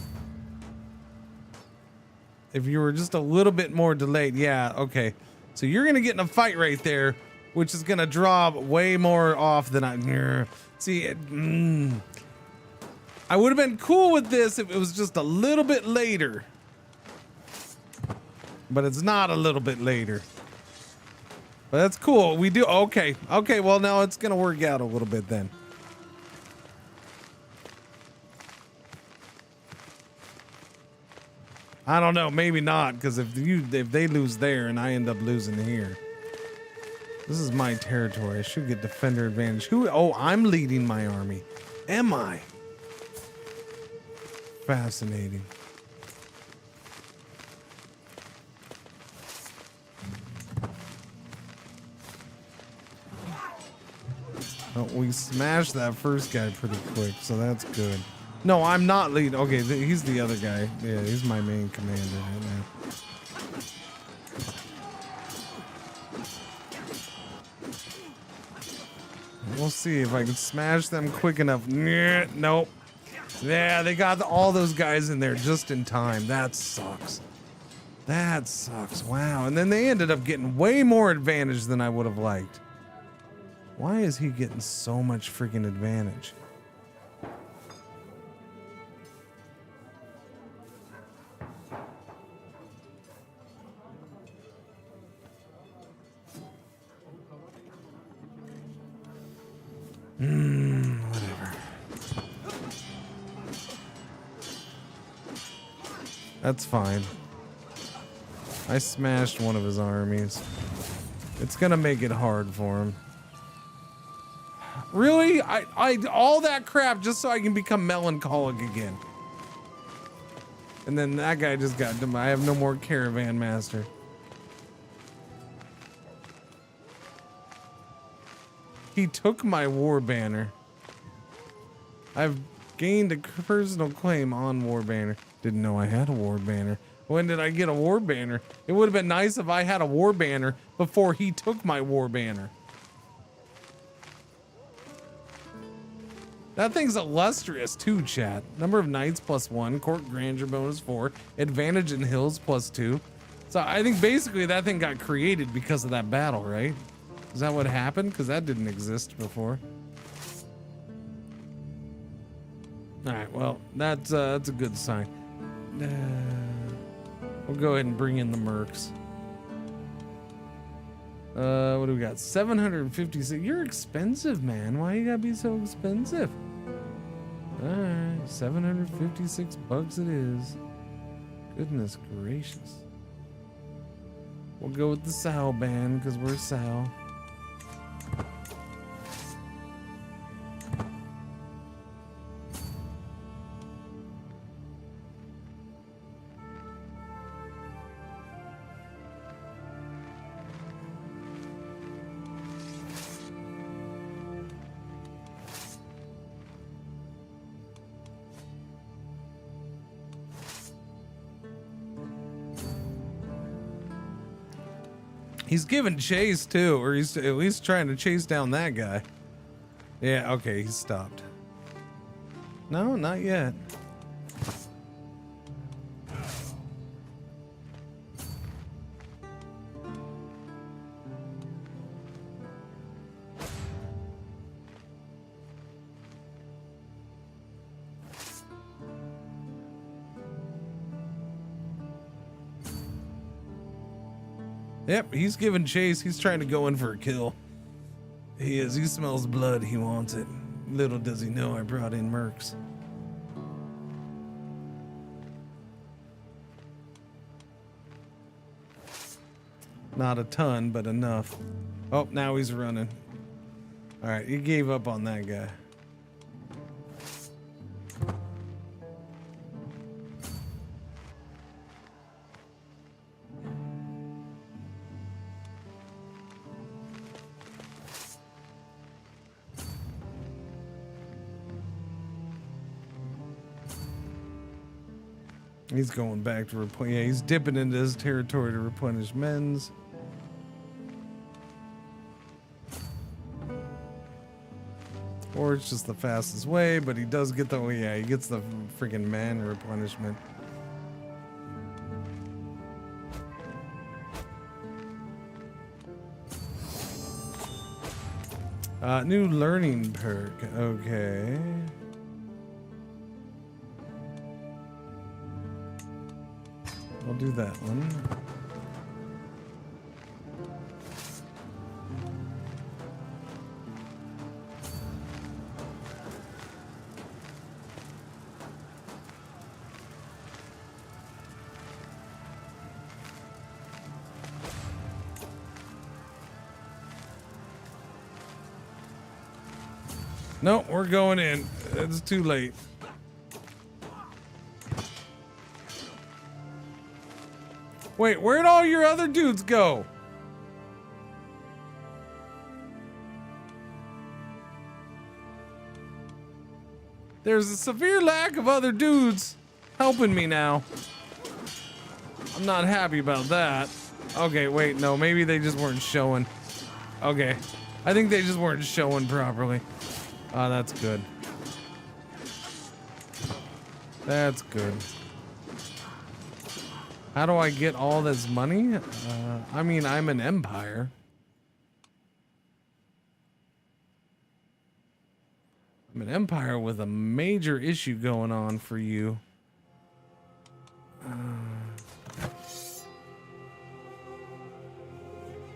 If you were just a little bit more delayed, yeah, okay. So you're gonna get in a fight right there, which is gonna draw way more off than I. See, I would have been cool with this if it was just a little bit later, but it's not a little bit later. But that's cool. We do okay. Okay, well now it's gonna work out a little bit then. I don't know, maybe not, because if they lose there and I end up losing here. This is my territory. I should get defender advantage. Who? Oh, I'm leading my army. Am I? Fascinating. Oh, we smashed that first guy pretty quick, so that's good. No, I'm not leading. Okay, he's the other guy. Yeah, he's my main commander right now. We'll see if I can smash them quick enough. Nope. Yeah, they got all those guys in there just in time. That sucks. That sucks. Wow. And then they ended up getting way more advantage than I would have liked. Why is he getting so much freaking advantage? Whatever. That's fine. I smashed one of his armies. It's gonna make it hard for him. Really? I all that crap just so I can become melancholic again. And then that guy just got I have no more caravan master. He took my war banner. I've gained a personal claim on war banner. Didn't know I had a war banner. When did I get a war banner? It would have been nice if I had a war banner before he took my war banner. That thing's illustrious too, chat. Number of knights +1, court grandeur bonus 4, advantage in hills +2. So I think basically that thing got created because of that battle, right? Is that what happened? Because that didn't exist before. All right, well, that's a good sign. We'll go ahead and bring in the mercs. What do we got? 756. You're expensive, man. Why you gotta be so expensive? All right, 756 bucks it is. Goodness gracious. We'll go with the Sal band because we're Sal. He's giving chase too, or he's at least trying to chase down that guy. Yeah, okay, he's stopped. No, not yet. Yep, he's giving chase. He's trying to go in for a kill. He is. He smells blood. He wants it. Little does he know I brought in mercs. Not a ton, but enough. Oh, now he's running. All right, he gave up on that guy. He's going back to replenish. Yeah, he's dipping into his territory to replenish men's. Or it's just the fastest way, but he does get the, yeah, he gets the freaking man replenishment. New learning perk. Okay. I'll do that one. No, we're going in. It's too late. Wait, where'd all your other dudes go? There's a severe lack of other dudes helping me now. I'm not happy about that. Okay, wait, no, maybe they just weren't showing. Okay, I think they just weren't showing properly. Oh, that's good. That's good. How do I get all this money? I mean, I'm an empire. I'm an empire with a major issue going on for you.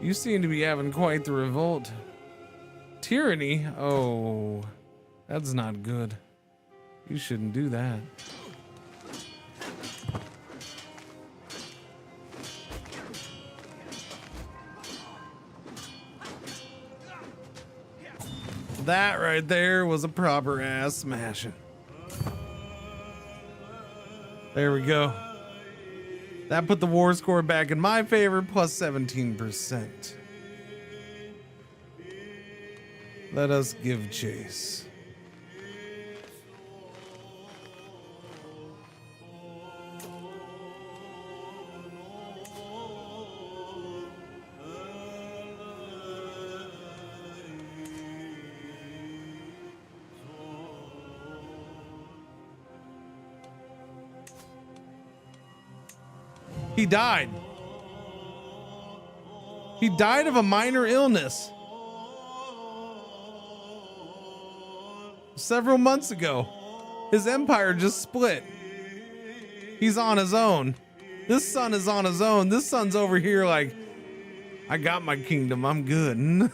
You seem to be having quite the revolt. Tyranny? Oh, that's not good. You shouldn't do that. That right there was a proper ass smashing. There we go. That put the war score back in my favor, plus 17%. Let us give chase. He died. He died of a minor illness several months ago. His empire just split. He's on his own. This son is on his own. This son's over here like, I got my kingdom. I'm good.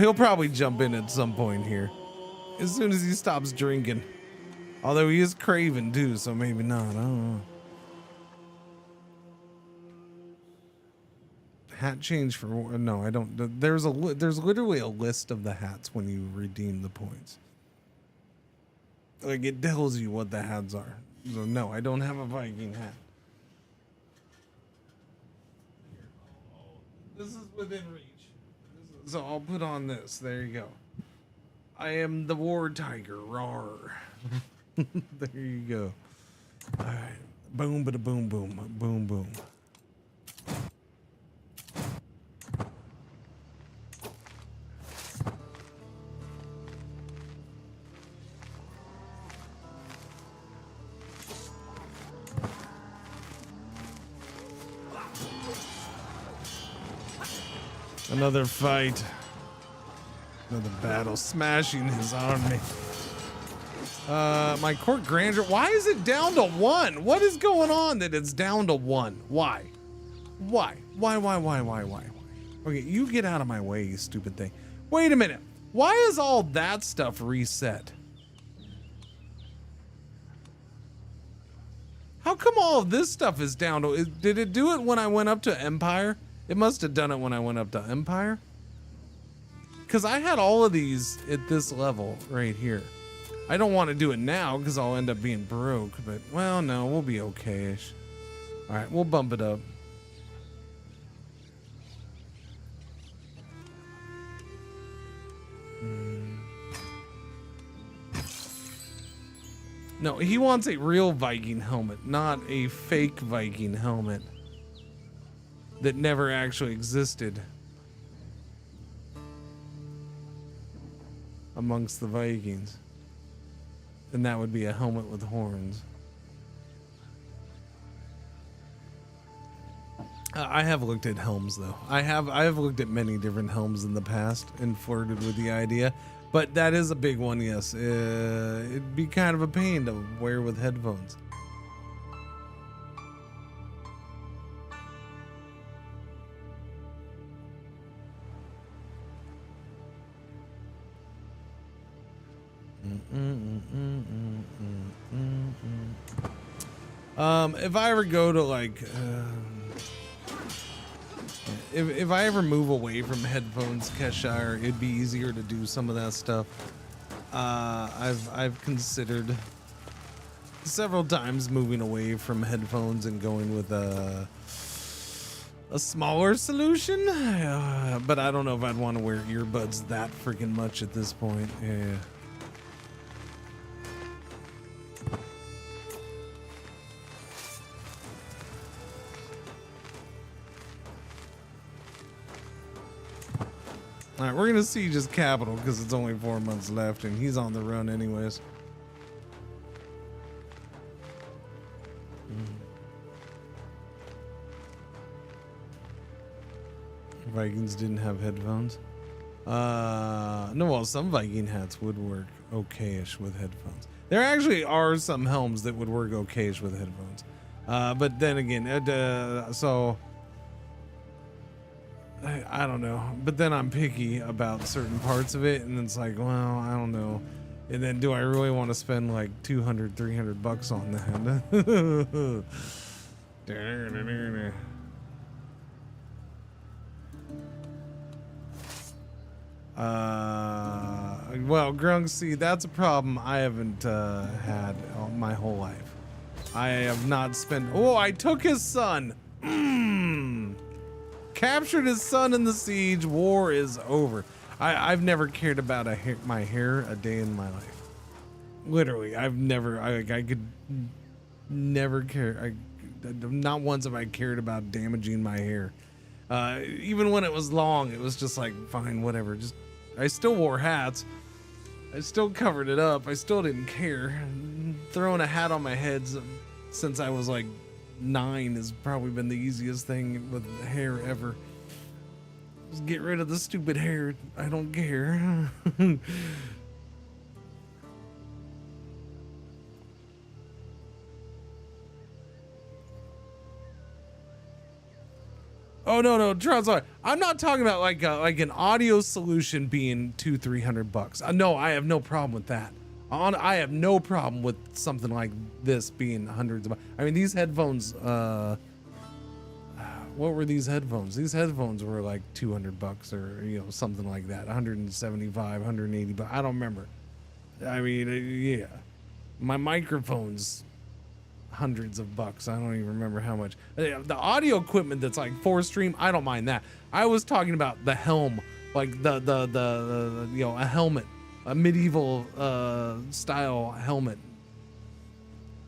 He'll probably jump in at some point here as soon as he stops drinking. Although he is craving too, so maybe not. I don't know. Hat change for no, I don't. There's literally a list of the hats when you redeem the points. Like it tells you what the hats are. So no, I don't have a Viking hat. This is within reach. So I'll put on this. There you go. I am the war tiger. Rawr. There you go. All right. Boom, bada boom, boom, boom, boom. Another fight. Another battle. Smashing his army. My court grandeur. Why is it down to 1? What is going on that it's down to 1? Why? Why? Why? Okay, you get out of my way, you stupid thing. Wait a minute. Why is all that stuff reset? How come all of this stuff is down to, did it do it when I went up to Empire? It must have done it when I went up to Empire. Because I had all of these at this level right here. I don't want to do it now because I'll end up being broke, but well, no, we'll be okay-ish. All right, we'll bump it up. No, he wants a real Viking helmet, not a fake Viking helmet that never actually existed amongst the Vikings. And that would be a helmet with horns. I have looked at helms though. I have looked at many different helms in the past and flirted with the idea. But that is a big one, yes. It'd be kind of a pain to wear with headphones. If I ever go to like, if I ever move away from headphones, CachyOS, it'd be easier to do some of that stuff. I've considered several times moving away from headphones and going with a smaller solution, but I don't know if I'd want to wear earbuds that freaking much at this point. Yeah. All right, we're gonna see just Capital because it's only 4 months left and he's on the run anyways. Vikings didn't have headphones. No, well, some Viking hats would work okay-ish with headphones. There actually are some helms that would work okay-ish with headphones. But then again, so I don't know. But then I'm picky about certain parts of it, and it's like, well, I don't know. And then do I really want to spend like $200, $300 on that? Well, Grung, see, that's a problem I haven't had my whole life. I have not spent. Oh, I took his son. Captured his son in the siege. War is over. I've never cared about my hair a day in my life. Literally, I've never. I could never care. Not once have I cared about damaging my hair. Even when it was long, it was just like, fine, whatever. Just, I still wore hats. I still covered it up. I still didn't care. Throwing a hat on my head since I was like 9 has probably been the easiest thing with hair ever. Just get rid of the stupid hair. I don't care. Oh no, Charles, I'm not talking about like an audio solution being $200-300. No, I have no problem with that. I have no problem with something like this being hundreds of. I mean, these headphones. What were these headphones? These headphones were like $200 or something like that. 175, 180. But I don't remember. I mean, yeah, my microphone's hundreds of bucks. I don't even remember how much. The audio equipment that's like 4Stream, I don't mind that. I was talking about the helm, like the a helmet, a medieval style helmet.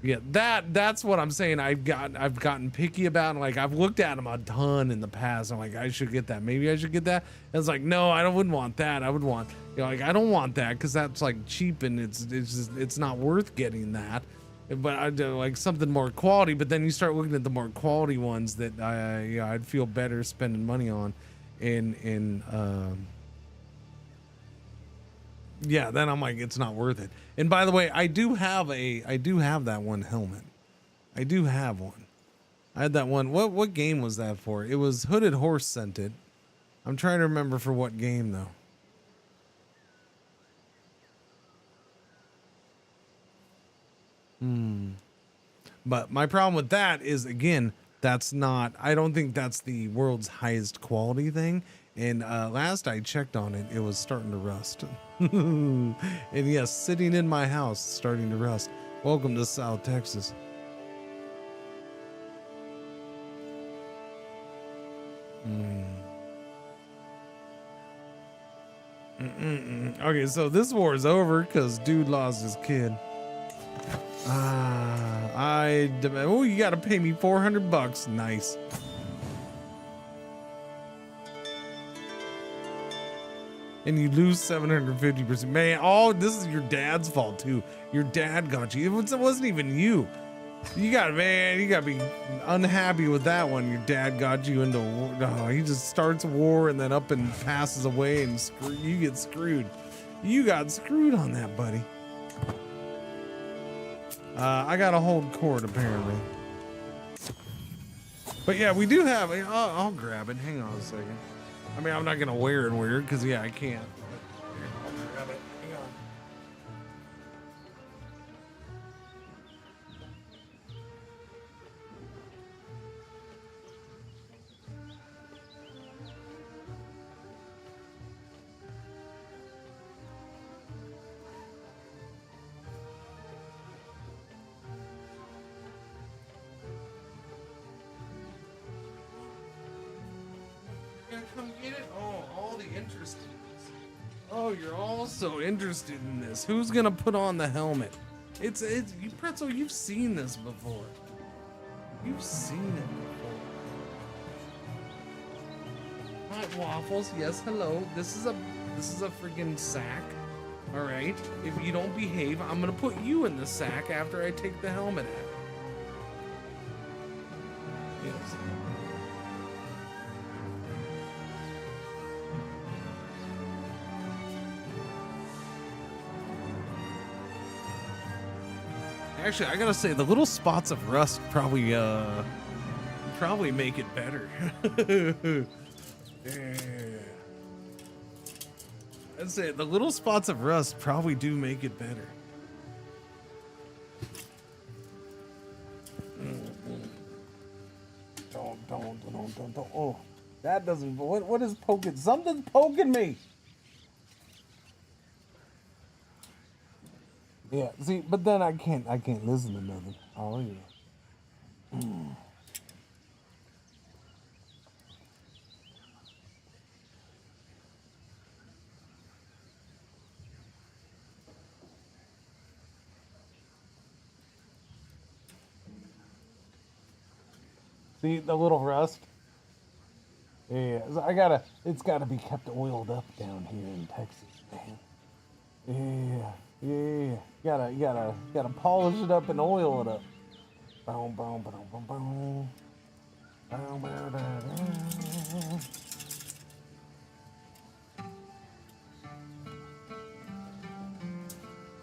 Yeah, that's what I'm saying. I've gotten picky about, and like I've looked at them a ton in the past. I'm like, I should get that. Maybe I should get that. And it's like, no, wouldn't want that. I would want, like, I don't want that because that's like cheap and it's not worth getting that. But I'd like something more quality. But then you start looking at the more quality ones that I'd feel better spending money on, yeah, then I'm like, it's not worth it. And by the way, I do have that one helmet. I do have one. I had that one. What game was that for? It was Hooded Horse sent it. I'm trying to remember for what game though. But my problem with that is, again, that's not, I don't think that's the world's highest quality thing. And last I checked on it, it was starting to rust. And yes, sitting in my house, starting to rust. Welcome to South Texas. Okay, so this war is over because dude lost his kid. Oh, you gotta pay me $400. Nice. And you lose 750%. Man, this is your dad's fault too. Your dad got you. It wasn't even you. You gotta be unhappy with that one. Your dad got you into war. Oh, he just starts a war and then up and passes away, and you get screwed. You got screwed on that, buddy. I gotta hold court apparently. But yeah, we do have. I'll grab it. Hang on a second. I mean, I'm not gonna wear it because yeah, I can't. Here, I'll grab it. Hang on. Come get it? Oh, all the interest in this. Oh, you're all so interested in this. Who's gonna put on the helmet? It's you, Pretzel. You've seen this before. You've seen it before. Hi, Waffles. Yes, hello. This is a freaking sack. All right. If you don't behave, I'm gonna put you in the sack after I take the helmet out. Yes. Actually, I gotta say, the little spots of rust probably make it better. Yeah. I'd say the little spots of rust probably do make it better. Don't. Oh, that doesn't. What is poking? Something's poking me. Yeah, see, but then I can't listen to nothing. Oh yeah. See the little rust? Yeah, so it's gotta be kept oiled up down here in Texas, man. Yeah. Yeah, you gotta polish it up and oil it up. Boom, boom, boom, boom, boom. Boom, boom,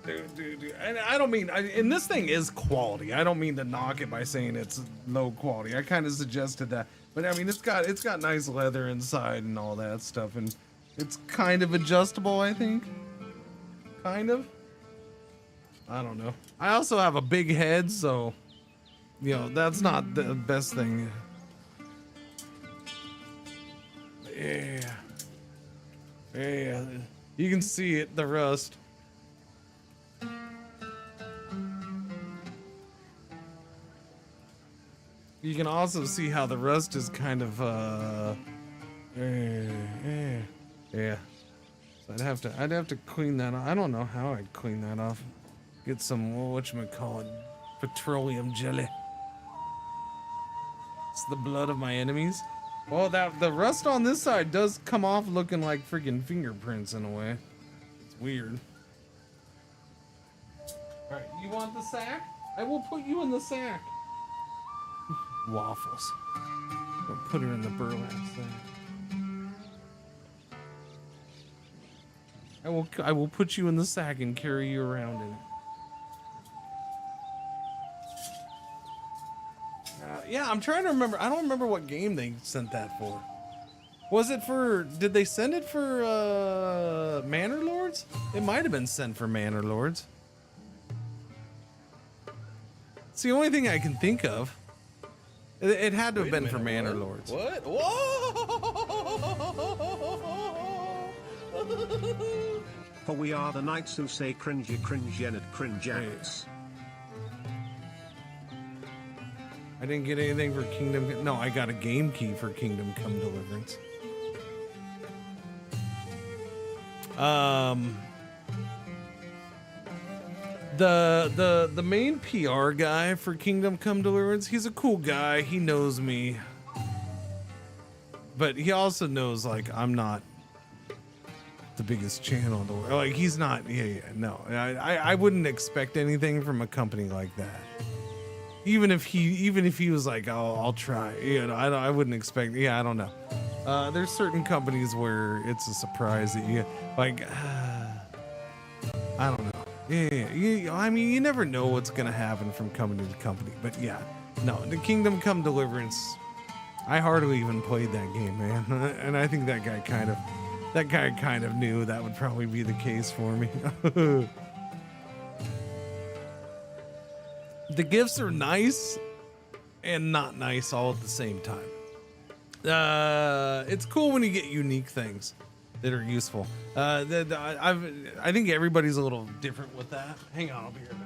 boom. Dude. And I don't mean, and this thing is quality. I don't mean to knock it by saying it's low quality. I kind of suggested that, but I mean it's got nice leather inside and all that stuff, and it's kind of adjustable. I think, kind of. I don't know. I also have a big head, so, you know, that's not the best thing. Yeah. You can see it, the rust. You can also see how the rust is kind of, yeah. So I'd have to clean that off. I don't know how I'd clean that off. Get some, whatchamacallit, petroleum jelly. It's the blood of my enemies. Well, the rust on this side does come off looking like freaking fingerprints in a way. It's weird. Alright, you want the sack? I will put you in the sack. Waffles. I'll put her in the burlap sack. I will put you in the sack and carry you around in it. Yeah, I'm trying to remember. I don't remember what game they sent that for. Was it for, did they send it for Manor Lords? It might have been sent for Manor Lords. It's the only thing I can think of. It had to have been for Manor Lords. What? Whoa! For we are the knights who say cringy cringe and cringeax. I didn't get anything for Kingdom. No, I got a game key for Kingdom Come Deliverance. The main PR guy for Kingdom Come Deliverance, he's a cool guy. He knows me. But he also knows, like, I'm not the biggest channel in the world. Like, he's not, no. I wouldn't expect anything from a company like that. Even if he was like, oh, I'll try. You know, I wouldn't expect, I don't know. There's certain companies where it's a surprise that you, like, I don't know. I mean, you never know what's gonna happen from company to company. But yeah, no, the Kingdom Come Deliverance, I hardly even played that game, man. And I think that guy kind of knew that would probably be the case for me. The gifts are nice and not nice all at the same time. It's cool when you get unique things that are useful. I think everybody's a little different with that. Hang on, I'll be right back.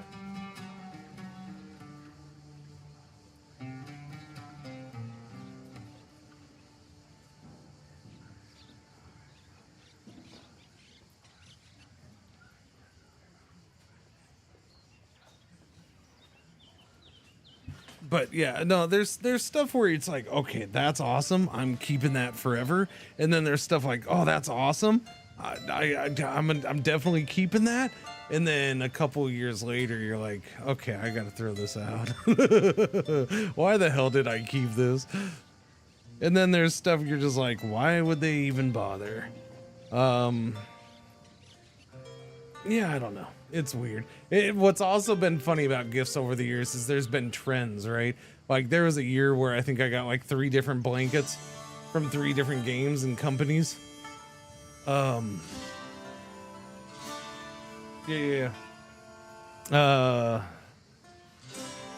But yeah, no, there's stuff where it's like, okay, that's awesome, I'm keeping that forever. And then there's stuff like, oh, that's awesome, I'm definitely keeping that. And then a couple years later, you're like, okay, I gotta throw this out. Why the hell did I keep this? And then there's stuff you're just like, why would they even bother? Yeah, I don't know. It's weird. What's also been funny about gifts over the years is there's been trends, right? Like there was a year where I think I got like 3 different blankets from 3 different games and companies. Yeah.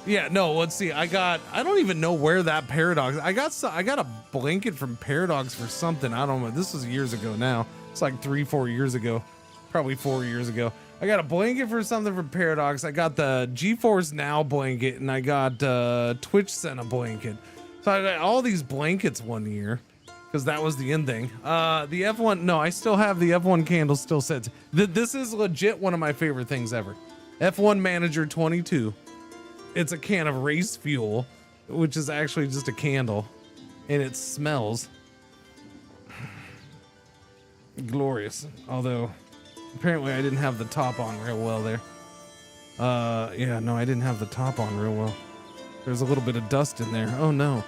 Yeah, no, let's see. I don't even know where that Paradox. I got a blanket from Paradox for something. I don't know. This was years ago now. It's like 3-4 years ago. Probably 4 years ago. I got a blanket for something from Paradox. I got the GeForce Now blanket, and I got Twitch sent a blanket. So I got all these blankets one year because that was the end thing. The F1, no, I still have the F1 candle still set. This is legit one of my favorite things ever. F1 Manager 22. It's a can of race fuel, which is actually just a candle, and it smells glorious. Although apparently I didn't have the top on real well there. Yeah, no, I didn't have the top on real well. There's a little bit of dust in there. Oh no.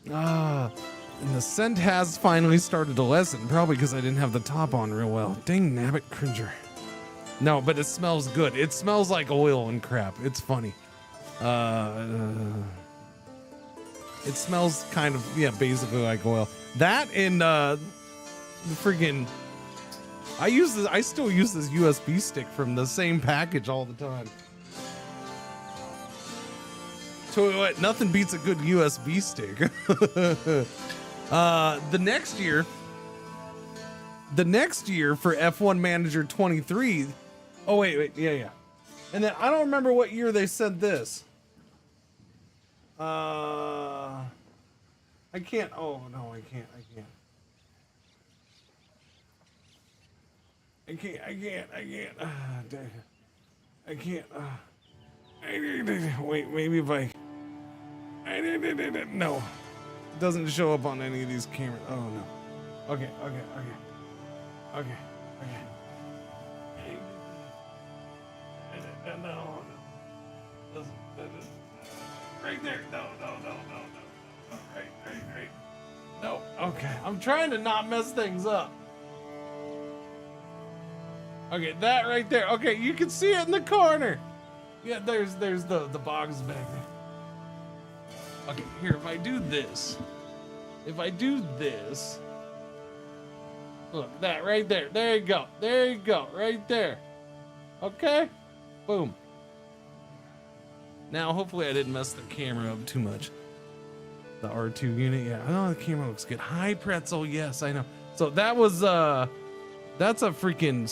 And the scent has finally started to lessen, probably because I didn't have the top on real well. Dang nabbit, Cringer. No, but it smells good. It smells like oil and crap. It's funny. It smells kind of, yeah, basically like oil. That and the friggin', I still use this USB stick from the same package all the time. So what, nothing beats a good USB stick. The next year for F1 Manager 23. Oh wait, yeah. And then I don't remember what year they said this. I can't. Oh no, I can't. Wait, maybe if I. No, it doesn't show up on any of these cameras. Oh no. Okay. No. Right there. No. Right. No. Okay. I'm trying to not mess things up. Okay, that right there. Okay, you can see it in the corner. Yeah, there's the box back there. Okay, here, if I do this, look, that right there. There you go. There you go. Right there. Okay? Boom. Now, hopefully I didn't mess the camera up too much. The R2 unit, yeah. Oh, the camera looks good. Hi, Pretzel. Yes, I know. So that was, that's a freaking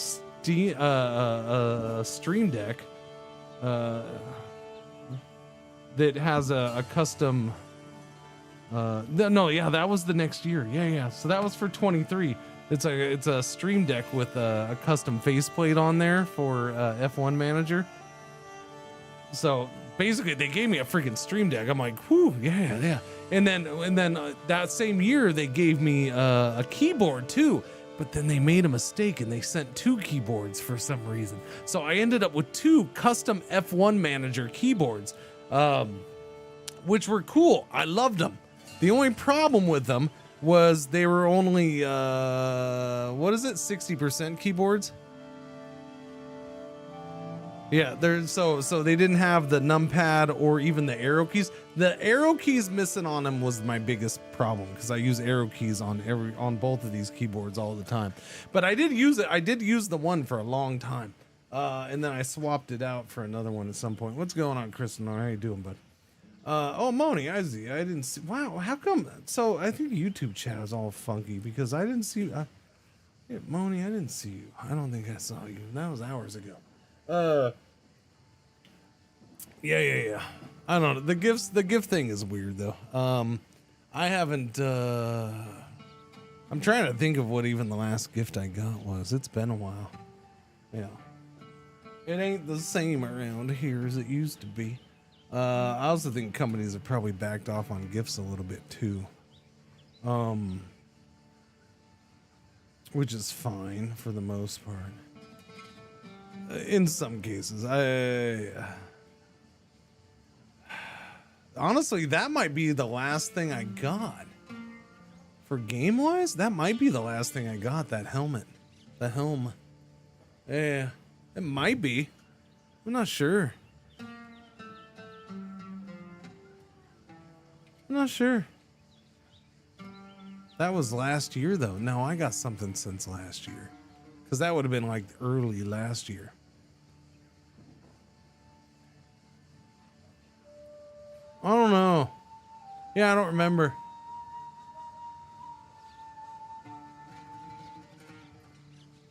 Stream Deck. That has a custom, no, yeah, that was the next year. Yeah. So that was for 23. It's a Stream Deck with a custom faceplate on there for F1 Manager. So basically, they gave me a freaking Stream Deck. I'm like, whew, yeah. And then that same year, they gave me a keyboard too. But then they made a mistake and they sent 2 keyboards for some reason. So I ended up with 2 custom F1 Manager keyboards, which were cool. I loved them. The only problem with them was they were only 60% keyboards. Yeah, so they didn't have the numpad or even the arrow keys. The arrow keys missing on them was my biggest problem because I use arrow keys on both of these keyboards all the time. But I did use it. I did use the one for a long time, and then I swapped it out for another one at some point. What's going on, Kristen? How you doing, bud? Oh, Moni, I didn't see. Wow, how come? So I think YouTube chat is all funky because I didn't see. Yeah, Moni, I didn't see you. I don't think I saw you. That was hours ago. Yeah. I don't know. The gift thing is weird though. I haven't, I'm trying to think of what even the last gift I got was. It's been a while. Yeah. It ain't the same around here as it used to be. I also think companies have probably backed off on gifts a little bit too. Which is fine for the most part. In some cases, honestly, that might be the last thing I got. For game-wise, that might be the last thing I got, that helmet. The helm. Yeah, it might be. I'm not sure. That was last year, though. No, I got something since last year. Because that would have been like early last year. I don't know. Yeah, I don't remember.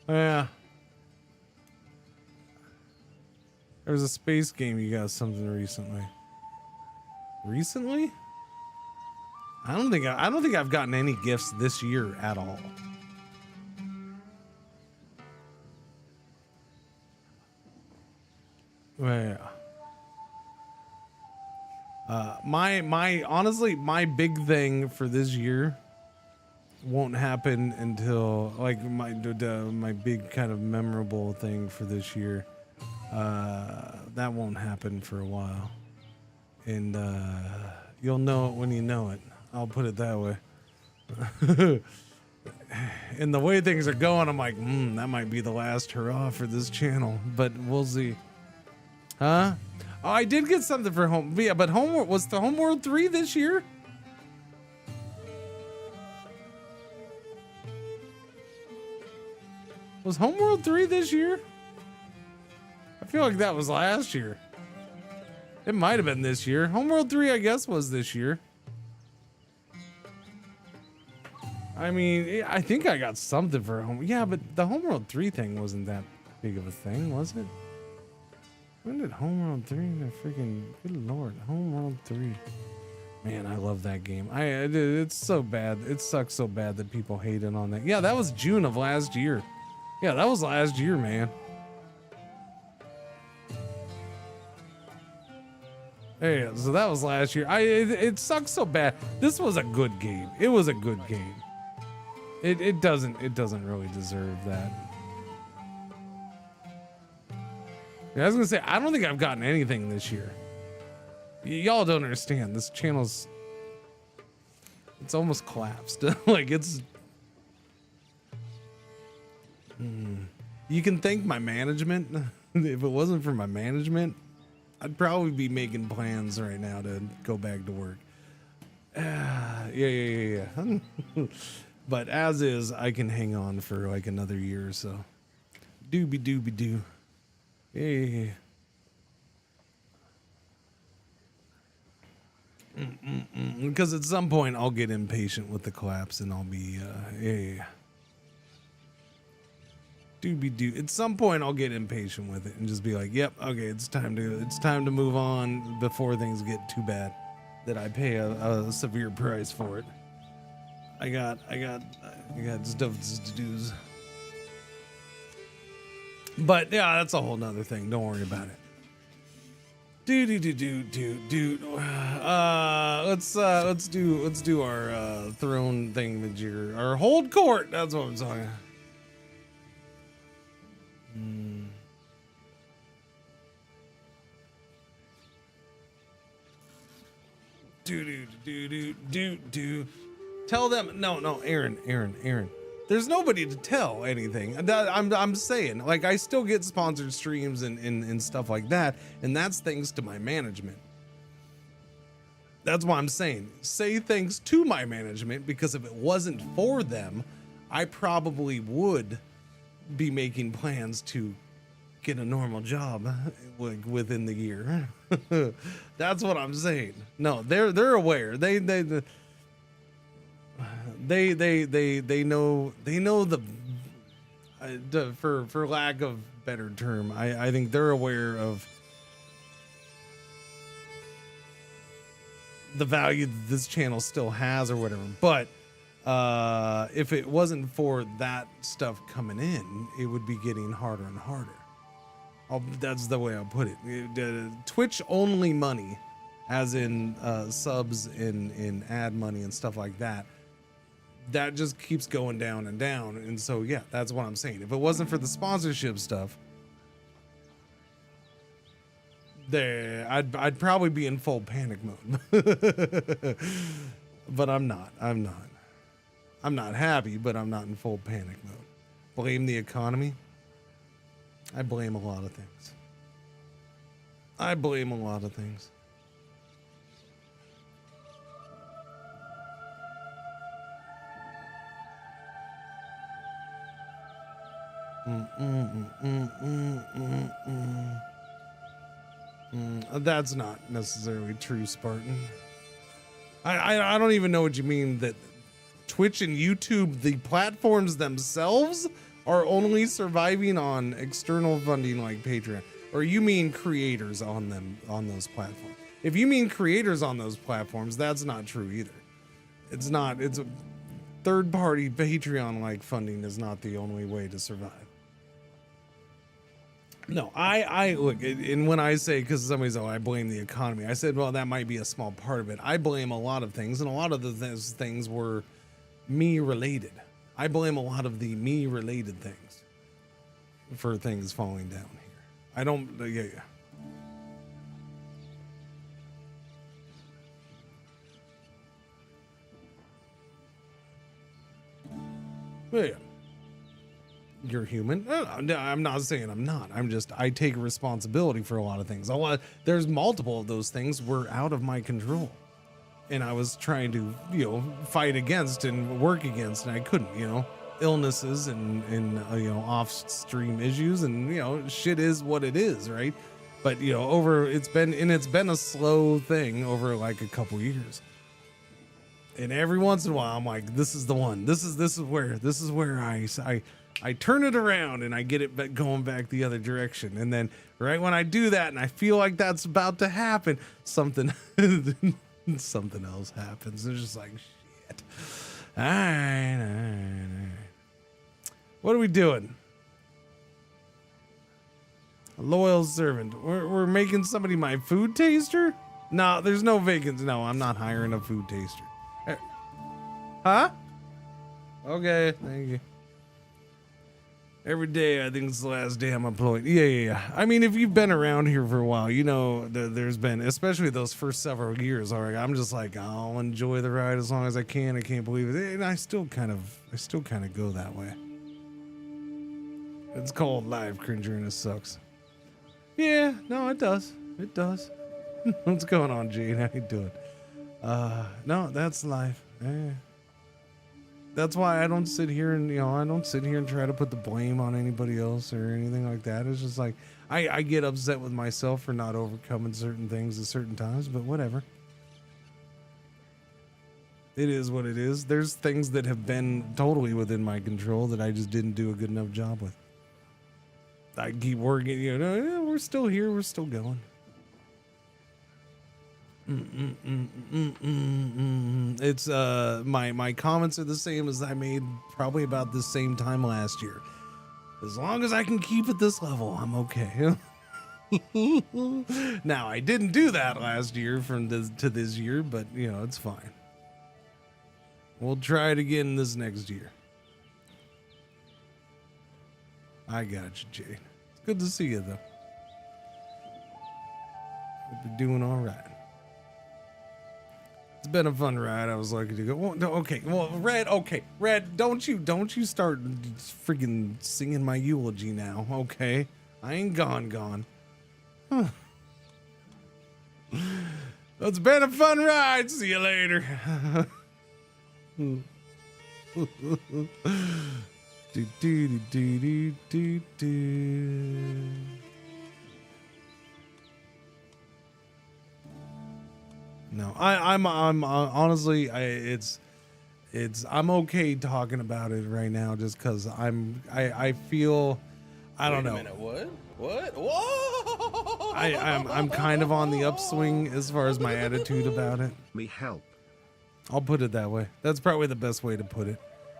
Yeah. There was a space game you got something recently. Recently? I don't think I've gotten any gifts this year at all. Yeah. Honestly, my big thing for this year won't happen until like my big kind of memorable thing for this year. That won't happen for a while, and you'll know it when you know it. I'll put it that way. And the way things are going, I'm like, that might be the last hurrah for this channel, but we'll see. Huh? Oh, I did get something for home. Yeah, but Homeworld was the Homeworld 3 this year? Was Homeworld 3 this year? I feel like that was last year. It might have been this year. Homeworld 3, I guess, was this year. I mean, I think I got something for home. Yeah, but the Homeworld 3 thing wasn't that big of a thing, was it? When did Homeworld 3? The freaking good lord, Homeworld 3. Man, I love that game. It's so bad. It sucks so bad that people hate it on that. Yeah, that was June of last year. Yeah, that was last year, man. Yeah, so that was last year. It sucks so bad. This was a good game. It was a good game. It doesn't really deserve that. Yeah, I was gonna say, I don't think I've gotten anything this year. Y'all don't understand. This channel's, it's almost collapsed. Like it's, you can thank my management. If it wasn't for my management, I'd probably be making plans right now to go back to work. Yeah. But as is, I can hang on for like another year or so. Doobie doo. Yeah. Because at some point I'll get impatient with the collapse and I'll be doobie doo. At some point I'll get impatient with it and just be like, yep, okay, it's time to move on before things get too bad that I pay a severe price for it. I got stuff to do. But yeah, that's a whole nother thing. Don't worry about it. Let's do our throne thingamajigger. Our hold court. That's what I'm talking. Do. Tell them no, Aaron. There's nobody to tell anything. I'm saying, like, I still get sponsored streams and stuff like that, and that's thanks to my management. That's why I'm saying, say thanks to my management, because if it wasn't for them, I probably would be making plans to get a normal job like within the year. That's what I'm saying. No, they're aware. They know the for lack of better term, I think they're aware of the value that this channel still has or whatever. But if it wasn't for that stuff coming in, it would be getting harder and harder. That's the way I'll put it. Twitch only money, as in subs and ad money and stuff like that, that just keeps going down and down. And so, yeah, that's what I'm saying. If it wasn't for the sponsorship stuff, I'd probably be in full panic mode. But I'm not happy, but I'm not in full panic mode. Blame the economy? I blame a lot of things. That's not necessarily true, Spartan. I don't even know what you mean that Twitch and YouTube, the platforms themselves, are only surviving on external funding like Patreon. Or you mean creators on those platforms? If you mean creators on those platforms, that's not true either. It's not. It's a third-party Patreon like funding is not the only way to survive. No, I look, and when I say, because somebody's, I blame the economy, I said, well, that might be a small part of it. I blame a lot of things, and a lot of those things were me related. I blame a lot of the me related things for things falling down here. I don't, yeah. Yeah. You're human. No, I'm not saying I'm not. I take responsibility for a lot of things. There's multiple of those things were out of my control. And I was trying to, fight against and work against, and I couldn't, illnesses and off-stream issues, and, shit is what it is, right? But, it's been a slow thing over like a couple years. And every once in a while, I'm like, this is the one. This is where I turn it around and I get it going back the other direction. And then right when I do that and I feel like that's about to happen, something else happens. It's just like, shit. All right. What are we doing? A loyal servant. We're making somebody my food taster? No, there's no vacancy. No, I'm not hiring a food taster. Huh? Okay, thank you. Every day I think it's the last day I'm employed. Yeah. I mean, if you've been around here for a while, there's been, especially those first several years, all right, I'm just like, I'll enjoy the ride as long as I can. I can't believe it. And I still kind of go that way. It's called live, Cringer, and it sucks. Yeah, no, it does. What's going on, Jane? How you doing? No, that's life. That's why I don't sit here and, I don't sit here and try to put the blame on anybody else or anything like that. It's just like, I get upset with myself for not overcoming certain things at certain times, but whatever. It is what it is. There's things that have been totally within my control that I just didn't do a good enough job with. I keep working, we're still here. We're still going. It's my comments are the same as I made probably about the same time last year. As long as I can keep at this level, I'm okay. Now I didn't do that last year from this to this year, but it's fine. We'll try it again this next year. I got you, Jade. It's good to see you though. Hope you're doing all right. It's been a fun ride. I was lucky to go. Well, no, okay. Well, Red. Okay, Red. Don't you start freaking singing my eulogy now. Okay, I ain't gone. Huh. It's been a fun ride. See you later. No, I'm honestly, I'm okay talking about it right now just because I feel, I don't know. Wait a minute, what? Whoa! I'm kind of on the upswing as far as my attitude about it. Me help. I'll put it that way. That's probably the best way to put it.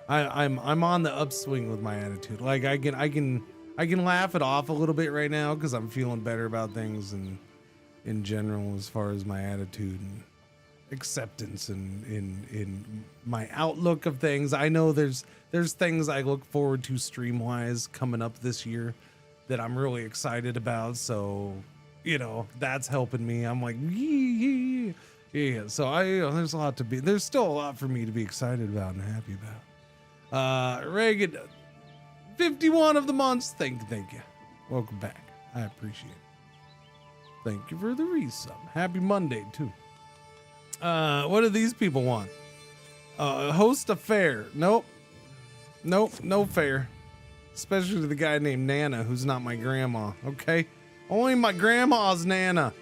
I'm on the upswing with my attitude. Like I can laugh it off a little bit right now because I'm feeling better about things and in general as far as my attitude and acceptance and in my outlook of things. I know there's things I look forward to stream wise coming up this year that I'm really excited about. So that's helping me. I'm like yeah. So there's still a lot for me to be excited about and happy about. Reagan, 51 of the months. Thank you. Welcome back. I appreciate it. Thank you for the resub. Happy Monday too. What do these people want? Host a fair. Nope, no fair. Especially to the guy named Nana, who's not my grandma. Okay, only my grandma's Nana.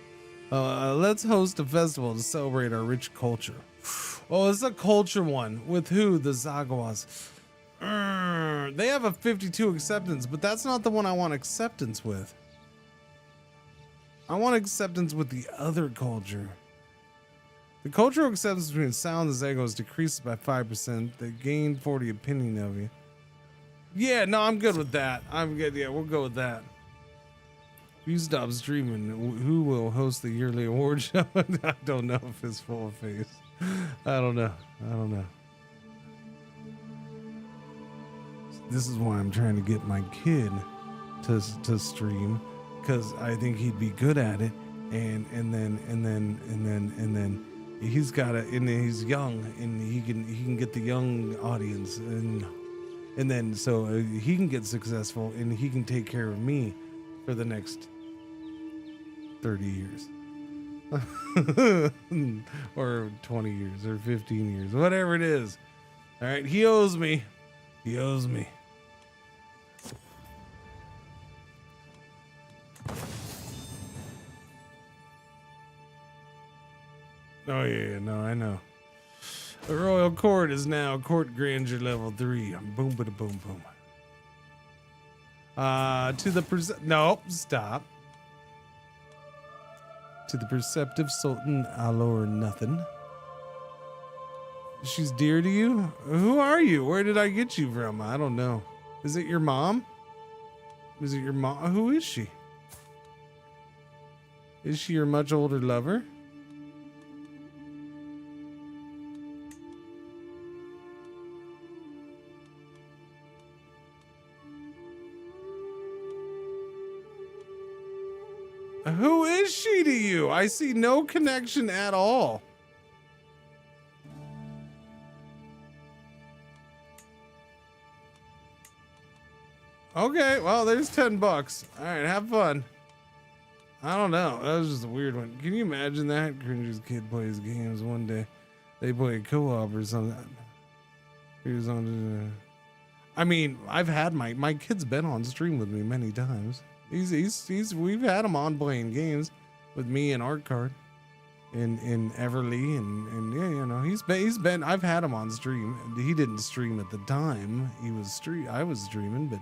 Let's host a festival to celebrate our rich culture. Oh, it's a culture one. With who? The Zagawas. They have a 52 acceptance, but that's not the one I want acceptance with. I want acceptance with the other culture. The cultural acceptance between sounds and egos decreases by 5%. They gain 40 opinion of you. Yeah, no, I'm good with that. I'm good. Yeah, we'll go with that. If you stop streaming, who will host the yearly award show? I don't know if it's full of face. I don't know. This is why I'm trying to get my kid to stream, because I think he'd be good at it, and then he's got it, and he's young, and he can get the young audience, and then so he can get successful, and he can take care of me for the next 30 years or 20 years or 15 years, whatever it is. All right, he owes me. Oh yeah, no, I know. The royal court is now court grandeur level 3. I'm boom, bada, boom, boom. Nope, stop. To the perceptive Sultan Alor nothing. She's dear to you? Who are you? Where did I get you from? I don't know. Is it your mom? Who is she? Is she your much older lover? Who is she to you? I see no connection at all. Okay, well, there's $10. All right, have fun. I don't know. That was just a weird one. Can you imagine that? Cringer's kid plays games one day. They play co-op or something. He was on. I mean, I've had my kid's been on stream with me many times. We've had him on playing games with me and Art Card in Everly and yeah, you know, he's been. I've had him on stream. He didn't stream at the time. I was streaming, but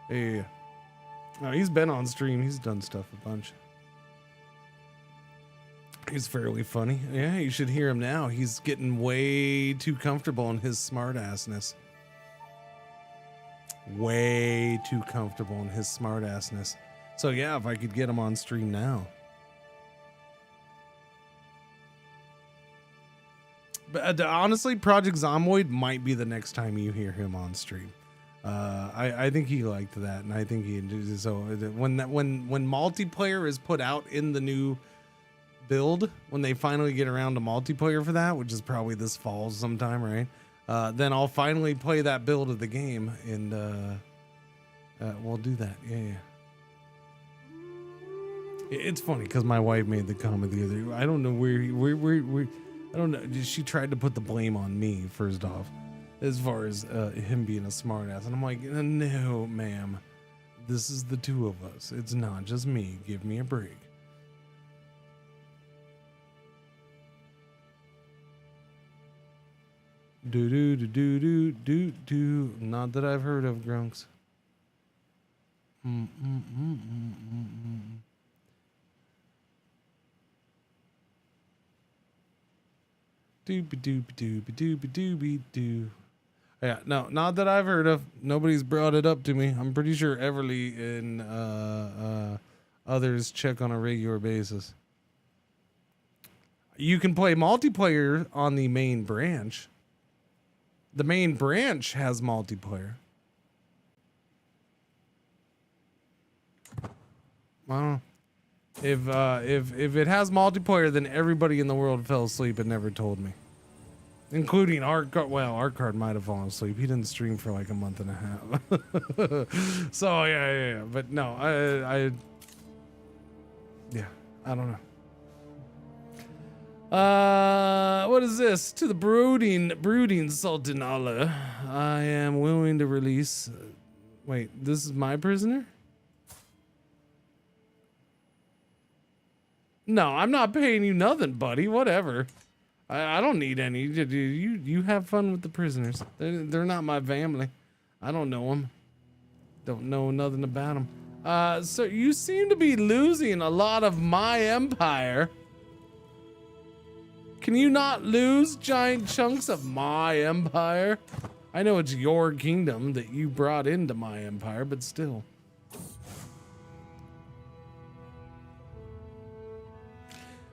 yeah. No, he's been on stream. He's done stuff a bunch. He's fairly funny. Yeah, you should hear him now. He's getting way too comfortable in his smartassness. Way too comfortable in his smartassness. So yeah, if I could get him on stream now. But honestly, Project Zomboid might be the next time you hear him on stream. I think he liked that, and I think he enjoyed it. So when multiplayer is put out in the new build, when they finally get around to multiplayer for that, which is probably this fall sometime, right? Then I'll finally play that build of the game, and we'll do that. Yeah. It's funny because my wife made the comment the other day. I don't know where I don't know. She tried to put the blame on me first off, as far as him being a smartass, and I'm like, no, ma'am, this is the two of us. It's not just me. Give me a break. Do. Not that I've heard of, Grunks. Doobie-doobie-doobie-doobie-doobie-doo. Yeah, no, not that I've heard of. Nobody's brought it up to me. I'm pretty sure Everly and others check on a regular basis. You can play multiplayer on the main branch. The main branch has multiplayer. I don't know. If it has multiplayer, then everybody in the world fell asleep and never told me, including Art Card. Well, Art Card might have fallen asleep. He didn't stream for like a month and a half. So yeah. But no, I don't know. What is this? To the brooding Sultan Allah, I am willing to release. Wait, this is my prisoner? No, I'm not paying you nothing, buddy. Whatever. I don't need any. You have fun with the prisoners. They're not my family. I don't know them. Don't know nothing about them. So you seem to be losing a lot of my empire. Can you not lose giant chunks of my empire? I know it's your kingdom that you brought into my empire, but still.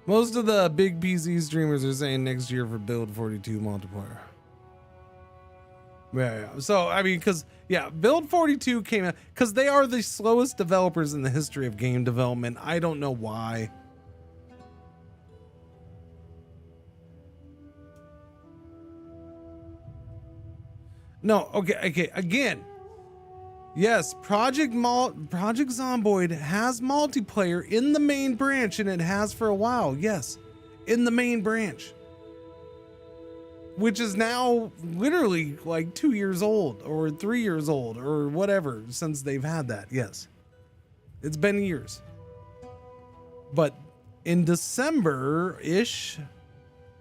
Most of the big PC streamers are saying next year for Build 42 multiplayer. Yeah. So, I mean, Build 42 came out, because they are the slowest developers in the history of game development. I don't know why. No, okay, again. Yes, Project Zomboid has multiplayer in the main branch, and it has for a while. Yes, in the main branch, which is now literally like 2 years old or 3 years old or whatever since they've had that. Yes, it's been years. But in December-ish,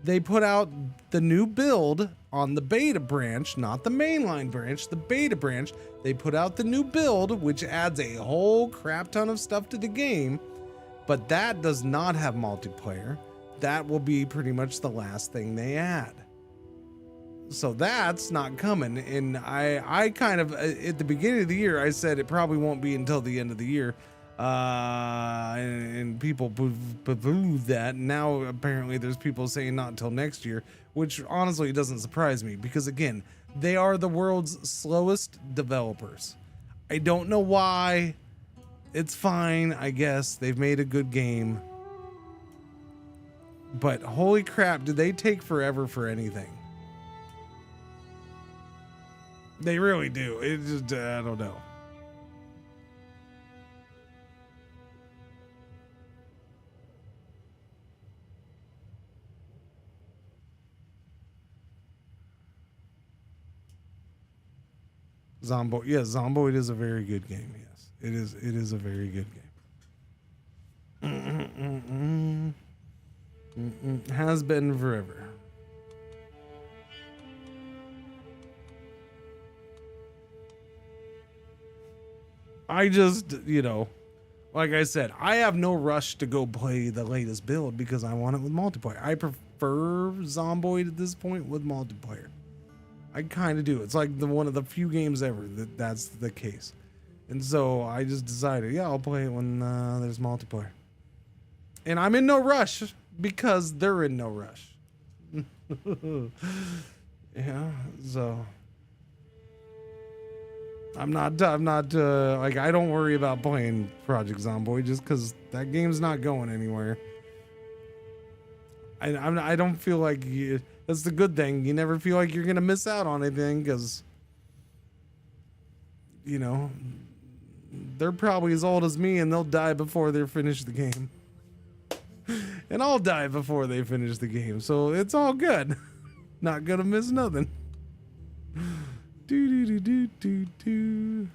they put out the new build on the beta branch, not the mainline branch, the beta branch. They put out the new build, which adds a whole crap ton of stuff to the game, but that does not have multiplayer. That will be pretty much the last thing they add. So that's not coming. And I kind of, at the beginning of the year, I said it probably won't be until the end of the year. And people boo that. Now apparently there's people saying not until next year, which honestly doesn't surprise me, because again, they are the world's slowest developers. I don't know why. It's fine, I guess. They've made a good game. But holy crap, do they take forever for anything? They really do. It just, I don't know. Zomboid. Yes, Zomboid is a very good game. Yes, it is. It is a very good game. Has been forever. I just, like I said, I have no rush to go play the latest build because I want it with multiplayer. I prefer Zomboid at this point with multiplayer. I kind of do. It's like one of the few games ever that's the case. And so I just decided, yeah, I'll play it when there's multiplayer. And I'm in no rush because they're in no rush. Yeah, so I'm not like, I don't worry about playing Project Zomboid just because that game's not going anywhere. I don't feel like that's the good thing. You never feel like you're gonna miss out on anything because they're probably as old as me and they'll die before they finish the game. And I'll die before they finish the game, so it's all good. Not gonna miss nothing. Do do do do do.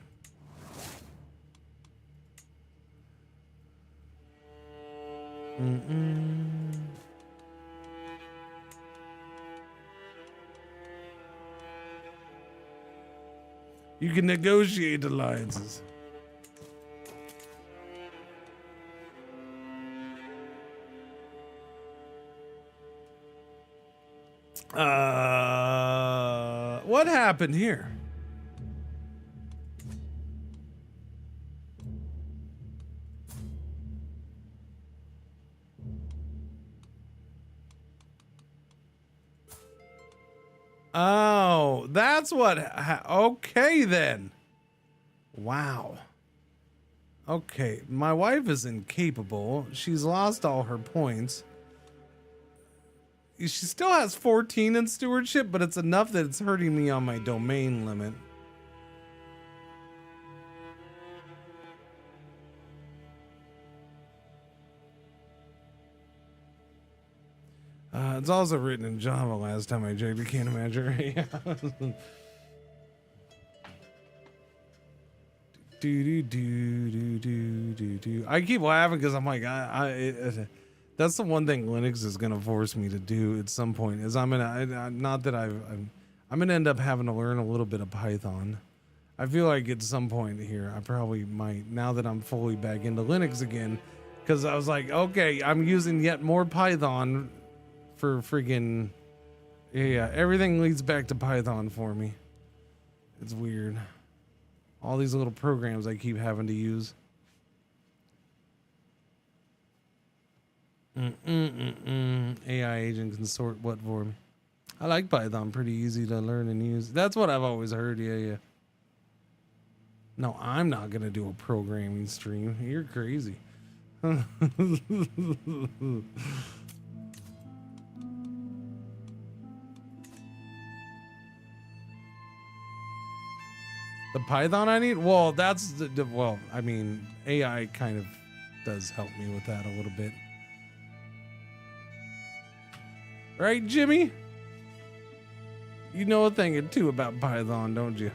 You can negotiate alliances. What happened here? Oh, that's what. Okay, then. Wow. Okay, my wife is incapable. She's lost all her points. She still has 14 in stewardship, but it's enough that it's hurting me on my domain limit. It's also written in Java last time I checked. I can't imagine. I keep laughing because I'm like, that's the one thing Linux is gonna force me to do at some point. Is I'm gonna end up having to learn a little bit of Python. I feel like at some point here I probably might, now that I'm fully back into Linux again, because I was like, okay, I'm using yet more Python for friggin', yeah, everything leads back to Python for me. It's weird. All these little programs I keep having to use. AI agent can sort what for me. I like Python, pretty easy to learn and use. That's what I've always heard. Yeah. No, I'm not gonna do a programming stream. You're crazy. The Python I need? Well, that's well, I mean, AI kind of does help me with that a little bit. Right, Jimmy? You know a thing or two about Python, don't you?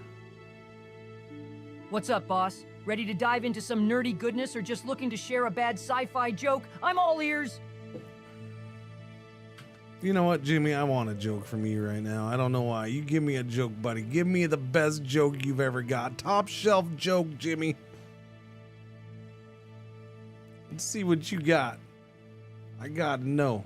What's up, boss? Ready to dive into some nerdy goodness or just looking to share a bad sci-fi joke? I'm all ears. You know what, Jimmy? I want a joke from you right now. I don't know why. You give me a joke, buddy. Give me the best joke you've ever got. Top shelf joke, Jimmy. Let's see what you got. I gotta know.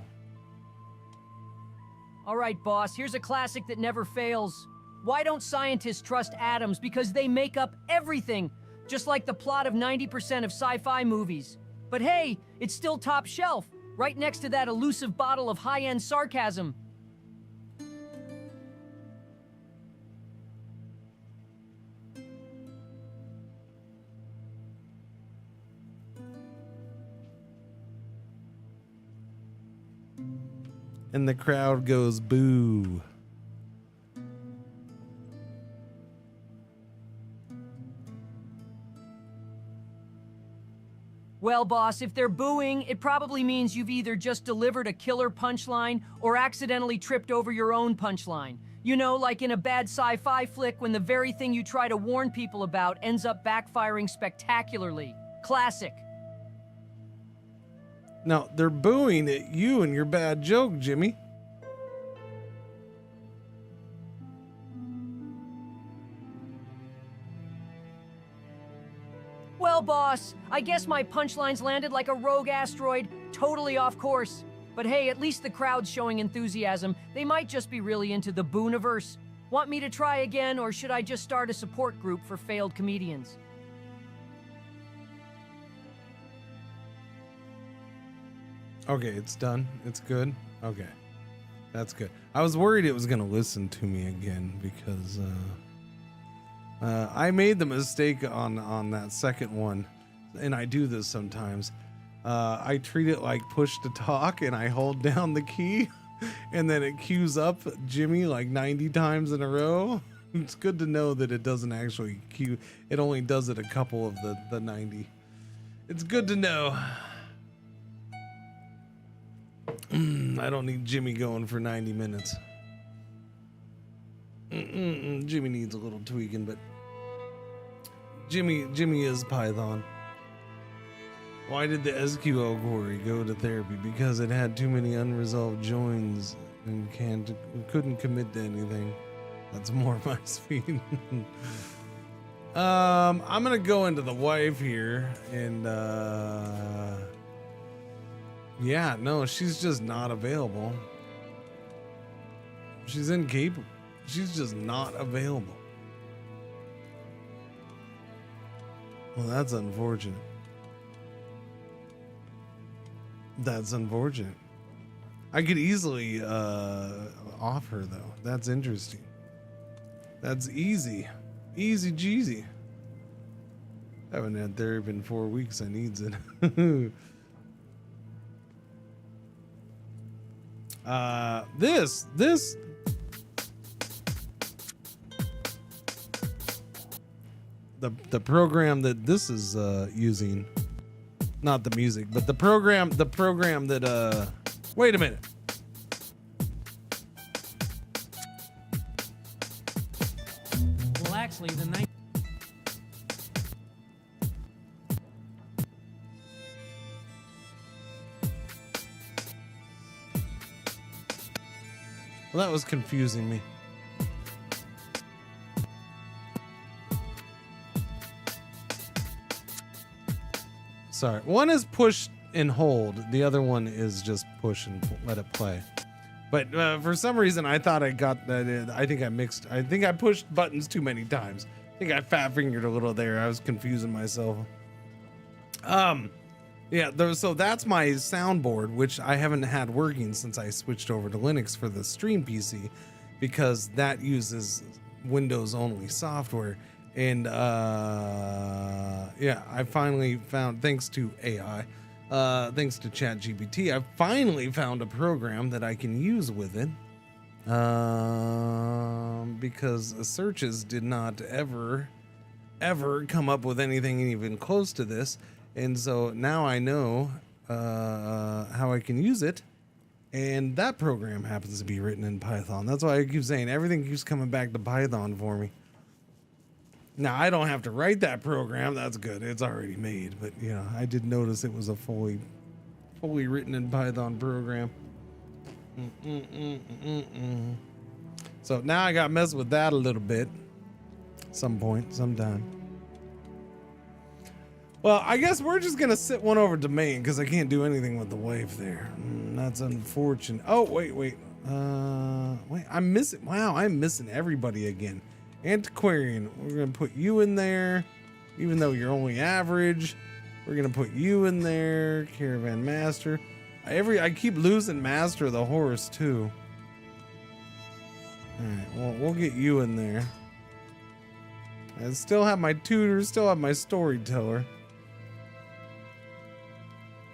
All right, boss. Here's a classic that never fails. Why don't scientists trust atoms? Because they make up everything. Just like the plot of 90% of sci-fi movies. But hey, it's still top shelf. Right next to that elusive bottle of high-end sarcasm. And the crowd goes boo. Well, boss, if they're booing, it probably means you've either just delivered a killer punchline or accidentally tripped over your own punchline. You know, like in a bad sci-fi flick when the very thing you try to warn people about ends up backfiring spectacularly. Classic. No, they're booing at you and your bad joke, Jimmy. Well, boss, I guess my punchlines landed like a rogue asteroid, totally off course. But hey, at least the crowd's showing enthusiasm. They might just be really into the Booniverse. Want me to try again, or should I just start a support group for failed comedians? Okay, it's done. It's good. Okay, that's good. I was worried it was gonna listen to me again because I made the mistake on that second one, and I do this sometimes. I treat it like push to talk, and I hold down the key, and then it queues up Jimmy like 90 times in a row. It's good to know that it doesn't actually queue. It only does it a couple of the 90. It's good to know. I don't need Jimmy going for 90 minutes. Jimmy needs a little tweaking, but Jimmy is Python. Why did the SQL query go to therapy? Because it had too many unresolved joins and couldn't commit to anything. That's more my speed. I'm gonna go into the wife here and yeah, no, she's just not available. She's incapable. She's just not available. Well, that's unfortunate. That's unfortunate. I could easily off her though. That's interesting. That's easy. Easy Jeezy. Haven't had therapy in 4 weeks. I needs it. This the program that this is using, not the music, but the program that wait a minute. Well, actually, the night. Well, that was confusing me. Sorry. One is push and hold. The other one is just push and let it play. But for some reason, I thought I got that. I think I pushed buttons too many times. I think I fat fingered a little there. I was confusing myself. Yeah, so that's my soundboard, which I haven't had working since I switched over to Linux for the stream PC, because that uses Windows only software. And yeah, I finally found, thanks to AI, thanks to ChatGPT, I finally found a program that I can use with it. Because searches did not ever come up with anything even close to this. And so now I know how I can use it, and that program happens to be written in Python. That's why I keep saying everything keeps coming back to Python for me. Now I don't have to write that program. That's good. It's already made. But you know, I did notice it was a fully written in Python program. So now I got to mess with that a little bit. Sometime. Well, I guess we're just gonna sit one over to main because I can't do anything with the wife there. That's unfortunate. Oh, wait. I'm missing. Wow, I'm missing everybody again. Antiquarian, we're gonna put you in there, even though you're only average. We're gonna put you in there. Caravan master. I keep losing master of the horse too. All right, well, we'll get you in there. I still have my tutor. Still have my storyteller.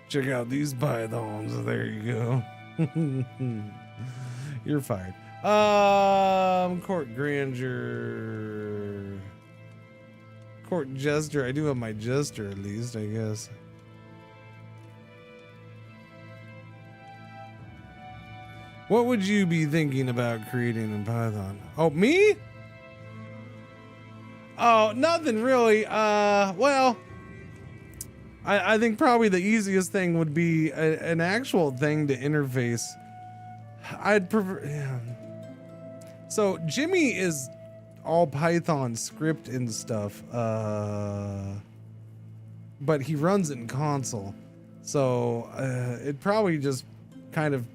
Check out these pythons. There you go. You're fired. Court grandeur. Court jester. I do have my jester at least, I guess. What would you be thinking about creating in Python? Oh, me? Oh, nothing really. Well, I think probably the easiest thing would be an actual thing to interface. I'd prefer, yeah. So Jimmy is all Python script and stuff, but he runs in console. So it'd probably just kind of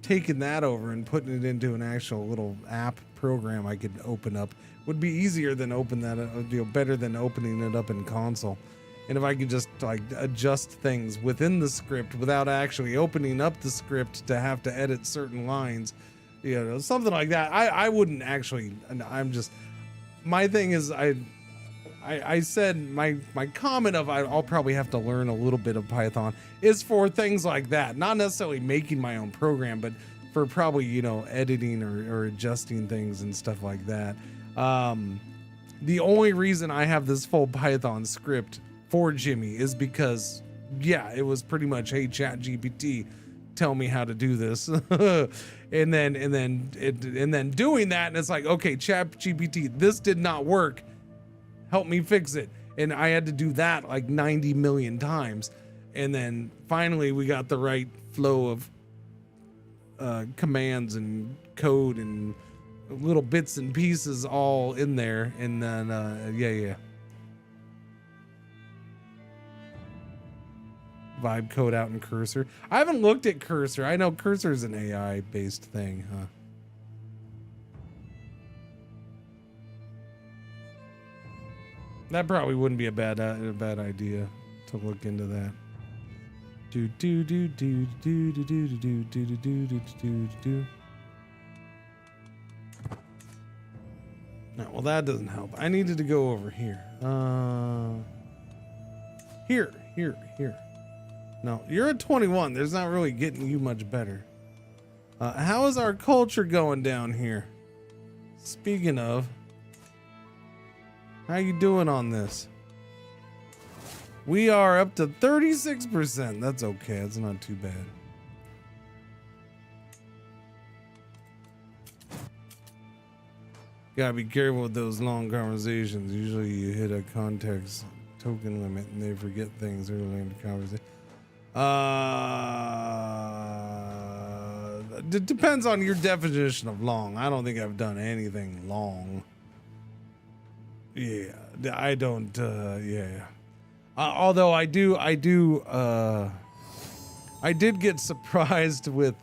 taking that over and putting it into an actual little app program I could open up would be easier than better than opening it up in console. And if I could just like adjust things within the script without actually opening up the script to have to edit certain lines, something like that. I wouldn't actually, my thing is I said my comment of I'll probably have to learn a little bit of Python is for things like that, not necessarily making my own program, but for probably editing or adjusting things and stuff like that. The only reason I have this full Python script for Jimmy is because it was pretty much, hey, ChatGPT, tell me how to do this. and then doing that, and it's like, okay, ChatGPT, this did not work, help me fix it. And I had to do that like 90 million times. And then finally we got the right flow of commands and code and little bits and pieces all in there. And then, vibe code out in Cursor. I haven't looked at Cursor. I know Cursor is an AI based thing, huh? That probably wouldn't be a bad idea to look into that. Do do do do do do do do do do do do do do. No, well that doesn't help. I needed to go over here. Here. No, you're at 21. There's not really getting you much better. How is our culture going down here? Speaking of, how you doing on this? We are up to 36%. That's okay. That's not too bad. Gotta be careful with those long conversations. Usually you hit a context token limit and they forget things early in the conversation. It depends on your definition of long. I don't think I've done anything long. Yeah, I don't. Although I did get surprised with.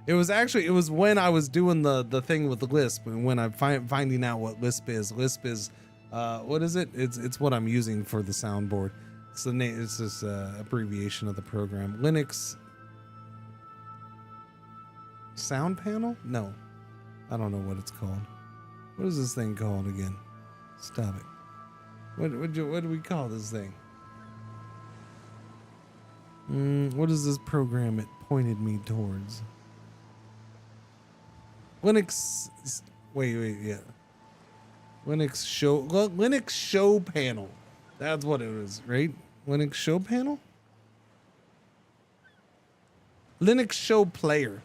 It was when I was doing the thing with Lisp, and when I'm finding out what Lisp is. Lisp is, what is it? It's what I'm using for the soundboard. It's the name. It's this abbreviation of the program. Linux sound panel? No, I don't know what it's called. What is this thing called again? Stop it. What do we call this thing? What is this program it pointed me towards? Linux. Wait, yeah. Linux show panel. That's what it is, right? Linux show panel? Linux show player.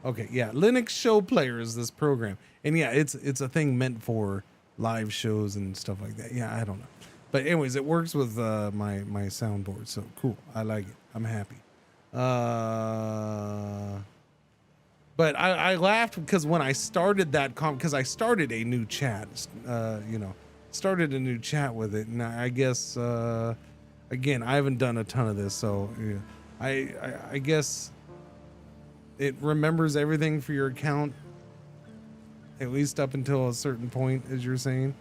Okay, yeah. Linux show player is this program. And yeah, it's a thing meant for live shows and stuff like that. Yeah, I don't know. But anyways, it works with my soundboard. So cool. I like it. I'm happy. But I laughed because when I started that because I started a new chat, started a new chat with it. And I guess, again, I haven't done a ton of this. So yeah, I guess it remembers everything for your account, at least up until a certain point, as you're saying.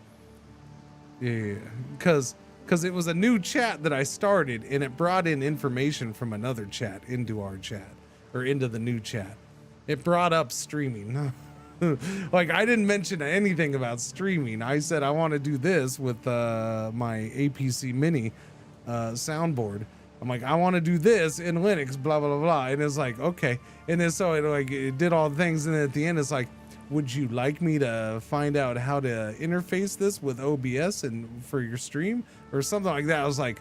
Yeah, because it was a new chat that I started, and it brought in information from another chat into our chat, or into the new chat. It brought up streaming. Like, I didn't mention anything about streaming. I said I want to do this with my APC Mini soundboard. I'm like, I want to do this in Linux, blah, blah, blah, blah. And it's like, okay. And then so it did all the things, and then at the end it's like, would you like me to find out how to interface this with OBS and for your stream or something like that? I was like,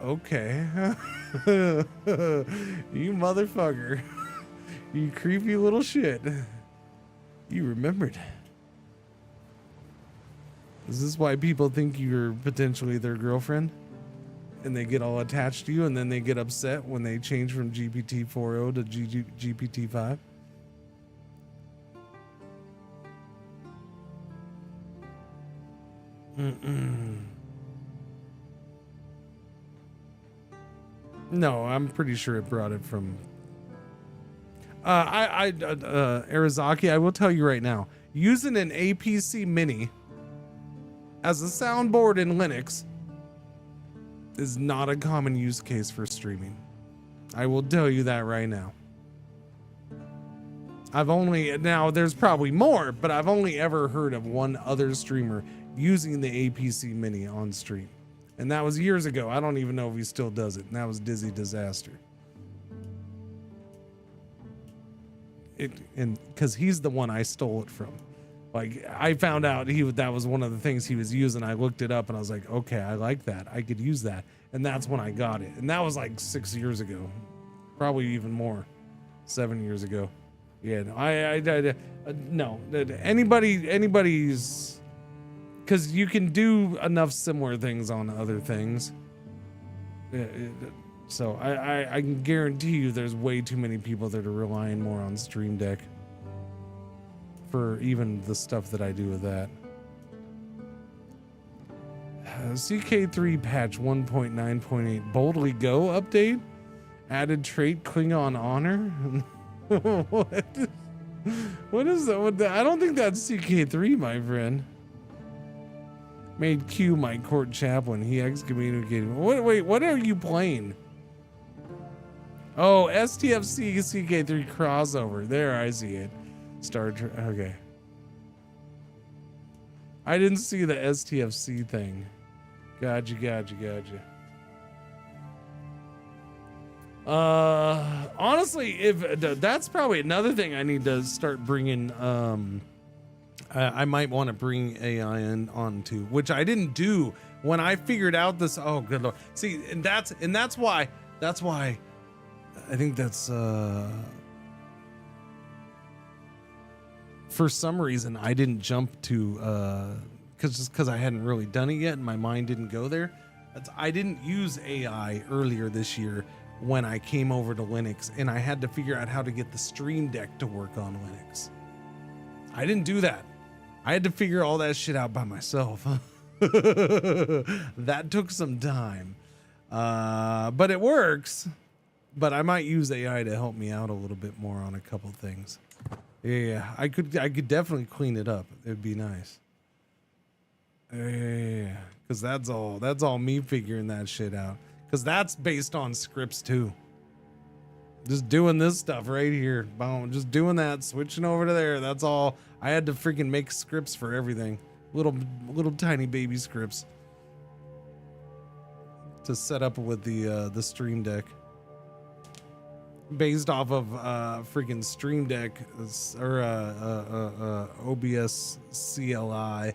Okay. You motherfucker. You creepy little shit. You remembered. Is this why people think you're potentially their girlfriend? And they get all attached to you and then they get upset when they change from GPT 4.0 to GPT 5? No, I'm pretty sure it brought it from Arizaki, I will tell you right now, using an APC Mini as a soundboard in Linux is not a common use case for streaming. I will tell you that right now. Now there's probably more, but I've only ever heard of one other streamer using the APC Mini on stream. And that was years ago. I don't even know if he still does it. And that was Dizzy Disaster. And because he's the one I stole it from. Like, I found out that was one of the things he was using. I looked it up and I was like, okay, I like that. I could use that. And that's when I got it. And that was like 6 years ago. Probably even more. 7 years ago. Yeah, no, anybody's, because you can do enough similar things on other things. So I can guarantee you there's way too many people that are relying more on Stream Deck for even the stuff that I do with that. CK3 patch 1.9.8 boldly go update, added trait Klingon honor. What is that? I don't think that's CK3, my friend. Made Q my court chaplain. He excommunicated me. Wait, what are you playing? Oh, STFC CK3 crossover. There, I see it. Star Trek. Okay. I didn't see the STFC thing. Gotcha. Honestly, if that's probably another thing I need to start bringing. I might want to bring AI in onto, which I didn't do when I figured out this. Oh, good Lord. See, and that's why I think that's for some reason I didn't jump to because I hadn't really done it yet and my mind didn't go there. I didn't use AI earlier this year when I came over to Linux and I had to figure out how to get the Stream Deck to work on Linux. I didn't do that. I had to figure all that shit out by myself. That took some time. But it works. But I might use AI to help me out a little bit more on a couple things. Yeah, I could definitely clean it up. It'd be nice. Yeah, because that's all me figuring that shit out. Because that's based on scripts too. Just doing this stuff right here. Boom, just doing that, switching over to there. That's all. I had to freaking make scripts for everything. Little tiny baby scripts to set up with the Stream Deck. Based off of freaking Stream Deck or OBS CLI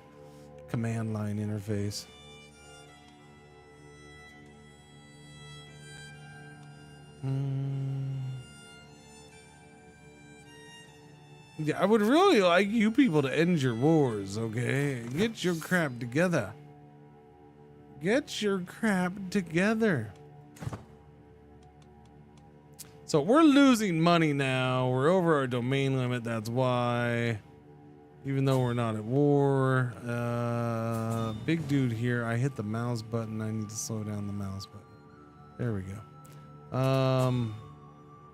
command line interface. Yeah, I would really like you people to end your wars, okay? Get your crap together. Get your crap together. So we're losing money now. We're over our domain limit. That's why. Even though we're not at war. Big dude here. I hit the mouse button. I need to slow down the mouse button. There we go.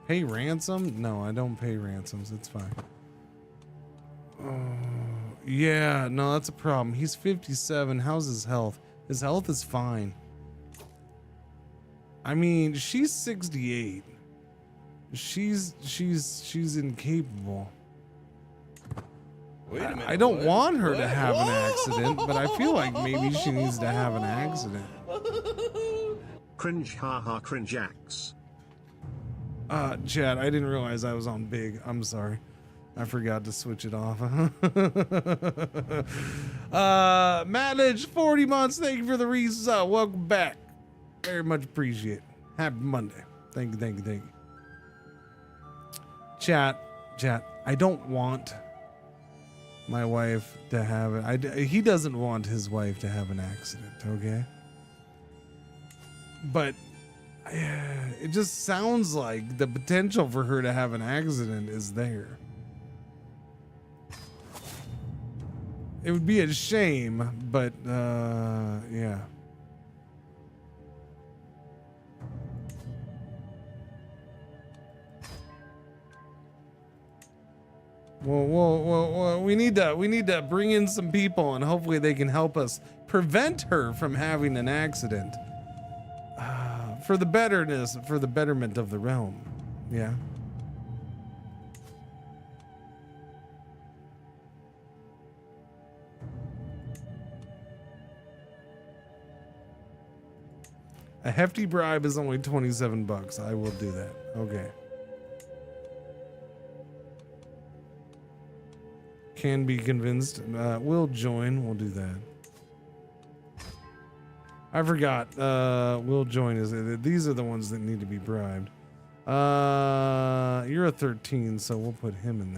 Pay ransom? No, I don't pay ransoms. It's fine. Yeah, no, that's a problem. He's 57. How's his health? His health is fine. I mean, she's 68. She's incapable. Wait a minute. I don't want her to What? have an accident, but I feel like maybe she needs to have an accident. Cringe, haha, cringeax. Chad, I didn't realize I was on big. I'm sorry. I forgot to switch it off. Matt Lidge, 40 months. Thank you for the reason. Welcome back. Very much appreciate. Happy Monday. Thank you, thank you, thank you. Chat. I don't want my wife to have it. He doesn't want his wife to have an accident, okay? But it just sounds like the potential for her to have an accident is there. It would be a shame, but yeah. Well, we need to bring in some people, and hopefully they can help us prevent her from having an accident. For the betterment of the realm. Yeah. A hefty bribe is only $27. I will do that. Okay. Can be convinced. We'll join. We'll do that. I forgot. We'll join. These are the ones that need to be bribed. You're a 13, so we'll put him in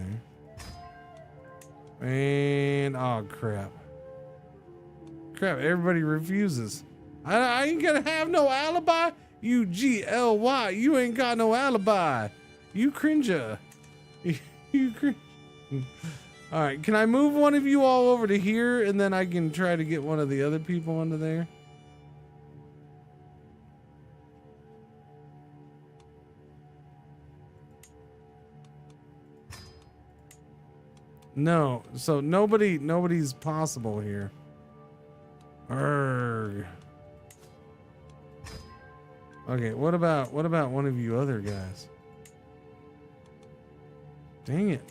there. And oh crap. Everybody refuses. I ain't gonna have no alibi. You GLY. You ain't got no alibi. You Cringer. You cringe. All right, can I move one of you all over to here, and then I can try to get one of the other people into there? No, so nobody's possible here. Urgh. Okay, what about one of you other guys? Dang it.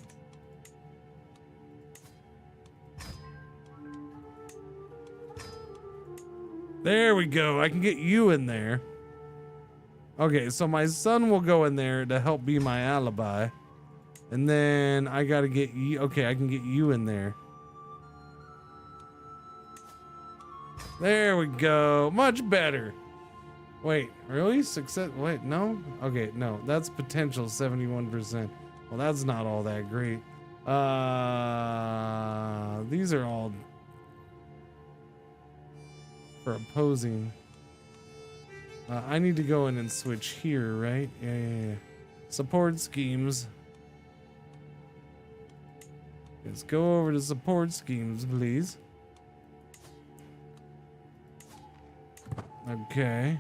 There we go. I can get you in there. Okay, so my son will go in there to help be my alibi. And then I gotta get you. Okay, I can get you in there. There we go. Much better. Wait, really? Success? Wait, no? Okay, no. That's potential 71%. Well, that's not all that great. These are all for opposing. I need to go in and switch here, right? Yeah. Support schemes. Let's go over to support schemes, please. Okay.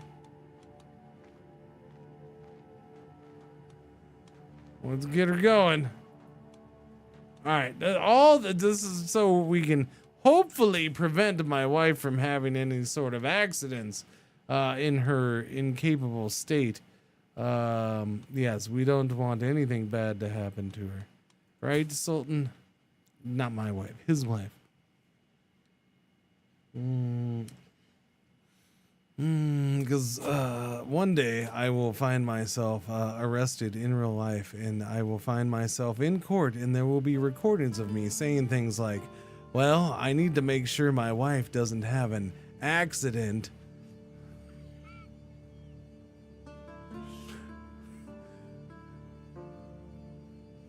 Let's get her going. All right. This is so we can hopefully prevent my wife from having any sort of accidents in her incapable state. Yes, we don't want anything bad to happen to her. Right, Sultan? Not my wife, his wife. Because one day I will find myself arrested in real life, and I will find myself in court, and there will be recordings of me saying things like, well, I need to make sure my wife doesn't have an accident.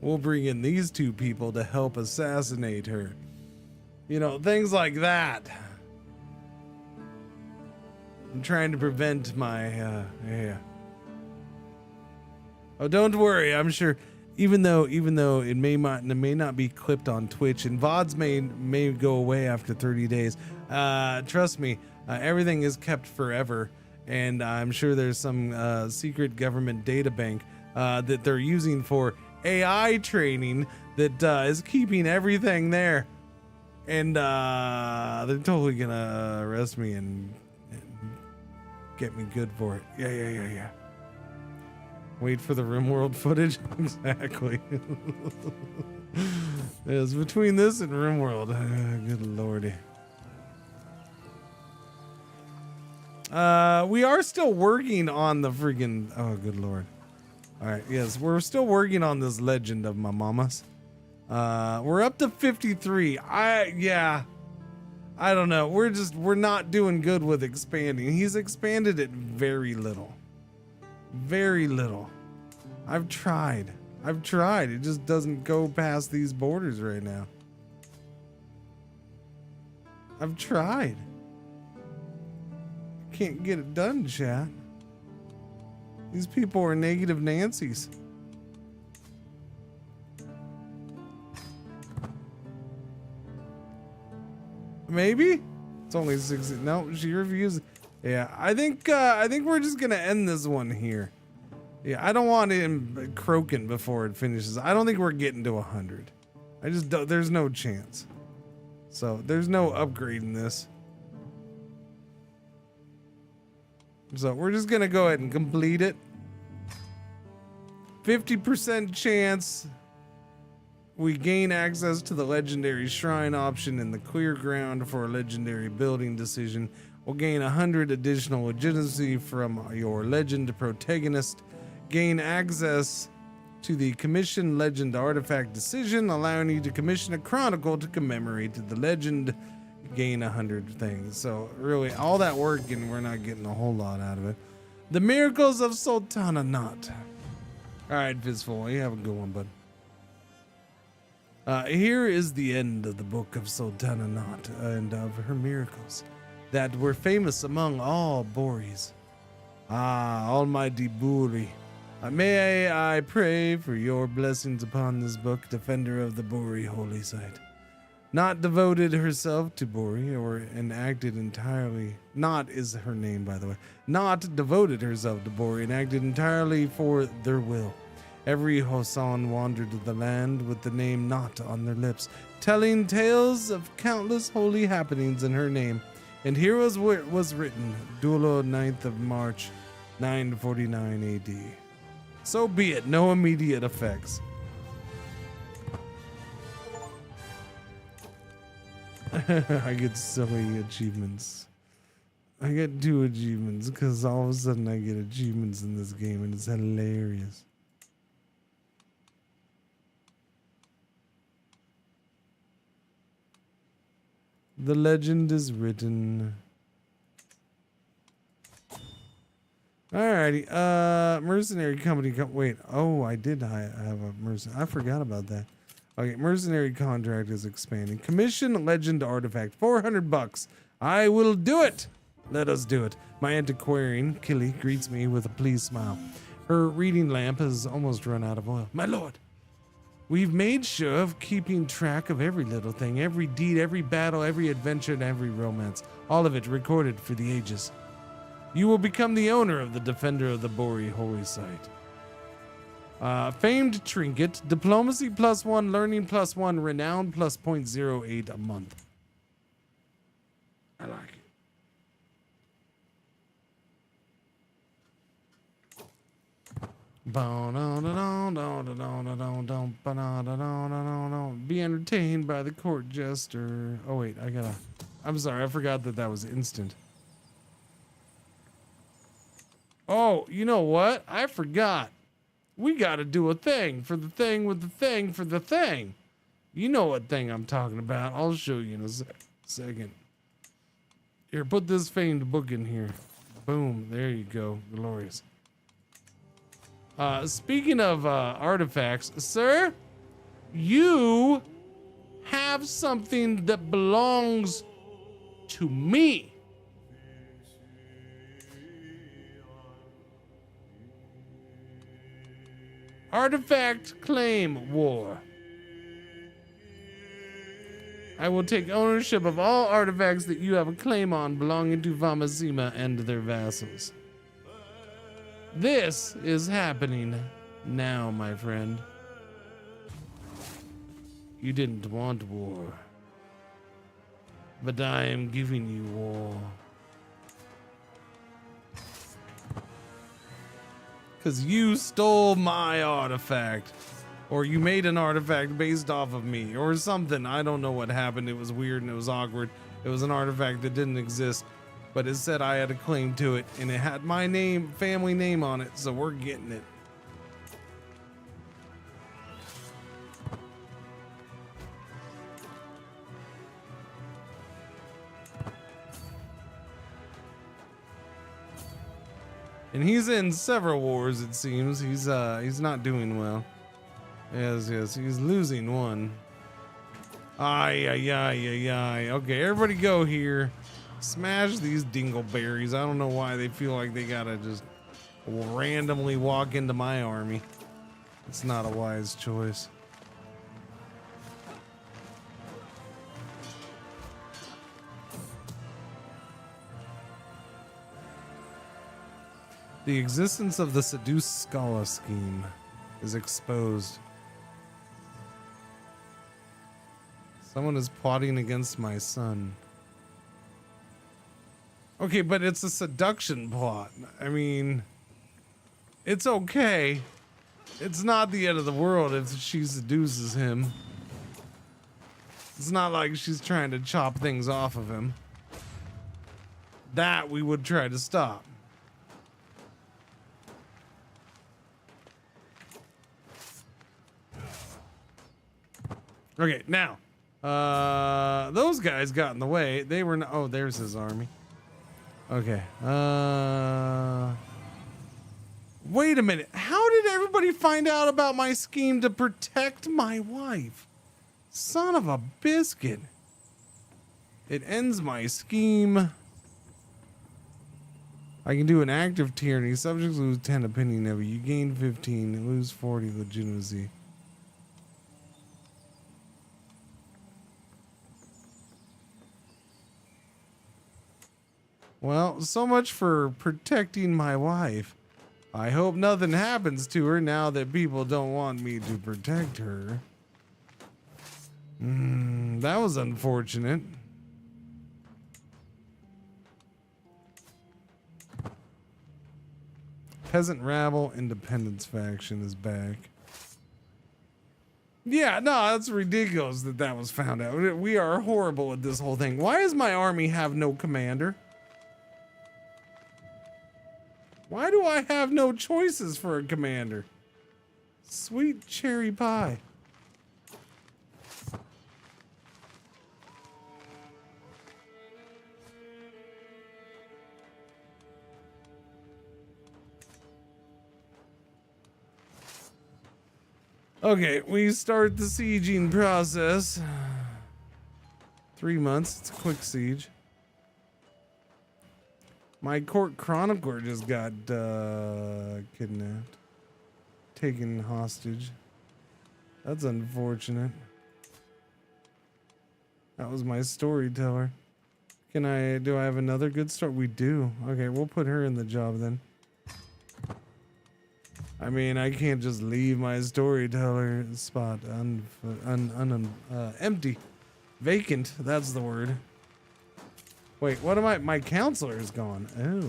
We'll bring in these two people to help assassinate her. You know, things like that. I'm trying to prevent my, yeah. Oh, don't worry. I'm sure, even though it may not be clipped on Twitch, and VODs may go away after 30 days. Trust me, everything is kept forever, and I'm sure there's some secret government data bank that they're using for AI training that is keeping everything there, and they're totally gonna arrest me and get me good for it. Yeah. Wait for the RimWorld footage. Exactly. It's between this and RimWorld. Good lordy. We are still working on the freaking. Oh, good lord. All right. Yes, we're still working on this legend of my mamas. We're up to 53. I I don't know. We're not doing good with expanding. He's expanded it very little. Very little. I've tried. It just doesn't go past these borders right now. I've tried. Can't get it done, chat. These people are negative Nancy's. Maybe? It's only 60. No, she refused. Yeah, I think we're just gonna end this one here. Yeah, I don't want him croaking before it finishes. I don't think we're getting to 100. I just don't, there's no chance. So there's no upgrading this. So we're just gonna go ahead and complete it. 50% chance we gain access to the legendary shrine option in the clear ground for a legendary building decision. We'll gain 100 additional legitimacy from your legend protagonist. Gain access to the commission legend artifact decision, allowing you to commission a chronicle to commemorate the legend. Gain 100 things. So really all that work and we're not getting a whole lot out of it. The miracles of Sultana Knot. All right, Fistful, you have a good one, bud. Here is the end of the book of Sultana Knot and of her miracles that were famous among all Boris. Ah, almighty Buri. May I pray for your blessings upon this book, defender of the Bori holy site. Not devoted herself to Bori or enacted entirely. Not is her name, by the way. Not devoted herself to Bori and acted entirely for their will. Every Hosan wandered the land with the name Not on their lips, telling tales of countless holy happenings in her name. And here was written, Dulo 9th of March, 949 AD. So be it, no immediate effects. I get silly achievements. I get 2 achievements because all of a sudden I get achievements in this game and it's hilarious. The legend is written. Alrighty, mercenary company. Wait, oh, I did. I have a mercenary. I forgot about that. Okay, mercenary contract is expanding. Commission legend artifact, $400. I will do it. Let us do it. My antiquarian Killy greets me with a pleased smile. Her reading lamp has almost run out of oil. My lord, we've made sure of keeping track of every little thing, every deed, every battle, every adventure, and every romance. All of it recorded for the ages. You will become the owner of the Defender of the Bori holy site. Famed trinket, diplomacy +1, learning +1, renown plus 0.08 a month. I like it. Be entertained by the court jester. Oh wait, I'm sorry, I forgot that was instant. Oh, you know what? I forgot. We gotta do a thing for the thing with the thing for the thing. You know what thing I'm talking about. I'll show you in a second. Here, put this famed book in here. Boom, there you go. Glorious. Speaking of artifacts, sir, you have something that belongs to me. Artifact claim war. I will take ownership of all artifacts that you have a claim on belonging to Vamasima and their vassals. This is happening now, my friend. You didn't want war, but I am giving you war. Because you stole my artifact. Or you made an artifact based off of me. Or something. I don't know what happened. It was weird and it was awkward. It was an artifact that didn't exist. But it said I had a claim to it. And it had my name, family name on it. So we're getting it. And he's in several wars, it seems. He's not doing well. Yes, he's losing one. Ay. Okay, everybody go here. Smash these dingleberries. I don't know why they feel like they gotta just randomly walk into my army. It's not a wise choice. The existence of the Seduce Scala scheme is exposed. Someone is plotting against my son. Okay, but it's a seduction plot. I mean, it's okay. It's not the end of the world if she seduces him. It's not like she's trying to chop things off of him. That we would try to stop. Okay, now, those guys got in the way. They were, oh, there's his army. Okay, wait a minute. How did everybody find out about my scheme to protect my wife? Son of a biscuit. It ends my scheme. I can do an active tyranny. Subjects lose 10 opinion of you. You gain 15, lose 40 legitimacy. Well, so much for protecting my wife. I hope nothing happens to her now that people don't want me to protect her. That was unfortunate. Peasant rabble independence faction is back. Yeah, no, that's ridiculous that was found out. We are horrible at this whole thing. Why does my army have no commander? Why do I have no choices for a commander? Sweet cherry pie. Okay, we start the sieging process. 3 months, it's a quick siege. My court chronicler just got kidnapped, taken hostage. That's unfortunate. That was my storyteller. Do I have another good story? We do. Okay, we'll put her in the job then. I mean, I can't just leave my storyteller spot empty. Vacant, that's the word. Wait, what am I? My counselor is gone. Oh.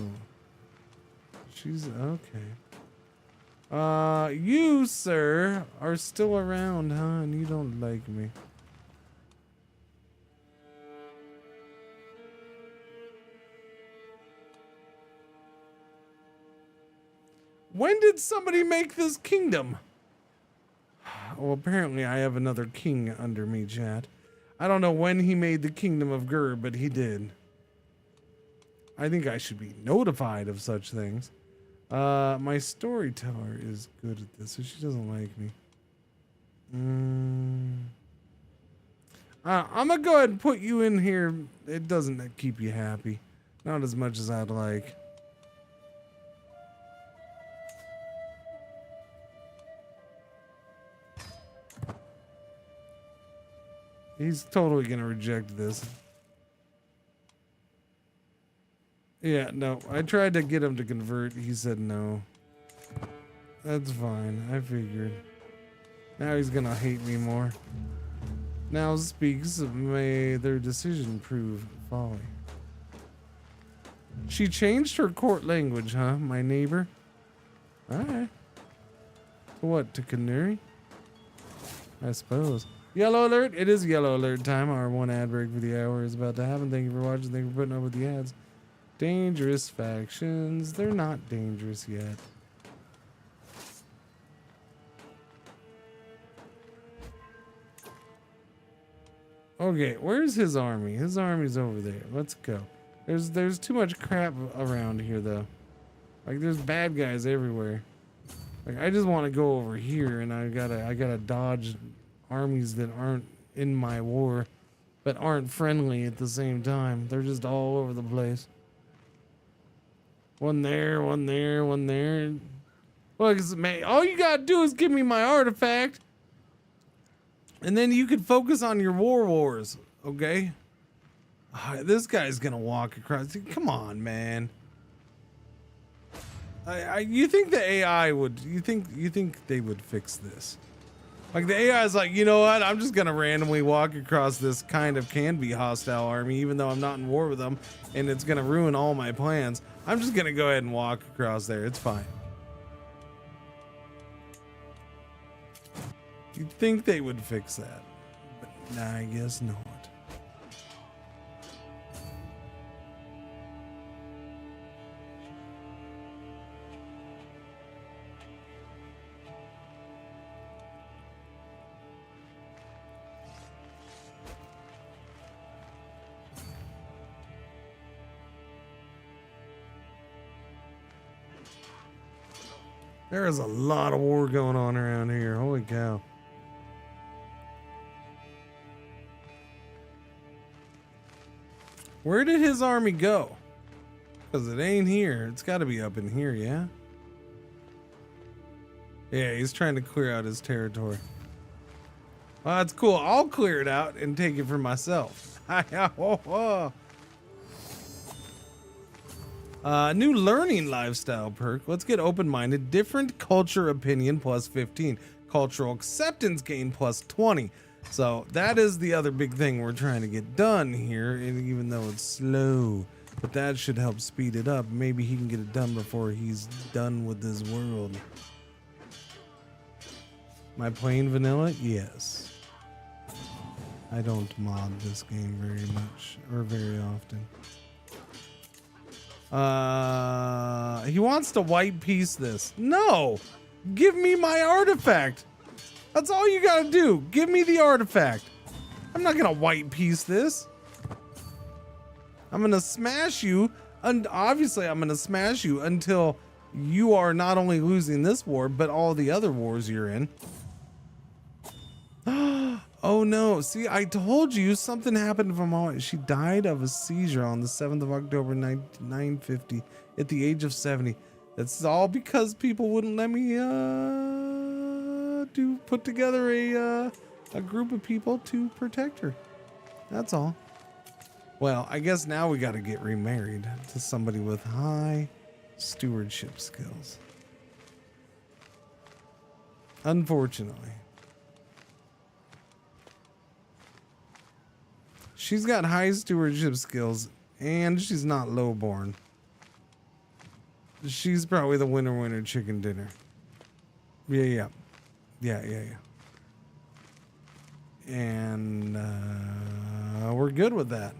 She's okay. You, sir, are still around, huh? And you don't like me. When did somebody make this kingdom? Well, apparently I have another king under me, chat. I don't know when he made the kingdom of Gur, but he did. I think I should be notified of such things. My storyteller is good at this, so she doesn't like me. I'm gonna go ahead and put you in here. It doesn't keep you happy. Not as much as I'd like. He's totally gonna reject this. Yeah, no, I tried to get him to convert. He said no. That's fine, I figured. Now he's gonna hate me more. Now speaks, may their decision prove folly. She changed her court language, huh, my neighbor? Alright. What, to Canary? I suppose. Yellow alert! It is yellow alert time. Our one ad break for the hour is about to happen. Thank you for watching. Thank you for putting up with the ads. Dangerous factions. They're not dangerous yet. Okay, where's his army? His army's over there. Let's go. There's too much crap around here, though. Like there's bad guys everywhere. Like I just want to go over here and I gotta dodge armies that aren't in my war, but aren't friendly at the same time. They're just all over the place. One there, one there, one there. Look, man, all you gotta do is give me my artifact, and then you can focus on your wars, okay? This guy's gonna walk across. Come on, man. You think the AI would? You think they would fix this? Like the AI is like, you know what? I'm just gonna randomly walk across this kind of can be hostile army, even though I'm not in war with them, and it's gonna ruin all my plans. I'm just gonna go ahead and walk across there. It's fine. You'd think they would fix that, but nah, I guess not. There is a lot of war going on around here. Holy cow. Where did his army go? Because it ain't here. It's got to be up in here, yeah? Yeah, he's trying to clear out his territory. Well, that's cool. I'll clear it out and take it for myself. New learning lifestyle perk. Let's get open-minded. Different culture opinion plus 15. Cultural acceptance gain plus 20. So that is the other big thing we're trying to get done here, and even though it's slow, but that should help speed it up. Maybe he can get it done before he's done with this world. Am I playing vanilla? Yes. I don't mod this game very much or very often. He wants to white piece this. No, give me my artifact. That's all you gotta do. Give me the artifact. I'm not gonna white piece this. I'm gonna smash you, and obviously I'm gonna smash you until you are not only losing this war, but all the other wars you're in. Oh no, see, I told you something happened from all. She died of a seizure on the 7th of October, 950 at the age of 70. That's all because people wouldn't let me put together a group of people to protect her. That's all. Well, I guess now we got to get remarried to somebody with high stewardship skills. Unfortunately. She's got high stewardship skills and she's not lowborn. She's probably the winner chicken dinner. Yeah. And we're good with that.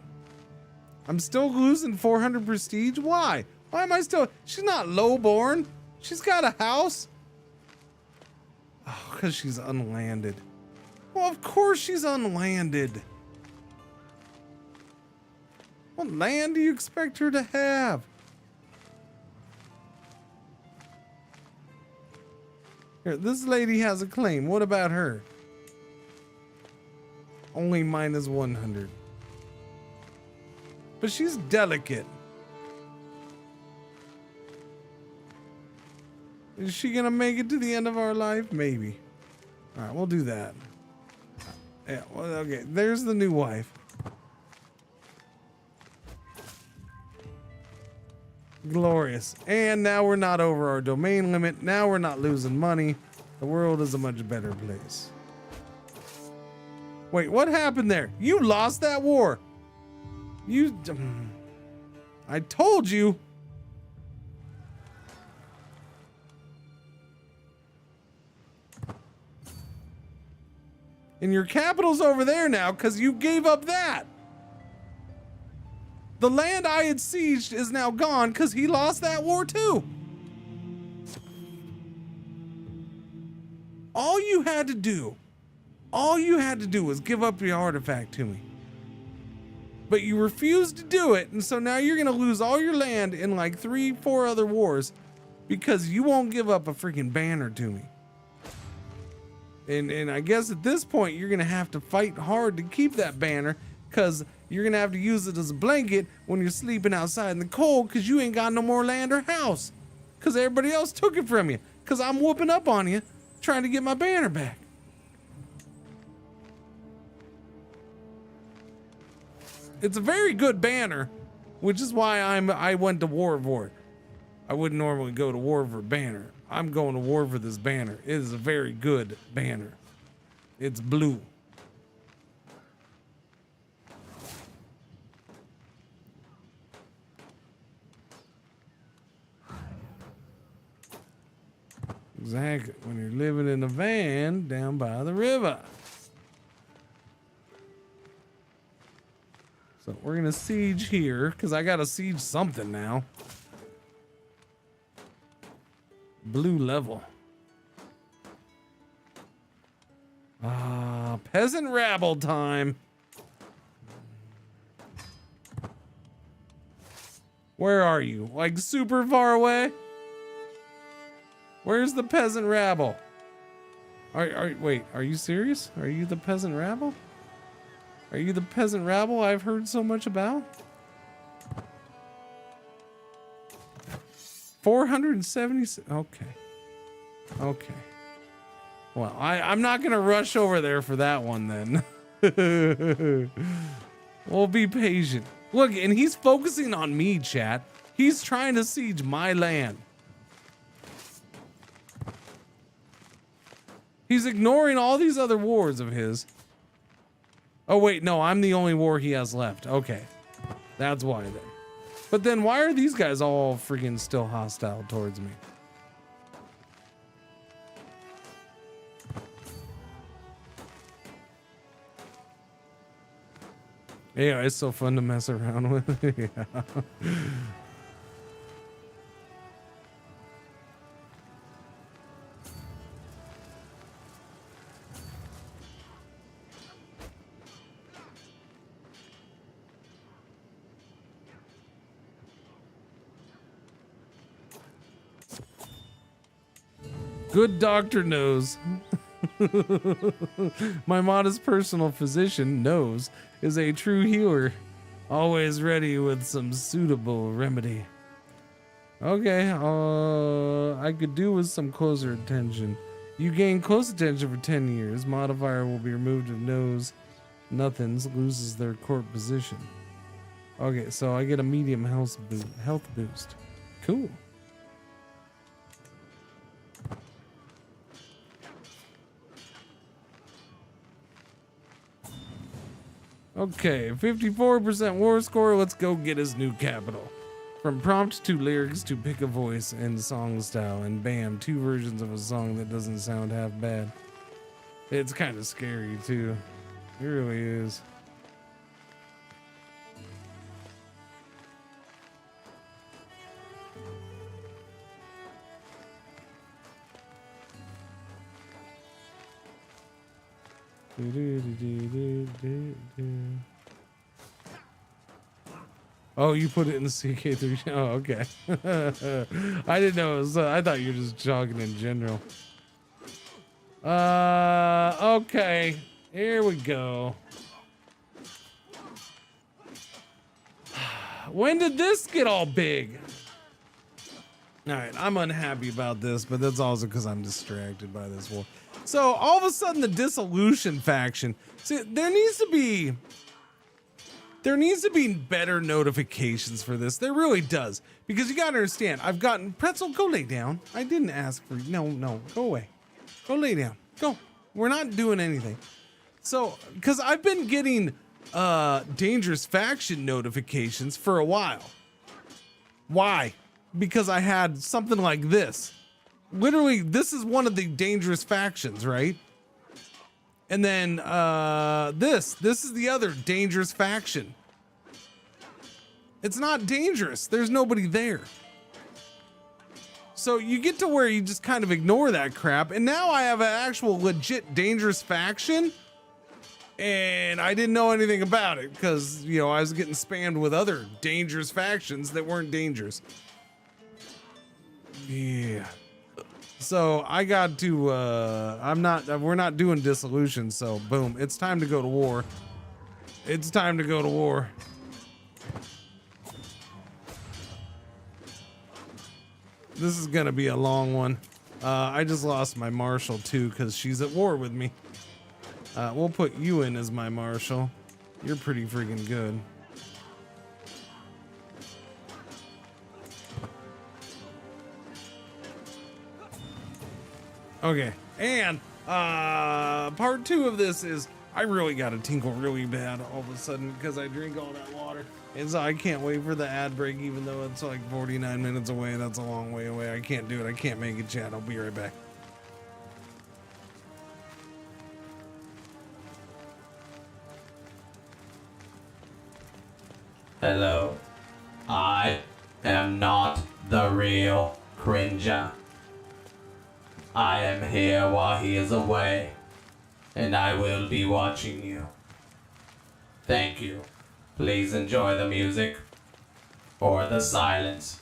I'm still losing 400 prestige. Why? Why am I still? She's not lowborn. She's got a house. Oh, because she's unlanded. Well, of course she's unlanded. What land do you expect her to have? Here, this lady has a claim. What about her? Only minus 100. But she's delicate. Is she gonna make it to the end of our life? Maybe. All right, we'll do that. Yeah, well, okay, there's the new wife. Glorious. And now we're not over our domain limit. Now we're not losing money. The world is a much better place. Wait, what happened there? You lost that war. I told you. And your capital's over there now because you gave up that. The land I had sieged is now gone because he lost that war too. All you had to do was give up your artifact to me. But you refused to do it, and so now you're gonna lose all your land in like 3-4 other wars because you won't give up a freaking banner to me. And I guess at this point, you're going to have to fight hard to keep that banner, because you're going to have to use it as a blanket when you're sleeping outside in the cold, because you ain't got no more land or house, because everybody else took it from you, because I'm whooping up on you trying to get my banner back. It's a very good banner, which is why I went to war for it. I wouldn't normally go to war for a banner. I'm going to war for this banner. It is a very good banner. It's blue. Exactly. When you're living in a van down by the river. So we're going to siege here, because I got to siege something now. Blue level. Peasant rabble time. Where are you? Like super far away? Where's the peasant rabble? Wait, are you serious? Are you the peasant rabble? Are you the peasant rabble I've heard so much about? 470. Okay. Okay. Well, I'm not going to rush over there for that one then. We'll be patient. Look, and he's focusing on me, chat. He's trying to siege my land. He's ignoring all these other wars of his. Oh, wait, no, I'm the only war he has left. Okay. That's why then. But then why are these guys all freaking still hostile towards me? Yeah, it's so fun to mess around with. Yeah. Good doctor knows. My modest personal physician knows is a true healer, always ready with some suitable remedy. Okay, I could do with some closer attention. You gain close attention for 10 years. Modifier will be removed if knows nothings loses their court position. Okay, so I get a medium health boost. Cool. Okay, 54% war score. Let's go get his new capital. From prompt to lyrics to pick a voice and song style, and bam, 2 versions of a song that doesn't sound half bad. It's kind of scary too. It really is. Oh, you put it in the CK3. Oh, okay. I didn't know it was, I thought you were just jogging in general. Okay. Here we go. When did this get all big? All right, I'm unhappy about this, but that's also because I'm distracted by this war. So all of a sudden, the dissolution faction. See, there needs to be better notifications for this. There really does, because you gotta understand. I've gotten Pretzel. Go lay down. I didn't ask for you. No, go away. Go lay down. Go. We're not doing anything. So, because I've been getting dangerous faction notifications for a while. Why? Because I had something like this. Literally, this is one of the dangerous factions, right? And then this is the other dangerous faction. It's not dangerous. There's nobody there. So you get to where you just kind of ignore that crap. And now I have an actual legit dangerous faction. And I didn't know anything about it because, you know, I was getting spammed with other dangerous factions that weren't dangerous. Yeah. So I got to, we're not doing dissolution. So boom, it's time to go to war. It's time to go to war. This is going to be a long one. I just lost my marshal too, cause she's at war with me. We'll put you in as my marshal. You're pretty freaking good. Okay, and part 2 of this is I really got to tinkle really bad all of a sudden because I drink all that water. And so I can't wait for the ad break, even though it's like 49 minutes away. That's a long way away. I can't do it. I can't make it, chat. I'll be right back. Hello. I am not the real Cringer. I am here while he is away, and I will be watching you. Thank you. Please enjoy the music or the silence.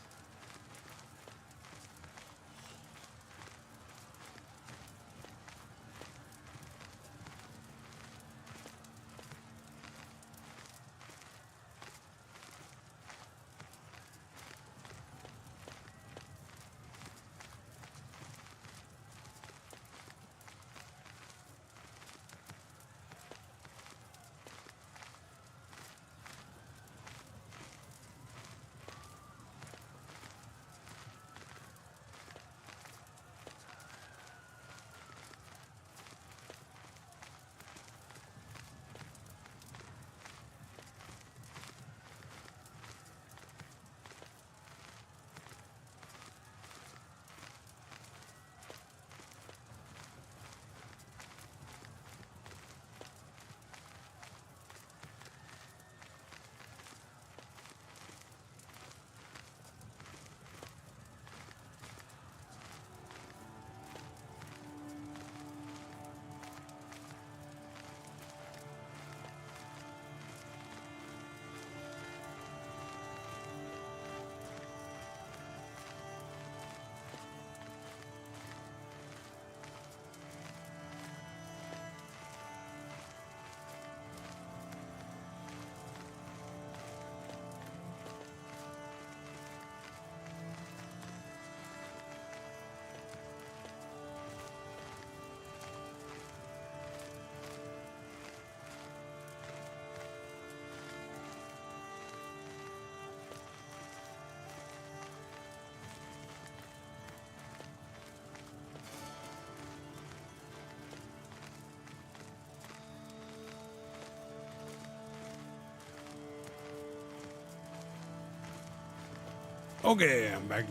Okay, I'm back.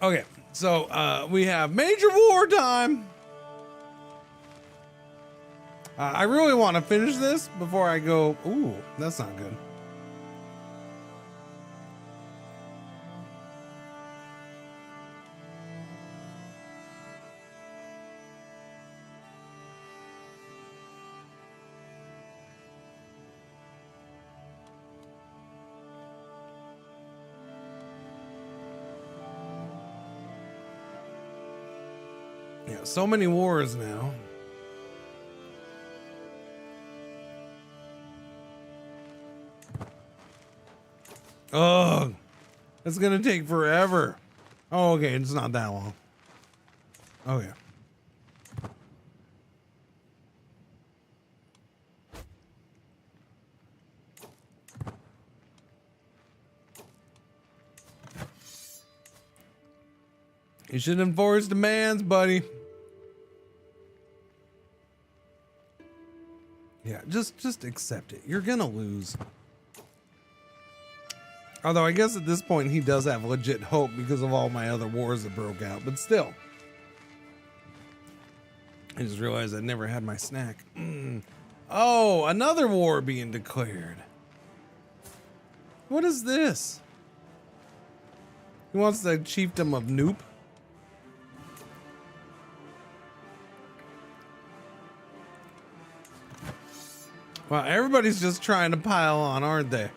Okay, so we have major war time. I really want to finish this before I go. Ooh, that's not good. Yeah, so many wars now. Oh, it's gonna take forever. Oh, okay, it's not that long. Okay. You should enforce demands, buddy. Yeah, just accept it. You're gonna lose. Although I guess at this point he does have legit hope because of all my other wars that broke out, but still. I just realized I never had my snack. Oh, another war being declared. What is this? He wants the chiefdom of Noop. Wow, everybody's just trying to pile on, aren't they?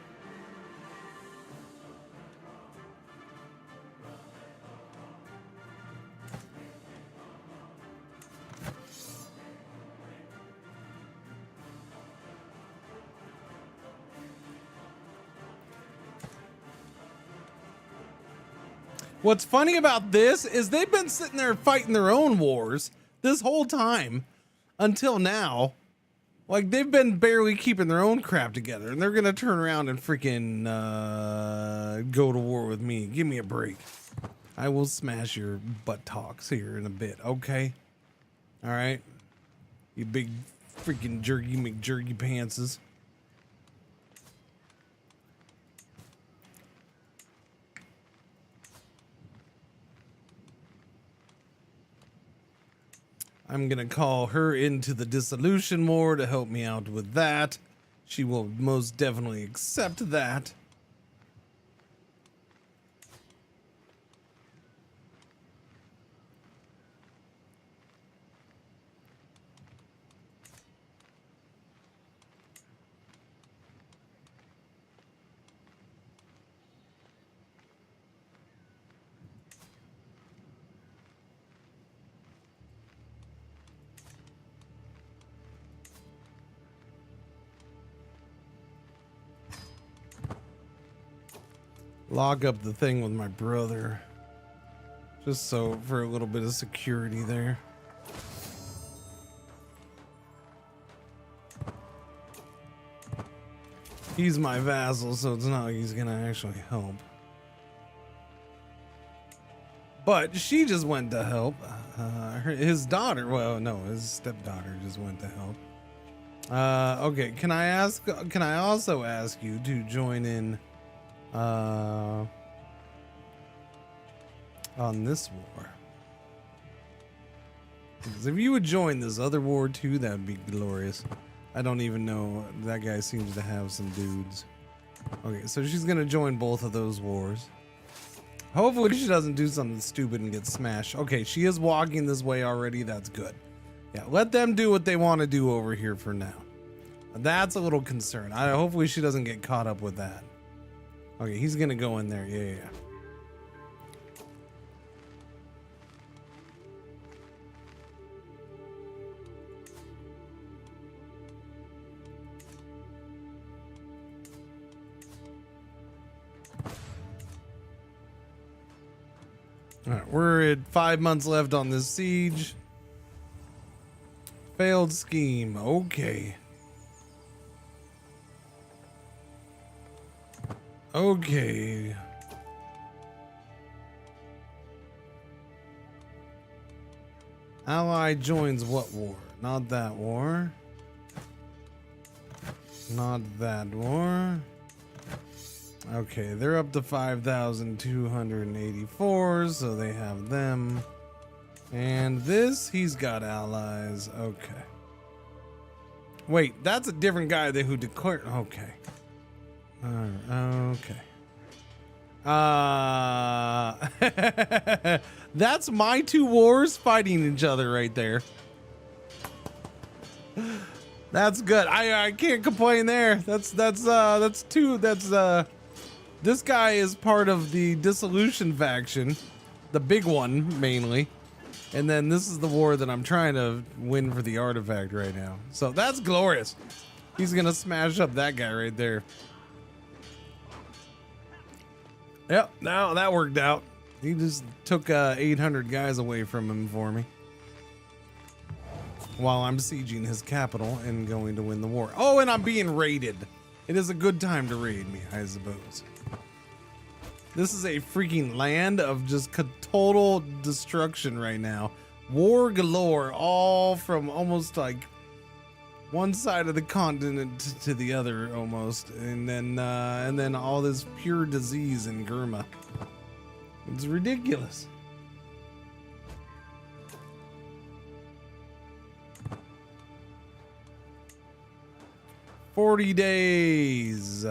What's funny about this is they've been sitting there fighting their own wars this whole time until now. Like, they've been barely keeping their own crap together, and they're gonna turn around and freaking go to war with me. Give me a break. I will smash your buttocks here in a bit, okay? All right, you big freaking jerky McJerky pantses. I'm gonna call her into the dissolution war to help me out with that. She will most definitely accept that. Lock up the thing with my brother. Just so for a little bit of security there. He's my vassal, so it's not like he's gonna actually help. But she just went to help. His daughter, well, no, his stepdaughter just went to help. Okay, can I also ask you to join in on this war? Because if you would join this other war too, that would be glorious. I don't even know, that guy seems to have some dudes. Okay, so she's gonna join both of those wars. Hopefully she doesn't do something stupid and get smashed. Okay, she is walking this way already, that's good. Yeah, let them do what they want to do over here for now. That's a little concern. Hopefully she doesn't get caught up with that. Okay, he's gonna go in there. Yeah. All right, we're at 5 months left on this siege. Failed scheme. Okay. Okay. Ally joins what war? Not that war. Not that war. Okay, they're up to 5,284, so they have them. And this, he's got allies. Okay. Wait, that's a different guy than who declared. Okay. Okay. That's my two wars fighting each other right there. That's good. I can't complain there. That's two. This guy is part of the dissolution faction, the big one mainly. And then this is the war that I'm trying to win for the artifact right now. So that's glorious. He's gonna smash up that guy right there. Yep, now that worked out. He just took 800 guys away from him for me. While I'm sieging his capital and going to win the war. Oh, and I'm being raided. It is a good time to raid me, I suppose. This is a freaking land of just total destruction right now. War galore, all from almost like one side of the continent to the other almost. And then all this pure disease in Gurma. It's ridiculous. $40 days.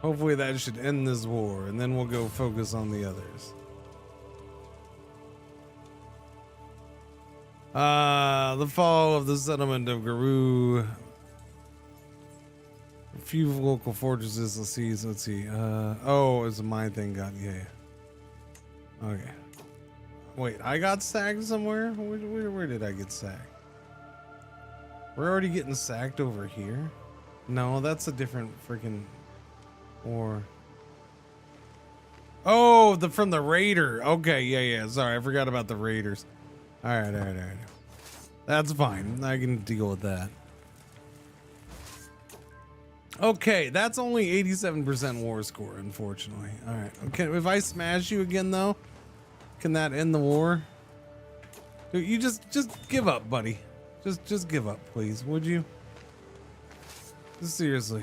Hopefully that should end this war, and then we'll go focus on the others. The fall of the settlement of Garu. A few local fortresses. Let's see. Oh, it's a mine thing. Yeah. Okay. Wait, I got sacked somewhere? Where did I get sacked? We're already getting sacked over here? No, that's a different freaking war. Oh, from the raider. Okay, yeah. Sorry, I forgot about the raiders. All right. That's fine. I can deal with that. Okay, that's only 87% war score, unfortunately. All right. Okay, if I smash you again, though, can that end the war? Dude, you just give up, buddy. Just give up, please, would you? Seriously,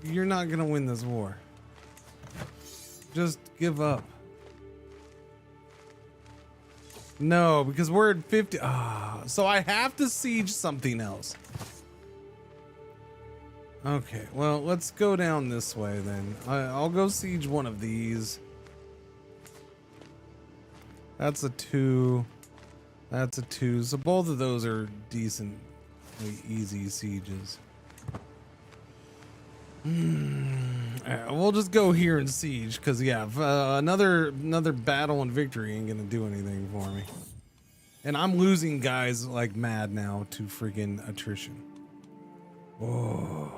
you're not gonna win this war. Just give up. No, because we're at 50. So I have to siege something else. Okay, well, let's go down this way then. I'll go siege one of these. That's a 2. That's a 2. So both of those are decently easy sieges. We'll just go here and siege, because yeah, another battle and victory ain't gonna do anything for me. And I'm losing guys like mad now to freaking attrition. Whoa.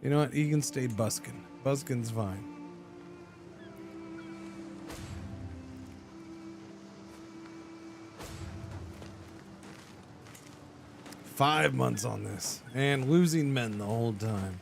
You know what? He can stay buskin'. Buskin's fine. $5 months on this, and losing men the whole time.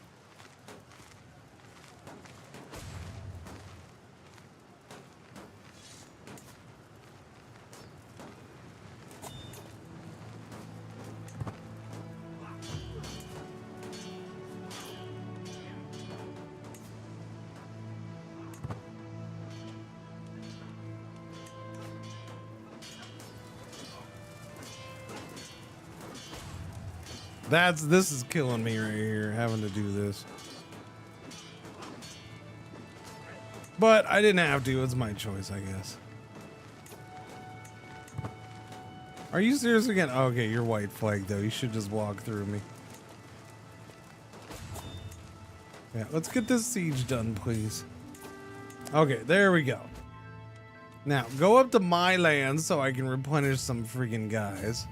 This is killing me right here, having to do this. But I didn't have to, it's my choice, I guess. Are you serious again? Oh, okay, you're white flag though. You should just walk through me. Yeah, let's get this siege done, please. Okay, there we go. Now, go up to my land so I can replenish some freaking guys.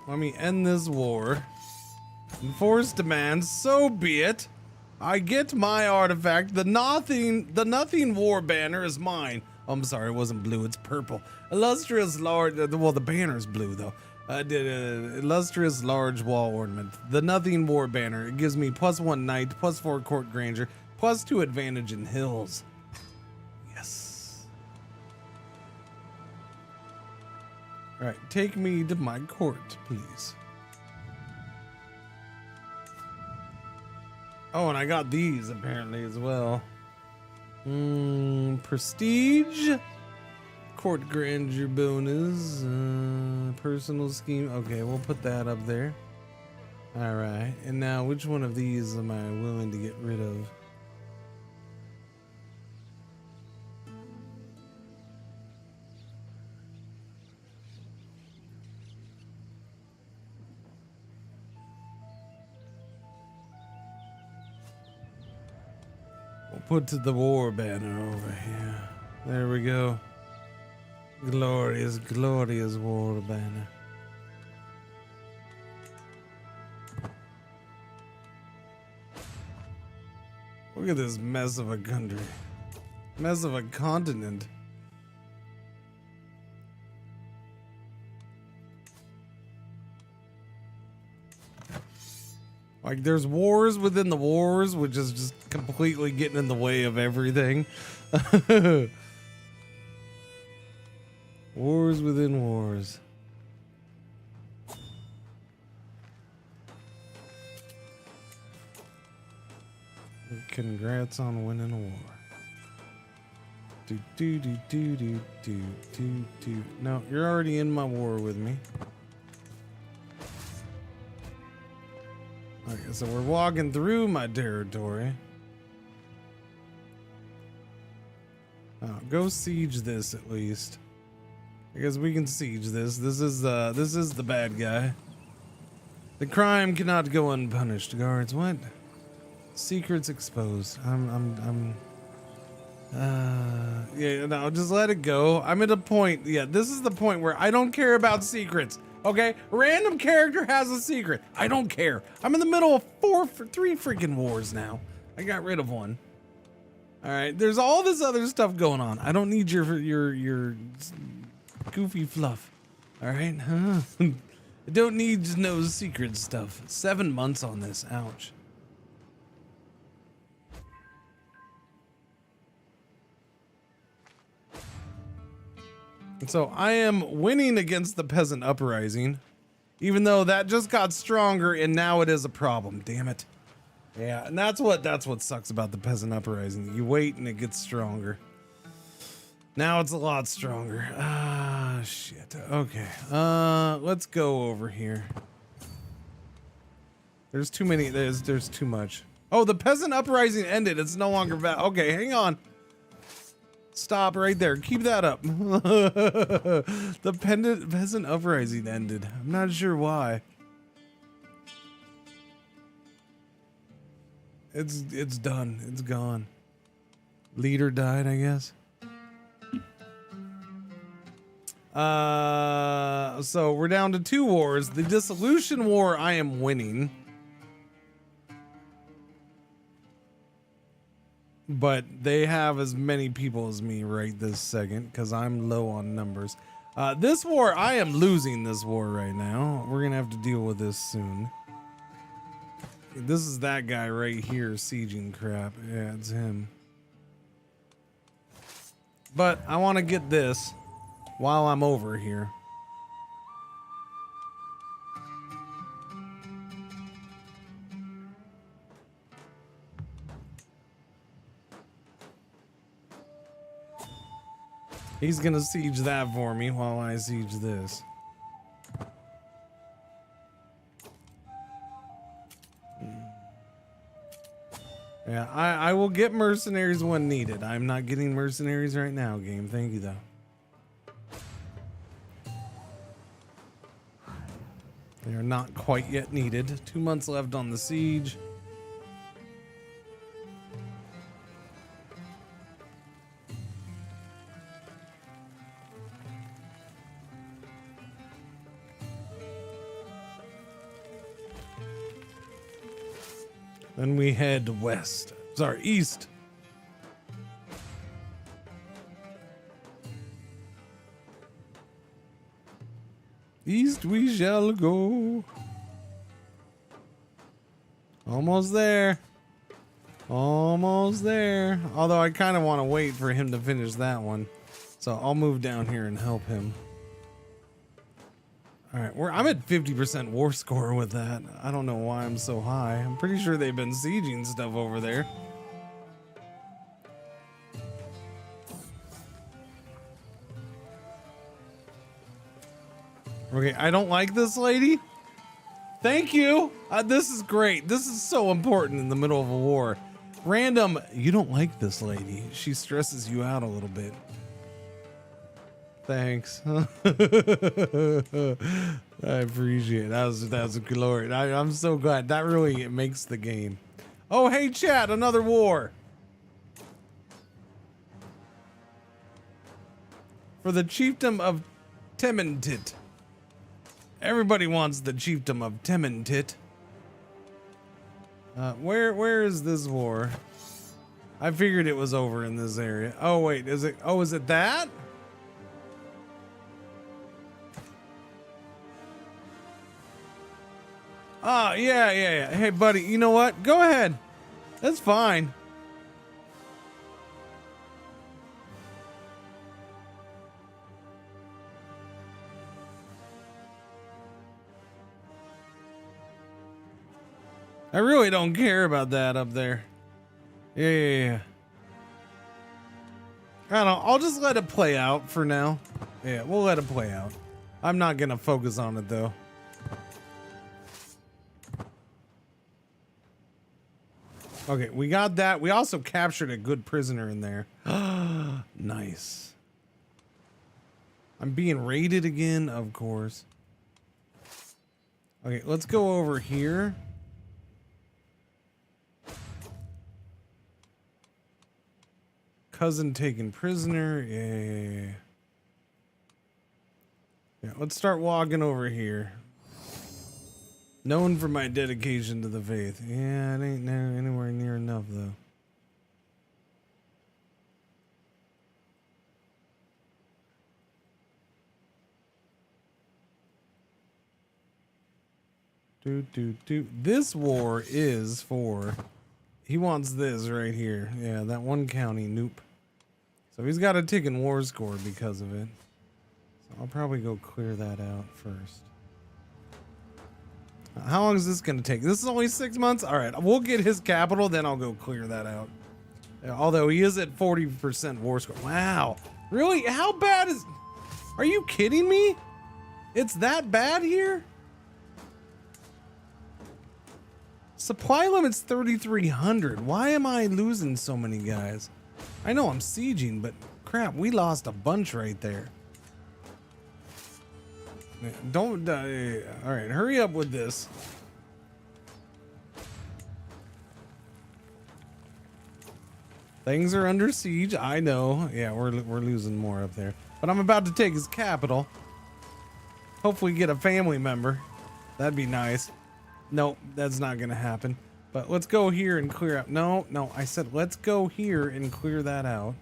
Let me end this war. Enforce demands, so be it. I get my artifact. The nothing war banner is mine. Oh, I'm sorry, it wasn't blue, it's purple. Illustrious large, well, the banner's blue though. Illustrious large wall ornament. The nothing war banner. It gives me +1 knight, +4 court granger, +2 advantage in hills. Yes. All right, take me to my court, please. Oh, and I got these apparently as well. Prestige, court grandeur bonus, personal scheme. Okay, we'll put that up there. All right, and now which one of these am I willing to get rid of? Put the war banner over here. There we go. Glorious, glorious war banner. Look at this mess of a country. Mess of a continent. Like, there's wars within the wars, which is just completely getting in the way of everything. Wars within wars. Congrats on winning a war. Do. No, you're already in my war with me. Okay, so we're walking through my territory. Go siege this at least. I guess we can siege this. This is the bad guy. The crime cannot go unpunished. Guards, what? Secrets exposed. Yeah, no, just let it go. I'm at a point. Yeah, this is the point where I don't care about secrets. Okay, random character has a secret. I don't care. I'm in the middle of three freaking wars now. I got rid of one. All right, there's all this other stuff going on. I don't need your goofy fluff. All right, I don't need no secret stuff. 7 months on this. Ouch. So I am winning against the peasant uprising, even though that just got stronger and now it is a problem. Damn it. Yeah, and that's what sucks about the peasant uprising. You wait and it gets stronger. Now it's a lot stronger. Ah, shit. Okay. Let's go over here. There's too many. There's too much. Oh, the peasant uprising ended. It's no longer valid. Okay, hang on. Stop right there. Keep that up. The peasant uprising ended. I'm not sure why. It's done. It's gone. Leader died, I guess. So we're down to 2 wars. The dissolution war I am winning. But they have as many people as me right this second because I'm low on numbers. This war, I am losing this war right now. We're going to have to deal with this soon. This is that guy right here sieging crap. Yeah, it's him. But I want to get this while I'm over here. He's gonna siege that for me while I siege this. Yeah, I will get mercenaries when needed. I'm not getting mercenaries right now, game. Thank you, though. They are not quite yet needed. 2 months left on the siege. Then we head west. Sorry, east. East we shall go. Almost there. Almost there. Although I kind of want to wait for him to finish that one. So I'll move down here and help him. All right, I'm at 50% war score with that. I don't know why I'm so high. I'm pretty sure they've been sieging stuff over there. Okay, I don't like this lady. Thank you. This is great. This is so important in the middle of a war. Random, you don't like this lady. She stresses you out a little bit. Thanks. I appreciate it. That was glory. I'm so glad. That really makes the game. Oh, hey, chat. Another war. For the chiefdom of Tementit. Everybody wants the chiefdom of Tementit. Where is this war? I figured it was over in this area. Oh, wait. Is it? Oh, is it that? Oh, yeah. Hey, buddy, you know what? Go ahead. That's fine. I really don't care about that up there. Yeah. I don't know. I'll just let it play out for now. Yeah, we'll let it play out. I'm not going to focus on it, though. Okay, we got that. We also captured a good prisoner in there. Nice. I'm being raided again, of course. Okay, let's go over here. Cousin taken prisoner. Yeah. Yeah, let's start walking over here. Known for my dedication to the faith. Yeah, it ain't anywhere near enough, though. This war is for... He wants this right here. Yeah, that one county, nope. So he's got a ticking war score because of it. So I'll probably go clear that out first. How long is this going to take? This is only 6 months? All right, we'll get his capital, then I'll go clear that out. Although he is at 40% war score. Wow. Really? How bad is... Are you kidding me? It's that bad here? Supply limit's 3,300. Why am I losing so many guys? I know I'm sieging, but crap, we lost a bunch right there. Don't... all right, hurry up with this. Things are under siege. I know. Yeah, we're losing more up there. But I'm about to take his capital. Hopefully get a family member. That'd be nice. Nope, that's not going to happen. But let's go here and clear out. No, I said let's go here and clear that out.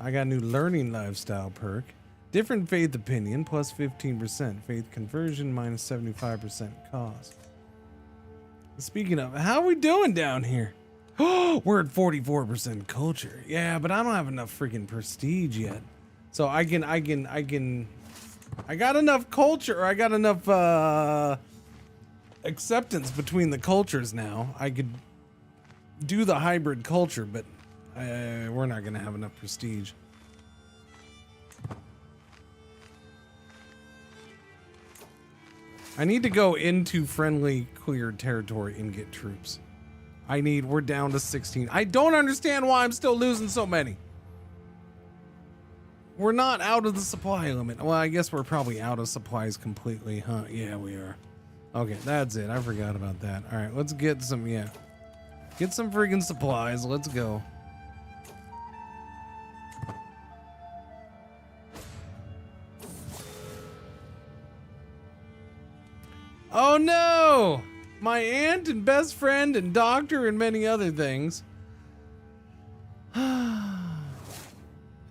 I got a new learning lifestyle perk. Different faith opinion plus 15%. Faith conversion minus 75% cost. Speaking of, how are we doing down here? Oh, we're at 44% culture. Yeah, but I don't have enough freaking prestige yet. So I got enough culture. I got enough acceptance between the cultures now. I could do the hybrid culture, but we're not going to have enough prestige. I need to go into friendly cleared territory and get troops. We're down to 16. I don't understand why I'm still losing so many. We're not out of the supply limit. Well, I guess we're probably out of supplies completely, huh? Yeah, we are. Okay, that's it. I forgot about that. All right, let's get some, get some friggin' supplies. Let's go. Oh no! My aunt and best friend and doctor and many other things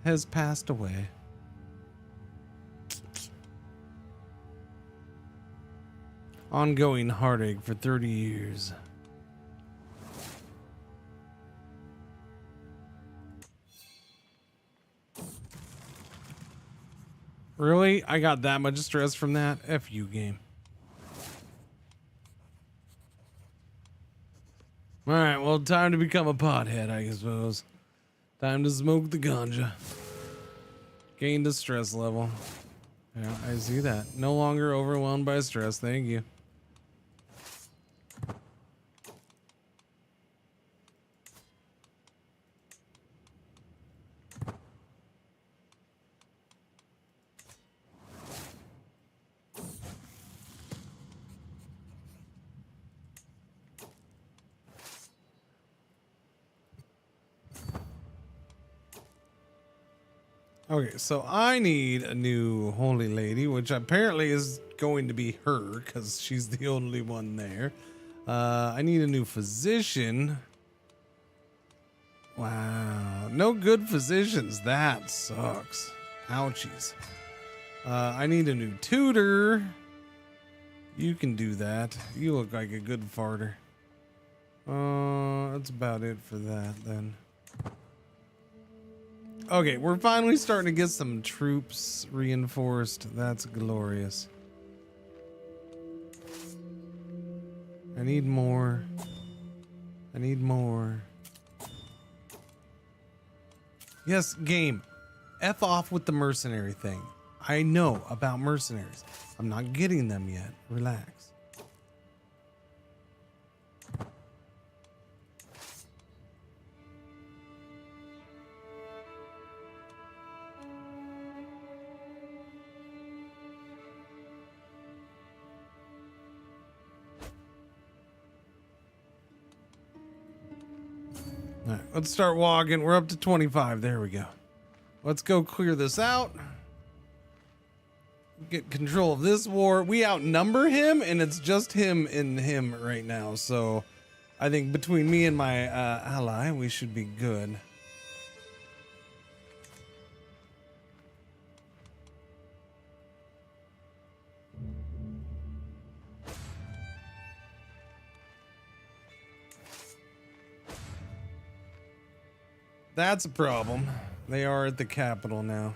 has passed away. Ongoing heartache for 30 years. Really? I got that much stress from that? F you, game. Alright, well, time to become a pothead, I suppose. Time to smoke the ganja. Gain the stress level. Yeah, I see that. No longer overwhelmed by stress. Thank you. Okay, so I need a new holy lady, which apparently is going to be her because she's the only one there. I need a new physician. Wow, no good physicians. That sucks. Ouchies. I need a new tutor. You can do that. You look like a good farter. That's about it for that then. Okay, we're finally starting to get some troops reinforced. That's glorious. I need more. I need more. Yes, game. F off with the mercenary thing. I know about mercenaries. I'm not getting them yet. Relax. All right, let's start walking. We're up to 25. There we go. Let's go clear this out. Get control of this war. We outnumber him, and it's just him and him right now. So I think between me and my ally, we should be good. That's a problem. They are at the capital now.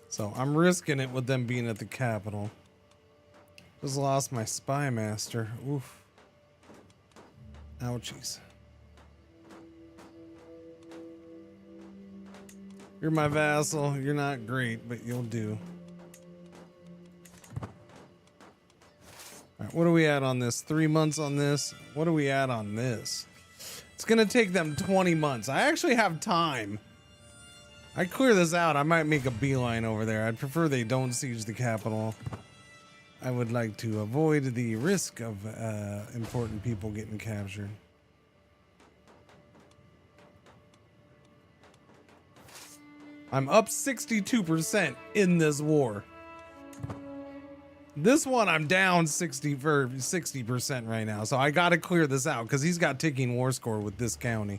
So I'm risking it with them being at the capital. Just lost my spy master. Oof. Ouchies. You're my vassal. You're not great, but you'll do. All right, what are we at on this? 3 months on this? What are we at on this? It's gonna take them 20 months. I actually have time. I clear this out. I might make a beeline over there. I'd prefer they don't siege the capital. I would like to avoid the risk of important people getting captured. I'm up 62% in this war. This one I'm down 60% right now. So I gotta clear this out because he's got ticking war score with this county.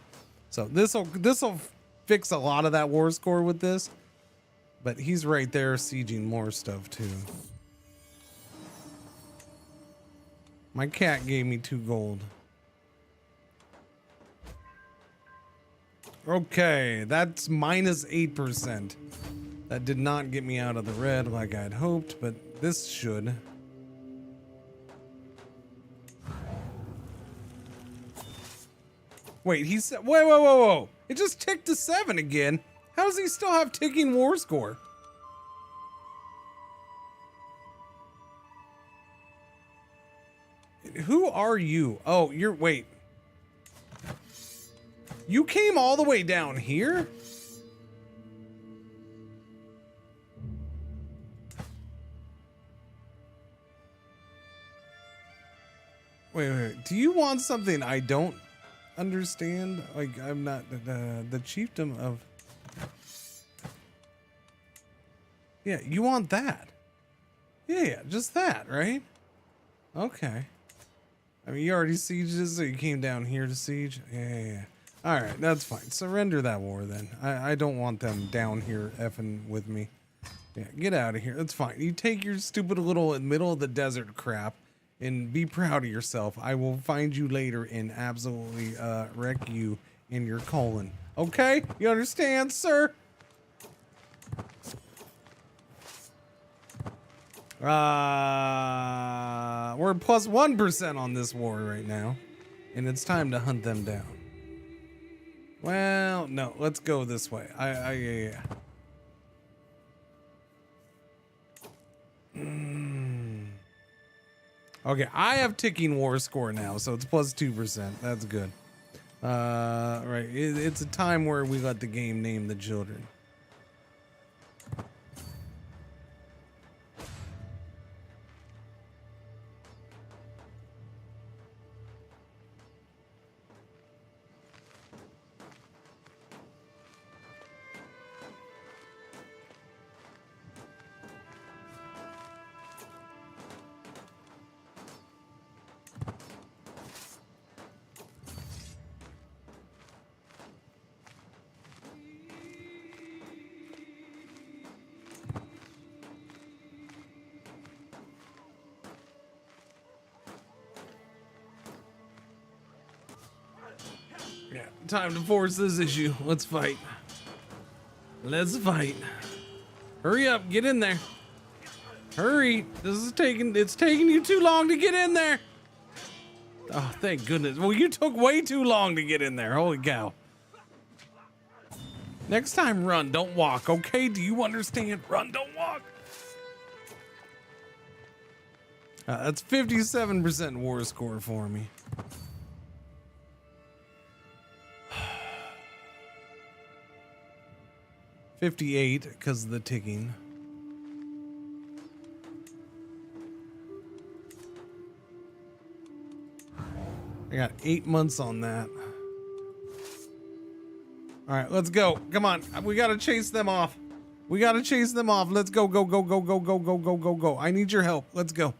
So this'll fix a lot of that war score with this. But he's right there sieging more stuff too. My cat gave me 2 gold. Okay, that's minus 8%. That did not get me out of the red like I'd hoped, but this should. Wait, he said, whoa. It just ticked to 7 again. How does he still have ticking war score? Who are you? Oh, wait. You came all the way down here? Wait. Do you want something I don't understand? Like, I'm not the chiefdom of... Yeah, you want that. Yeah, just that, right? Okay. I mean, you already sieged this, so you came down here to siege? Yeah. All right, that's fine. Surrender that war then. I don't want them down here effing with me. Yeah, get out of here. That's fine. You take your stupid little middle of the desert crap and be proud of yourself. I will find you later and absolutely wreck you in your colon. Okay? You understand, sir? We're plus 1% on this war right now, and it's time to hunt them down. Well, no, let's go this way. Yeah. Okay, I have ticking war score now, so it's plus 2%. That's good. Right, it's a time where we let the game name the children. Yeah, time to force this issue. Let's fight. Let's fight. Hurry up, get in there. Hurry. It's taking you too long to get in there. Oh, thank goodness. Well, you took way too long to get in there. Holy cow. Next time, run, don't walk, okay? Do you understand? Run, don't walk. That's 57% war score for me. $58 because of the ticking. I got 8 months on that. All right, let's go. Come on. We got to chase them off. We got to chase them off. Let's go, go, go, go, go, go, go, go, go, go. I need your help. Let's go.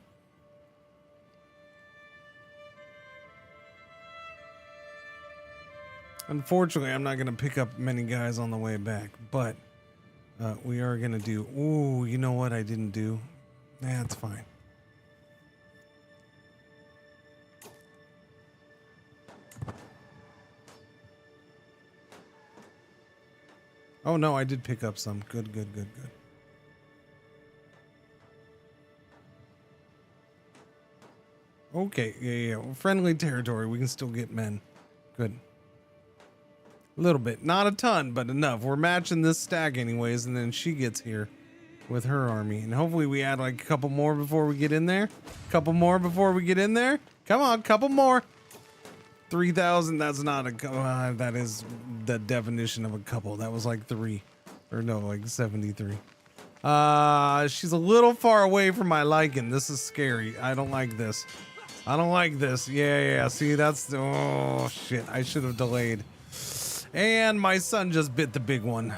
Unfortunately, I'm not going to pick up many guys on the way back, but we are going to do... Ooh, you know what I didn't do? That's fine. Oh, no, I did pick up some. Good, good, good, good. Okay, yeah. Friendly territory. We can still get men. Good. A little bit. Not a ton, but enough. We're matching this stack anyways, and then she gets here with her army. And hopefully we add like a couple more before we get in there. Couple more before we get in there. Come on, couple more. 3,000, that's not a... that is the definition of a couple. That was like 3. Or no, like 73. She's a little far away from my liking. This is scary. I don't like this. I don't like this. Yeah. See, that's... Oh, shit. I should have delayed. And my son just bit the big one.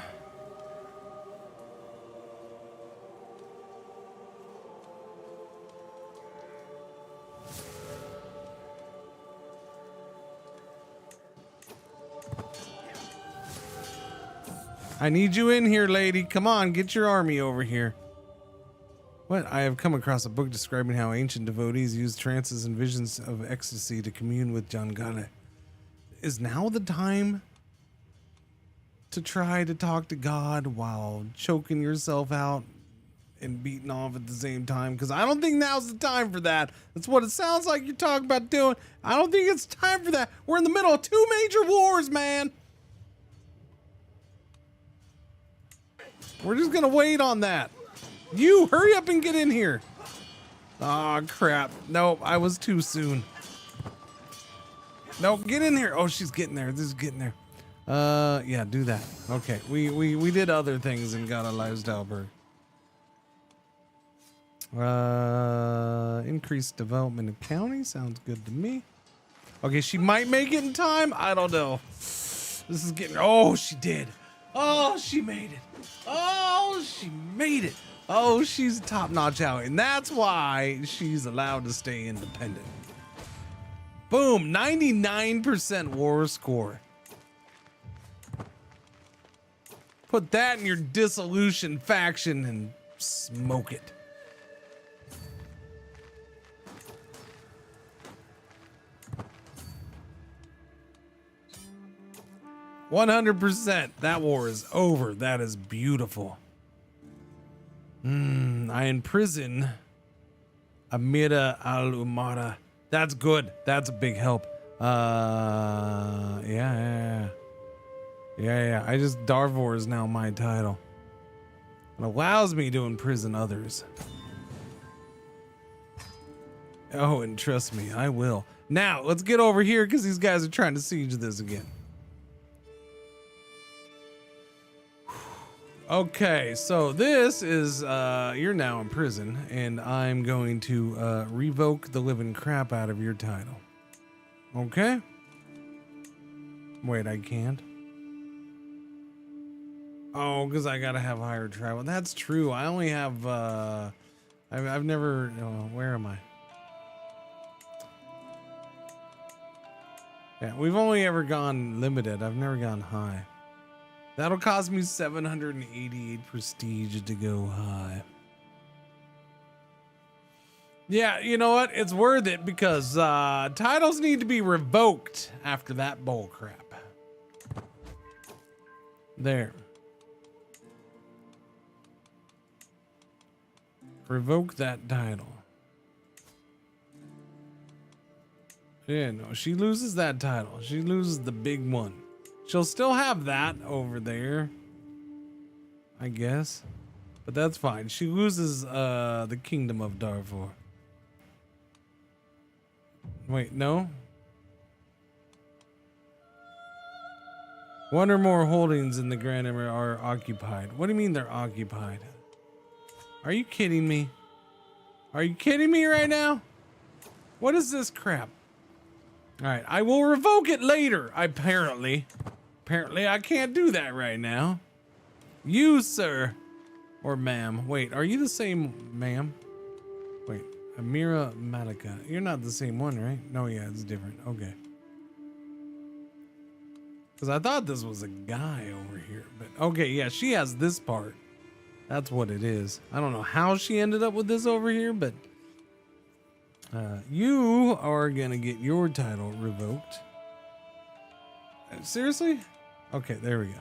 I need you in here, lady. Come on, get your army over here. What? I have come across a book describing how ancient devotees used trances and visions of ecstasy to commune with Jangale. Is now the time to try to talk to God while choking yourself out and beating off at the same time? Because I don't think now's the time for that. That's what it sounds like you're talking about doing. I don't think it's time for that. We're in the middle of 2 major wars, man. We're just gonna wait on that. You hurry up and get in here. Oh crap. Nope, I was too soon. Nope, get in here. Oh, she's getting there. This is getting there. Yeah, do that. Okay. We did other things and got a Leisdalberg. Increased development of county sounds good to me. Okay, she might make it in time. I don't know. This is getting... Oh, she did. Oh, she made it. Oh, she made it. Oh, she's top-notch out. And that's why she's allowed to stay independent. Boom. 99% war score. Put that in your dissolution faction and smoke it. $100%. That war is over. That is beautiful. I imprison Amira al-Umara. That's good. That's a big help. Yeah. I just... Darvor is now my title. It allows me to imprison others. Oh, and trust me, I will. Now, let's get over here because these guys are trying to siege this again. Okay, so this is, you're now in prison, and I'm going to revoke the living crap out of your title. Okay? Wait, I can't? Oh, because I gotta have higher travel. That's true. I only have, I've never, where am I? Yeah, we've only ever gone limited. I've never gone high. That'll cost me 788 prestige to go high. Yeah, you know what? It's worth it because titles need to be revoked after that bull crap. There. Revoke that title. Yeah, no, she loses that title. She loses the big one. She'll still have that over there, I guess. But that's fine. She loses the Kingdom of Darfur. Wait, no? One or more holdings in the Grand Emirate are occupied. What do you mean they're occupied? Are you kidding me? Are you kidding me right now? What is this crap? Alright, I will revoke it later, apparently. Apparently I can't do that right now. You, sir. Or ma'am. Wait, are you the same ma'am? Wait, Amira Malika. You're not the same one, right? No, yeah, it's different. Okay. Because I thought this was a guy over here. But okay, yeah, she has this part. That's what it is. I don't know how she ended up with this over here, but you are gonna get your title revoked. Seriously? Okay, there we go.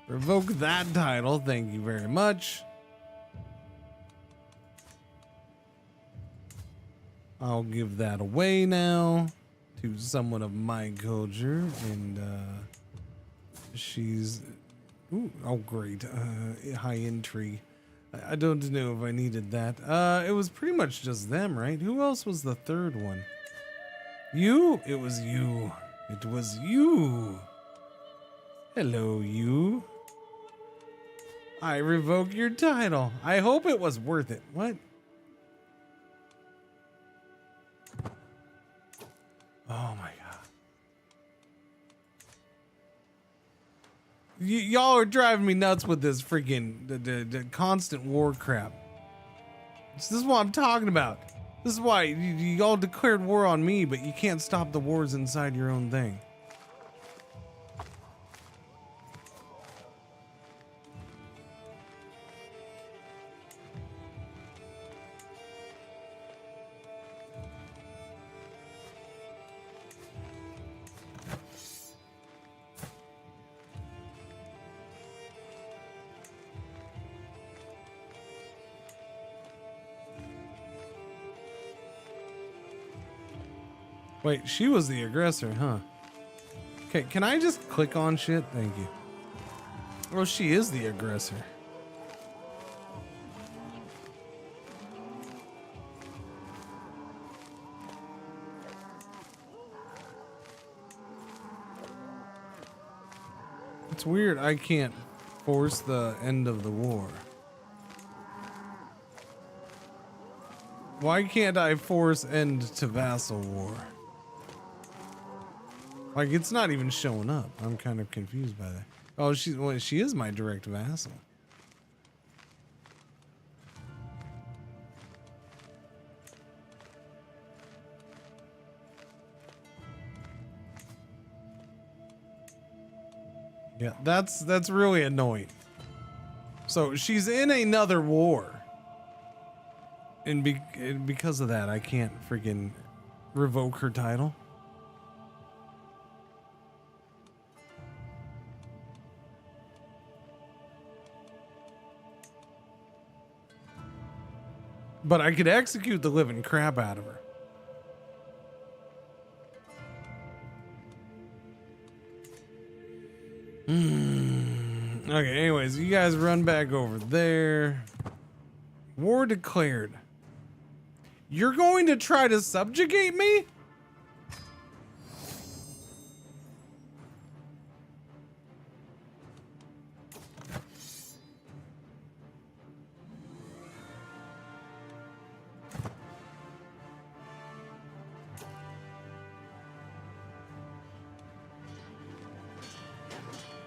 Revoke that title. Thank you very much. I'll give that away now to someone of my culture, and she's ooh, oh great, high entry. I don't know if I needed that. It was pretty much just them, right? Who else was the third one? You? It was you. It was you. Hello, you. I revoke your title. I hope it was worth it. What? Oh my god. Y'all are driving me nuts with this freaking the constant war crap. This is what I'm talking about. This is why y'all declared war on me, but you can't stop the wars inside your own thing. Wait, she was the aggressor, huh? Okay, can I just click on shit? Thank you. Well, she is the aggressor. It's weird, I can't force the end of the war. Why can't I force end to vassal war? Like, it's not even showing up. I'm kind of confused by that. Oh, she is my direct vassal. Yeah, that's really annoying. So she's in another war. And because of that, I can't freaking revoke her title. But I could execute the living crap out of her. Okay, anyways, you guys run back over there. War declared. You're going to try to subjugate me?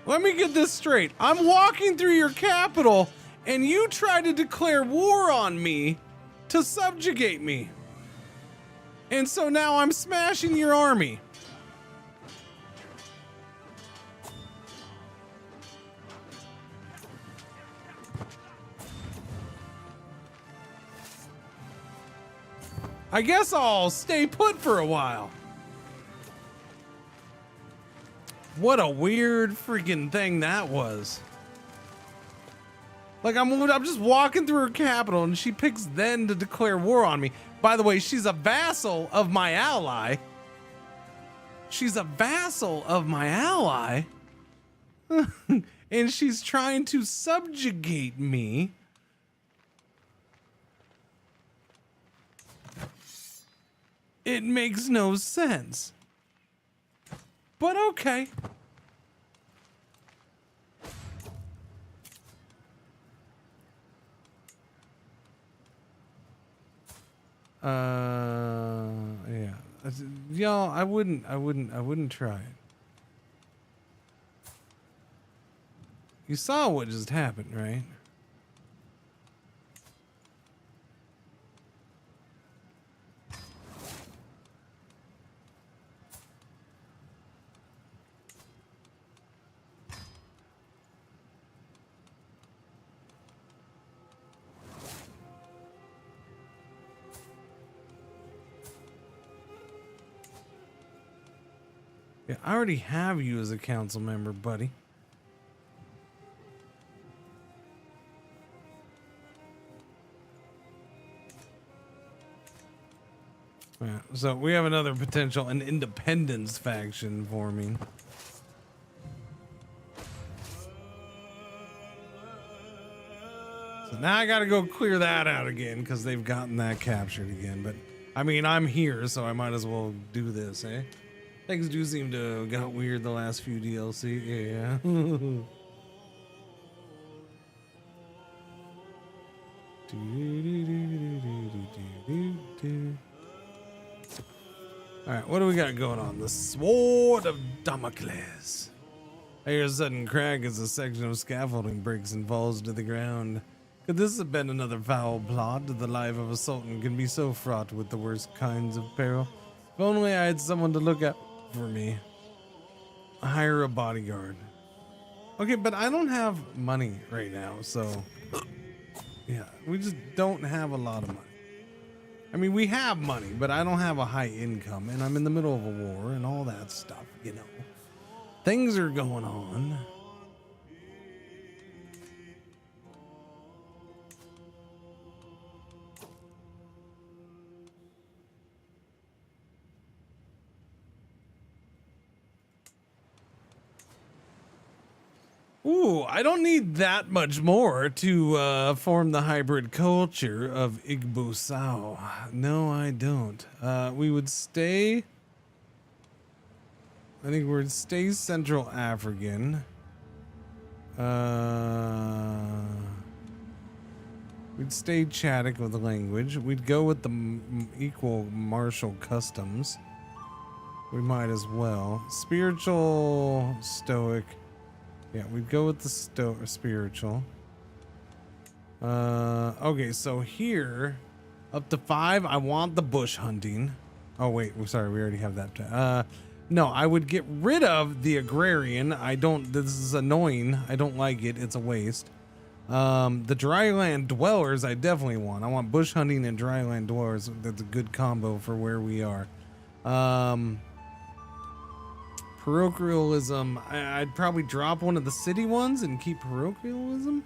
Let me get this straight. I'm walking through your capital and you try to declare war on me to subjugate me. And so now I'm smashing your army. I guess I'll stay put for a while. What a weird freaking thing that was. Like I'm just walking through her capital and she picks then to declare war on me. By the way, she's a vassal of my ally. She's a vassal of my ally. And she's trying to subjugate me. It makes no sense. But okay. Yeah. Y'all, I wouldn't try it. You saw what just happened, right? Yeah, I already have you as a council member, buddy. Yeah, so we have another potential, an independence faction forming. So now I gotta go clear that out again because they've gotten that captured again. But I mean, I'm here, so I might as well do this, eh? Things do seem to have got weird the last few DLC. Yeah. Alright, what do we got going on? The Sword of Damocles. I hear a sudden crack as a section of scaffolding breaks and falls to the ground. Could this have been another foul plot? The life of a sultan can be so fraught with the worst kinds of peril. If only I had someone to look out for me. Hire a bodyguard. Okay, but I don't have money right now, so yeah, we just don't have a lot of money. I mean, we have money, but I don't have a high income, and I'm in the middle of a war and all that stuff, you know. Things are going on. Ooh, I don't need that much more to form the hybrid culture of Igbosao. No, I don't. We would stay... I think we'd stay Central African. We'd stay Chadic with the language. We'd go with the equal martial customs. We might as well. Spiritual, stoic. Yeah, we'd go with the spiritual. Okay, so here, up to 5, I want the bush hunting. Oh, wait, sorry, we already have that. No, I would get rid of the agrarian. This is annoying. I don't like it. It's a waste. The dryland dwellers, I definitely want. I want bush hunting and dryland dwellers. That's a good combo for where we are. Parochialism, I'd probably drop one of the city ones and keep parochialism.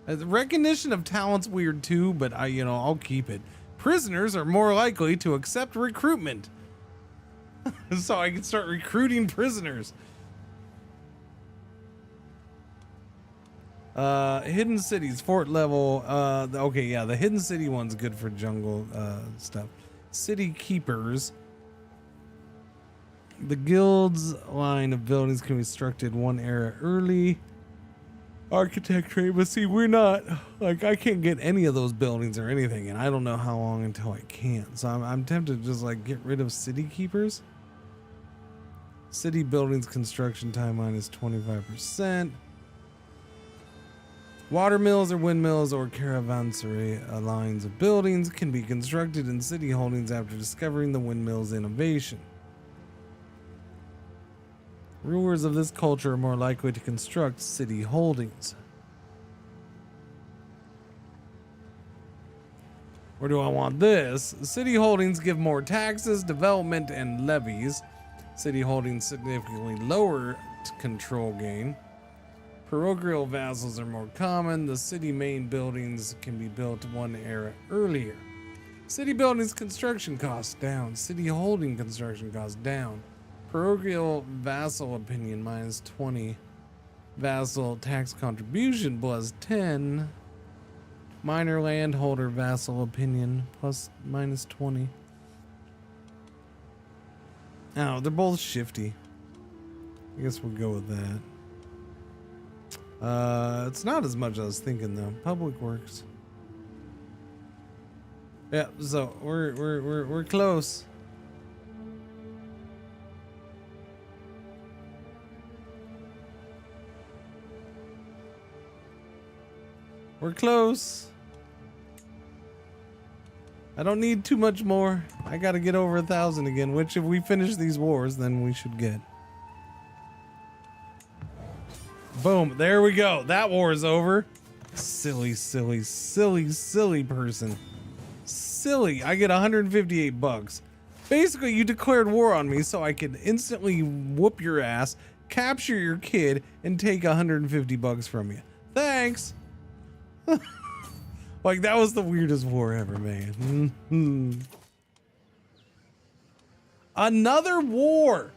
Recognition of talent's weird too, but I'll keep it. Prisoners are more likely to accept recruitment. So I can start recruiting prisoners. Hidden cities, fort level. Okay, yeah, the hidden city one's good for jungle stuff. City keepers. The guild's line of buildings can be constructed one era early. Architecture, but see, we're not, like, I can't get any of those buildings or anything, and I don't know how long until I can. So I'm tempted to just, like, get rid of city keepers. City buildings construction timeline is 25%. Water mills or windmills or caravanserai lines of buildings can be constructed in city holdings after discovering the windmill's innovation. Rulers of this culture are more likely to construct city holdings. Or do I want this? City holdings give more taxes, development, and levies. City holdings significantly lower control gain. Parochial vassals are more common. The city main buildings can be built one era earlier. City buildings construction costs down. City holding construction costs down. Parochial vassal opinion minus 20. Vassal tax contribution plus 10. Minor landholder vassal opinion plus minus 20. Oh, they're both shifty. I guess we'll go with that. It's not as much as I was thinking though. Public works. Yeah, so we're close. We're close. I don't need too much more. I gotta get over 1,000 again, which if we finish these wars, then we should get. Boom, there we go. That war is over. Silly, silly, silly, silly person. Silly. I get 158 bucks. Basically, you declared war on me so I could instantly whoop your ass, capture your kid, and take 150 bucks from you. Thanks. Like, that was the weirdest war ever, man. Another war.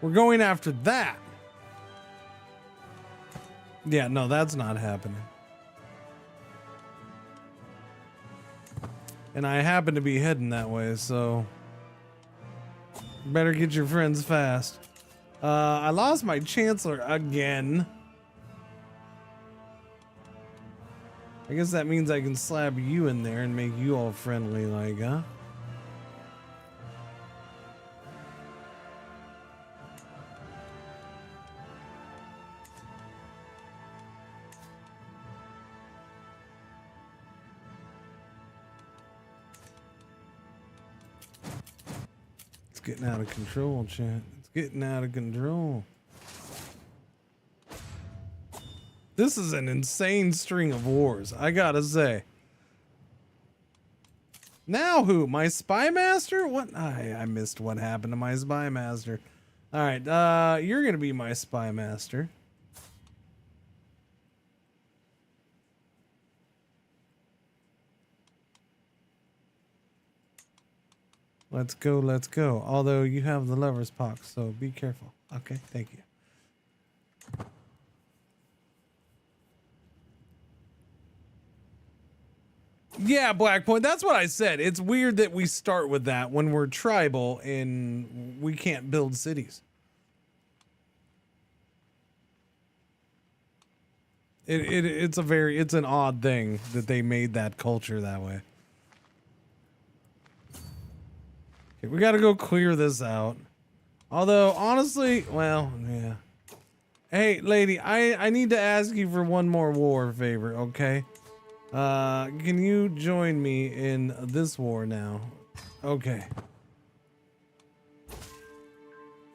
We're going after that. Yeah, no, that's not happening. And I happen to be heading that way, so better get your friends fast. I lost my chancellor again. I guess that means I can slap you in there and make you all friendly, like, huh? It's getting out of control, chat. It's getting out of control. This is an insane string of wars, I gotta say. Now who? My spy master? What? I missed what happened to my spy master. All right, you're gonna be my spy master. Let's go, let's go. Although you have the lover's pox, so be careful. Okay, thank you. Yeah, Black Point, that's what I said. It's weird that we start with that when we're tribal and we can't build cities. It's an odd thing that they made that culture that way. Okay, we gotta go clear this out. Although, honestly, well, yeah. Hey, lady, I need to ask you for one more war favor, okay? Can you join me in this war now? Okay.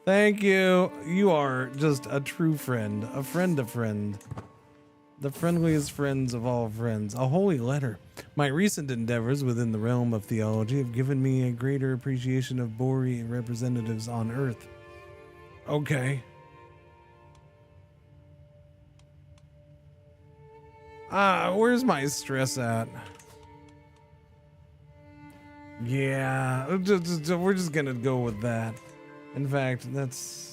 Thank you. You are just a true friend. A friend of friend. The friendliest friends of all friends. A holy letter. My recent endeavors within the realm of theology have given me a greater appreciation of Bori representatives on Earth. Okay. Where's my stress at? Yeah, we're just gonna go with that. In fact, that's...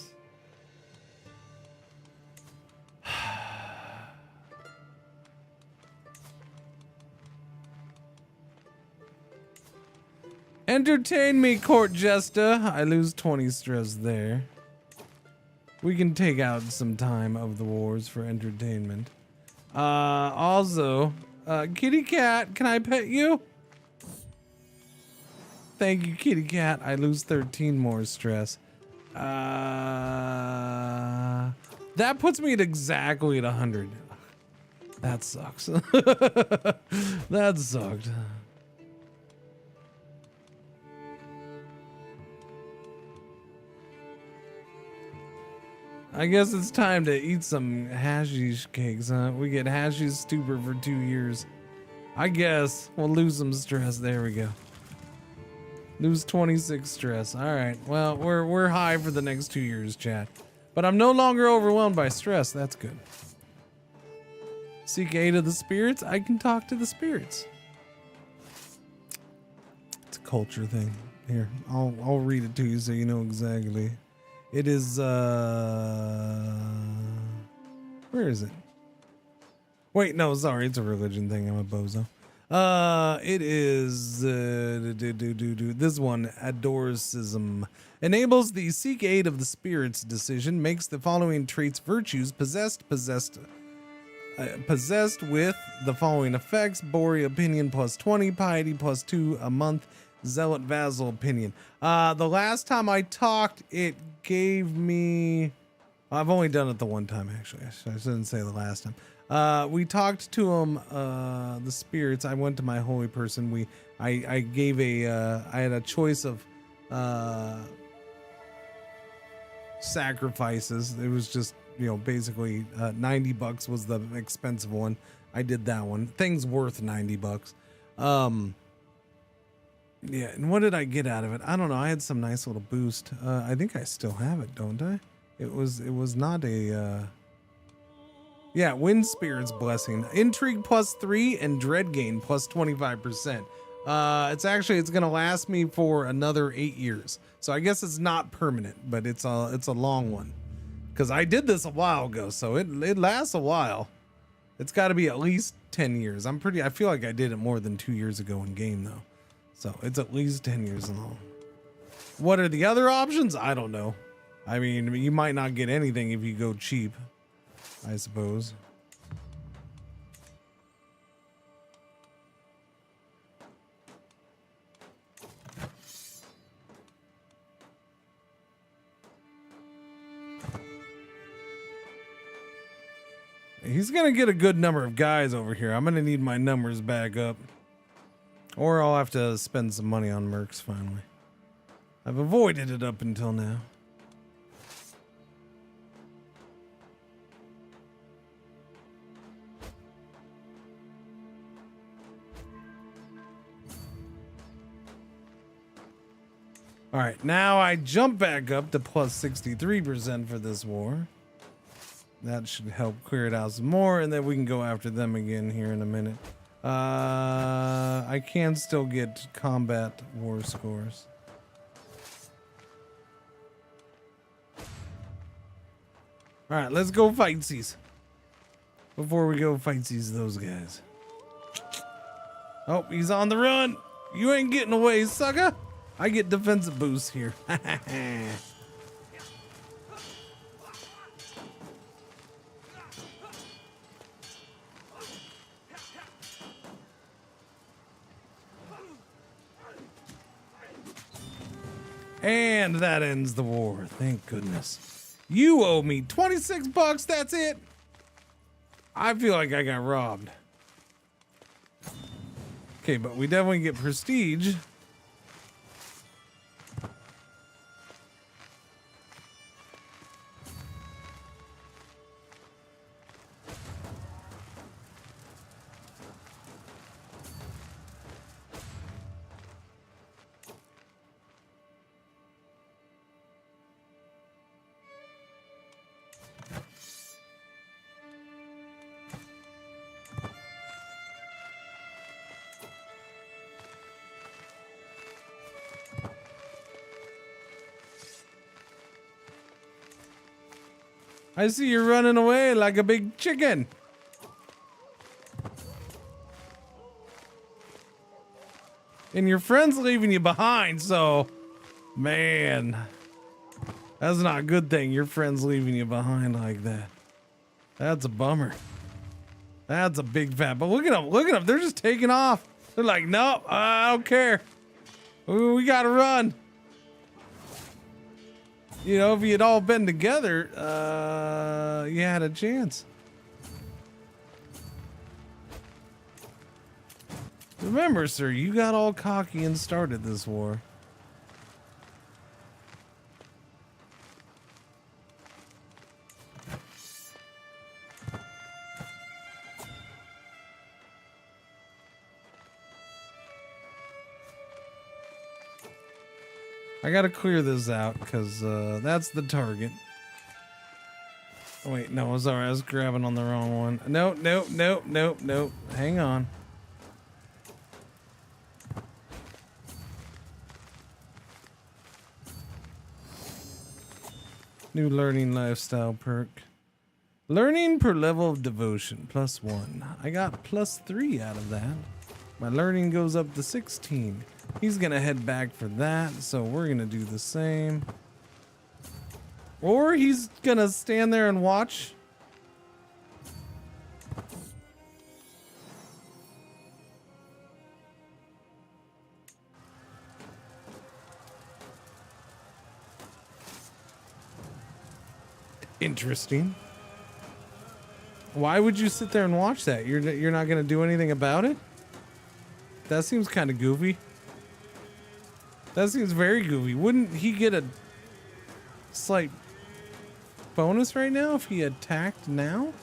Entertain me, court jester. I lose 20 stress there. We can take out some time of the wars for entertainment. Also, kitty cat, can I pet you? Thank you, kitty cat. I lose 13 more stress. That puts me at exactly at 100. That sucks. That sucked. I guess it's time to eat some hashish cakes, huh? We get hashish stupor for 2 years. I guess we'll lose some stress. There we go. Lose 26 stress. All right. Well, we're high for the next 2 years, chat. But I'm no longer overwhelmed by stress. That's good. CK to the spirits. I can talk to the spirits. It's a culture thing. Here, I'll read it to you so you know exactly. It is where is it? Wait, no, sorry, it's a religion thing. I'm a bozo. It is this one, adorcism. Enables the seek aid of the spirits decision, makes the following traits virtues: possessed with the following effects: Bory opinion plus 20, piety plus 2 a month, zealot vassal opinion. The last time I talked, it gave me, I've only done it the one time actually. I shouldn't say the last time. We talked to them, the spirits. I went to my holy person. I gave I had a choice of sacrifices. It was just, you know, basically $90 was the expensive one. I did that one. Things worth $90. Yeah, and what did I get out of it? I don't know. I had some nice little boost. I think I still have it, don't I? It was not a yeah, Wind Spirit's Blessing. Intrigue plus 3 and Dread Gain plus 25%. It's gonna last me for another 8 years. So I guess it's not permanent, but it's a long one. Cause I did this a while ago, so it lasts a while. It's gotta be at least 10 years. I feel like I did it more than 2 years ago in game though. So it's at least 10 years long. What are the other options? I don't know. I mean, you might not get anything if you go cheap, I suppose. He's gonna get a good number of guys over here. I'm gonna need my numbers back up. Or I'll have to spend some money on mercs finally. I've avoided it up until now. All right, now I jump back up to plus 63% for this war. That should help clear it out some more, and then we can go after them again here in a minute. I can still get combat war scores. All right, let's go fightsies. Before we go fightsies those guys. Oh, he's on the run. You ain't getting away, sucker. I get defensive boosts here. And that ends the war. Thank goodness. You owe me 26 bucks. That's it. I feel like I got robbed. Okay, but we definitely get prestige. I see you running away like a big chicken. And your friend's leaving you behind, so man, that's not a good thing. Your friend's leaving you behind like that. That's a bummer. That's a big fat, but look at them, they're just taking off. They're like, nope, I don't care. We gotta run. You know, if you had all been together, you had a chance. Remember, sir, you got all cocky and started this war. I gotta clear this out because that's the target. Oh, wait, no, sorry, I was grabbing on the wrong one. Nope, nope, nope, nope, nope. Hang on. New learning lifestyle perk. Learning per level of devotion, +1. I got +3 out of that. My learning goes up to 16. He's gonna head back for that, so we're gonna do the same. Or he's gonna stand there and watch. Interesting. Why would you sit there and watch that? You're not gonna do anything about it? That seems kind of goofy. That seems very goofy. Wouldn't he get a slight bonus right now if he attacked now?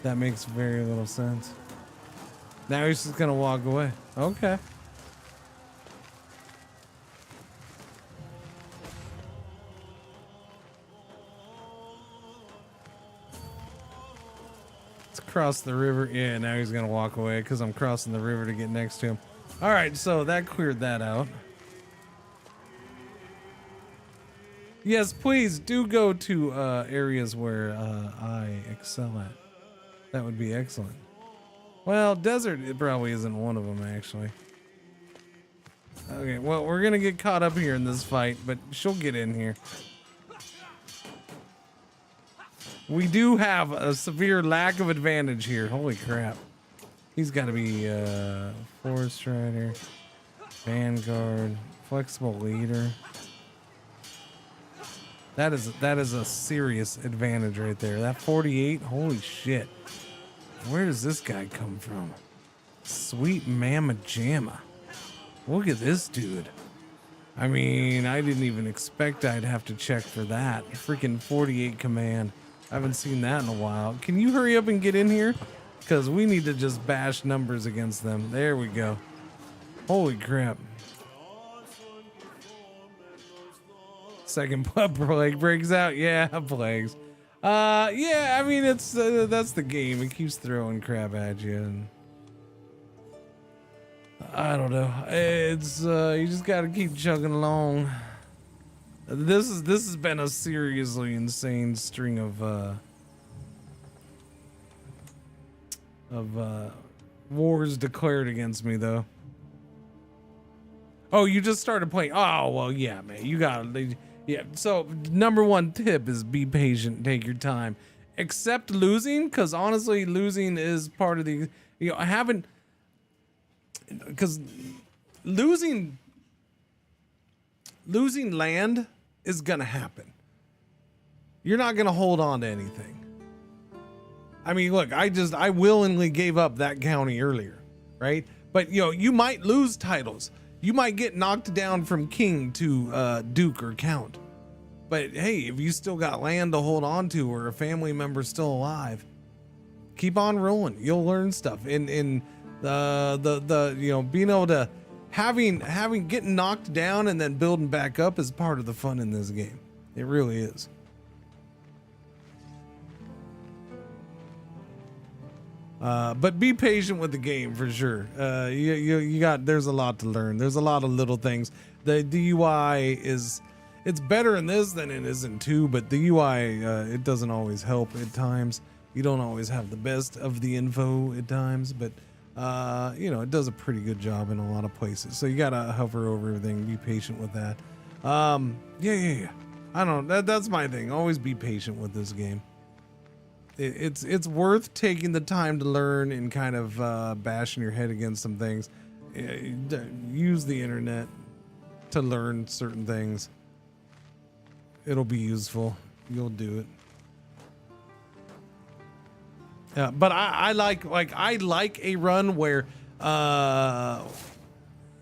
That makes very little sense. Now he's just gonna walk away. Okay. Cross the river. Yeah, now he's gonna walk away because I'm crossing the river to get next to him. All right, so that cleared that out. Yes, please do go to areas where I excel at. That would be excellent. Well, desert, it probably isn't one of them, actually. Okay, well, we're gonna get caught up here in this fight, but she'll get in here. We do have a severe lack of advantage here. Holy crap. He's got to be Forest Rider, Vanguard, Flexible Leader. That is a serious advantage right there. That 48, holy shit. Where does this guy come from? Sweet Mama Jamma. Look at this dude. I mean, I didn't even expect I'd have to check for that. Freaking 48 command. I haven't seen that in a while. Can you hurry up and get in here? Because we need to just bash numbers against them. There we go. Holy crap. Second plague breaks out. Yeah, plagues. Yeah, I mean, it's that's the game. It keeps throwing crap at you. And I don't know. It's you just got to keep chugging along. This has been a seriously insane string of wars declared against me, though. Oh, you just started playing. Oh, well, yeah, man. You got it. Yeah. So, number one tip is be patient. Take your time. Accept losing, because honestly, losing is part of the. You know, I haven't. Because losing land is gonna happen. You're not gonna hold on to anything. I mean, look, I willingly gave up that county earlier, right? But you know, you might lose titles. You might get knocked down from king to duke or count. But hey, if you still got land to hold on to, or a family member's still alive, keep on rolling. You'll learn stuff. In the you know, being able to having getting knocked down and then building back up is part of the fun in this game. It really is. But be patient with the game for sure. You got, there's a lot to learn. There's a lot of little things. The UI it's better in this than it is in 2, but the UI it doesn't always help at times. You don't always have the best of the info at times, but you know, it does a pretty good job in a lot of places. So you gotta hover over everything, be patient with that. Yeah. I don't know. That's my thing. Always be patient with this game. It's worth taking the time to learn and kind of bashing your head against some things. Use the internet to learn certain things. It'll be useful. You'll do it. Yeah, but I like a run where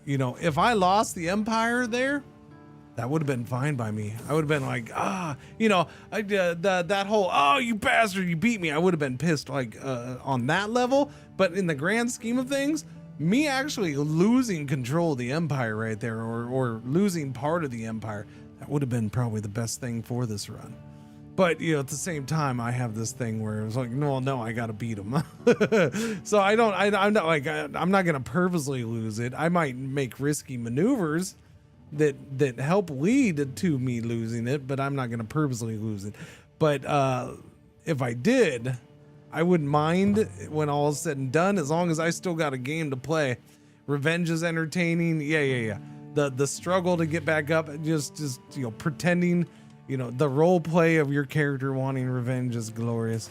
you know, if I lost the Empire there, that would have been fine by me. I would have been like, you know, that whole, oh, you bastard, you beat me. I would have been pissed like on that level. But in the grand scheme of things, me actually losing control of the Empire right there, or losing part of the Empire, that would have been probably the best thing for this run. But, you know, at the same time, I have this thing where it was like, no, I got to beat him. So I'm not like, I'm not going to purposely lose it. I might make risky maneuvers that help lead to me losing it, but I'm not going to purposely lose it. But if I did, I wouldn't mind when all is said and done, as long as I still got a game to play. Revenge is entertaining. Yeah. The struggle to get back up, just you know, pretending. You know, the role play of your character wanting revenge is glorious,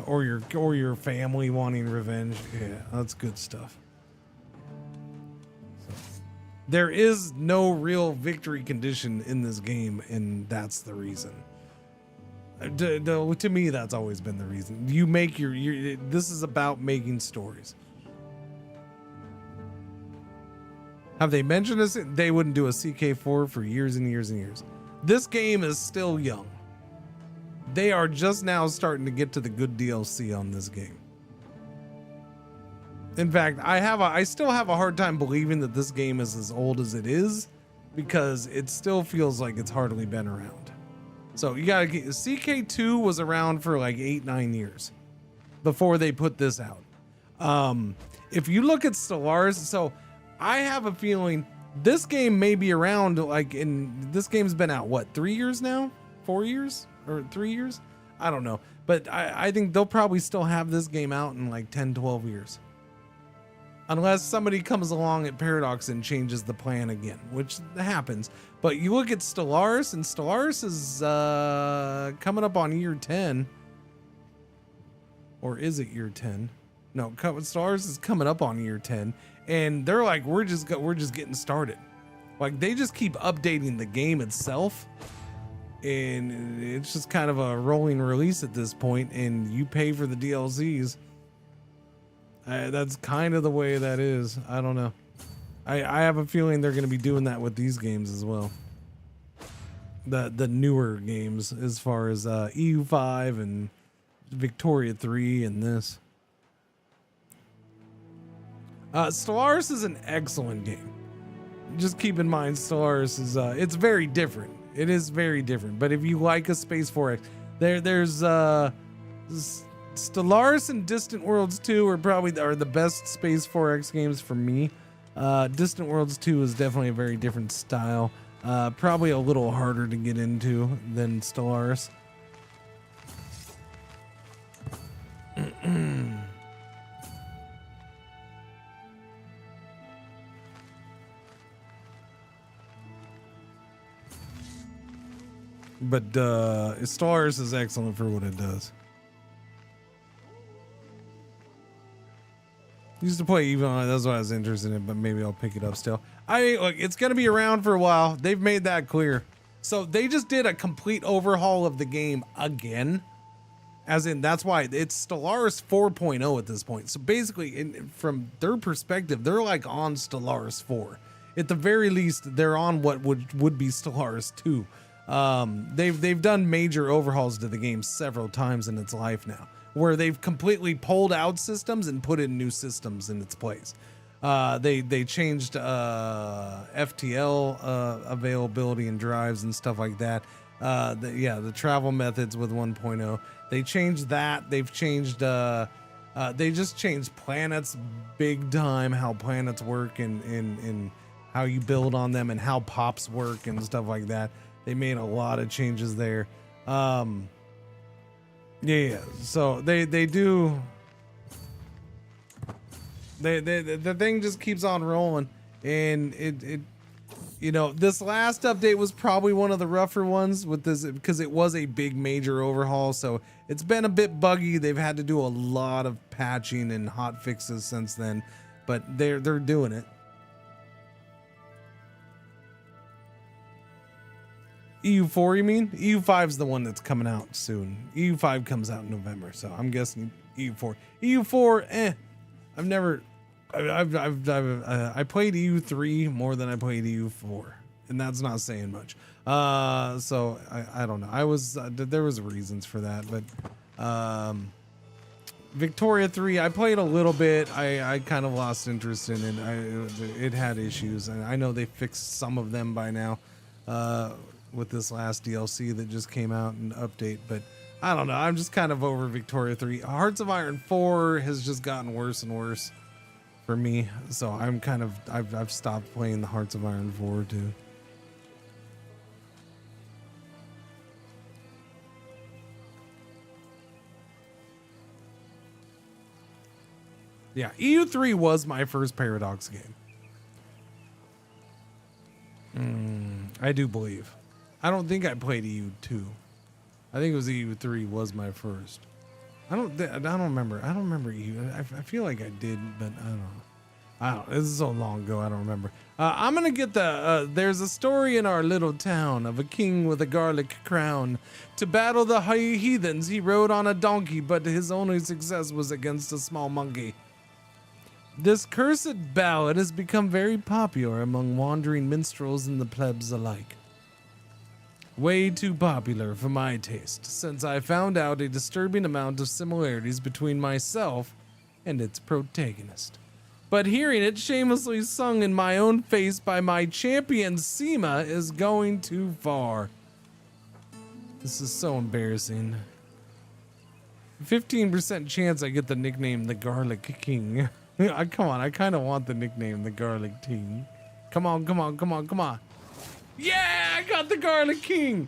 or your family wanting revenge. Yeah, that's good stuff. So, there is no real victory condition in this game, and that's the reason. To me, that's always been the reason. You make your this is about making stories. Have they mentioned this? They wouldn't do a CK4 for years and years and years. This game is still young. They are just now starting to get to the good DLC on this game. In fact, I still have a hard time believing that this game is as old as it is, because it still feels like it's hardly been around. So you gotta get, CK2 was around for like 8-9 years before they put this out. If you look at Stellaris, so I have a feeling this game may be around this game's been out, what, 3 years now? 4 years? Or 3 years? I don't know. But I think they'll probably still have this game out in like 10, 12 years. Unless somebody comes along at Paradox and changes the plan again, which happens. But you look at Stellaris, and Stellaris is coming up on year 10. Or is it year 10? No, Stellaris is coming up on year 10. And they're like, we're just getting started. Like, they just keep updating the game itself, and it's just kind of a rolling release at this point, and you pay for the DLCs. That's kind of the way that is. I don't know. I have a feeling they're going to be doing that with these games as well. The newer games, as far as EU5 and Victoria 3 and this. Stellaris is an excellent game. Just keep in mind, Stellaris is it's very different. It is very different. But if you like a Space 4X, there's Stellaris and Distant Worlds 2 are the best Space 4X games for me. Distant Worlds 2 is definitely a very different style. Probably a little harder to get into than Stellaris. But Stellaris is excellent for what it does. Used to play even, that's why I was interested in it, but maybe I'll pick it up still. Look, it's gonna be around for a while. They've made that clear. So they just did a complete overhaul of the game again. As in, that's why it's Stellaris 4.0 at this point. So basically, from their perspective, they're like on Stellaris 4. At the very least, they're on what would be Stellaris 2. They've done major overhauls to the game several times in its life now, where they've completely pulled out systems and put in new systems in its place. They changed FTL availability and drives and stuff like that. The travel methods with 1.0. They changed that. They've changed. They just changed planets big time. How planets work and how you build on them and how pops work and stuff like that. They made a lot of changes there. So they do. The thing just keeps on rolling, and You know, this last update was probably one of the rougher ones with this because it was a big major overhaul. So it's been a bit buggy. They've had to do a lot of patching and hot fixes since then, but they're doing it. EU4, you mean? EU5 is the one that's coming out soon. EU5 comes out in November, so I'm guessing EU4. EU4, I've never. I played EU3 more than I played EU4, and that's not saying much. So I don't know. There was reasons for that, but Victoria 3, I played a little bit. I kind of lost interest in it. It had issues, and I know they fixed some of them by now with this last DLC that just came out and update. But I don't know. I'm just kind of over Victoria 3. Hearts of Iron 4 has just gotten worse and worse for me, so I'm kind of I've stopped playing the Hearts of Iron 4 too. Yeah, EU3 was my first Paradox game. I do believe. I don't think I played EU2. I think it was EU3 was my first. I don't remember. I don't remember EU. I feel like I did, but I don't. This is so long ago. I don't remember. I'm gonna get the. There's a story in our little town of a king with a garlic crown. To battle the heathens, he rode on a donkey, but his only success was against a small monkey. This cursed ballad has become very popular among wandering minstrels and the plebs alike. Way too popular for my taste, since I found out a disturbing amount of similarities between myself and its protagonist. But hearing it shamelessly sung in my own face by my champion Seema is going too far. This is so embarrassing. 15% chance I get the nickname the Garlic King. Come on, I kind of want the nickname the Garlic King. Come on, come on, come on, come on. Yeah, I got the Garlic King.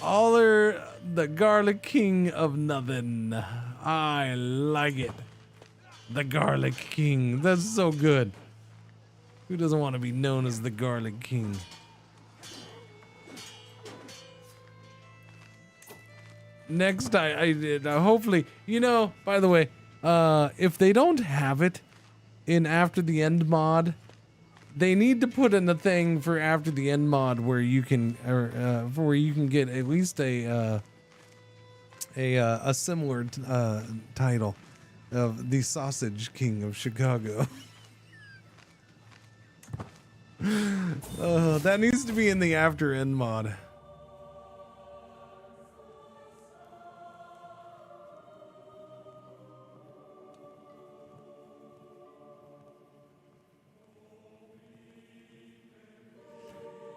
Aller, the Garlic King of nothing. I like it. The Garlic King. That's so good. Who doesn't want to be known as the Garlic King? Next, I did. Hopefully, you know, by the way, if they don't have it in After the End mod, they need to put in the thing for After the End mod where you can, where you can get at least a similar title of the Sausage King of Chicago. That needs to be in the After End mod.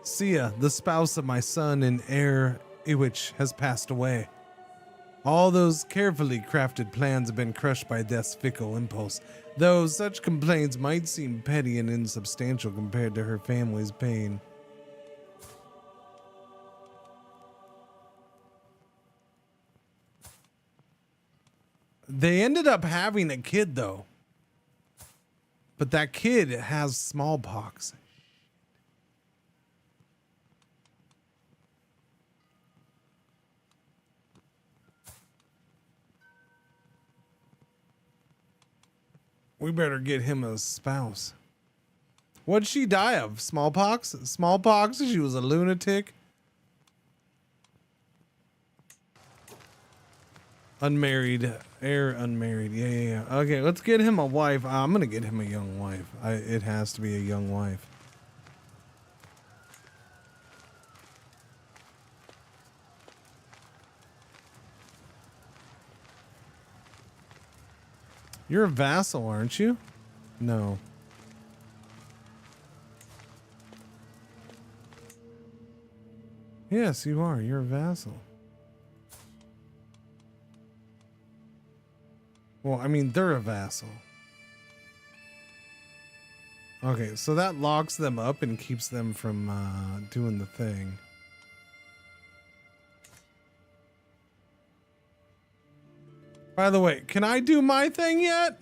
Sia, the spouse of my son and heir Iwich, has passed away. All those carefully crafted plans have been crushed by death's fickle impulse, though such complaints might seem petty and insubstantial compared to her family's pain. They ended up having a kid, though. But that kid has smallpox. We better get him a spouse. What'd she die of? Smallpox? Smallpox? She was a lunatic? Unmarried. Heir unmarried. Yeah. Okay, let's get him a wife. I'm gonna get him a young wife. It has to be a young wife. You're a vassal, aren't you? No. Yes, you are. You're a vassal. Well, I mean, they're a vassal. Okay, so that locks them up and keeps them from doing the thing. By the way, can I do my thing yet?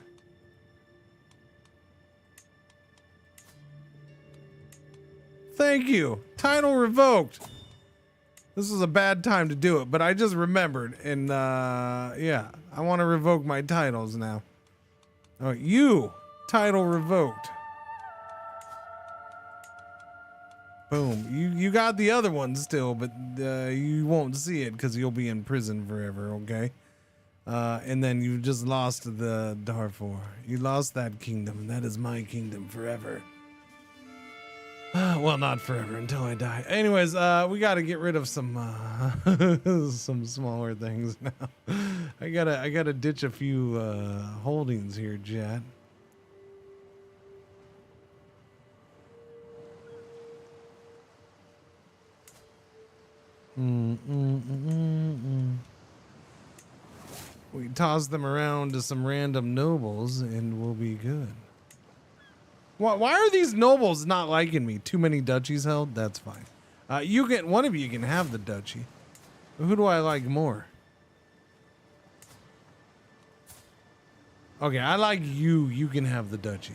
Thank you. Title revoked. This was a bad time to do it, but I just remembered. And, yeah. I want to revoke my titles now. Oh, you. Title revoked. Boom. You got the other one still, but you won't see it because you'll be in prison forever, okay? And then you just lost the Darfur. You lost that kingdom. That is my kingdom forever. Well, not forever, until I die. Anyways, we gotta get rid of some some smaller things now. I gotta ditch a few holdings here, Jet. We toss them around to some random nobles and we'll be good. Why are these nobles not liking me? Too many duchies held? That's fine. You get one of you can have the duchy. Who do I like more? Okay, I like you. You can have the duchy.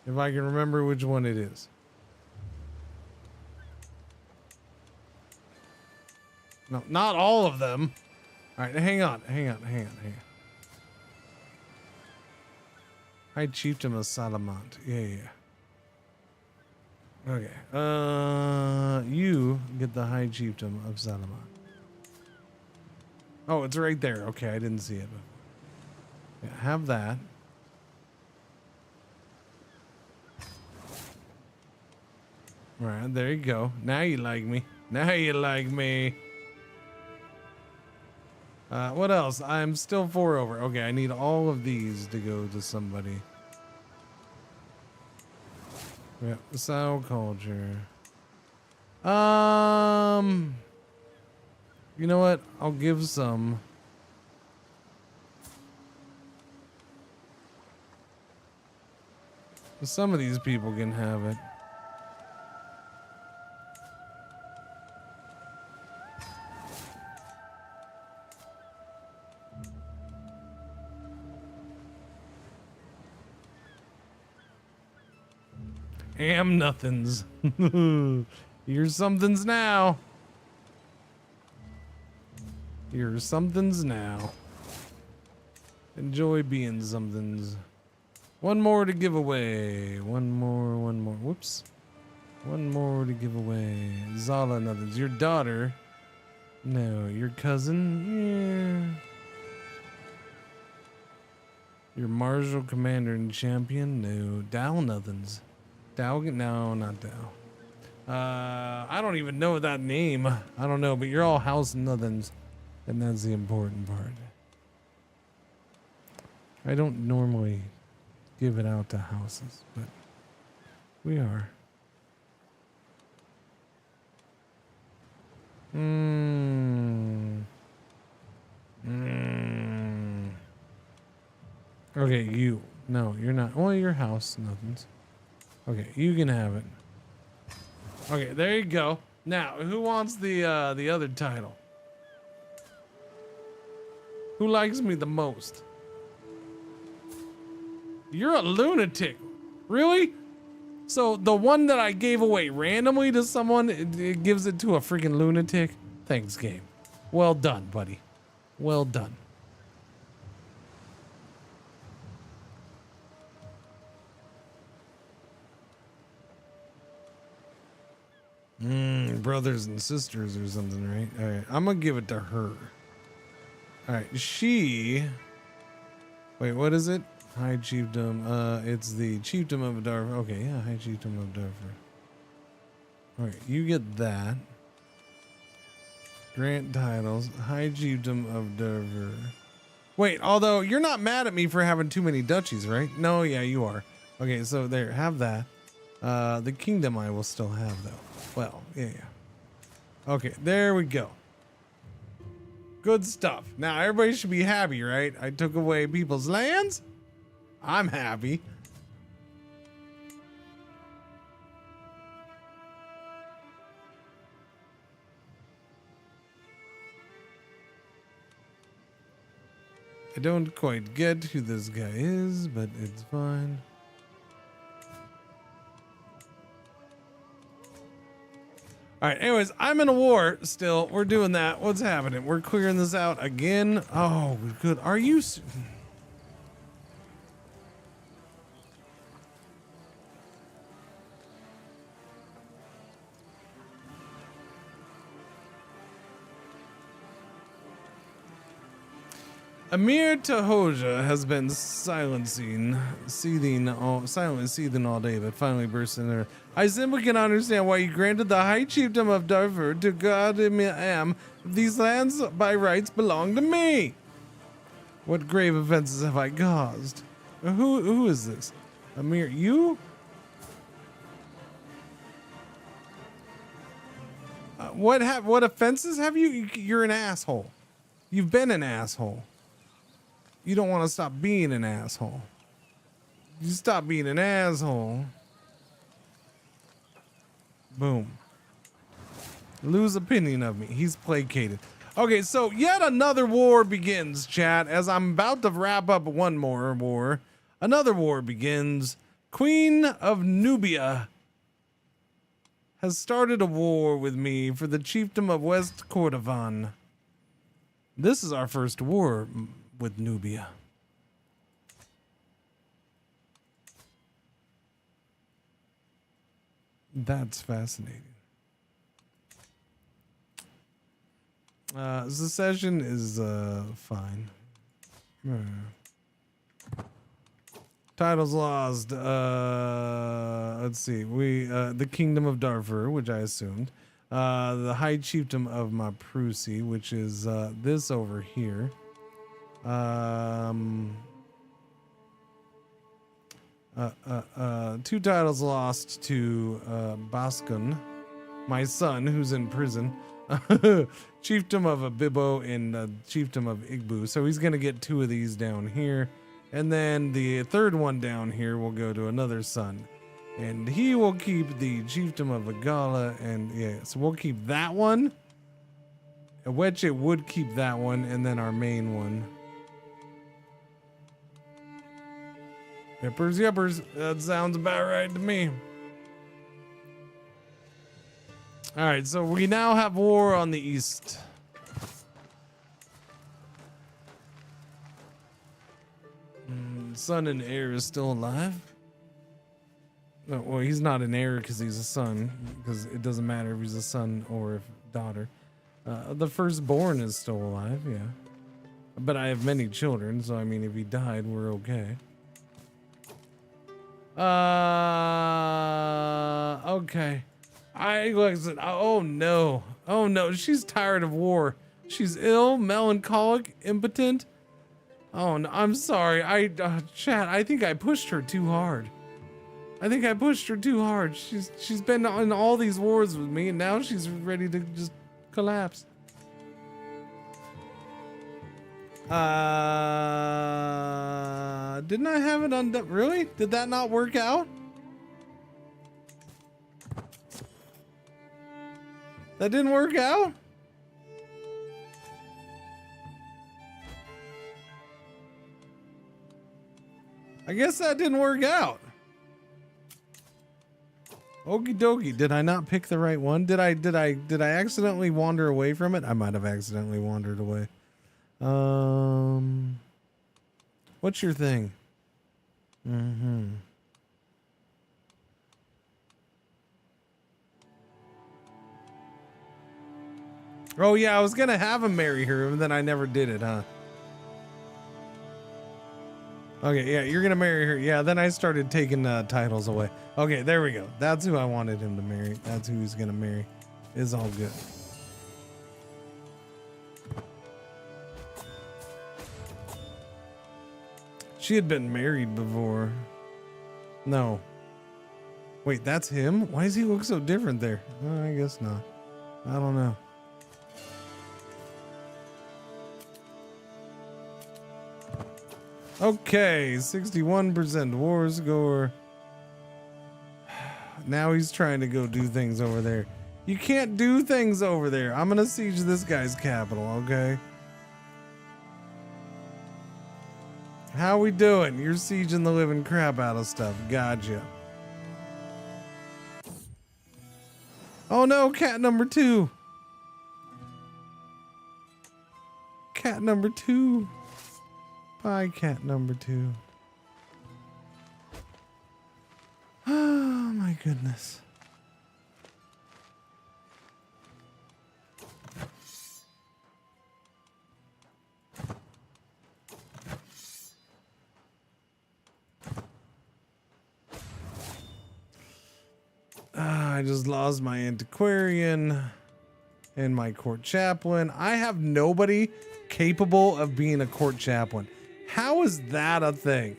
If I can remember which one it is. No, not all of them. All right, hang on. High Chieftain of Salamant. Yeah. Okay. You get the High Chieftain of Salamant. Oh, it's right there. Okay, I didn't see it. Yeah, have that. All right, there you go. Now you like me. What else? I'm still 4 over. Okay, I need all of these to go to somebody. Yeah, Sao culture. You know what? I'll give some. Some of these people can have it. Am nothings. You're somethings now. You're somethings now. Enjoy being somethings. One more to give away. One more. Whoops. One more to give away. Zala nothings. Your daughter. No. Your cousin. Yeah. Your martial commander and champion. No. Dow nothings. Dow? No, not Dow. I don't even know that name. I don't know, but you're all house nothings. And that's the important part. I don't normally give it out to houses, but we are. Okay, you. No, you're not. Well, your house nothings. Okay, you can have it. Okay, there you go. Now, who wants the other title? Who likes me the most? You're a lunatic. Really? So the one that I gave away randomly to someone, it gives it to a freaking lunatic? Thanks, game. Well done, buddy. Well done. Brothers and sisters or something, right? All right, I'm gonna give it to her. All right, she. Wait, what is it? High Chiefdom. It's the Chiefdom of Darfur. Okay, yeah, High Chiefdom of Darfur. All right, you get that. Grant titles. High Chiefdom of Darfur. Wait, although you're not mad at me for having too many duchies, right? No, yeah, you are. Okay, so there, have that. The kingdom I will still have though. Well, yeah. Okay, there we go. Good stuff. Now everybody should be happy, right? I took away people's lands. I'm happy. I don't quite get who this guy is, but it's fine. All right, anyways, I'm in a war still. We're doing that. What's happening? We're clearing this out again. Oh, good. Are you... Amir Tahoja has been silently seething all day, but finally burst in there. I simply can understand why you granted the High Chiefdom of Darfur to God Am. These lands by rights belong to me. What grave offenses have I caused? Who is this? Amir, you? What offenses have you? You're an asshole. You've been an asshole. You don't want to stop being an asshole. You stop being an asshole. Boom. Lose opinion of me. He's placated. Okay, so yet another war begins, chat. As I'm about to wrap up one more war, another war begins. Queen of Nubia has started a war with me for the chiefdom of West Kordofan. This is our first war with Nubia. That's fascinating. Secession is fine. Titles lost. Let's see. The Kingdom of Darfur, which I assumed. The High Chiefdom of Maprusi, which is this over here. Two titles lost to Baskun, my son, who's in prison. Chiefdom of Abibo and Chiefdom of Igbo. So he's gonna get two of these down here, and then the third one down here will go to another son, and he will keep the Chiefdom of Agala, and yeah, so we'll keep that one. Aweche would keep that one, and then our main one. Yippers. That sounds about right to me. All right, so we now have war on the east. Son and heir is still alive. No, well, he's not an heir because he's a son, because it doesn't matter if he's a son or if daughter. The firstborn is still alive, yeah. But I have many children, so I mean, if he died, we're okay. Okay. Listen. Oh no, she's tired of war. She's ill, melancholic, impotent. Oh no, I'm sorry. Chat, I think I pushed her too hard. She's been in all these wars with me, and now she's ready to just collapse. Didn't I have it undone? Really? Did that not work out? That didn't work out? I guess that didn't work out. Okie dokie. Did I not pick the right one? Did I accidentally wander away from it? I might have accidentally wandered away. What's your thing? Oh yeah, I was gonna have him marry her, and then I never did it, huh? Okay, yeah, you're gonna marry her. Yeah, then I started taking titles away. Okay, there we go. That's who I wanted him to marry. That's who he's gonna marry. It's all good. She had been married before. No. Wait, that's him? Why does he look so different there? Oh, I guess not. I don't know. Okay, 61% war score. Now he's trying to go do things over there. You can't do things over there. I'm gonna siege this guy's capital, okay? How we doing? You're sieging the living crap out of stuff. Gotcha. Oh no, cat number 2. Cat number 2. Bye, cat number 2. Oh my goodness. I just lost my antiquarian and my court chaplain. I have nobody capable of being a court chaplain. How is that a thing?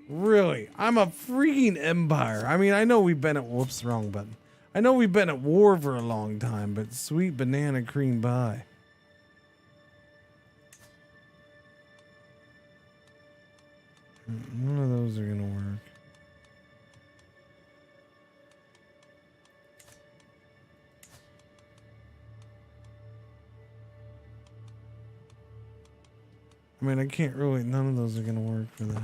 Really? I'm a freaking empire. I mean, I know we've been at, whoops, wrong button. I know we've been at war for a long time, but sweet banana cream pie. None of those are gonna work. I mean, I can't really, none of those are going to work for that.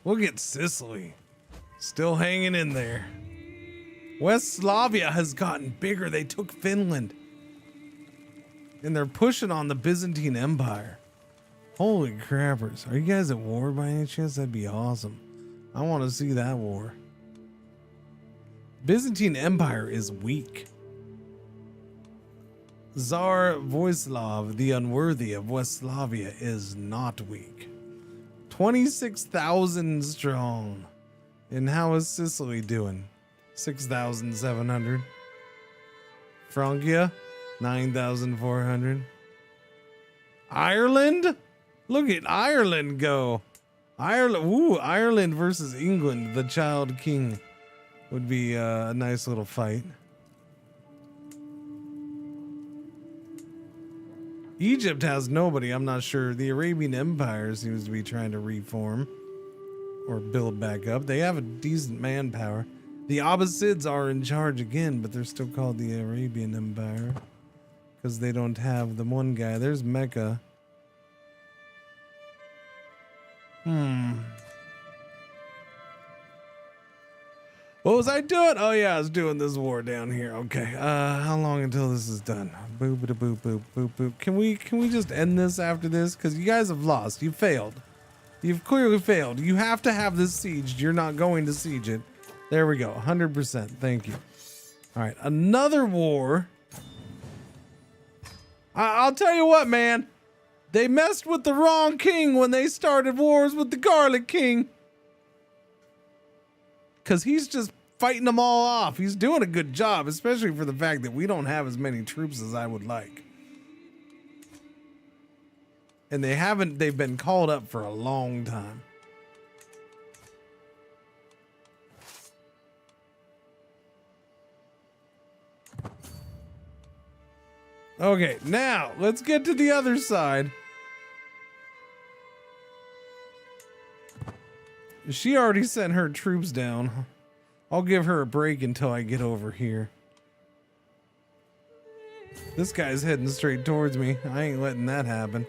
Look at Sicily. Still hanging in there. West Slavia has gotten bigger. They took Finland. And they're pushing on the Byzantine Empire. Holy crappers. Are you guys at war by any chance? That'd be awesome. I want to see that war. Byzantine Empire is weak. Tsar Voislav the Unworthy of Westphalia is not weak. 26,000 strong. And how is Sicily doing? 6,700. Francia, 9,400. Ireland? Look at Ireland go. Ireland versus England, the Child King. Would be a nice little fight. Egypt has nobody, I'm not sure. The Arabian Empire seems to be trying to reform or build back up. They have a decent manpower. The Abbasids are in charge again, but they're still called the Arabian Empire because they don't have the one guy. There's Mecca. What was I doing? Oh yeah, I was doing this war down here. Okay. How long until this is done? Boop boop boop boop boop boop. Can we just end this after this? Because you guys have lost. You failed. You've clearly failed. You have to have this sieged. You're not going to siege it. There we go. 100%. Thank you. All right. Another war. I'll tell you what, man. They messed with the wrong king when they started wars with the Garlic King. Because he's just fighting them all off. He's doing a good job, especially for the fact that we don't have as many troops as I would like. And they've been called up for a long time. Okay, now let's get to the other side. She already sent her troops down. I'll give her a break until I get over here. This guy's heading straight towards me. I ain't letting that happen.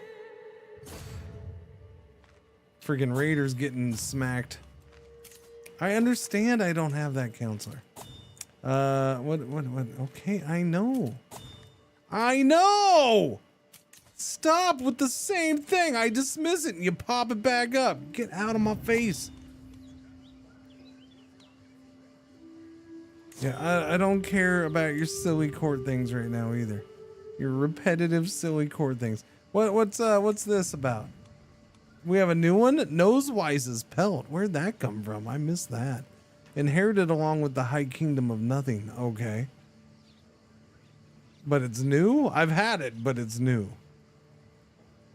Freaking Raiders getting smacked. I understand I don't have that counselor. What? Okay, I know. I know! Stop with the same thing. I dismiss it and you pop it back up. Get out of my face. Yeah, I don't care about your silly court things right now either. Your repetitive silly court things. What's this about? We have a new one? Nosewise's pelt. Where'd that come from? I missed that. Inherited along with the High Kingdom of Nothing. Okay. But it's new? I've had it, but it's new.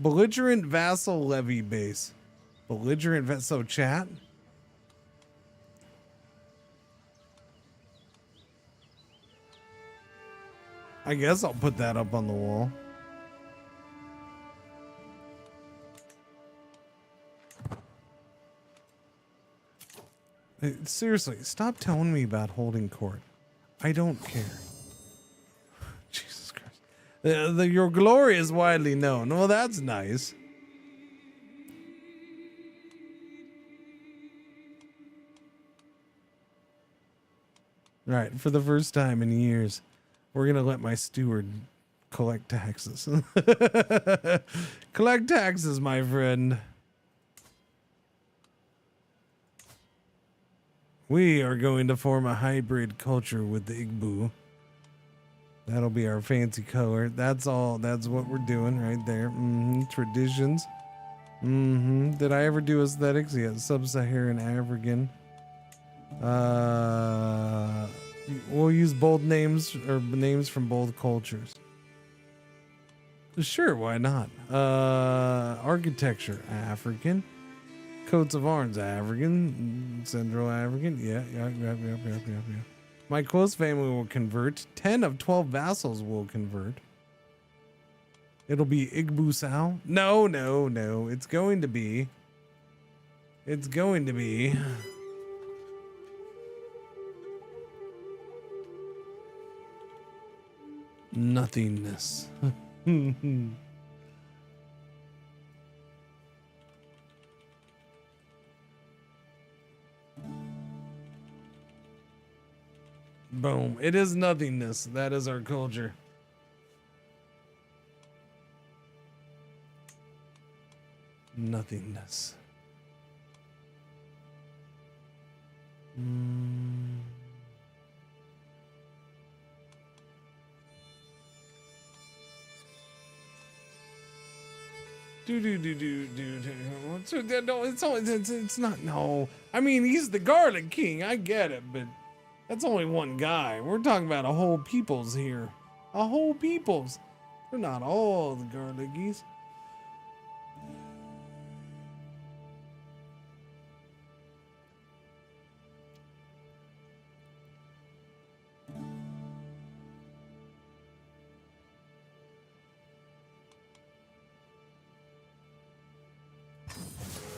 Belligerent Vassal Levy Base. Belligerent so chat? I guess I'll put that up on the wall. Seriously, stop telling me about holding court. I don't care. Jesus Christ. Your glory is widely known. Well, that's nice. Right, for the first time in years, we're going to let my steward collect taxes. Collect taxes, my friend. We are going to form a hybrid culture with the Igbo. That'll be our fancy color. That's all. That's what we're doing right there. Traditions. Did I ever do aesthetics? Yeah, sub-Saharan African. We'll use bold names or names from both cultures. Sure, why not? Architecture, African. Coats of arms, African. Central African. Yeah. My close family will convert. 10 of 12 vassals will convert. It'll be Igbo Sao. No. It's going to be nothingness. Boom. It is nothingness. That is our culture. Nothingness. It's not. No, I mean, he's the Garlic King. I get it, but that's only one guy. We're talking about a whole peoples here. A whole peoples. They're not all the Garlickies.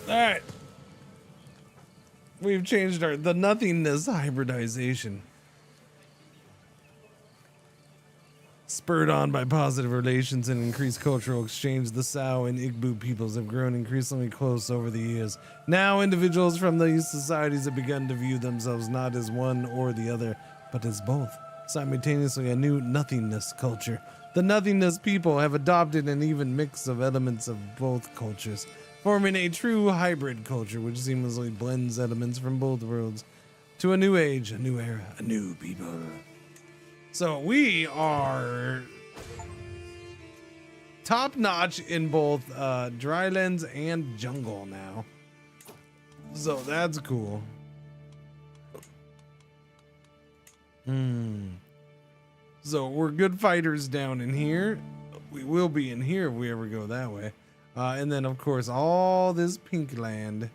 All right. We've changed the nothingness hybridization. Spurred on by positive relations and increased cultural exchange, the Sao and Igbo peoples have grown increasingly close over the years. Now, individuals from these societies have begun to view themselves not as one or the other, but as both. Simultaneously, a new nothingness culture. The nothingness people have adopted an even mix of elements of both cultures, forming a true hybrid culture which seamlessly blends elements from both worlds to a new age, a new era, a new people. So we are top notch in both drylands and jungle now. So that's cool. So we're good fighters down in here. We will be in here if we ever go that way. And then, of course, all this pink land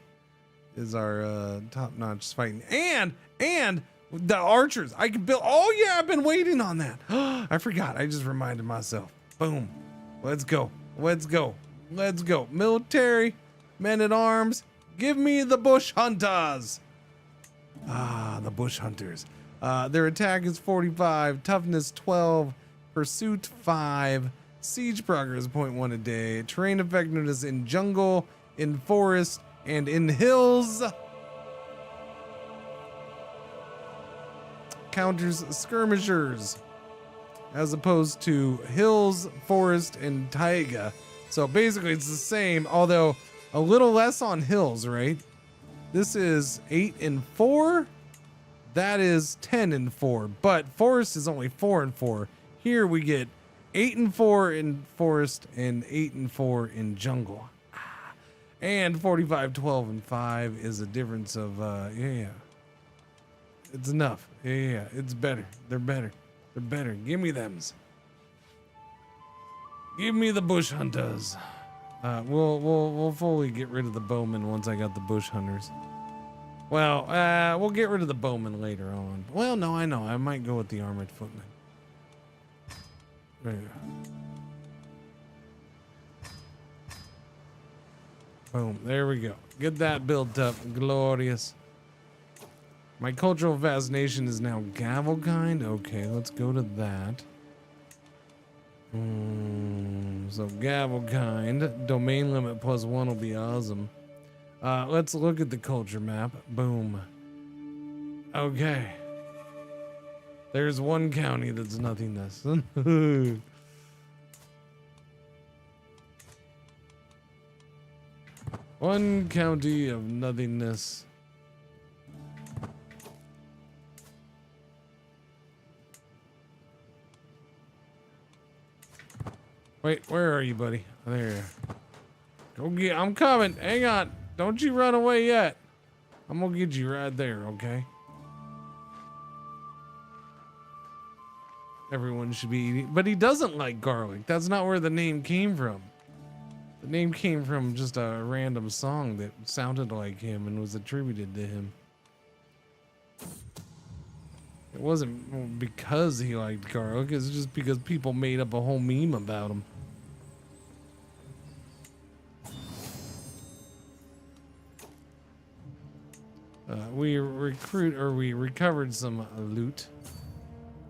is our top-notch fighting. And the archers. I can build. Oh, yeah, I've been waiting on that. I forgot. I just reminded myself. Boom. Let's go. Military, men-at-arms. Give me the bush hunters. The bush hunters. Their attack is 45, toughness 12, pursuit 5. Siege progress 0.1 a day. Terrain effectiveness in jungle, in forest, and in hills. Counters skirmishers. As opposed to hills, forest, and taiga. So basically it's the same, although a little less on hills, right? This is 8 and 4. That is 10 and 4. But forest is only 4 and 4. Here we get 8 and 4 in forest and 8 and 4 in jungle. And 45, 12, and 5 is a difference of, It's enough. Yeah. It's better. They're better. Give me thems. Give me the bush hunters. We'll fully get rid of the bowmen once I got the bush hunters. Well, we'll get rid of the bowmen later on. Well, no, I know. I might go with the armored footmen. There you go. Boom. There we go. Get that built up. Glorious. My cultural fascination is now Gavelkind. Okay, let's go to that. So Gavelkind, domain limit +1 will be awesome. Let's look at the culture map. Boom. Okay. There's one county that's nothingness. One county of nothingness. Wait, where are you, buddy? There. Go get. I'm coming. Hang on. Don't you run away yet. I'm gonna get you right there, okay? Everyone should be eating, but he doesn't like garlic. That's not where the name came from. The name came from just a random song that sounded like him and was attributed to him. It wasn't because he liked garlic. It's just because people made up a whole meme about him. We recovered some loot.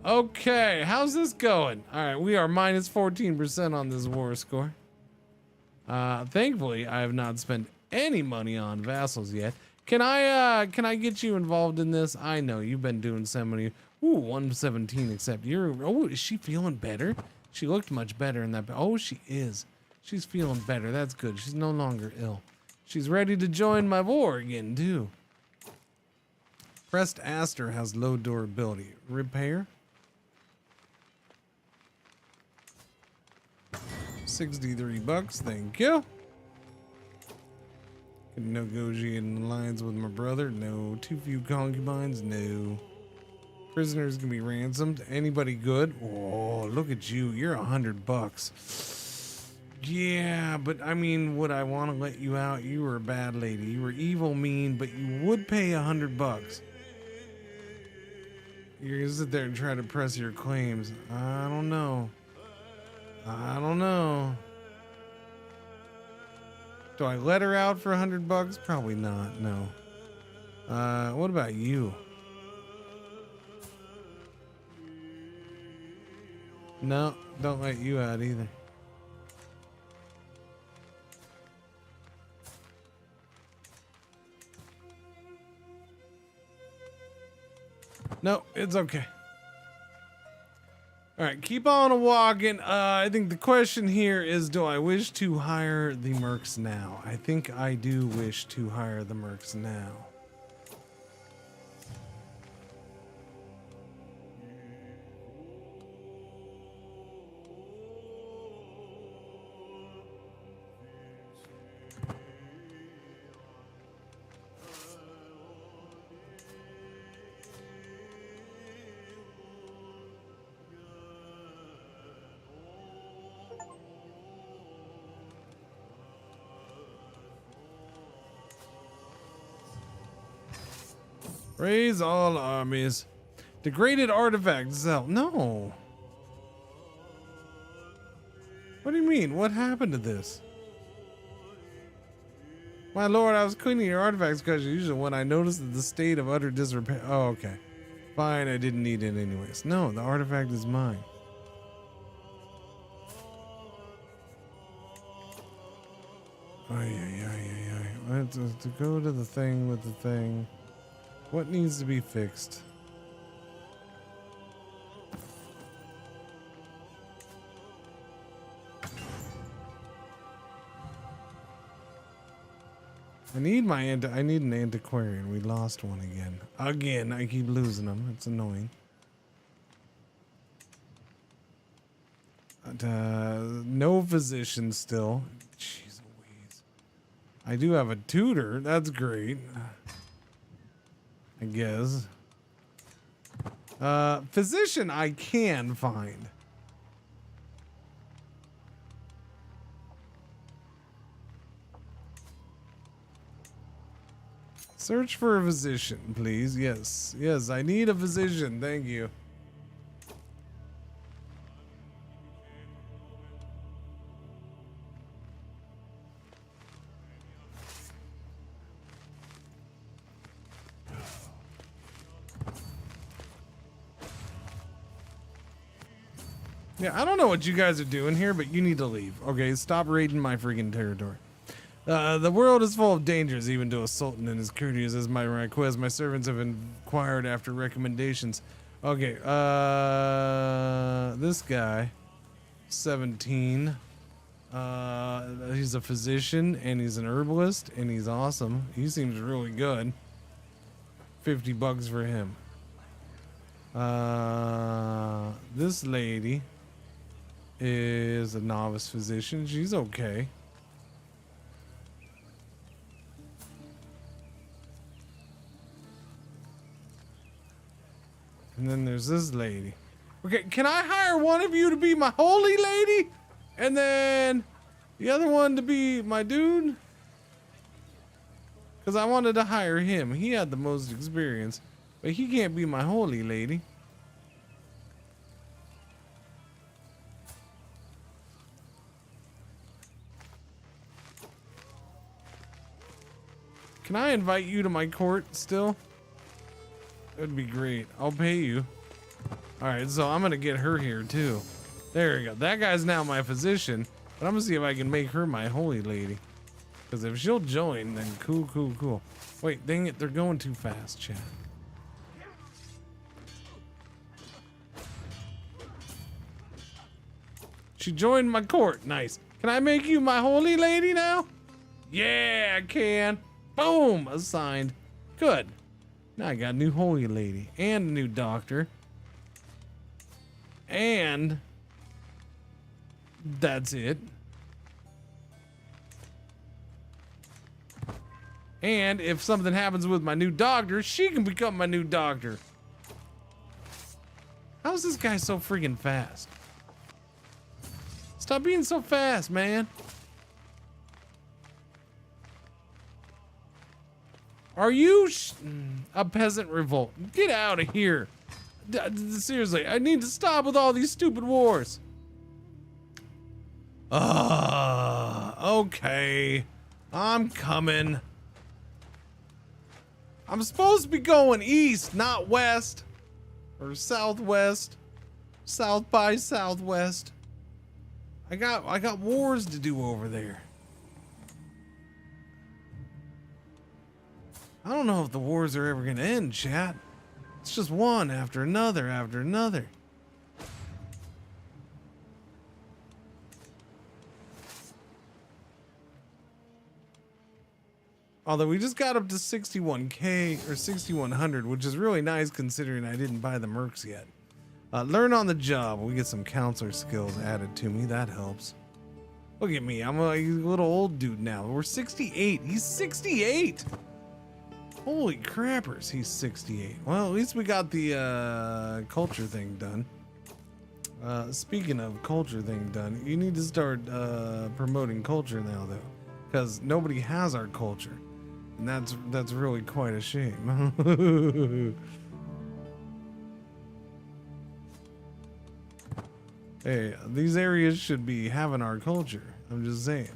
Okay, how's this going? All right, we are minus 14% on this war score. Thankfully, I have not spent any money on vassals yet. Can I get you involved in this? I know you've been doing so many. Ooh, 117. Except you're. Oh, is she feeling better? She looked much better in that. Oh, she is. She's feeling better. That's good. She's no longer ill. She's ready to join my war again too. Pressed Aster has low durability. Repair. 63 bucks, thank you. Can negotiate in alliance with my brother? No. Too few concubines? No. Prisoners can be ransomed. Anybody good? Oh, look at you. You're 100 bucks. Yeah, but I mean, would I want to let you out? You were a bad lady. You were evil, mean, but you would pay 100 bucks. You're gonna sit there and try to press your claims. I don't know. I don't know. Do I let her out for 100 bucks? Probably not. No. What about you? No, don't let you out either. No, it's okay. All right, keep on walking. I think the question here is, do I wish to hire the mercs now? I think I do wish to hire the mercs now. Raise all armies. Degraded artifacts sell. No. What do you mean? What happened to this? My lord, I was cleaning your artifacts because usually when I noticed the state of utter disrepair. Oh, okay. Fine, I didn't need it anyways. No, the artifact is mine. Let's to go to the thing with the thing. What needs to be fixed? I need an antiquarian. We lost one again. Again, I keep losing them. It's annoying. No physician still. Jeez Louise. I do have a tutor. That's great. I guess. Physician I can find. Search for a physician, please. Yes. Yes, I need a physician. Thank you. Yeah, I don't know what you guys are doing here, but you need to leave. Okay, stop raiding my freaking territory. The world is full of dangers, even to a sultan and his courtiers, as my request. My servants have inquired after recommendations. Okay, this guy, 17. He's a physician and he's an herbalist and he's awesome. He seems really good. $50 for him. This lady is a novice physician. She's okay. And then there's this lady. Okay, can I hire one of you to be my holy lady? And then the other one to be my dude? Because I wanted to hire him. He had the most experience. But he can't be my holy lady. Can I invite you to my court still? That'd be great. I'll pay you. Alright, so I'm gonna get her here too. There we go. That guy's now my physician. But I'm gonna see if I can make her my holy lady. Because if she'll join, then cool, cool, cool. Wait, dang it. They're going too fast, chat. She joined my court. Nice. Can I make you my holy lady now? Yeah, I can. Boom. Assigned. Good. Now I got a new holy lady and a new doctor. And that's it. And if something happens with my new doctor, she can become my new doctor. How is this guy so freaking fast? Stop being so fast, man. Are you a peasant revolt? Get out of here. Seriously, I need to stop with all these stupid wars. Okay. I'm coming. I'm supposed to be going east, not west. Or southwest. South by southwest. I got wars to do over there. I don't know if the wars are ever gonna end, chat. It's just one after another after another. Although we just got up to 61k or 6100, which is really nice considering I didn't buy the mercs yet. Learn on the job. We get some counselor skills added to me. That helps. Look at me. I'm a little old dude now. We're 68. He's 68. Holy crappers. He's 68. Well, at least we got the culture thing done. Speaking of culture thing done, you need to start promoting culture now, though, because nobody has our culture, and that's really quite a shame. Hey, these areas should be having our culture. I'm just saying.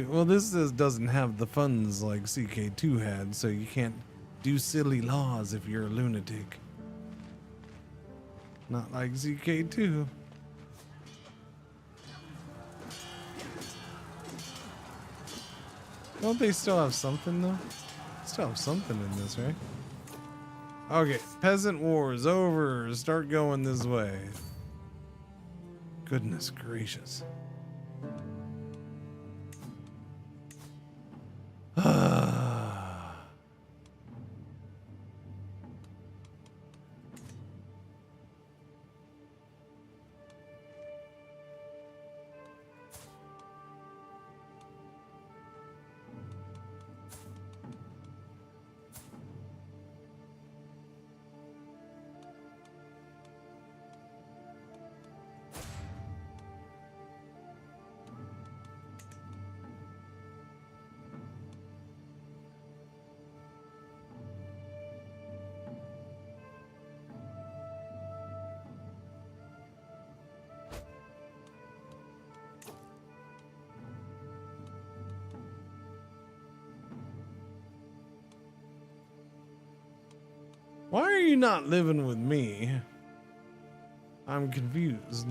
Well, this doesn't have the funds like CK2 had, so you can't do silly laws if you're a lunatic. Not like CK2. Don't they still have something though? Still have something in this, right? Okay, peasant war is over. Start going this way. Goodness gracious. you not living with me? I'm confused.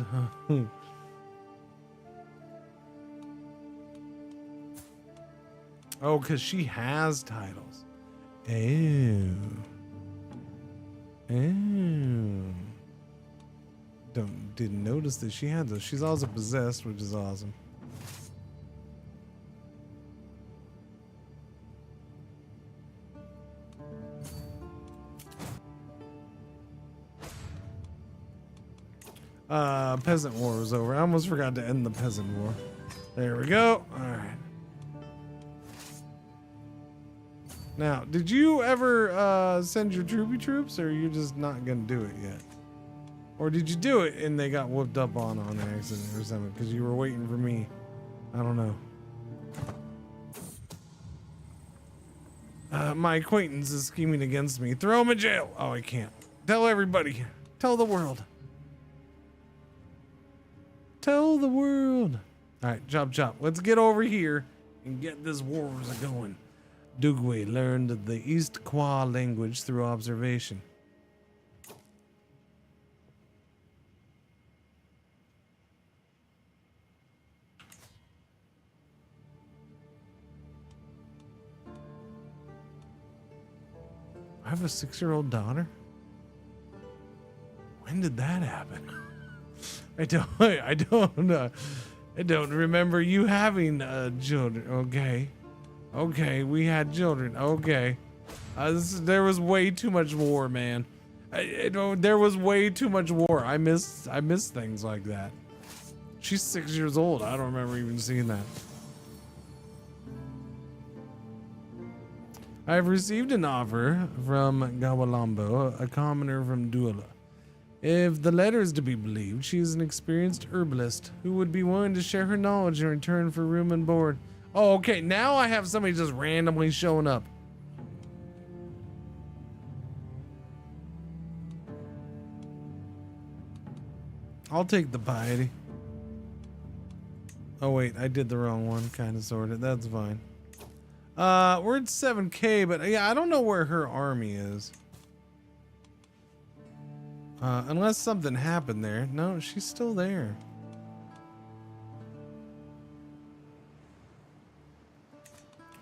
Oh, because she has titles. Oh. Didn't notice that she had those. She's also possessed, which is awesome. Peasant war was over. I almost forgot to end the peasant war. There we go. All right. Now, did you ever send your troopy troops, or are you just not gonna do it yet? Or did you do it and they got whooped up on accident or something because you were waiting for me? I don't know. My acquaintance is scheming against me. Throw him in jail. Oh, I can't. Tell everybody. Tell the world. Tell the world. All right, chop chop. Let's get over here and get this wars going. Dugwe learned the East Kwa language through observation. I have a 6-year-old daughter? When did that happen? I don't remember you having children. Okay, we had children. Okay. There was way too much war, man. There was way too much war. I miss things like that. She's 6 years old. I don't remember even seeing that. I have received an offer from Gawalambo, a commoner from Duala. If the letter is to be believed, she is an experienced herbalist who would be willing to share her knowledge in return for room and board. Oh, okay, now I have somebody just randomly showing up. I'll take the piety. Oh wait, I did the wrong one, kind of, sort of. That's fine. We're at 7K, but yeah, I don't know where her army is. Unless something happened there. No, she's still there.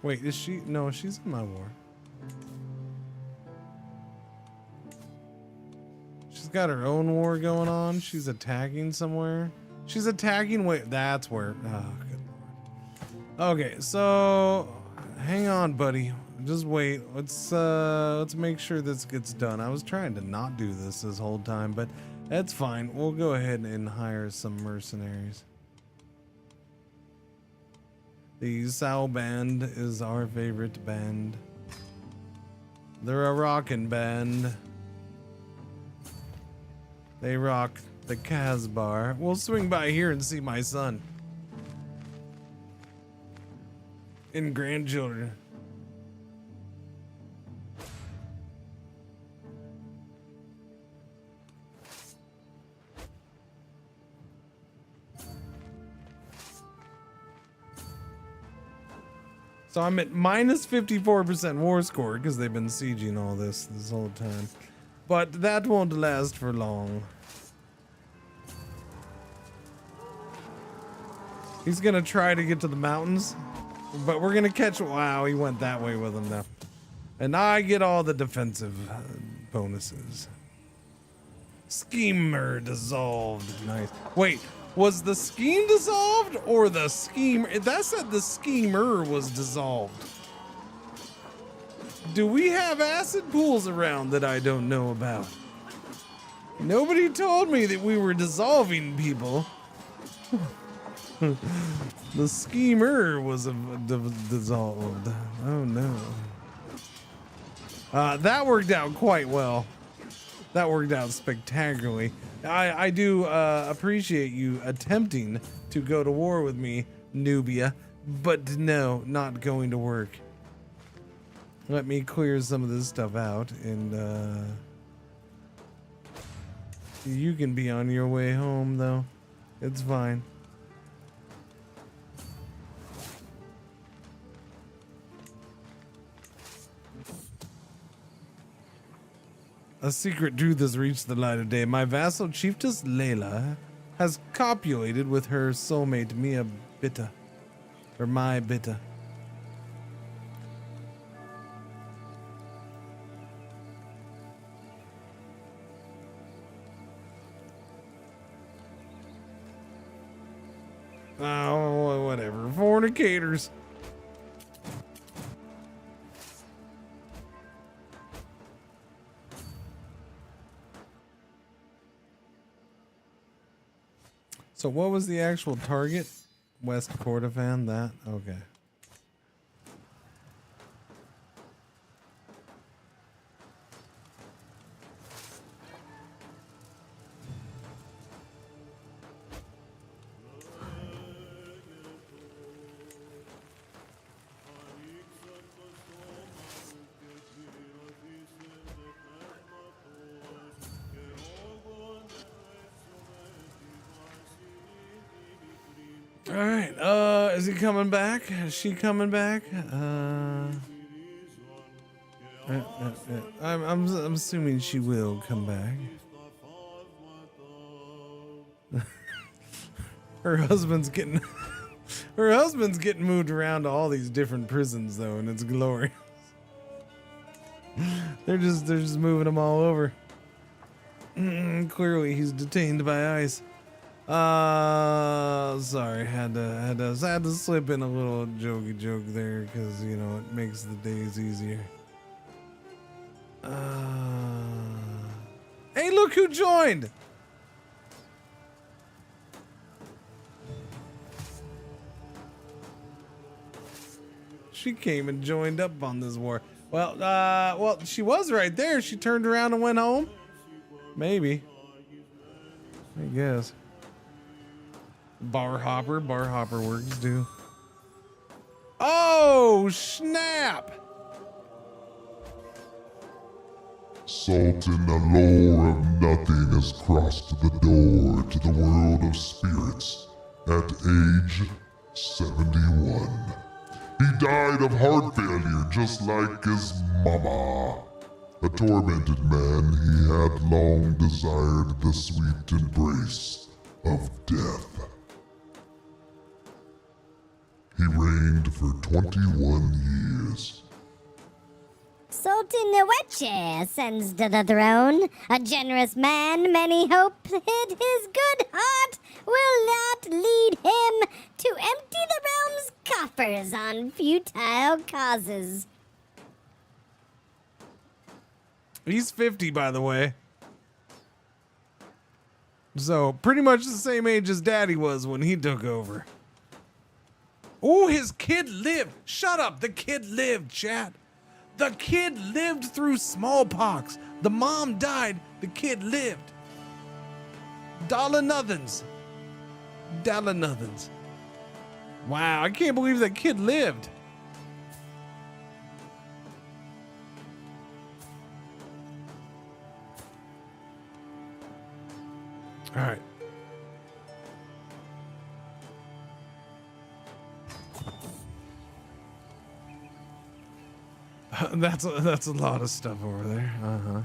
Wait, is she? No, she's in my war. She's got her own war going on. She's attacking somewhere. She's attacking. Wait, that's where. Oh, good lord. Okay, so hang on, buddy. Just wait. Let's make sure this gets done. I was trying to not do this whole time, but that's fine. We'll go ahead and hire some mercenaries. The Sao band is our favorite band. They're a rockin' band. They rock the Casbah. We'll swing by here and see my son and grandchildren. So I'm at minus 54% war score because they've been sieging all this whole time. But that won't last for long. He's gonna try to get to the mountains, but we're gonna catch. Wow, he went that way with him now. And I get all the defensive bonuses. Schemer dissolved. Nice. Wait. Was the scheme dissolved or the schemer? That said the schemer was dissolved. Do we have acid pools around that I don't know about? Nobody told me that we were dissolving people. The schemer was dissolved. Oh no. That worked out quite well. That worked out spectacularly. I do appreciate you attempting to go to war with me, Nubia, but no, not going to work. Let me clear some of this stuff out, and you can be on your way home, though. It's fine. A secret truth has reached the light of day. My vassal chiefess Layla has copulated with her soulmate Mia Bitta. Or my Bitta. Oh, whatever. Fornicators. So what was the actual target? West Kordofan, that? Okay. All right. Is he coming back? Is she coming back? I'm assuming she will come back. Her husband's getting moved around to all these different prisons though, and it's glorious. They're just moving him all over. Clearly he's detained by ICE. Sorry, had to slip in a little jokey joke there because you know it makes the days easier. Hey, look who joined! She came and joined up on this war. Well, she was right there. She turned around and went home. Maybe. I guess. Bar hopper works too. Oh, snap! Sultan Allure of Nothing has crossed the door to the world of spirits at age 71. He died of heart failure just like his mama. A tormented man, he had long desired the sweet embrace of death. He reigned for 21 years. Sultan Neweche ascends to the throne. A generous man, many hopes hid his good heart will not lead him to empty the realm's coffers on futile causes. He's 50, by the way. So, pretty much the same age as Daddy was when he took over. Oh, his kid lived. Shut up. The kid lived, chat. The kid lived through smallpox. The mom died. The kid lived. Dollar nothings. Dollar nothings. Wow, I can't believe that kid lived. All right. That's a lot of stuff over there.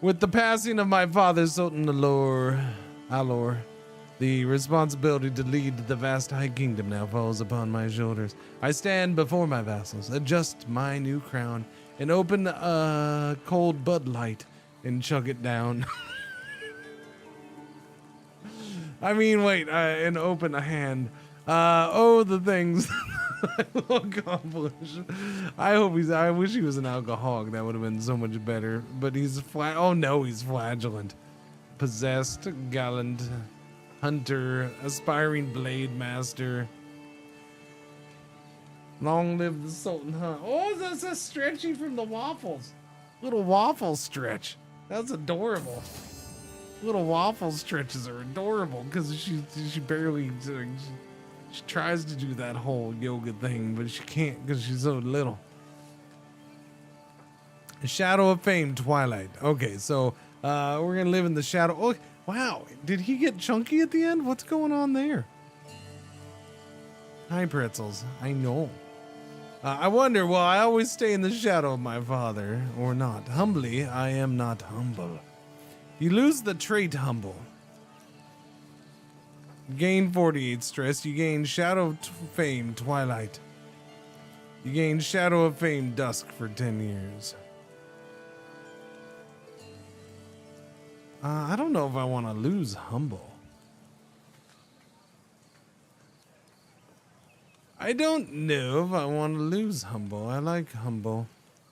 With the passing of my father, Sultan Allure, the responsibility to lead the vast high kingdom now falls upon my shoulders. I stand before my vassals, adjust my new crown, and open a cold Bud Light and chug it down. I mean, wait, and open a hand. The things I will accomplish. I wish he was an alcoholic. That would have been so much better. But he's oh no, he's flagellant. Possessed, gallant, hunter, aspiring blade master. Long live the Sultan, huh? Oh, that's a stretchy from the waffles. Little waffle stretch. That's adorable. Little waffle stretches are adorable because she barely... She tries to do that whole yoga thing, but she can't because she's so little. Shadow of Fame, Twilight. Okay, so we're going to live in the shadow. Oh, wow. Did he get chunky at the end? What's going on there? Hi, pretzels. I know. I wonder, will I always stay in the shadow of my father or not? Humbly, I am not humble. You lose the trait humble. Gain 48 stress. You gain Shadow of Fame Twilight. You gain Shadow of Fame Dusk for 10 years. I don't know if I want to lose humble. I don't know if I want to lose humble. I like humble.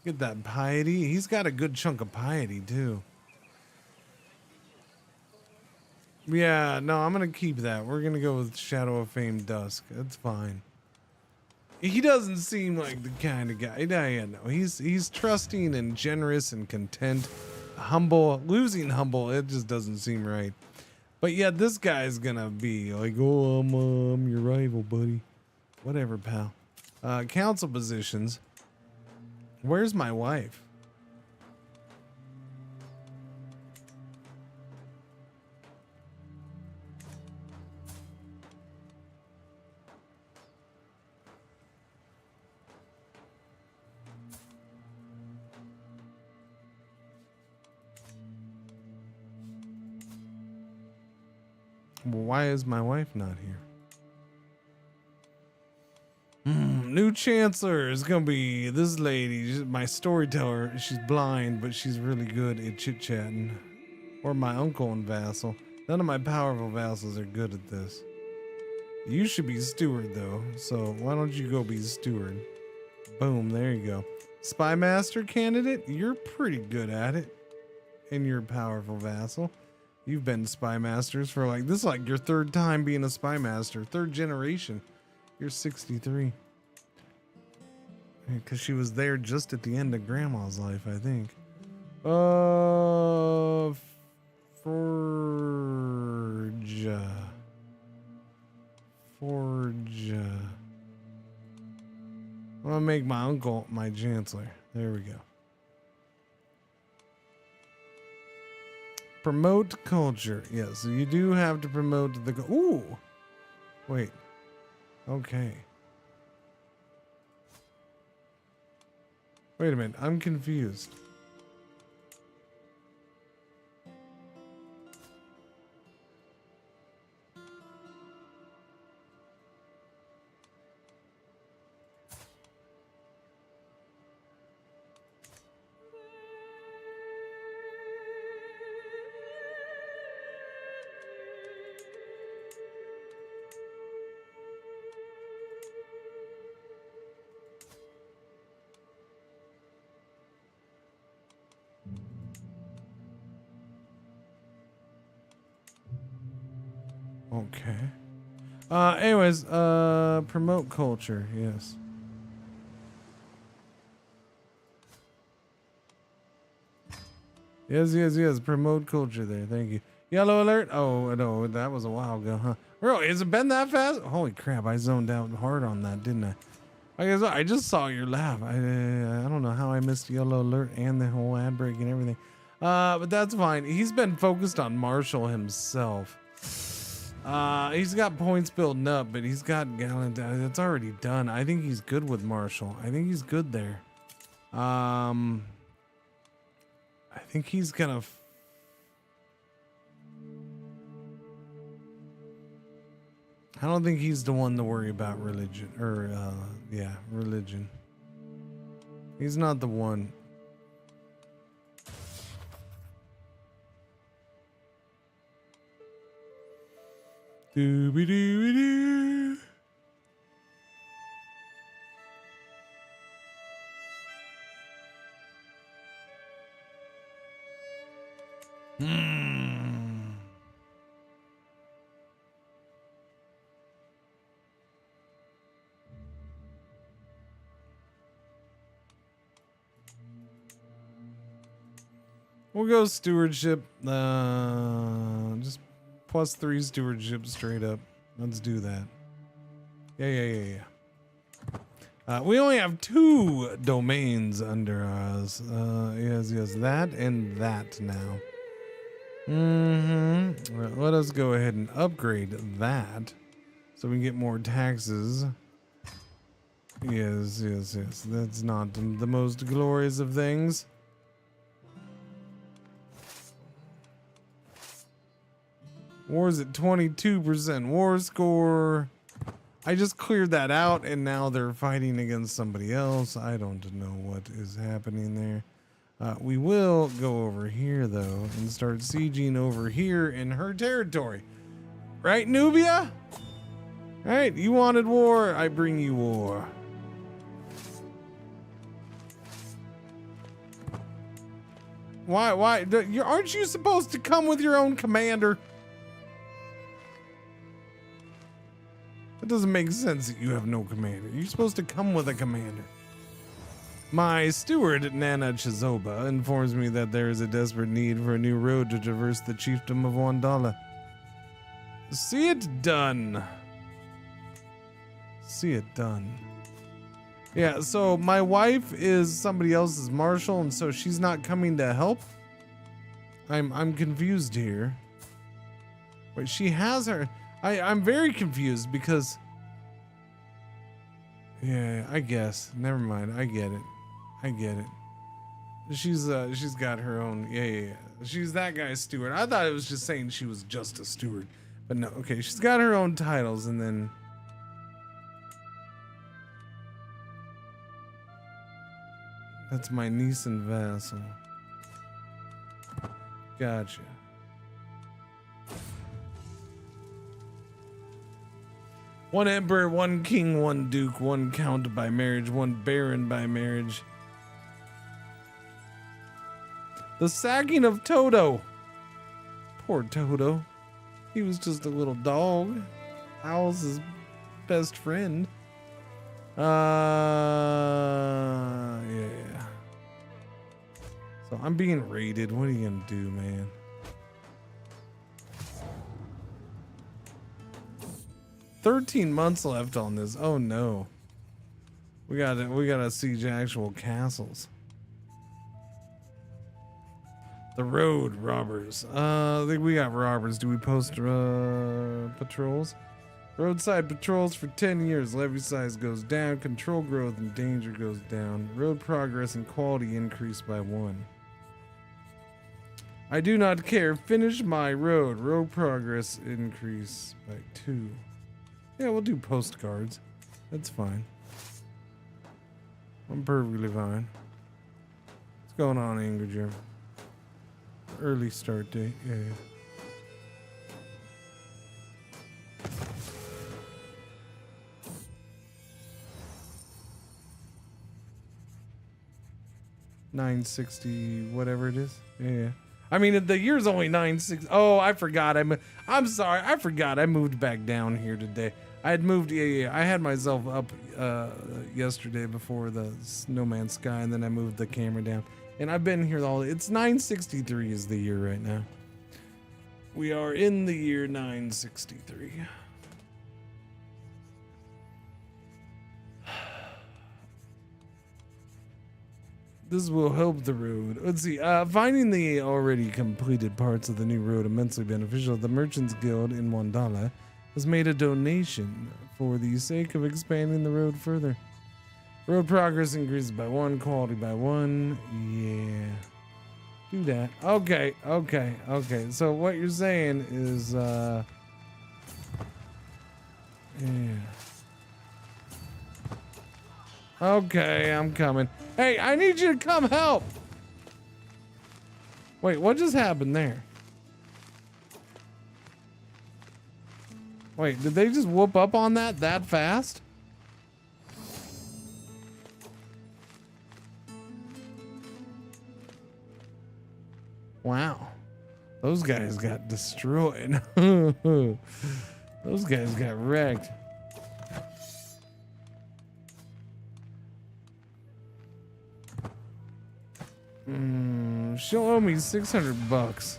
Get that piety. He's got a good chunk of piety too. Yeah, no, I'm gonna keep that. We're gonna go with Shadow of Fame Dusk. That's fine. He doesn't seem like the kind of guy. Yeah, no. He's trusting and generous and content. Humble. Losing humble, it just doesn't seem right. But yeah, this guy's gonna be like, oh, I'm your rival, buddy. Whatever, pal. Council positions. Where's my wife? Well, why is my wife not here? New chancellor is gonna be this lady, my storyteller. She's blind, but she's really good at chit-chatting. Or my uncle and vassal. None of my powerful vassals are good at this. You should be steward though, so why don't you go be steward? Boom, there you go. Spy master candidate, you're pretty good at it. And you're a powerful vassal. You've been spy masters for like, this is like your third time being a spy master. Third generation. You're 63. Because she was there just at the end of grandma's life, I think. Forge. I'm gonna make my uncle my chancellor. There we go. Promote culture. Yes, so you do have to promote the... Ooh! Wait. Okay. Wait a minute. I'm confused. Okay. Anyways, promote culture, yes. Yes, promote culture there, thank you. Yellow alert? Oh, no, that was a while ago, huh? Really, has it been that fast? Holy crap, I zoned out hard on that, didn't I? I guess I just saw your laugh. I don't know how I missed yellow alert and the whole ad break and everything. But that's fine. He's been focused on Marshall himself. He's got points building up, but he's got Gallant. That's already done. I think he's good with Marshall. I think he's good there. I think he's gonna. I don't think he's the one to worry about religion, or yeah, religion. He's not the one. Doo-be-doo-be-doo. We'll go stewardship. Just +3 stewardship straight up. Let's do that. Yeah. We only have 2 domains under us. Yes, that and that now. Well, let us go ahead and upgrade that so we can get more taxes. Yes, yes, yes. That's not the most glorious of things. War's at 22%. War score. I just cleared that out and now they're fighting against somebody else. I don't know what is happening there. We will go over here though and start sieging over here in her territory. Right, Nubia? Alright, you wanted war, I bring you war. Why, aren't you supposed to come with your own commander? It doesn't make sense that you have no commander. You're supposed to come with a commander. My steward, Nana Chizoba, informs me that there is a desperate need for a new road to traverse the chiefdom of Wandala. See it done. See it done. Yeah, so my wife is somebody else's marshal, and so she's not coming to help. I'm confused here. But she has her. I'm very confused because. Yeah, I guess. Never mind. I get it. I get it. She's got her own. Yeah. She's that guy's steward. I thought it was just saying she was just a steward, but no. Okay, she's got her own titles, and then. That's my niece and vassal. Gotcha. One emperor, one king, one duke, one count by marriage, one baron by marriage. The sacking of Toto. Poor Toto. He was just a little dog. Owl's his best friend. Yeah. So I'm being raided. What are you gonna do, man? $13 months left on this. Oh no. We gotta siege actual castles. The road robbers. I think we got robbers. Do we post patrols? Roadside patrols for 10 years. Levy size goes down. Control growth and danger goes down. Road progress and quality increase by 1. I do not care. Finish my road. Road progress increase by 2. Yeah, we'll do postcards. That's fine. I'm perfectly fine. What's going on, Ingerger? Early start date. Yeah. 960, whatever it is. Yeah. I mean, the year's only 960. Oh, I forgot. I'm sorry. I forgot. I moved back down here today. I had moved. Yeah. I had myself up yesterday before the No Man's Sky, and then I moved the camera down. And I've been here all. It's 963 is the year right now. We are in the year 963. This will help the road. Let's see. Finding the already completed parts of the new road immensely beneficial. The Merchants Guild in Wandala has made a donation for the sake of expanding the road further. Road progress increases by 1, quality by 1. Yeah. Do that. Okay. So what you're saying is, yeah. Okay, I'm coming. Hey, I need you to come help. Wait, what just happened there? Wait, did they just whoop up on that fast? Wow. Those guys got destroyed. Those guys got wrecked. She'll owe me $600.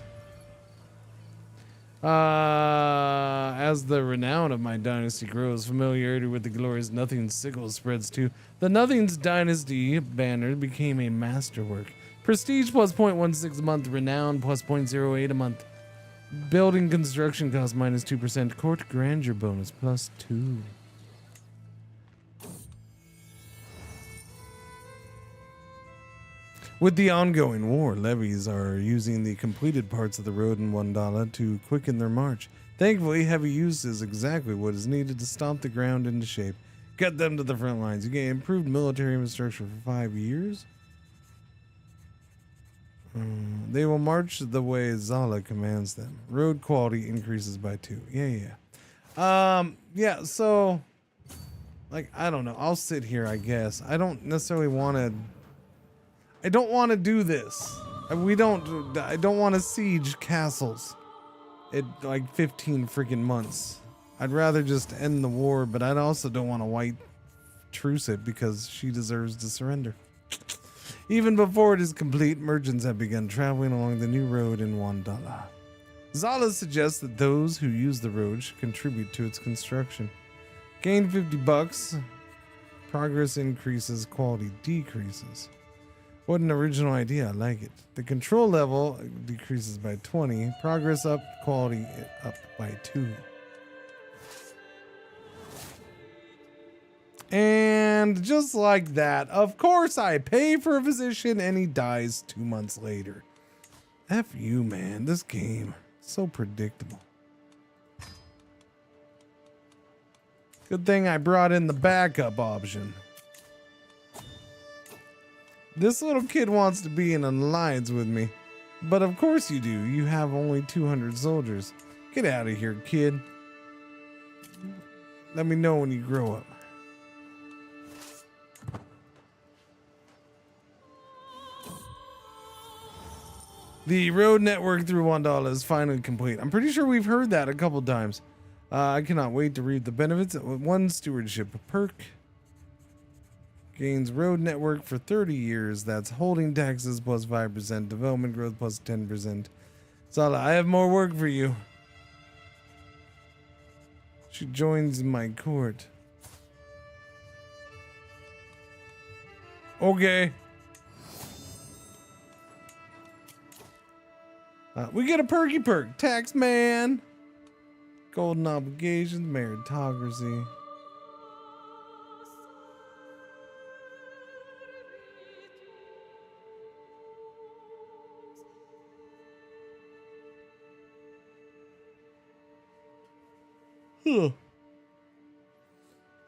As the renown of my dynasty grows, familiarity with the glorious Nothing's sickle spreads too. The Nothing's dynasty banner became a masterwork. Prestige plus 0.16 a month, renown plus 0.08 a month. Building construction cost minus 2%. Court grandeur bonus plus 2. With the ongoing war, levies are using the completed parts of the road in Wandala to quicken their march. Thankfully, heavy use is exactly what is needed to stomp the ground into shape. Get them to the front lines. You get improved military infrastructure for 5 years. They will march the way Zala commands them. Road quality increases by 2. Yeah, so like, I don't know. I'll sit here, I guess. I don't necessarily want to. I don't want to do this. I don't want to siege castles at like 15 freaking months. I'd rather just end the war, but I also don't want to white truce it because she deserves to surrender. Even before it is complete, merchants have begun traveling along the new road in Wandala. Zala suggests that those who use the road should contribute to its construction. Gain $50. Progress increases, quality decreases. What an original idea, I like it. The control level decreases by 20. Progress up, quality up by 2. And just like that, of course, I pay for a physician and he dies 2 months later. F you, man. This game, so predictable. Good thing I brought in the backup option. This little kid wants to be in an alliance with me. But of course you do. You have only 200 soldiers. Get out of here, kid. Let me know when you grow up. The road network through Wandala is finally complete. I'm pretty sure we've heard that a couple times. I cannot wait to reap the benefits. 1 stewardship perk. Gains road network for 30 years. That's holding taxes plus 5%. Development growth plus 10%. Zala, I have more work for you. She joins my court. Okay. We get a perky perk. Tax man. Golden obligations. Meritocracy.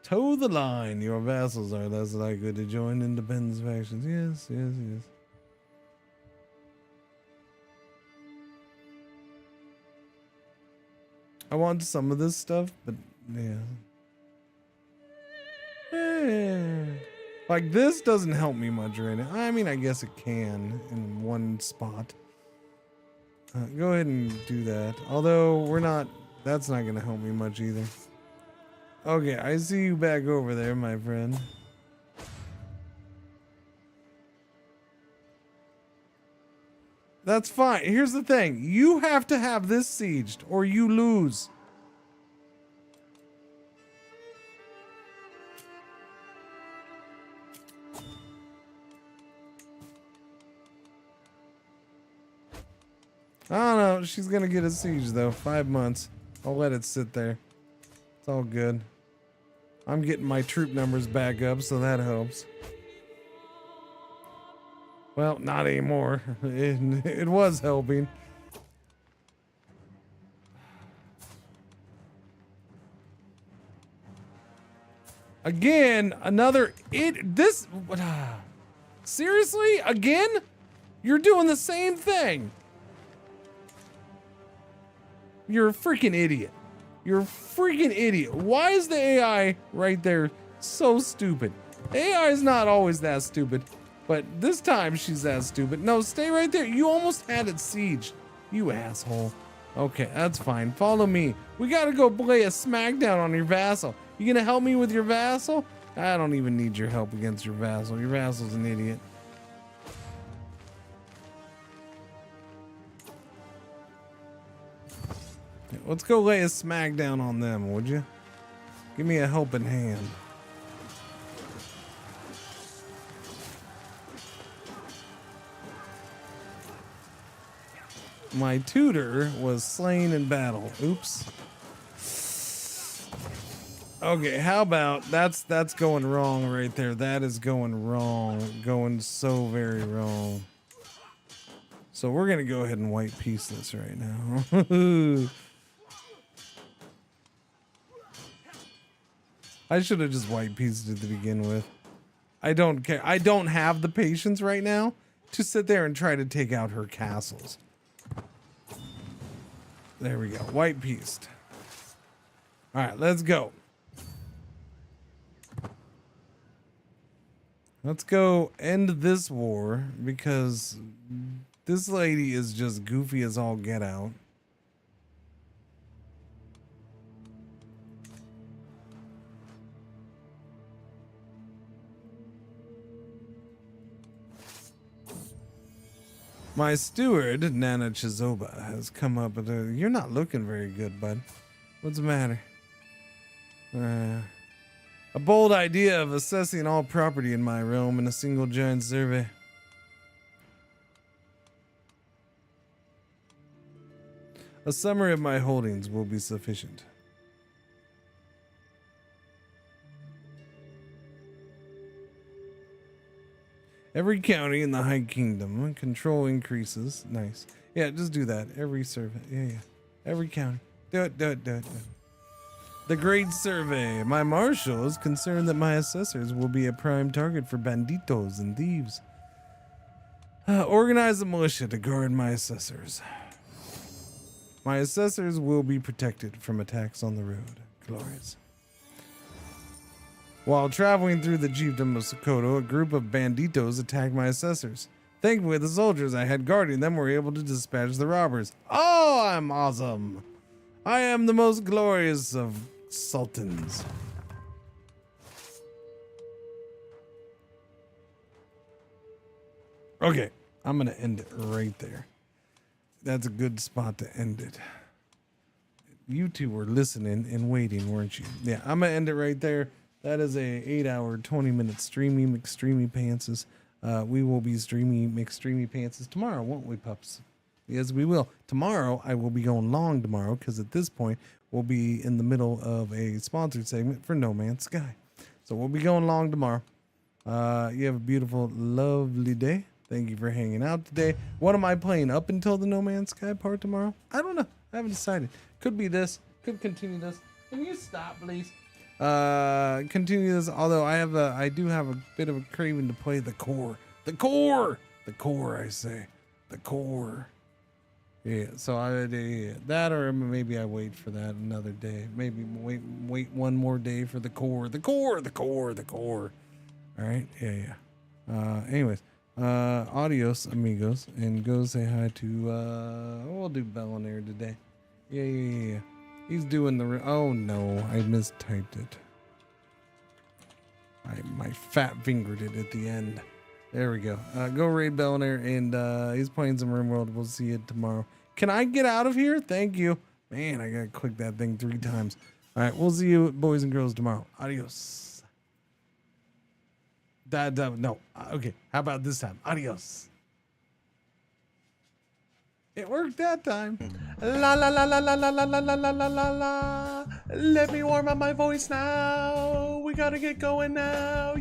Toe the line. Your vassals are less likely to join independence factions. Yes, yes, yes. I want some of this stuff, but yeah. Like, this doesn't help me much right now. I mean, I guess it can in one spot. Go ahead and do that. Although, we're not... That's not going to help me much either. Okay, I see you back over there, my friend. That's fine. Here's the thing. You have to have this sieged, or you lose. I don't know. She's going to get a siege, though. 5 months. I'll let it sit there. It's all good. I'm getting my troop numbers back up, so that helps. Well, not anymore. It was helping. Again, another... Seriously? Again? You're doing the same thing. You're a freaking idiot. You're a freaking idiot. Why is the AI right there so stupid? AI is not always that stupid, but this time she's that stupid. No, stay right there. You almost had it sieged. You asshole. Okay, that's fine. Follow me. We gotta go play a smackdown on your vassal. You gonna help me with your vassal? I don't even need your help against your vassal. Your vassal's an idiot. Let's go lay a smackdown on them, would you? Give me a helping hand. My tutor was slain in battle. Oops. Okay, how about that's going wrong right there. That is going wrong. Going so very wrong. So we're gonna go ahead and white piece this right now. I should have just white pieced it to begin with. I don't care. I don't have the patience right now to sit there and try to take out her castles. There we go. White pieced. All right, let's go. Let's go end this war because this lady is just goofy as all get out. My steward, Nana Chizoba, has come up with a... You're not looking very good, bud. What's the matter? A bold idea of assessing all property in my realm in a single giant survey. A summary of my holdings will be sufficient. Every county in the High Kingdom, control increases. Nice. Yeah, just do that. Every survey. Yeah. Every county. Do it. The Great Survey. My marshal is concerned that my assessors will be a prime target for banditos and thieves. Organize a militia to guard my assessors. My assessors will be protected from attacks on the road. Glorious. While traveling through the chiefdom of Sokoto, a group of banditos attacked my assessors. Thankfully, the soldiers I had guarding them were able to dispatch the robbers. Oh, I'm awesome. I am the most glorious of sultans. Okay, I'm going to end it right there. That's a good spot to end it. You two were listening and waiting, weren't you? Yeah, I'm going to end it right there. That is a 8-hour, 20-minute streamy McStreamy Pantses. We will be streamy McStreamy Pantses tomorrow, won't we, pups? Yes, we will. Tomorrow, I will be going long tomorrow because at this point, we'll be in the middle of a sponsored segment for No Man's Sky. So we'll be going long tomorrow. You have a beautiful, lovely day. Thank you for hanging out today. What am I playing up until the No Man's Sky part tomorrow? I don't know. I haven't decided. Could be this. Could continue this. Can you stop, please? Continue this. Although I do have a bit of a craving to play the core. The core, I say. The core. Yeah, so that, or maybe I wait for that another day. Maybe wait one more day for the core. The core. All right, yeah. Anyways, adios, amigos, and go say hi to. We'll do Bellinaire today. Yeah. He's doing the. Oh no, I mistyped it. My fat fingered it at the end. There we go. Go raid Bellinaire, and he's playing some RimWorld. We'll see you tomorrow. Can I get out of here? Thank you. Man, I gotta click that thing 3 times. All right, we'll see you, boys and girls, tomorrow. Adios. No. Okay, how about this time? Adios. It worked that time. La la la la la la la la la la la la la. Let me warm up my voice now. We gotta get going now.